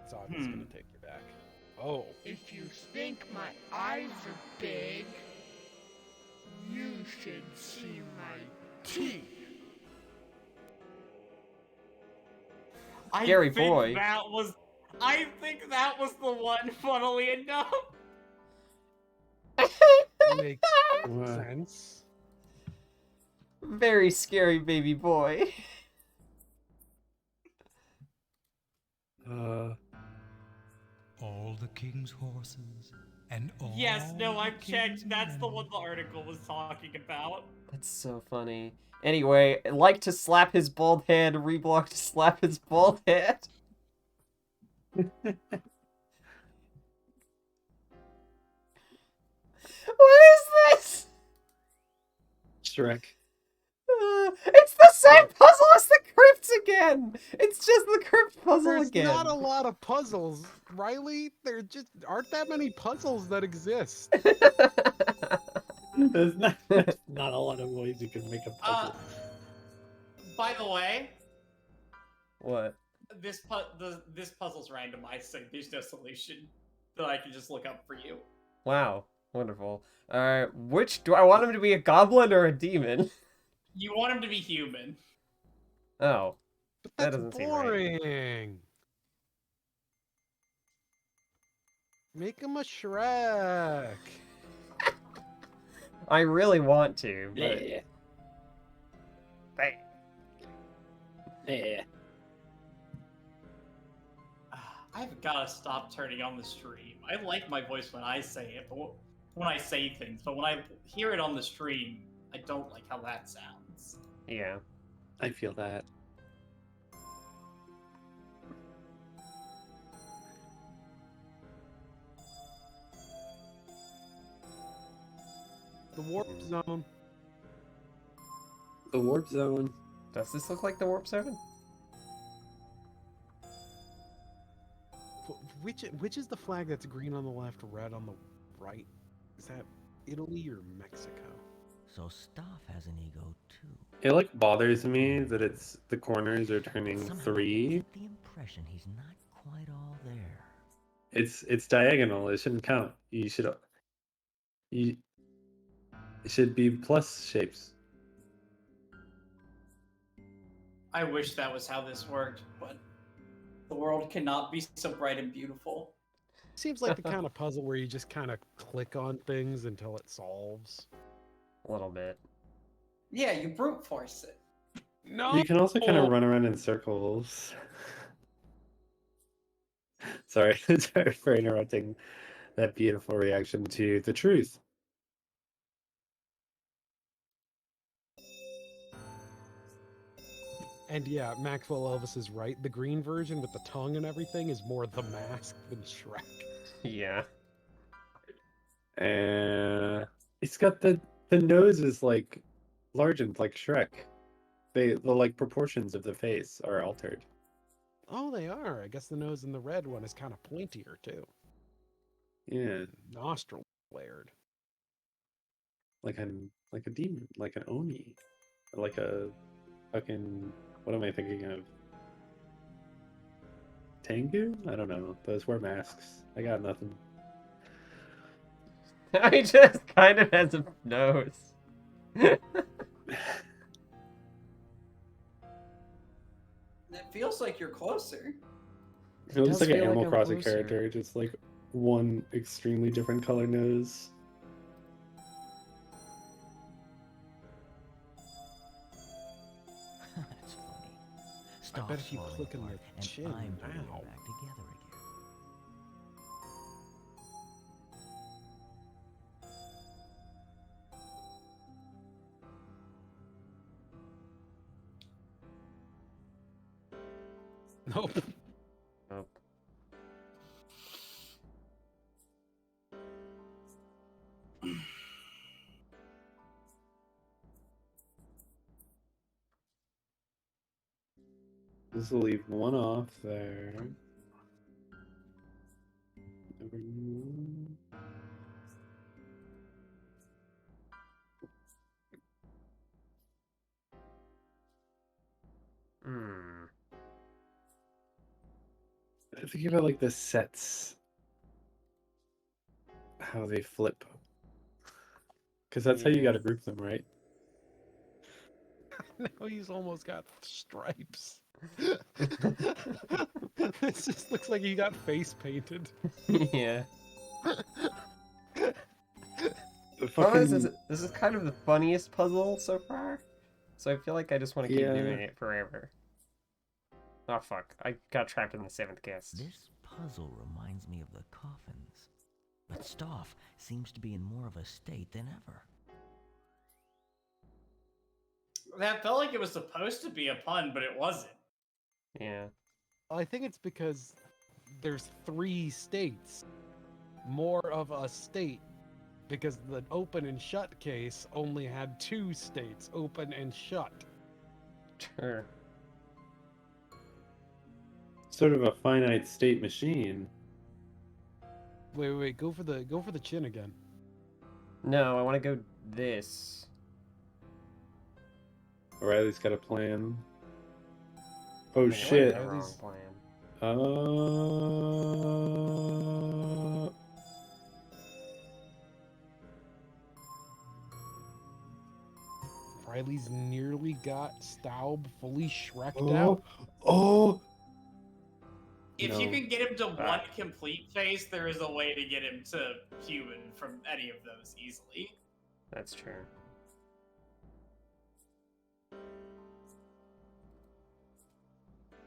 It's obviously gonna take you back. Oh. If you think my eyes are big, you should see my teeth. Scary I think boy. I think that was the one, funnily enough. Makes What? sense. Very scary baby boy. All the king's horses and all. Yes, no, I've the checked. king's That's the men. one the article was talking about. That's so funny. Anyway, like to slap his bald head, reblock to slap his bald head. What is this? Shrek. It's the same puzzle as the crypts again! It's just the crypt puzzle There's again. not a lot of puzzles, Riley. There just aren't that many puzzles that exist. There's not a lot of ways you can make a puzzle. By the way, What? this puzzle's randomized, so there's no solution that I can just look up for you. Wow. Wonderful. Which do I want him to be, a goblin or a demon? You want him to be human. Oh. But That that's doesn't seem right. boring. Make him a Shrek. I really want to, but... Yeah. Bang. Yeah. I've got to stop turning on the stream. I like my voice when I say it, but when I say things, but when I hear it on the stream, I don't like how that sounds. Yeah. I feel that. The warp zone. The warp zone. Does this look like the warp zone? Which is the flag that's green on the left, red on the right? Is that Italy or Mexico? So Staff has an ego too. It like bothers me that it's the corners are turning Somehow I 3. get the impression he's not quite all there. It's diagonal. It shouldn't count. You it should be plus shapes. I wish that was how this worked, but the world cannot be so bright and beautiful. Seems like the kind of puzzle where you just kind of click on things until it solves. A little bit. Yeah, you brute force it. No. You can also kind of run around in circles. Sorry, sorry for interrupting that beautiful reaction to the truth. And yeah, Maxwell Elvis is right. The green version with the tongue and everything is more The Mask than Shrek. Yeah. It's got the nose is like large and like Shrek. The like proportions of the face are altered. Oh, they are. I guess the nose in the red one is kind of pointier too. Yeah, Nostril flared. like a demon, like an oni, like a fucking. What am I thinking of? Tengu? I don't know. Those wear masks. I got nothing. He just kind of has a nose. It feels like you're closer. It looks does like an feel like Animal I'm Crossing closer. character, just like one extremely different color nose. That's funny. I Staff's bet if you falling click in apart, the and chin I'm putting now. it back together again. Nope. Nope. This will leave one off there. Hmm. I think about like the sets, how they flip, because that's how you got to group them, right? Now he's almost got stripes. It just looks like he got face painted. Yeah. The Problem is, fucking this is kind of the funniest puzzle so far, so I feel like I just want to keep doing it forever. Oh fuck! I got trapped in the 7th guest. This puzzle reminds me of the coffins, but Staff seems to be in more of a state than ever. That felt like it was supposed to be a pun, but it wasn't. Yeah. I think it's because there's 3 states. More of a state. Because the open and shut case only had 2 states, open and shut. Sure. sort of a finite state machine. Wait, go for the chin again. No, I want to go this. Riley's got a plan. Oh shit. Wrong plan. Riley's nearly got Staub fully Shrek'd Oh, out. oh. If you can get him to one complete face, there is a way to get him to human from any of those easily. That's true.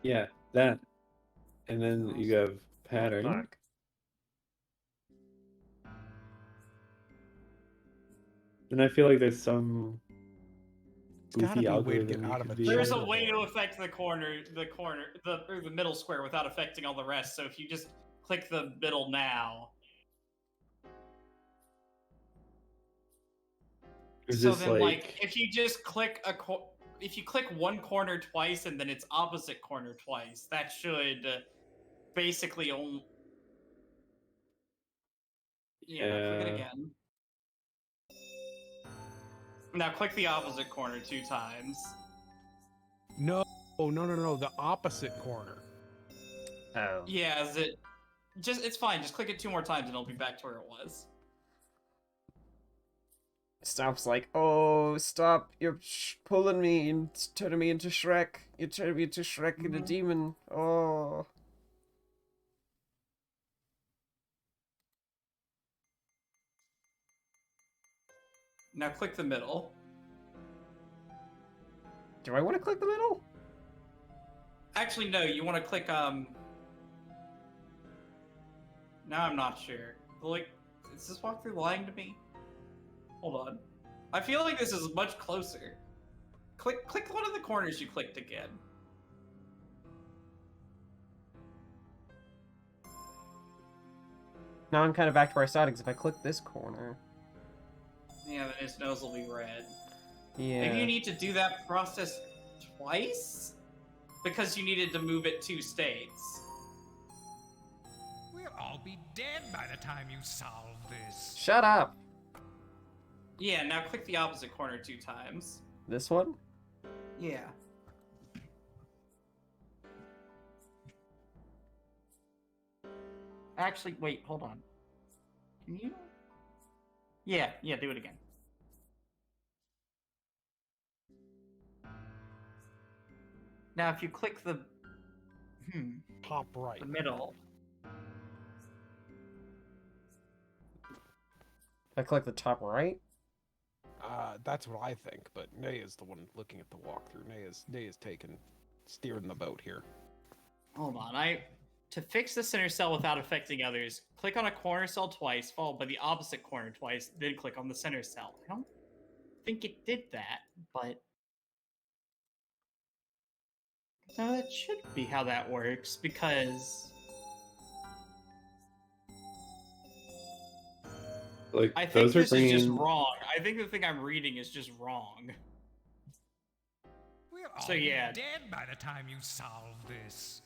Yeah, that. And then you have pattern. Fuck. And I feel like there's some gotta goofy be a way to get algorithm you out of could a be There's able a to- way to affect the middle square without affecting all the rest. So if you just click the middle now. It's So just then, like, if you just click if you click one corner twice and then its opposite corner twice, that should basically only. Yeah, click it again. Now click the opposite corner 2 times. No, the opposite corner. Oh. Yeah, it's fine. Just click it 2 more times and it'll be back to where it was. Stop's like, oh, stop! You're pulling me and turning me into Shrek. You're turning me into Shrek and a demon. Oh. Now click the middle. Do I want to click the middle? Actually, no. You want to click Now I'm not sure. Like, is this walkthrough lying to me? Hold on. I feel like this is much closer. Click one of the corners you clicked again. Now I'm kind of back to where I started, because if I click this corner... Yeah, then his nose will be red. Yeah. Maybe you need to do that process twice? Because you needed to move it 2 states. We'll all be dead by the time you solve this. Shut up! Yeah, now click the opposite corner 2 times. This one? Yeah. Actually, wait, hold on. Can you? Yeah, do it again. Now, if you click the top right, the middle. I click the top right? That's what I think, but Naya's the one looking at the walkthrough. Naya's steering the boat here. Hold on, to fix the center cell without affecting others, click on a corner cell twice, followed by the opposite corner twice, then click on the center cell. I don't think it did that, but... No, that should be how that works, because... Like, I think those are this is just bringing... wrong. I think the thing I'm reading is just wrong. We'll all So yeah. be dead by the time you solve this.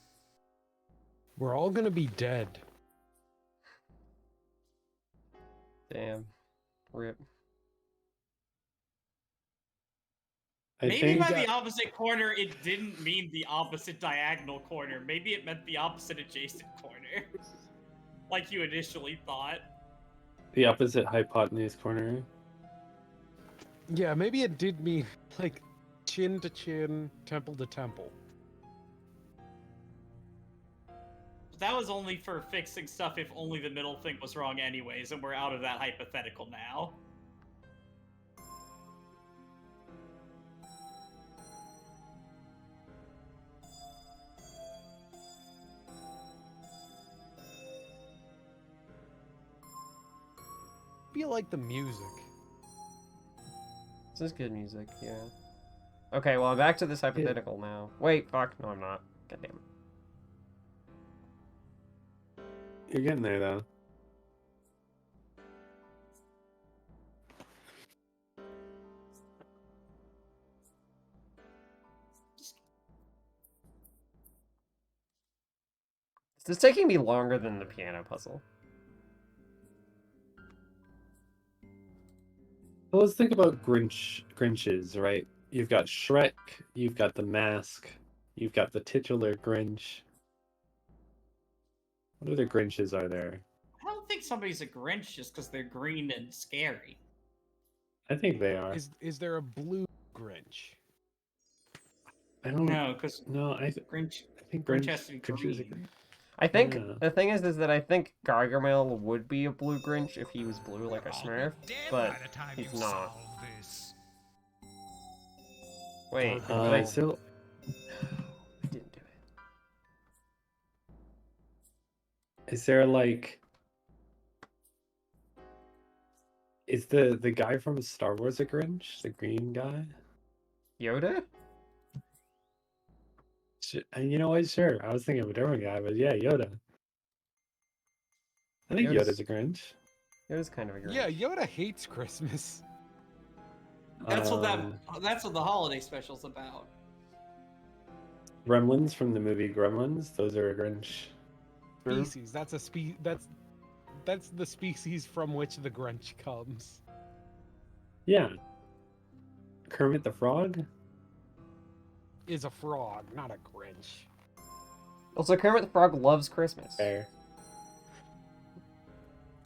We're all gonna be dead. Damn. Rip. Maybe by the opposite corner, it didn't mean the opposite diagonal corner. Maybe it meant the opposite adjacent corner. Like you initially thought. The opposite hypotenuse corner. Yeah, maybe it did mean, like, chin to chin, temple to temple. That was only for fixing stuff if only the middle thing was wrong anyways, and we're out of that hypothetical now. Feel like the music. This is good music, yeah. Okay, well, I'm back to this hypothetical now. Wait, fuck. No, I'm not. Goddamn. You're getting there, though. This is taking me longer than the piano puzzle. Well, let's think about Grinches, right? You've got Shrek, you've got the Mask, you've got the titular Grinch. What other Grinches are there? I don't think somebody's a Grinch just because they're green and scary. I think they are. Is there a blue Grinch? I don't know, because Grinch. I think Grinch has to be Grinch is a green. I think Yeah. the thing is that I think Gargamel would be a blue Grinch if he was blue like a Smurf, but he's not. Wait, I still. didn't do it. Is there like? Is the guy from Star Wars a Grinch? The green guy? Yoda? You know what? Sure. I was thinking of a different guy, but yeah, Yoda. I think Yoda's a Grinch. Yoda's kind of a Grinch. Yeah, Yoda hates Christmas. That's what the holiday special's about. Gremlins from the movie Gremlins. Those are a Grinch. True. species. That's a that's the species from which the Grinch comes. Yeah. Kermit the Frog? Is a frog, not a Grinch. Also, Kermit the Frog loves Christmas. Fair.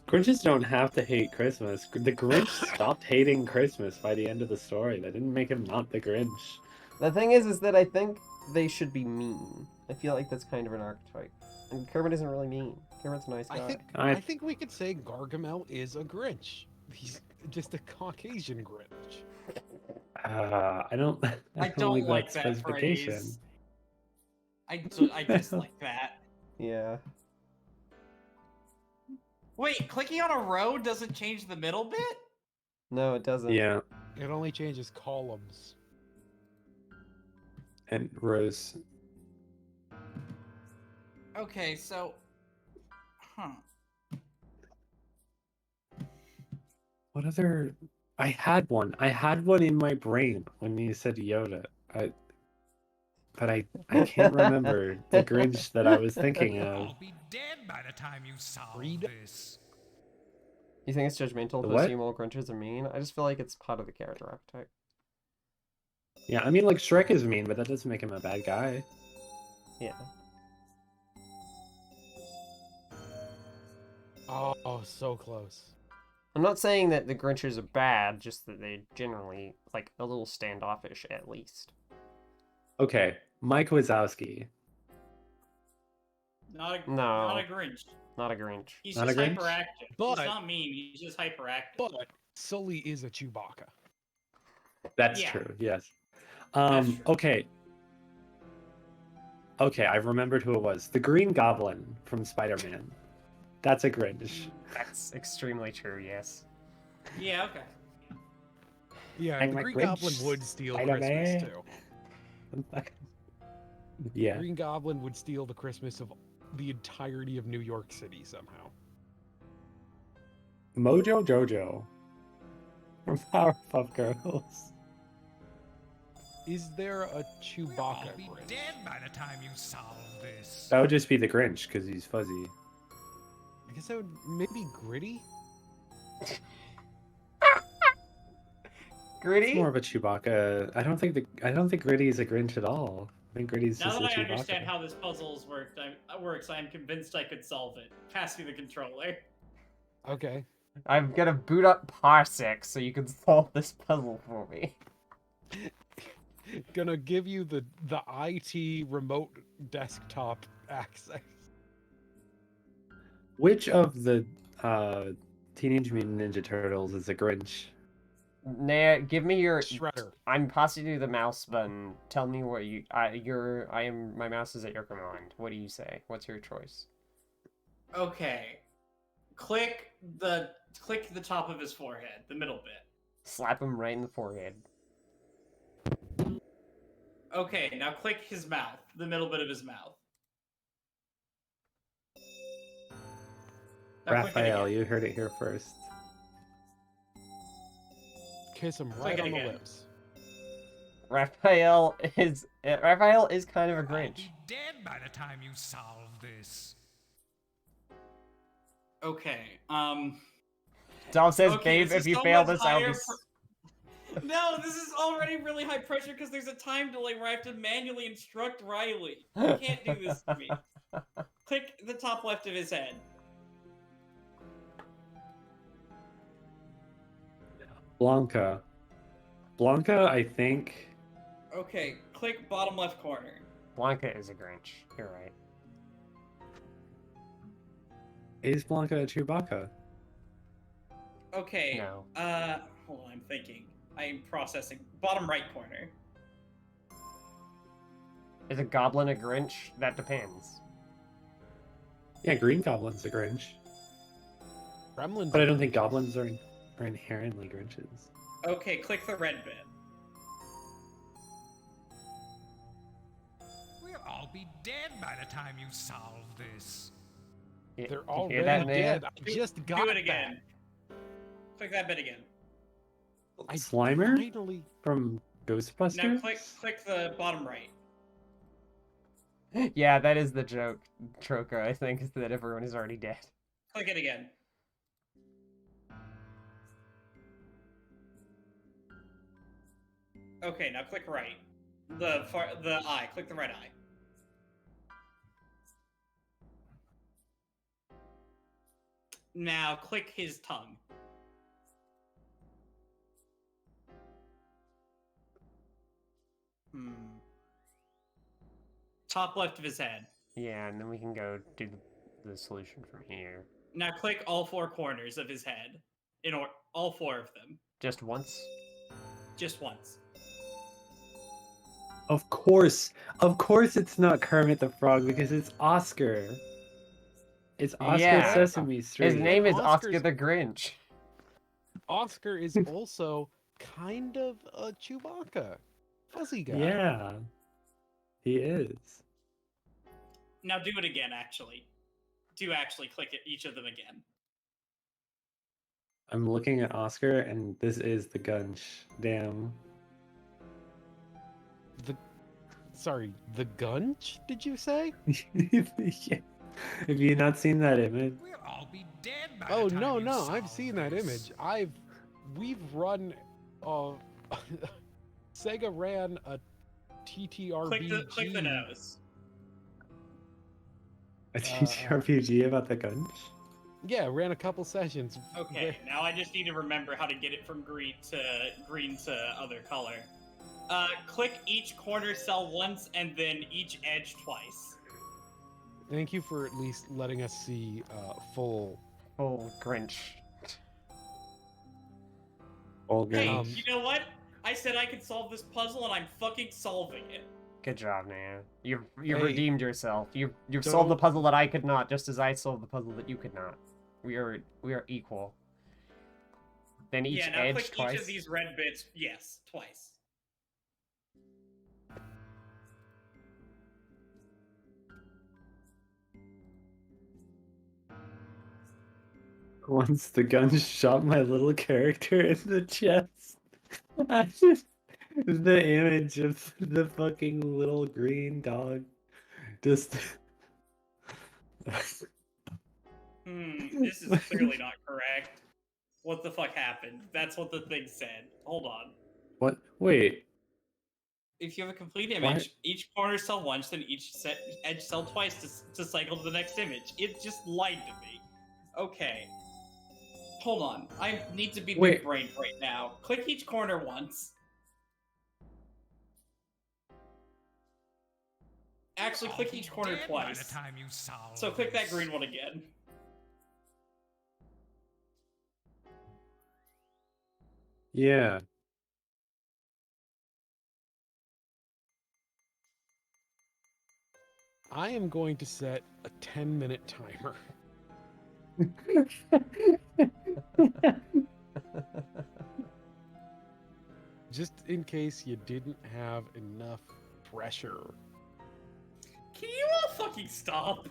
Grinches don't have to hate Christmas. The Grinch stopped hating Christmas by the end of the story. That didn't make him not the Grinch. The thing is that I think they should be mean. I feel like that's kind of an archetype. And Kermit isn't really mean. Kermit's a nice guy. I think we could say Gargamel is a Grinch. He's just a Caucasian Grinch. I don't. I don't like that specification. phrase. I dislike that. Yeah. Wait, clicking on a row doesn't change the middle bit? No, it doesn't. Yeah, It only changes columns. and rows. Okay, so... Huh. What other? I had one. I had one in my brain when you said Yoda. But I can't remember the Grinch that I was thinking of. I'll be dead by the time you solve this. You think it's judgmental The to what? assume all Grinches are mean? I just feel like it's part of the character archetype. Yeah, I mean, like, Shrek is mean, but that doesn't make him a bad guy. Yeah. Oh, so close. I'm not saying that the Grinches are bad, just that they're generally, like, a little standoffish, at least. Okay, Mike Wazowski. Not a, No. not a Grinch. Not a Grinch. He's Not a just Grinch? hyperactive. But- He's not mean, he's just hyperactive. But Sully is a Chewbacca. That's Yeah. true, yes. That's true. Okay. Okay, I remembered who it was. The Green Goblin from Spider-Man. That's a Grinch. That's extremely true, yes. Yeah, okay. Yeah, I'm the a Green Grinch, Goblin would steal Spider-Man. Christmas too. Yeah. Green Goblin would steal the Christmas of the entirety of New York City somehow. Mojo Jojo from Powerpuff Girls. Is there a Chewbacca I'll be Grinch? dead by the time you solve this. That would just be the Grinch, because he's fuzzy. I guess that would maybe Gritty? Gritty? It's more of a Chewbacca. I don't think Gritty is a Grinch at all. I think Gritty's Now just a that I Chewbacca. understand how this puzzle works, I'm convinced I could solve it. Pass me the controller. Okay. I'm gonna boot up Parsec so you can solve this puzzle for me. Gonna give you the IT remote desktop access. Which of the Teenage Mutant Ninja Turtles is a Grinch? Nah, give me your Shredder. I'm passing you the mouse button. Tell me what you my mouse is at your command. What do you say? What's your choice? Okay. Click the top of his forehead, the middle bit. Slap him right in the forehead. Okay, now click his mouth, the middle bit of his mouth. Now click it Raphael, again. you heard it here first. Kiss him Click right it on the again. lips. Raphael is kind of a I'll Grinch. be dead by the time you solve this. Okay, Dom says, okay, babe, this if is you so fail much this, I'll higher be... No, this is already really high pressure because there's a time delay where I have to manually instruct Riley. You can't do this to me. Click the top left of his head. Blanca. Blanca, I think. Okay, click bottom left corner. Blanca is a Grinch. You're right. Is Blanca a Chewbacca? Okay. No. Hold on, I'm thinking. I'm processing. Bottom right corner. Is a goblin a Grinch? That depends. Yeah, Green Goblin's a Grinch. Gremlins. But I don't think goblins are inherently Grinches. Okay, click the red bit. We'll all be dead by the time you solve this. Yeah, They're you already hear that, Nate? dead. I just got Do it again. Click that bit again. Slimer Finally. from Ghostbusters? Now click the bottom right. Yeah, that is the joke, Troca, I think, is that everyone is already dead. Click it again. Okay, now click right. The eye. Click the right eye. Now click his tongue. Top left of his head. Yeah, and then we can go do the solution from here. Now click all four corners of his head. All four of them. Just once? Just once. Of course it's not Kermit the Frog because it's Oscar. It's Oscar Yeah. Sesame Street. His name is Oscar's- Oscar the Grinch. Oscar is also kind of a Chewbacca. Fuzzy guy. Yeah. He is. Now do it again, actually. Do actually click it, each of them again. I'm looking at Oscar and this is the Gunch. Damn. The Gunch, did you say? Yeah. Have you not seen that image? We'll all be dead by Oh the time no, you no, solve I've seen that this. image. We've run Sega ran a TTRPG. Click the nose. A TTRPG about the Gunch? Yeah, ran a couple sessions. Okay, now I just need to remember how to get it from green to other color. Click each corner cell once and then each edge twice. Thank you for at least letting us see full Grinch. Full Hey, Gunch. you know what? I said I could solve this puzzle and I'm fucking solving it. Good job, man. You've Hey, redeemed yourself. You've solved the don't- puzzle that I could not, just as I solved the puzzle that you could not. We are equal. Then each Yeah, now edge click twice. each of these red bits. Yes, twice. Once the gun shot my little character in the chest. The image of the fucking little green dog. Just. This is clearly not correct. What the fuck happened? That's what the thing said. Hold on. What? Wait. If you have a complete image, each corner cell once, then each edge cell twice to cycle to the next image. It just lied to me. Okay. Hold on. I need to be Wait. big-brained right now. Click each corner once. Actually, click each corner Dead by the twice. time you solve So click that this. green one again. Yeah. I am going to set a 10-minute timer. Just in case you didn't have enough pressure. Can you all fucking stop?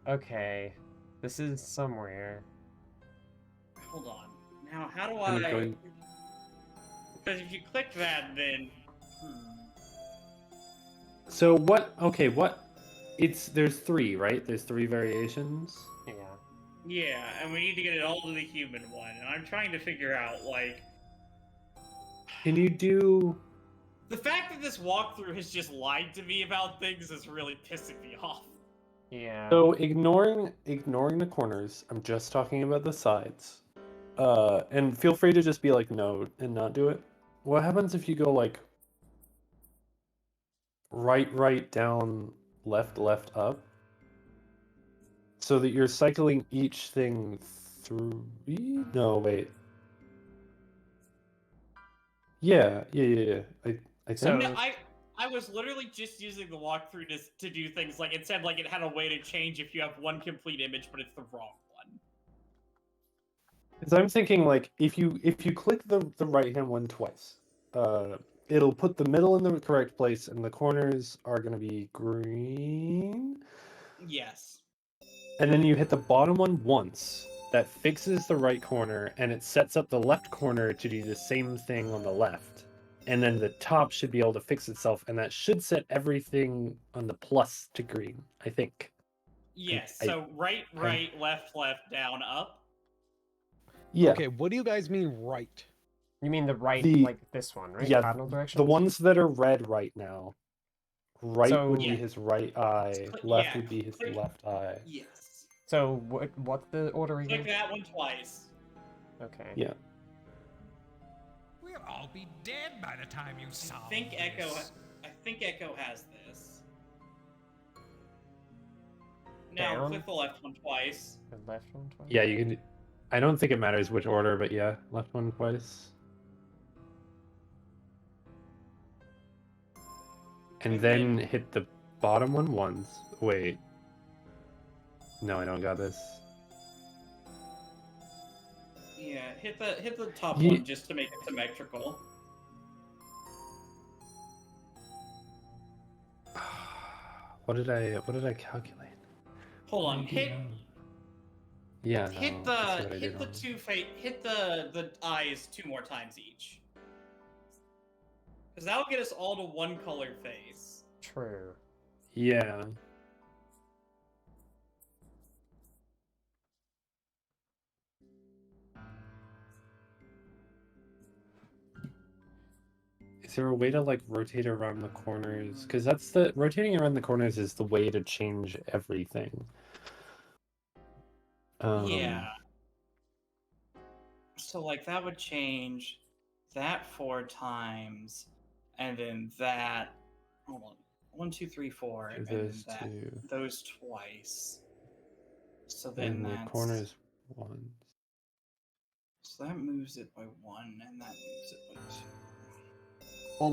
Okay. This is somewhere. Hold on. Now, how do I'm I... going- Because if you click that, then... So what? Okay, what? There's three, right? There's three variations. Yeah. Yeah, and we need to get it all to the human one. And I'm trying to figure out, like... Can you do? The fact that this walkthrough has just lied to me about things is really pissing me off. Yeah. So ignoring the corners, I'm just talking about the sides. And feel free to just be like no and not do it. What happens if you go like right down, left up? So that you're cycling each thing through. No, wait. Yeah. I think. No, I was literally just using the walkthrough to do things like it said like it had a way to change if you have one complete image, but it's the wrong one. Because I'm thinking like if you click the right hand one twice, it'll put the middle in the correct place, and the corners are gonna be green. Yes. And then you hit the bottom one once. That fixes the right corner, and it sets up the left corner to do the same thing on the left. and then the top should be able to fix itself, and that should set everything on the plus to green, I think. Yes. I- So right, left, down, up. Yeah. Okay, what do you guys mean right? You mean the right, The- like this one, right? Yeah, Cardinal direction. the ones that are red right now. Right So- would Yeah. be his right eye. Left would be his left eye. Yes. So what's the order Click again? that one twice. Okay. Yeah. We'll all be dead by the time you solve I think this. Echo has this. Now Down? click the left one twice. The left one twice. Yeah, you can. I don't think it matters which order, but yeah, left one twice. And then hit the bottom one once. Wait. No, I don't got this. Yeah, hit the top Ye- one just to make it symmetrical. What did I calculate? Hold on, hit Yeah. hit no, that's what I the did wrong. hit the eyes 2 more times each. Because that'll get us all to one color face. True. Yeah. Is there a way to like rotate around the corners? Because that's the rotating around the corners is the way to change everything. Yeah. So like that would change that 4 times, and then that. Hold on. 1, 2, 3, 4, Do and then those that two. those twice. So then And the that's corners one. So that moves it by 1, and that moves it by 2. All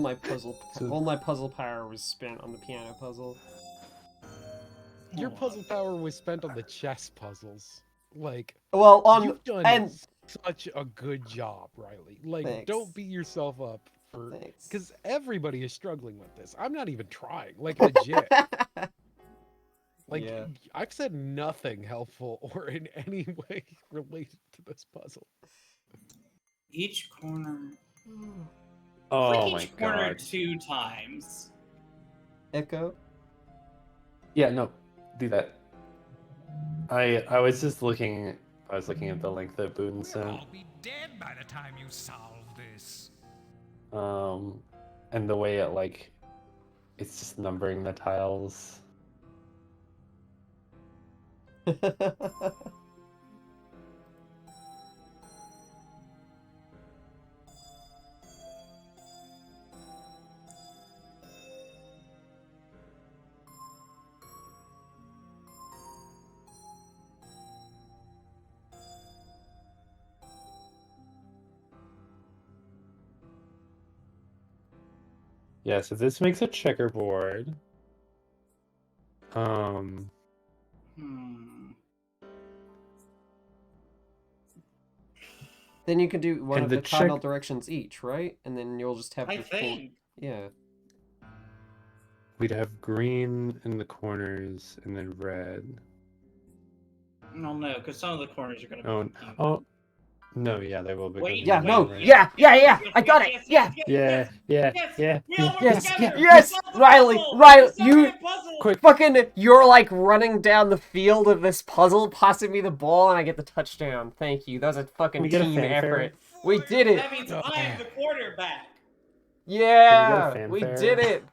my puzzle power was spent on the piano puzzle. Your puzzle power was spent on the chess puzzles. Like, well, you've done and such a good job, Riley. Like, Thanks. don't beat yourself up for Thanks. because everybody is struggling with this. I'm not even trying. Like, legit. Like, Yeah. I've said nothing helpful or in any way related to this puzzle. Each corner. Oh Click my each corner god. 2 times. Echo. Yeah, no, do that. I was just looking. I was looking at the link that Boone We'll sent. all be dead by the time you solve this. And the way it like, it's just numbering the tiles. Yeah, so this makes a checkerboard. Then you can do one And of the the cardinal check- directions each, right? And then you'll just have I the think. Yeah. We'd have green in the corners and then red. No, because some of the corners are going to be Oh, confusing. oh, no, yeah, they will be. Wait, Yeah, wait, no, wait. yeah, I got it, yeah. Yeah, yeah, yeah. We all work Yes, together! yes, We solved the Riley, puzzle! Riley, We solved you the puzzle! Quick. fucking, you're like running down the field of this puzzle, passing me the ball, and I get the touchdown. Thank you. That was a fucking we get a team fanfare? effort. We did it. That means I'm the quarterback. Yeah, we fanfare? did it.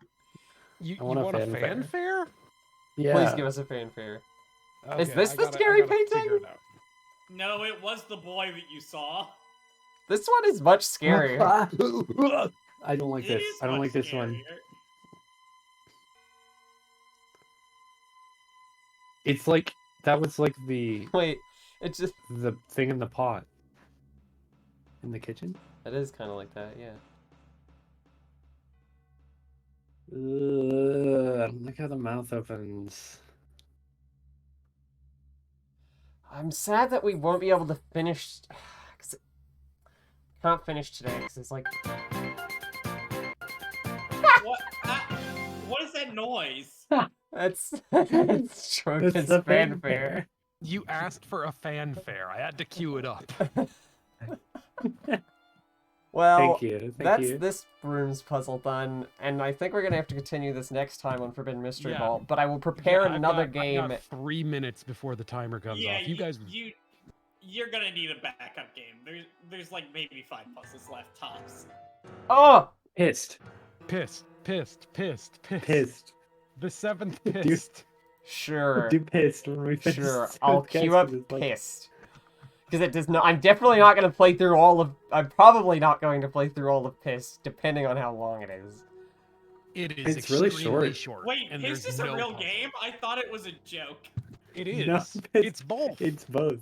You I want a want a fanfare. fanfare? Yeah. Please give us a fanfare. Is Okay, this I the gotta- I scary gotta figure painting? it out. No, it was the boy that you saw. This one is much scarier. I don't like It this. is I don't much like this one. scarier. It's like that was like the Wait, it's just the thing in the pot in the kitchen. it is kind of like that, yeah. Look how the mouth opens. I'm sad that we won't be able to finish. Cause can't finish today because it's like. What? What is that noise? That's Strogan's It's the fanfare. You asked for a fanfare. I had to cue it up. Well, Thank you. Thank that's you. this room's puzzle done, and I think we're gonna have to continue this next time on Forbidden Mystery Vault. But I will prepare another game. I got 3 minutes before the timer comes Yeah, off. You guys. you're gonna need a backup game. There's like maybe 5 puzzles left tops. Oh! Pissed. Pissed. Pissed. The 7th Do- pissed. Sure. Do pissed when we finish. Sure, this I'll podcast queue up with this, like- pissed. Because it does not. I'm definitely not going to play through all of. I'm probably not going to play through all of Piss, depending on how long it is. It is It's really extremely short. Wait, and is there's this a no real puzzle. game? I thought it was a joke. It is. No, it's both. It's both.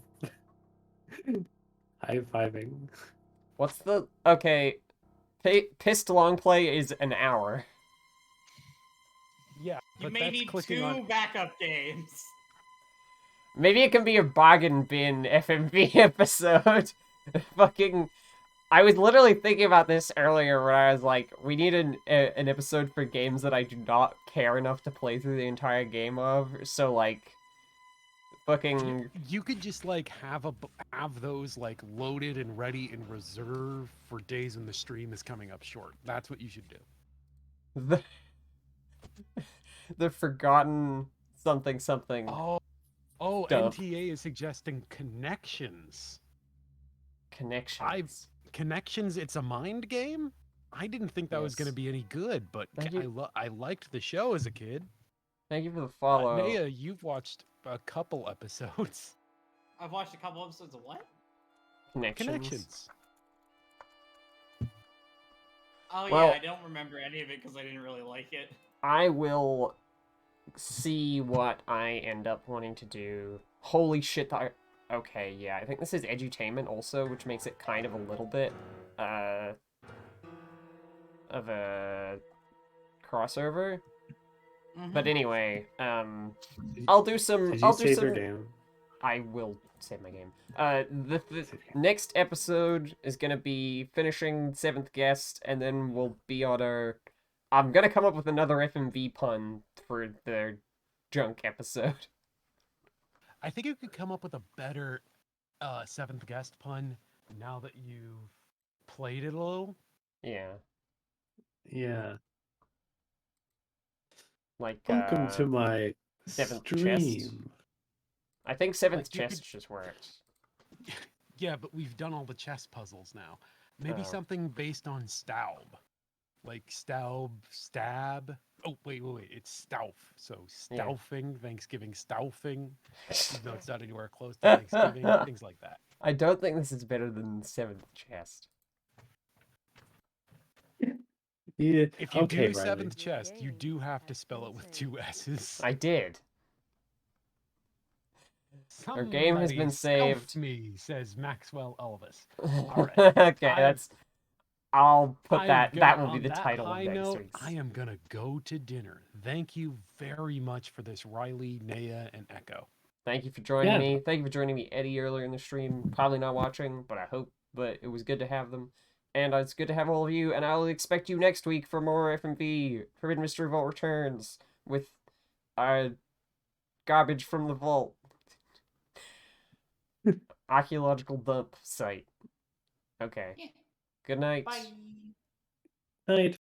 High fiving. What's the. Okay. Pissed long play is an hour. Yeah, You but may that's need clicking 2 on. backup games. Maybe it can be a bargain bin FMV episode. Fucking. I was literally thinking about this earlier where I was like, we need an episode for games that I do not care enough to play through the entire game of. So, like. Fucking. You could just like have those like loaded and ready in reserve for days when the stream is coming up short. That's what you should do. The forgotten something. Oh, Stuff. NTA is suggesting Connections. Connections. Connections. It's a mind game. I didn't think that was going to be any good, but I liked the show as a kid. Thank you for the follow. Naya, you've watched a couple episodes. I've watched a couple episodes of what? Connections. Oh Well- yeah, I don't remember any of it because I didn't really like it. I will see what I end up wanting to do. Holy shit, okay, yeah, I think this is edutainment also, which makes it kind of a little bit, of a crossover. But anyway, I'll do some... Did you save your game? I will save my game. The next episode is gonna be finishing 7th Guest, and then we'll be on our... I'm gonna come up with another FMV pun for the junk episode. I think you could come up with a better 7th Guest pun now that you've played it a little. Yeah. Yeah. Like, Welcome to my 7th stream. Chest. I think 7th Like, you Chest could- just works. Yeah, but we've done all the chess puzzles now. Maybe Oh. something based on Staub. Like Staub, Stab. Oh, wait. It's Stauf. So Yeah. Staufing, Thanksgiving Staufing. Even though it's not anywhere close to Thanksgiving, things like that. I don't think this is better than 7th Chest. Yeah. If you Okay, do Riley. 7th Chest, you do have to spell it with 2 S's. I did. Our game has been Somebody saved. scuffed me, says Maxwell Elvis. All right. Okay, that's... I'll put that will be on the that title high of next note, week's. I am gonna go to dinner. Thank you very much for this, Riley, Naya, and Echo. Thank you for joining Yeah. me. Thank you for joining me, Eddie, earlier in the stream. Probably not watching, but I hope. But it was good to have them. And it's good to have all of you. And I'll expect you next week for more FMV. Forbidden Mystery Vault returns with garbage from the vault. Archaeological dump site. Okay. Good night. Bye. Night.